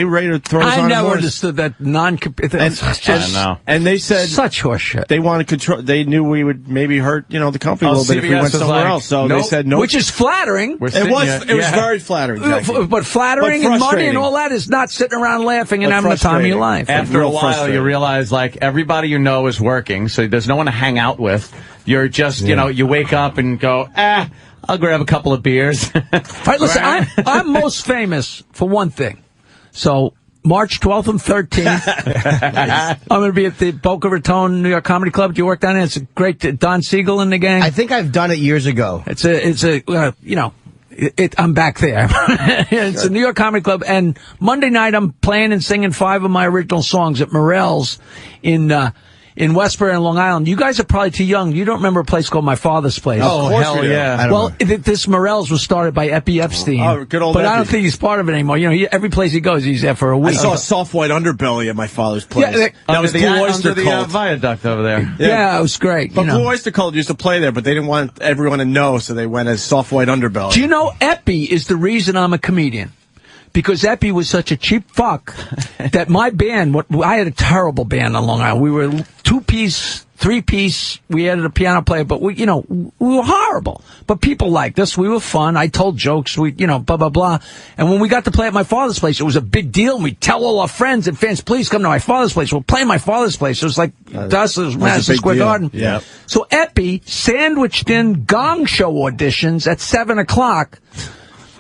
ready to throw us on. I never understood that non-compete. And they said such horseshit. They wanted control. They knew we would maybe hurt the company a little bit if we went somewhere else. So they said no, which is flattering. It was very flattering, Jackie. But flattering and money and all that is not sitting around laughing and having the time of your life. After a while, you realize like everybody you know is working, so there's no one to hang out with. You're just you wake up and go, I'll grab a couple of beers. All right, listen, I'm most famous for one thing. So March 12th and 13th, I'm going to be at the Boca Raton New York Comedy Club. Do you work down there? It's a great Don Siegel and the gang. I think I've done it years ago. I'm back there. It's a New York Comedy Club, and Monday night I'm playing and singing 5 of my original songs at Morell's in Westbury and Long Island. You guys are probably too young. You don't remember a place called My Father's Place. Oh, hell yeah. Well, this Morell's was started by Epi Epstein. Oh, good old But Epi. I don't think he's part of it anymore. Every place he goes, he's there for a week. I saw Soft White Underbelly at My Father's Place. Yeah, that was Blue Oyster Cult. Cult. Viaduct over there. Yeah, it was great. But Blue Oyster Cult used to play there, but they didn't want everyone to know, so they went as Soft White Underbelly. Do you know Epi is the reason I'm a comedian? Because Epi was such a cheap fuck that my band, I had a terrible band on Long Island. We were 2-piece, 3-piece. We added a piano player, but we were horrible. But people liked us. We were fun. I told jokes. Blah, blah, blah. And when we got to play at My Father's Place, it was a big deal. And we'd tell all our friends and fans, please come to My Father's Place. We'll play My Father's Place. It was like Madison Square Garden. Yeah. So Epi sandwiched in gong show auditions at 7 o'clock.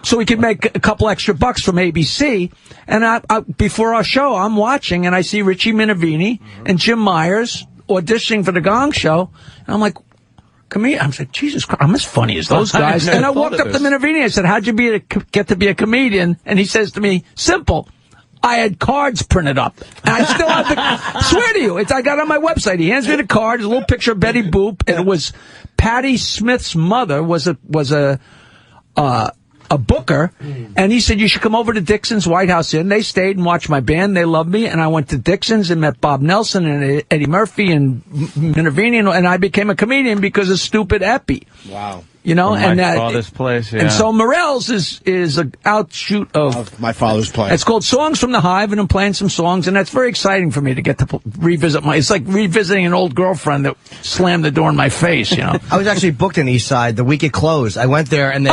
So we could make a couple extra bucks from ABC. And I before our show, I'm watching, and I see Richie Minervini and Jim Myers auditioning for the Gong Show. And I'm like, comedian. I'm like, Jesus Christ, I'm as funny as those guys. And I walked up to Minervini. I said, how'd you get to be a comedian? And he says to me, simple. I had cards printed up. And I still have I swear to you, I got it on my website. He hands me the card, there's a little picture of Betty Boop, and it was Patti Smith's mother was a booker, and he said, you should come over to Dixon's White House Inn. They stayed and watched my band. They loved me, and I went to Dixon's and met Bob Nelson and Eddie Murphy and Minervini, and I became a comedian because of stupid Epi. Wow. My Father's Place, yeah. And so Morell's is an outshoot of My Father's Place. It's called Songs from the Hive, and I'm playing some songs, and that's very exciting for me to get to revisit it's like revisiting an old girlfriend that slammed the door in my face, I was actually booked in East Side the week it closed. I went there, and they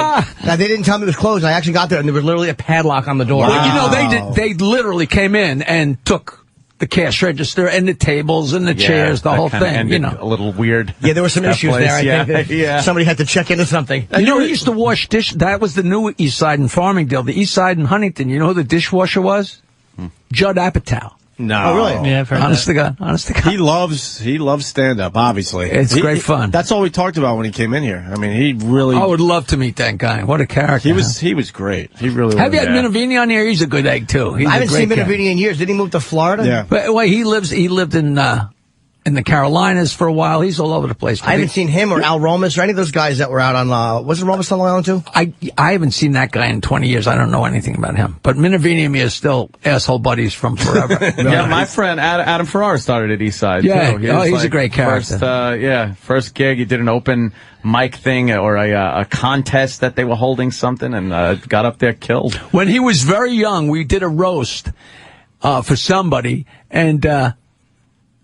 didn't tell me it was closed. I actually got there, and there was literally a padlock on the door. Wow. Well, they literally came in and took the cash register and the tables and the chairs, the whole thing, A little weird. Yeah, there were some issues there. I think that somebody had to check into something. He used to wash dish. That was the new East Side in Farmingdale. The East Side in Huntington. You know who the dishwasher was? Judd Apatow. No. Oh, really? Yeah, I've heard Honest that. to God. Honest to God. He loves stand-up, obviously. It's great fun. That's all we talked about when he came in here. I mean, he really... I would love to meet that guy. What a character. He was great. He really Have was. you had Minervini on here? He's a good egg, too. He's I haven't seen Minervini Minervini in years. Did he move to Florida? Yeah. But, well, he lived in the Carolinas for a while. He's all over the place. I haven't seen him or Al Romas or any of those guys that were out on, wasn't Romas on Long Island too? I haven't seen that guy in 20 years. I don't know anything about him. But Minervini and me are still asshole buddies from forever. Yeah, my friend Adam Ferrara started at Eastside. Yeah, too. he's a great character. First gig, he did an open mic thing or a contest that they were holding something and got up there, killed. When he was very young, we did a roast for somebody, and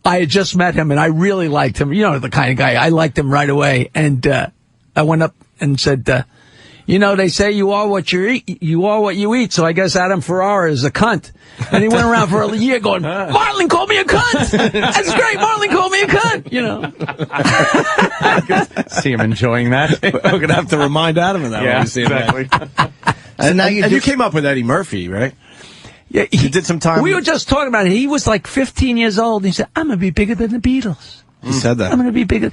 I had just met him, and I really liked him. You know, the kind of guy. I liked him right away. And I went up and said, you know, they say you are what you eat. You are what you eat. So I guess Adam Ferrara is a cunt. And he went around for a year going, Marlon called me a cunt. That's great. Marlon called me a cunt. You know. I could see him enjoying that. We're going to have to remind Adam of that when we see him. Exactly. So now you came up with Eddie Murphy, right? Yeah, he did some time. We were just talking about it. He was like 15 years old. And he said, I'm going to be bigger than the Beatles. He said that. I'm going to be bigger.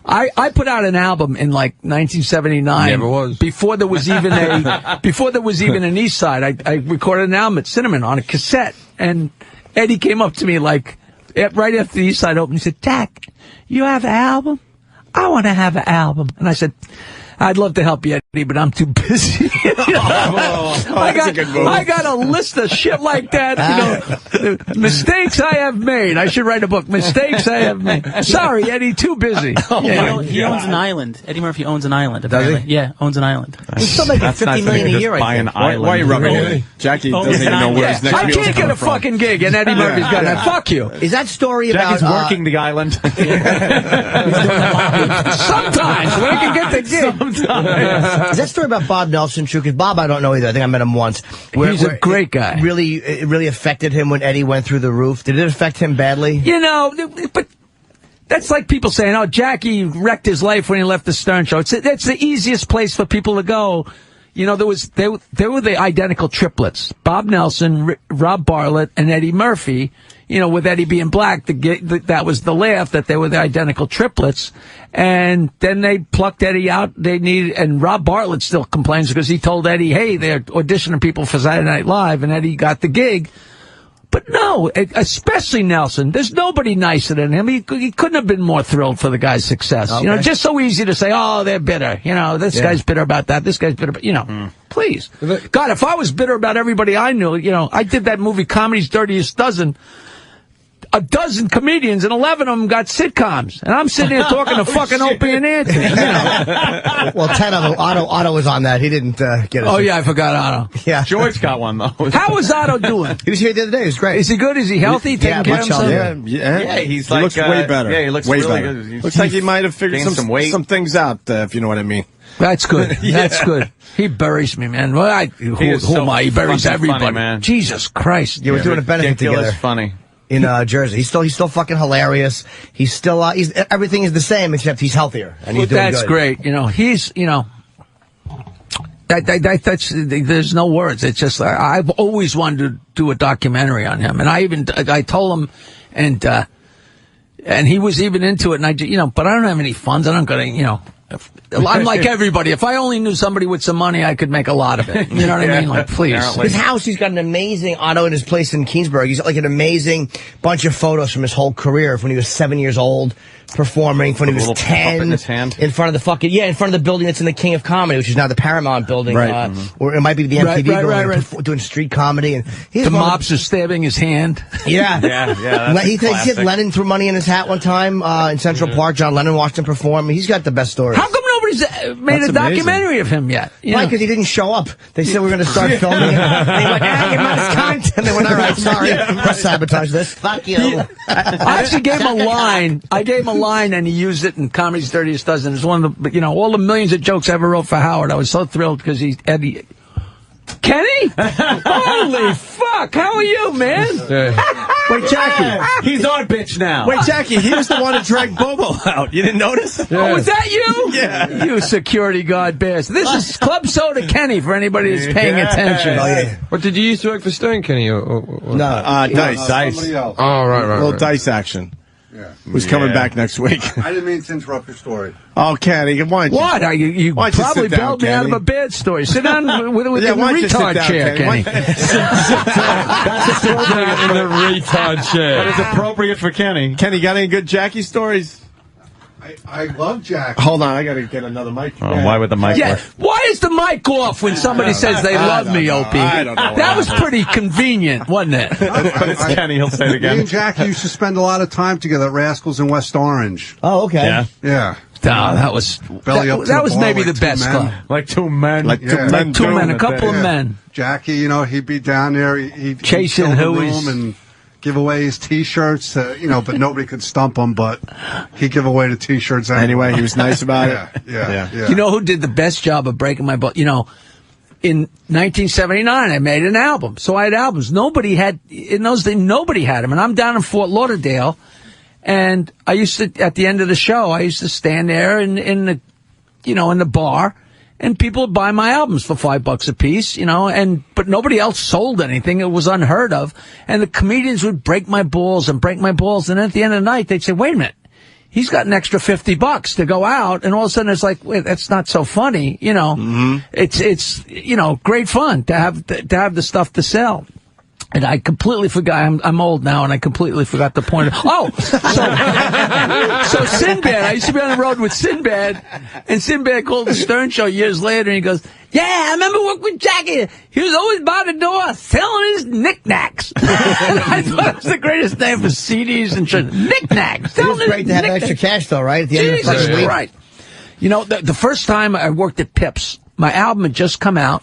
I put out an album in like 1979. Never was. Before there was even an East Side. I recorded an album at Cinnamon on a cassette. And Eddie came up to me like, right after the East Side opened, he said, Dak, you have an album? I want to have an album. And I said, I'd love to help you, Eddie, but I'm too busy. I got a list of shit like that. You know, mistakes I have made. I should write a book. Mistakes I have made. Sorry, Eddie, too busy. He owns an island. Eddie Murphy owns an island. Apparently. Does he? Yeah, owns an island. He's still making $50 million a year, I think. Why are you rubbing it? Jackie doesn't even know where his next I meal's can't get coming a from. fucking gig, and Eddie Murphy's got that. Fuck you. Is that story Jackie's about working the island. Sometimes when I can get the gig. Is that story about Bob Nelson true? Because Bob, I don't know either. I think I met him once. He's a great guy. It really affected him when Eddie went through the roof. Did it affect him badly? You know, but that's like people saying, "Oh, Jackie wrecked his life when he left the Stern Show." That's the easiest place for people to go. You know, they were the identical triplets: Bob Nelson, Rob Bartlett, and Eddie Murphy. You know, with Eddie being black, that was the laugh that they were the identical triplets. And then they plucked Eddie out. And Rob Bartlett still complains because he told Eddie, "Hey, they're auditioning people for Saturday Night Live," and Eddie got the gig. But no, especially Nelson. There's nobody nicer than him. He couldn't have been more thrilled for the guy's success. Okay. You know, just so easy to say, "Oh, they're bitter." You know, this guy's bitter about that. This guy's bitter about, you know. Please. God, if I was bitter about everybody I knew, you know, I did that movie Comedy's Dirtiest Dozen. A dozen comedians, and 11 of them got sitcoms. And I'm sitting here talking to fucking Opie and Anthony. You know. Well, 10 of them. Otto was on that. He didn't get it. Oh, yeah, I forgot Otto. Yeah. George got one, though. How is Otto doing? He was here the other day. It was great. Is he good? Is he healthy? Taking care of himself? Yeah, he looks way better. Yeah, he looks way really better. good. Looks like he might have figured some weight. some things out, if you know what I mean. That's good. That's good. He buries me, man. Well, who am I? He buries everybody. Funny, man. Jesus Christ. Yeah, we're doing a benefit together. Funny. In Jersey, he's still fucking hilarious. He's still everything is the same except he's healthier and he's doing that's good. Great. You know, he's that's there's no words. It's just I've always wanted to do a documentary on him, and I told him, and he was even into it, and but I don't have any funds. I'm not gonna I'm like everybody. If I only knew somebody with some money, I could make a lot of it. You know what I mean? Like, please. Apparently. His house, he's got an amazing Otto in his place in Keensburg. He's got like an amazing bunch of photos from his whole career, from when he was 7 years old, performing, from when he was 10. In his hand. In front of the building that's in the King of Comedy, which is now the Paramount building. Right. Or it might be the MTV building, doing street comedy. And the mops are stabbing his hand. Yeah. yeah. He said Lennon threw money in his hat one time in Central Park. John Lennon watched him perform. He's got the best stories. How come nobody's made a documentary of him yet? Why? Because he didn't show up. They said we were going to start filming it. And they went, you're not his cunt. And they went, all right, sorry. Let's sabotage this. Fuck you. I actually gave him a line. I gave him a line, and he used it in Comedy's Dirtiest Dozen. It's one of the, all the millions of jokes I ever wrote for Howard. I was so thrilled because Eddie. Kenny? Holy fuck! How are you, man? Wait, Jackie. He's our bitch now. Wait, Jackie, he was the one who dragged Bobo out. You didn't notice? Oh, was that you? Yeah. You security guard bears. This is Club Soda Kenny for anybody who's paying attention. Oh, yeah. What, did you used to work for Stern, Kenny? Or? No, Dice. Somebody else. Oh, right. A little Dice action. Yeah. Who's coming back next week? I didn't mean to interrupt your story. Oh, Kenny, why don't you... What? You why don't you probably sit down, bailed me out of Kenny? a bad story. Sit down with Yeah, in the why don't you sit retard down, chair, Kenny? Kenny. That's appropriate in the retard chair. That is appropriate for Kenny. Kenny, got any good Jackie stories? I love Jack. Hold on, I got to get another mic. Why would the mic Yeah, work? why is the mic off when somebody says they love me, Opie? I don't know. That was pretty convenient, wasn't it? But it's Kenny, he'll say it Me again. and Jackie used to spend a lot of time together at Rascals in West Orange. Oh, okay. Yeah. Yeah. No, that was Belly up to that the was bar maybe like the two best men. club. Like two men. Like Yeah. Two men, a doing couple of Yeah. men. Jackie, you know, he'd be down there, he'd Chasing fill the hooies. room and give away his T-shirts, you know, but nobody could stump him, but he'd give away the T-shirts Anyway, he was nice about it. Yeah. You know who did the best job of breaking my butt? You know, in 1979, I made an album. So I had albums. Nobody had, in those days, nobody had them. And I'm down in Fort Lauderdale, and I used to, at the end of the show, I used to stand there in the, you know, in the bar, and people would buy my albums for $5 a piece, you know, but nobody else sold anything. It was unheard of. And the comedians would break my balls. And at the end of the night, they'd say, wait a minute. He's got an extra $50 to go out, and all of a sudden it's like, wait, that's not so funny, you know. It's you know, great fun to have the stuff to sell. And I completely forgot. I'm old now, and I completely forgot the point. So Sinbad. I used to be on the road with Sinbad, and Sinbad called the Stern Show years later, and he goes, "Yeah, I remember working with Jackie. He was always by the door selling his knickknacks." And I thought it was the greatest name for CDs and shit. Knickknacks. It was great to have extra cash, though, right? At the end of the Jesus fucking week. Christ. You know, the first time I worked at Pips, my album had just come out,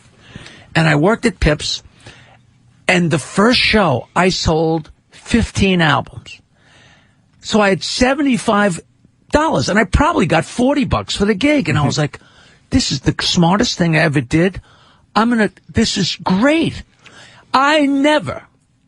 and I worked at Pips. And the first show, I sold 15 albums. So I had $75, and I probably got $40 for the gig. And I was like, this is the smartest thing I ever did. This is great. I never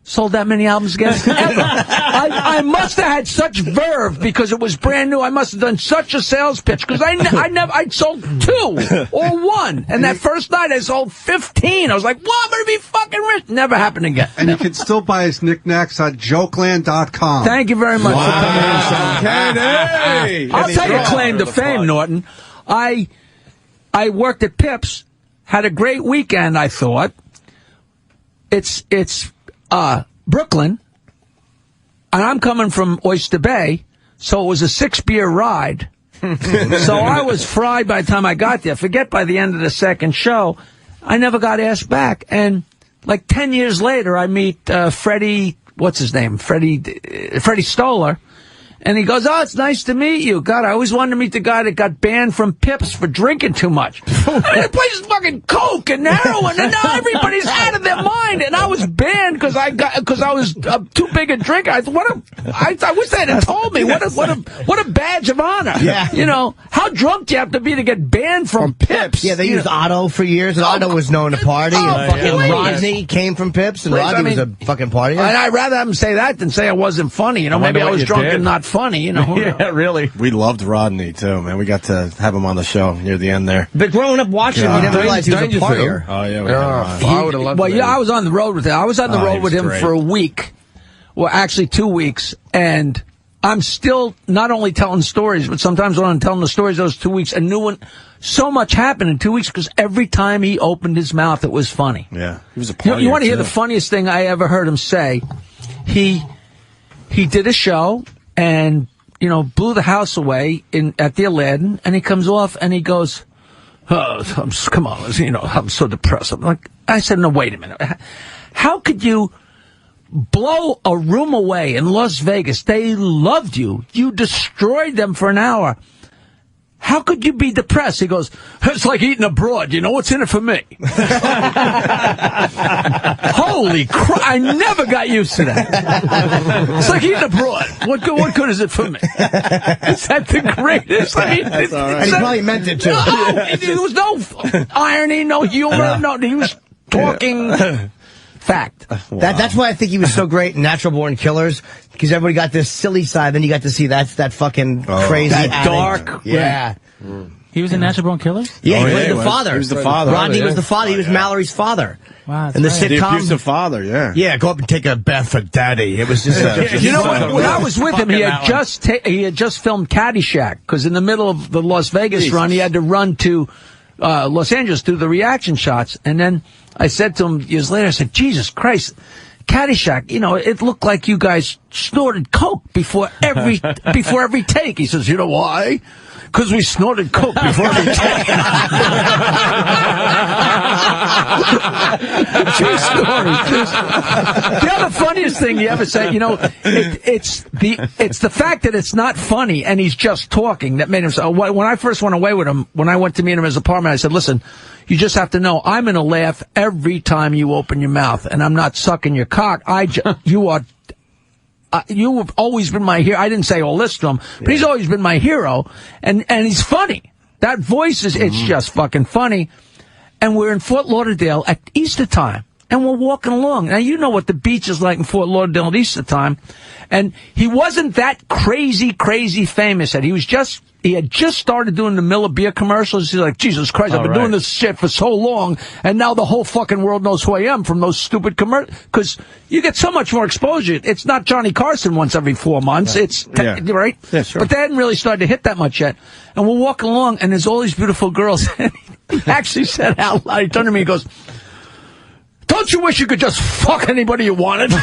sold that many albums again, ever. I must have had such verve because it was brand new. I must have done such a sales pitch because I sold 2 or 1. And that first night I sold 15. I was like, well, I'm going to be fucking rich. Never happened again. And you can still buy his knickknacks at jokeland.com. Thank you very much for coming in. Kenny! I'll take a claim to fame, Norton. I worked at Pips, had a great weekend, I thought. It's Brooklyn, and I'm coming from Oyster Bay, so it was a 6-beer ride. So I was fried by the time I got there. Forget by the end of the second show, I never got asked back. And like 10 years later, I meet Freddie, what's his name? Freddie Stoller. And he goes, oh, it's nice to meet you. God, I always wanted to meet the guy that got banned from Pips for drinking too much. I mean, the place is fucking coke and heroin, and now everybody's out of their mind. And I was banned because I was too big a drinker. I wish they had told me. What a badge of honor. Yeah. You know, how drunk do you have to be to get banned from Pips? Yeah, they used Otto for years, and Otto was known to party. And Rodney came from Pips, and Rodney was a fucking partier. And I'd rather have him say that than say I wasn't funny. You know, maybe I was drunk and not funny, you know. Yeah, really. We loved Rodney, too, man. We got to have him on the show near the end there. But growing up watching him, we never realized he was a partier. Oh, yeah. I would have loved Well, that. yeah, I was on the road with him. I was on the road with him for a week. Well, actually 2 weeks. And I'm still not only telling stories, but sometimes when I'm telling the stories those 2 weeks, a new one. So much happened in 2 weeks because every time he opened his mouth, it was funny. Yeah. He was a partier, You want to hear too. the funniest thing I ever heard him say? He did a show and, you know, blew the house away at the Aladdin, and he comes off and he goes, oh, come on, you know, I'm so depressed. I said, no, wait a minute. How could you blow a room away in Las Vegas? They loved you. You destroyed them for an hour. How could you be depressed? He goes, it's like eating abroad. You know, what's in it for me? Holy crap. I never got used to that. It's like eating abroad. What good is it for me? Is that the greatest? I mean, That's all right. And he probably meant it, too. No, there was no irony, no humor. No, he was talking Fact. That's why I think he was so great in Natural Born Killers, because everybody got this silly side, then you got to see that fucking crazy that addict. dark. Yeah. He was in Natural Born Killers? Yeah, he played the father. He was the father. Rodney was the father. He was Mallory's father. Wow, and the right. sitcom. The abusive father, yeah. Yeah, go up and take a bath for daddy. It was just... You know, when I was with him, he had just filmed Caddyshack, because in the middle of the Las Vegas run, he had to run to Los Angeles to do the reaction shots. And then I said to him years later, I said, Jesus Christ, Caddyshack, you know, it looked like you guys snorted coke before every take. He says, you know why? Because we snorted coke before every take. True story. The other funniest thing he ever said, you know, it's the fact that it's not funny and he's just talking that made him. So when I first went away with him, when I went to meet him in his apartment, I said, listen, you just have to know I'm going to laugh every time you open your mouth, and I'm not sucking your cock. You have always been my hero. I didn't say all this to him, but he's always been my hero, and he's funny. That voice is, it's just fucking funny. And we're in Fort Lauderdale at Easter time, and we're walking along. Now, you know what the beach is like in Fort Lauderdale at Easter time. And he wasn't that crazy famous yet. He had just started doing the Miller Beer commercials. He's like, Jesus Christ, I've been doing this shit for so long, and now the whole fucking world knows who I am from those stupid commercials. Because you get so much more exposure. It's not Johnny Carson once every 4 months. Right. It's, right? Yeah, sure. But they hadn't really started to hit that much yet. And we're walking along, and there's all these beautiful girls. And he actually said out loud, he turned to me, he goes, don't you wish you could just fuck anybody you wanted? I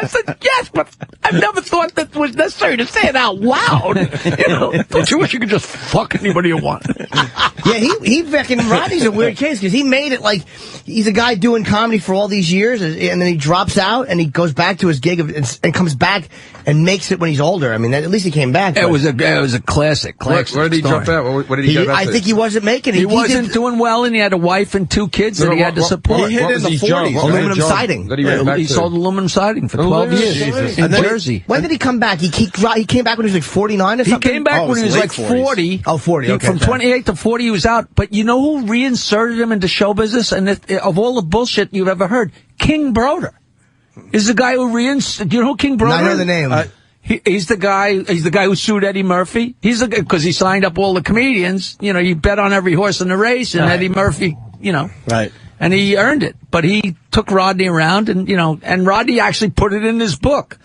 said, yes, but I've never thought that was necessary to say it out loud. You know, don't you wish you could just fuck anybody you wanted? Yeah, he fucking, Rodney's a weird case, because he made it like he's a guy doing comedy for all these years, and then he drops out, and he goes back to his gig and comes back and makes it when he's older. I mean, at least he came back. It was a classic Where did he drop out? What did he go back to? I think he wasn't making it. He wasn't doing well, and he had a wife and 2 kids that he had to support. He hit in the 40s. Aluminum siding. He sold aluminum siding for 12 years in Jersey. When did he come back? He came back when he was like 49 or something? He came back when he was like 40. Oh, 40, okay. From 28 to 40, he was out. But you know who reinserted him into show business? And of all the bullshit you've ever heard, King Broder is the guy who reinserted. Do you know who King Broder is? I know the name. He's the guy who sued Eddie Murphy. Because he signed up all the comedians. You know, you bet on every horse in the race, and Eddie Murphy, you know. Right. And he earned it. But he took Rodney around, and, you know, and Rodney actually put it in his book.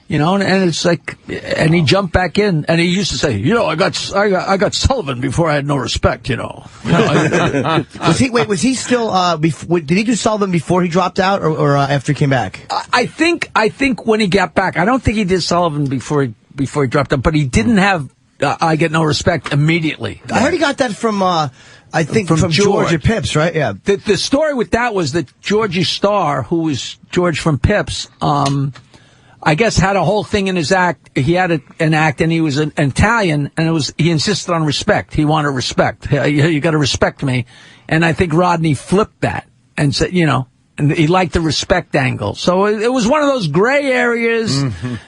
You know, and it's like, and he jumped back in, and he used to say, you know, I got Sullivan before I had no respect, you know. Was he still, did he do Sullivan before he dropped out, or after he came back? I think when he got back, I don't think he did Sullivan before he dropped out, but he didn't have I Get No Respect immediately. I heard he got that from, I think from George at Pips, right? Yeah. The story with that was that Georgie Starr, who was George from Pips, I guess had a whole thing in his act. He had an act, and he was an Italian, and he insisted on respect. He wanted respect. You got to respect me. And I think Rodney flipped that and said, you know, and he liked the respect angle. So it was one of those gray areas.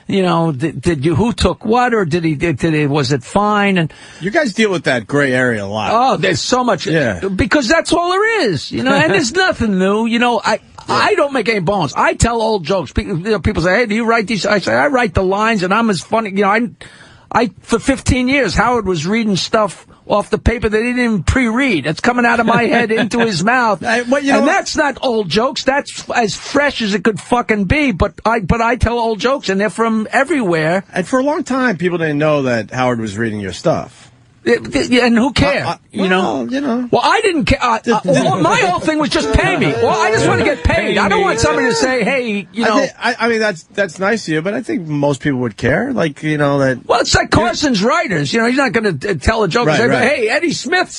You know, who took what, or was it fine? And you guys deal with that gray area a lot. Oh, there's so much. Yeah. Because that's all there is. You know, and there's nothing new. You know, I don't make any bones. I tell old jokes. People say, hey, do you write these? I say, I write the lines, and I'm as funny. You know, I for 15 years, Howard was reading stuff off the paper that he didn't even pre-read. It's coming out of my head into his mouth. And that's not old jokes. That's as fresh as it could fucking be. But I tell old jokes, and they're from everywhere. And for a long time, people didn't know that Howard was reading your stuff. And who cared? You know. Well, I didn't care. My whole thing was just pay me. Well, I just want to get paid. I don't want somebody to say, "Hey, you know." I mean, that's nice of you, but I think most people would care. Like, you know that. Well, it's like Carson's writers. You know, he's not going to tell a joke. Right, and say, right. Hey, Eddie Smith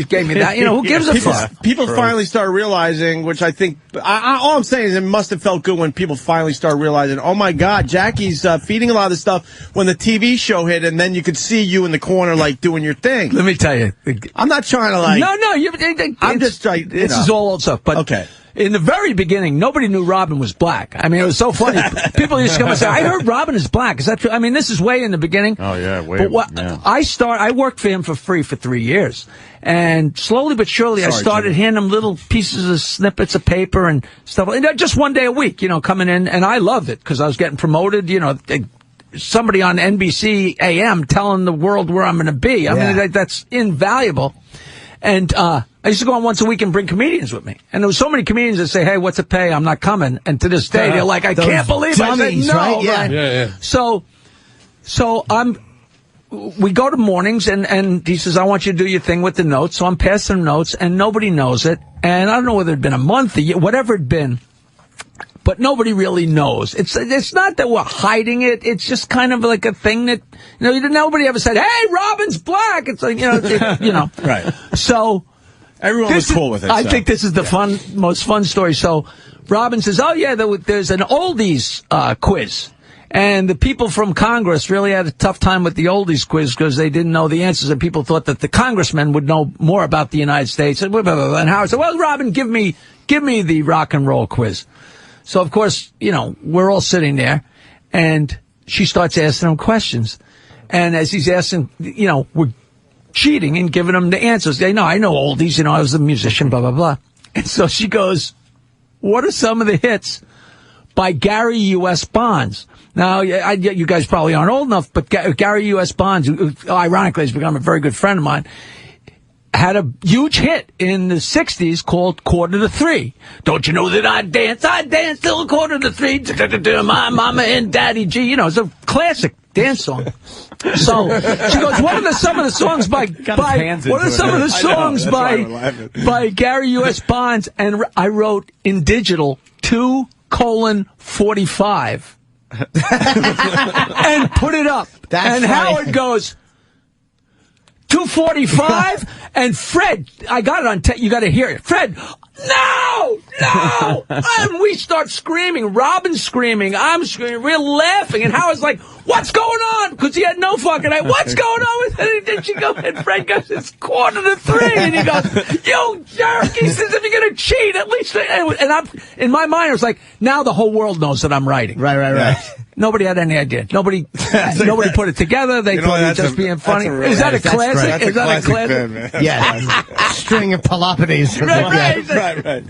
gave me that. You know, who gives a fuck? People finally start realizing, which I think. All I'm saying is, it must have felt good when people finally start realizing. Oh my God, Jackie's feeding a lot of this stuff when the TV show hit, and then you could see you in the corner, like doing your thing. Let me tell you. I'm not trying to like. No. I'm just trying. This is all old stuff. But okay. in the very beginning, nobody knew Robin was black. I mean, it was so funny. People used to come and say, I heard Robin is black. Is that true? I mean, this is way in the beginning. Oh, yeah, way. But I worked for him for free for 3 years. And slowly but surely, I started handing him little pieces of snippets of paper and stuff. Just one day a week, coming in. And I loved it because I was getting promoted, somebody on NBC AM telling the world where I'm going to be. I mean, that's invaluable. And I used to go on once a week and bring comedians with me. And there was so many comedians that say, hey, what's it pay? I'm not coming. And to this day, they're like, I can't believe dummies, I said no. Right? Yeah. Yeah. So we go to mornings, and he says, I want you to do your thing with the notes. So I'm passing notes, and nobody knows it. And I don't know whether it'd been a month, a year, whatever it'd been. But nobody really knows. It's not that we're hiding it. It's just kind of like a thing that, nobody ever said, hey, Robin's black. It's like, Right. So everyone was cool with it. I think this is the most fun story. So Robin says, oh, yeah, there's an oldies quiz. And the people from Congress really had a tough time with the oldies quiz because they didn't know the answers, and people thought that the congressmen would know more about the United States. And Howard said, well, Robin, give me the rock and roll quiz. So, of course, we're all sitting there, and she starts asking him questions. And as he's asking, we're cheating and giving him the answers. They know, I know oldies, I was a musician, blah, blah, blah. And so she goes, what are some of the hits by Gary U.S. Bonds? Now, you guys probably aren't old enough, but Gary U.S. Bonds, who ironically has become a very good friend of mine, had a huge hit in the 60s called Quarter to Three. Don't you know that I dance till 2:45. My mama and daddy G. It's a classic dance song. So she goes, what are some of the songs by Gary U.S. Bonds? And I wrote in digital 2:45 and put it up. That's Howard goes, 2:45, and Fred, I got it on tape. You got to hear it. Fred, no! And we start screaming. Robin's screaming. I'm screaming. We're laughing. And Howard's like, what's going on? Because he had no fucking idea. What's going on with it? And then she goes, and Fred goes, it's 2:45. And he goes, you jerk. He says, if you're going to cheat, at least. And I'm, in my mind, I was like, now the whole world knows that I'm writing. Right. Nobody had any idea. Nobody put it together. They thought he was just being funny. Is that a classic? Is that a classic? Yeah. String of Peloponnese. Right.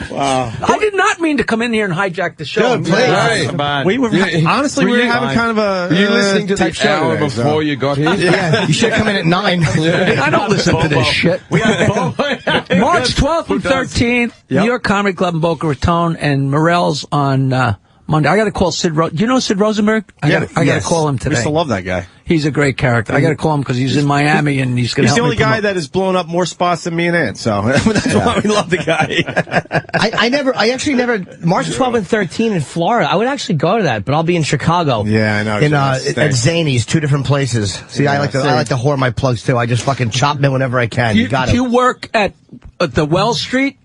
Wow. I did not mean to come in here and hijack the show. Good, please. We were honestly we were having kind of a were you listening to the hour today, before you got here? Yeah, you should have come in at 9. I don't listen to this shit. We got Bobo. March 12th and 13th, New York Comedy Club in Boca Raton, and Morel's on Monday. I got to call Sid. Do you know Sid Rosenberg? I got to call him today. We used to love that guy. He's a great character. I got to call him because he's in Miami and he's going to help me. He's the only guy that has blown up more spots than me and Ant, so that's why we love the guy. I actually never, March 12th and 13th in Florida, I would actually go to that, but I'll be in Chicago. Yeah, I know. At Zany's, 2 different places. See, I like to whore my plugs too. I just fucking chop them whenever I can. You got it. Do you work at the Wells Street?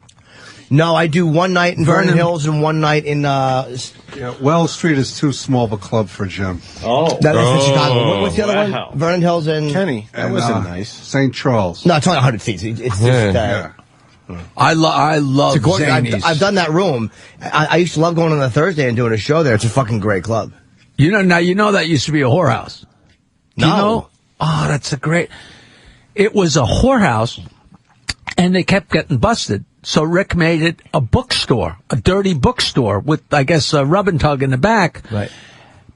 No, I do one night in Vernon Hills and one night in Wells Street is too small of a club for Jim. That's in Chicago. What's the other one? Vernon Hills and Kenny. That wasn't nice. St. Charles. No, it's only 100 seats. It's just I love Zany's. I've done that room. I used to love going on a Thursday and doing a show there. It's a fucking great club. Now you know that used to be a whorehouse. No. You know? Oh, that's a great. It was a whorehouse, and they kept getting busted. So Rick made it a bookstore, a dirty bookstore with, I guess, a rub and tug in the back. Right.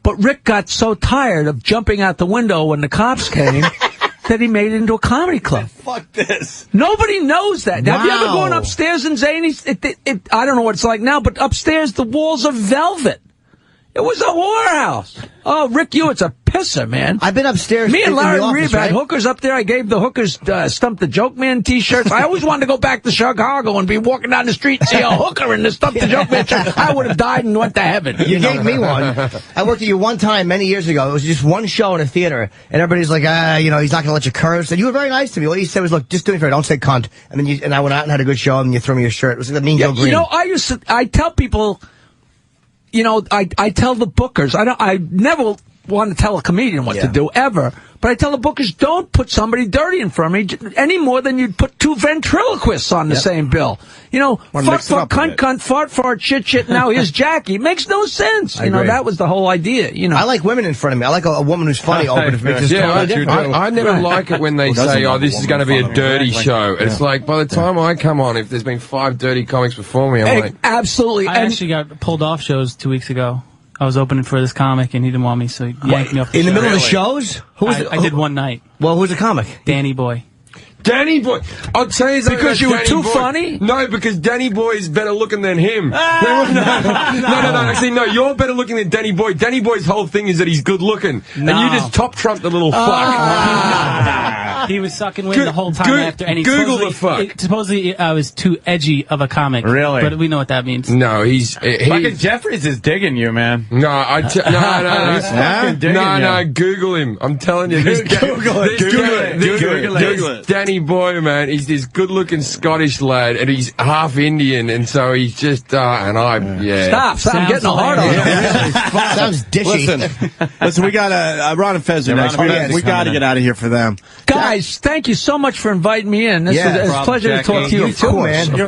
But Rick got so tired of jumping out the window when the cops came that he made it into a comedy club. Fuck this. Nobody knows that. Wow. Have you ever gone upstairs in Zany's? I don't know what it's like now, but upstairs the walls are velvet. It was a whorehouse. Oh, Rick Hewitt's a pisser, man. I've been upstairs. Me and Larry Reeve had right? hookers up there. I gave the hookers Stump the Joke Man T-shirts. I always wanted to go back to Chicago and be walking down the street and see a hooker in the Stump the Joke Man shirt. I would have died and went to heaven. You gave me one. I worked at you one time many years ago. It was just one show in a theater, and everybody's like, he's not going to let you curse. And you were very nice to me. All you said was, look, just do me a favor, don't say cunt. And then I went out and had a good show, and you threw me a shirt. It was like Mean Joe Green. I tell people, I tell the bookers, I never want to tell a comedian what to do, ever. But I tell the bookers, don't put somebody dirty in front of me any more than you'd put two ventriloquists on the same bill. You know, fuck, cunt, fart, shit, now here's Jackie. It makes no sense. You know, that was the whole idea, you know. I like women in front of me. I like a woman who's funny open if it's totally different. I never like it when they say, oh, this is going to be a dirty show. It's like, by the time I come on, if there's been 5 dirty comics before me, I'm like... Absolutely. I actually got pulled off shows 2 weeks ago. I was opening for this comic, and he didn't want me, so he yanked me off the show. In the middle of the shows? I did one night. Well, who's the comic? Danny Boy. Danny Boy. I'll tell you something. Because you were Danny too Boy. funny? No, because Danny Boy is better looking than him. No. Actually, no, you're better looking than Danny Boy. Danny Boy's whole thing is that he's good looking. No. And you just top-trumped the little fuck. He was sucking wind the whole time after. And he Google the fuck. Supposedly, I was too edgy of a comic. Really? But we know what that means. No, Fucking Jeffries is digging you, man. No, He's fucking digging you. No, Google him. I'm telling you. Google it. Danny Boy, man. He's this good-looking Scottish lad, and he's half Indian, and so he's just, Stop, I'm getting a hard on. Sounds dishy. Listen, we got Ron and Fez next. We got to get out of here for them. Guys, thank you so much for inviting me in. It's a pleasure to talk to you. Of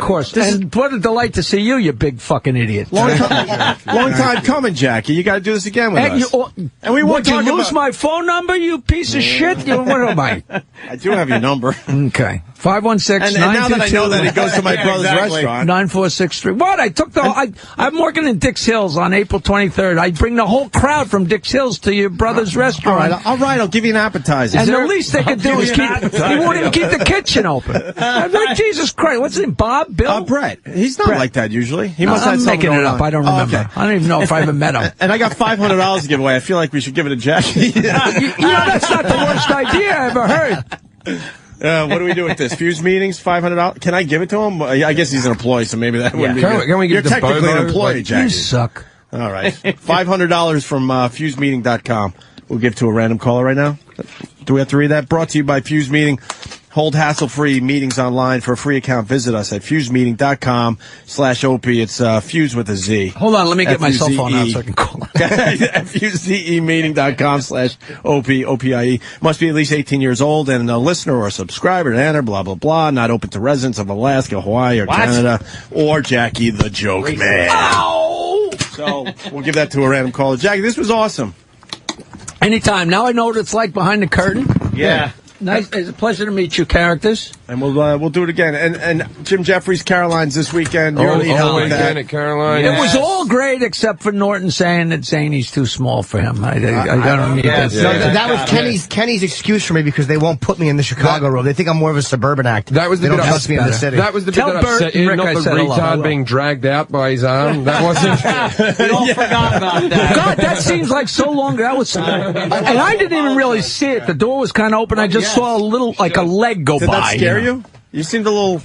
course. And what a delight to see you, you big fucking idiot. Long time coming, Jackie. You got to do this again with us. And we want you lose my phone number, you piece of shit? What am I? I do have your number. Okay. 516-922. And now that I know that it goes to my brother's restaurant. 9463. What? I took I'm working in Dix Hills on April 23rd. I bring the whole crowd from Dix Hills to your brother's restaurant. All right, I'll give you an appetizer. And the least they could do is he won't even keep the kitchen open. I'm like, Jesus Christ, what's his name? Bob? Bill? Brett. He's not like that usually. He must have I'm something making it up. on. I don't remember. Okay. I don't even know if I ever met him. And I got $500 to give away. I feel like we should give it to Jackie. You know, that's not the worst idea I ever heard. What do we do with this? Fuse meetings, $500. Can I give it to him? I guess he's an employee, so maybe that wouldn't be good. Can we give You're it to technically Bobo? an employee, Jackie. You suck. All right. $500 from fusemeeting.com. We'll give to a random caller right now. Do we have to read that? Brought to you by Fuse Meeting. Hold hassle-free meetings online. For a free account, visit us at fusemeeting.com/Opie. It's Fuse with a Z. Hold on, let me get my cell phone out so I can call it. fusemeeting.com/Opie, O-P-I-E. Must be at least 18 years old and a listener or a subscriber to enter, blah, blah, blah. Not open to residents of Alaska, Hawaii, or Canada, or Jackie the Joke Man. Ow! So we'll give that to a random caller. Jackie, this was awesome. Anytime. Now I know what it's like behind the curtain. Yeah. Nice. It's a pleasure to meet you, characters. And we'll do it again. And Jim Jeffries, Caroline's this weekend. All weekend at Caroline. It was all great except for Norton saying that Zany's too small for him. I don't need that. That was Kenny's excuse for me because they won't put me in the Chicago role. They think I'm more of a suburban actor. That was the they bit don't trust me in the city. That was the bit that upset you, not the retard being dragged out by his arm. That wasn't. We all forgot about that. God, that seems like so long. That was, and I didn't even really see it. The door was kind of open. I just saw a little, like a leg go by. Did that scare you? You seemed a little...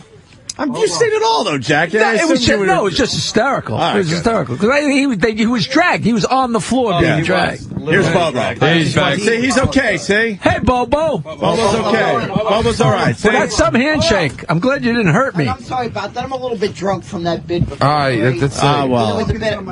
You've seen it all, though, Jack. It was just hysterical. Right, it was hysterical. Because he was dragged. He was on the floor being dragged. Here's Bobo. He's back. See, he's okay, see? Hey, Bobo. Bobo's okay. Bobo's all right. Well, that's some handshake. I'm glad you didn't hurt me. I'm sorry about that. I'm a little bit drunk from that bid before. All right, that's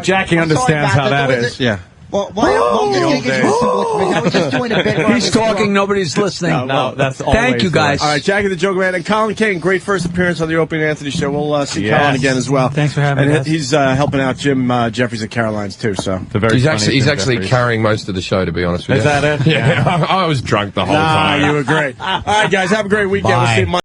Jackie understands how that is. Yeah. Well, I'm just going to get you some I was just doing a bit. He's talking, nobody's listening. No, that's always Thank you, guys. All right, Jackie the Joke Man and Colin Kane, great first appearance on the Opie and Anthony Show. We'll see Colin again as well. Thanks for having us. He's helping out Jim Jeffries at Caroline's too. So he's actually carrying most of the show, to be honest with you. Is that it? Yeah. I was drunk the whole time. You were great. All right, guys, have a great weekend. We'll see you Monday.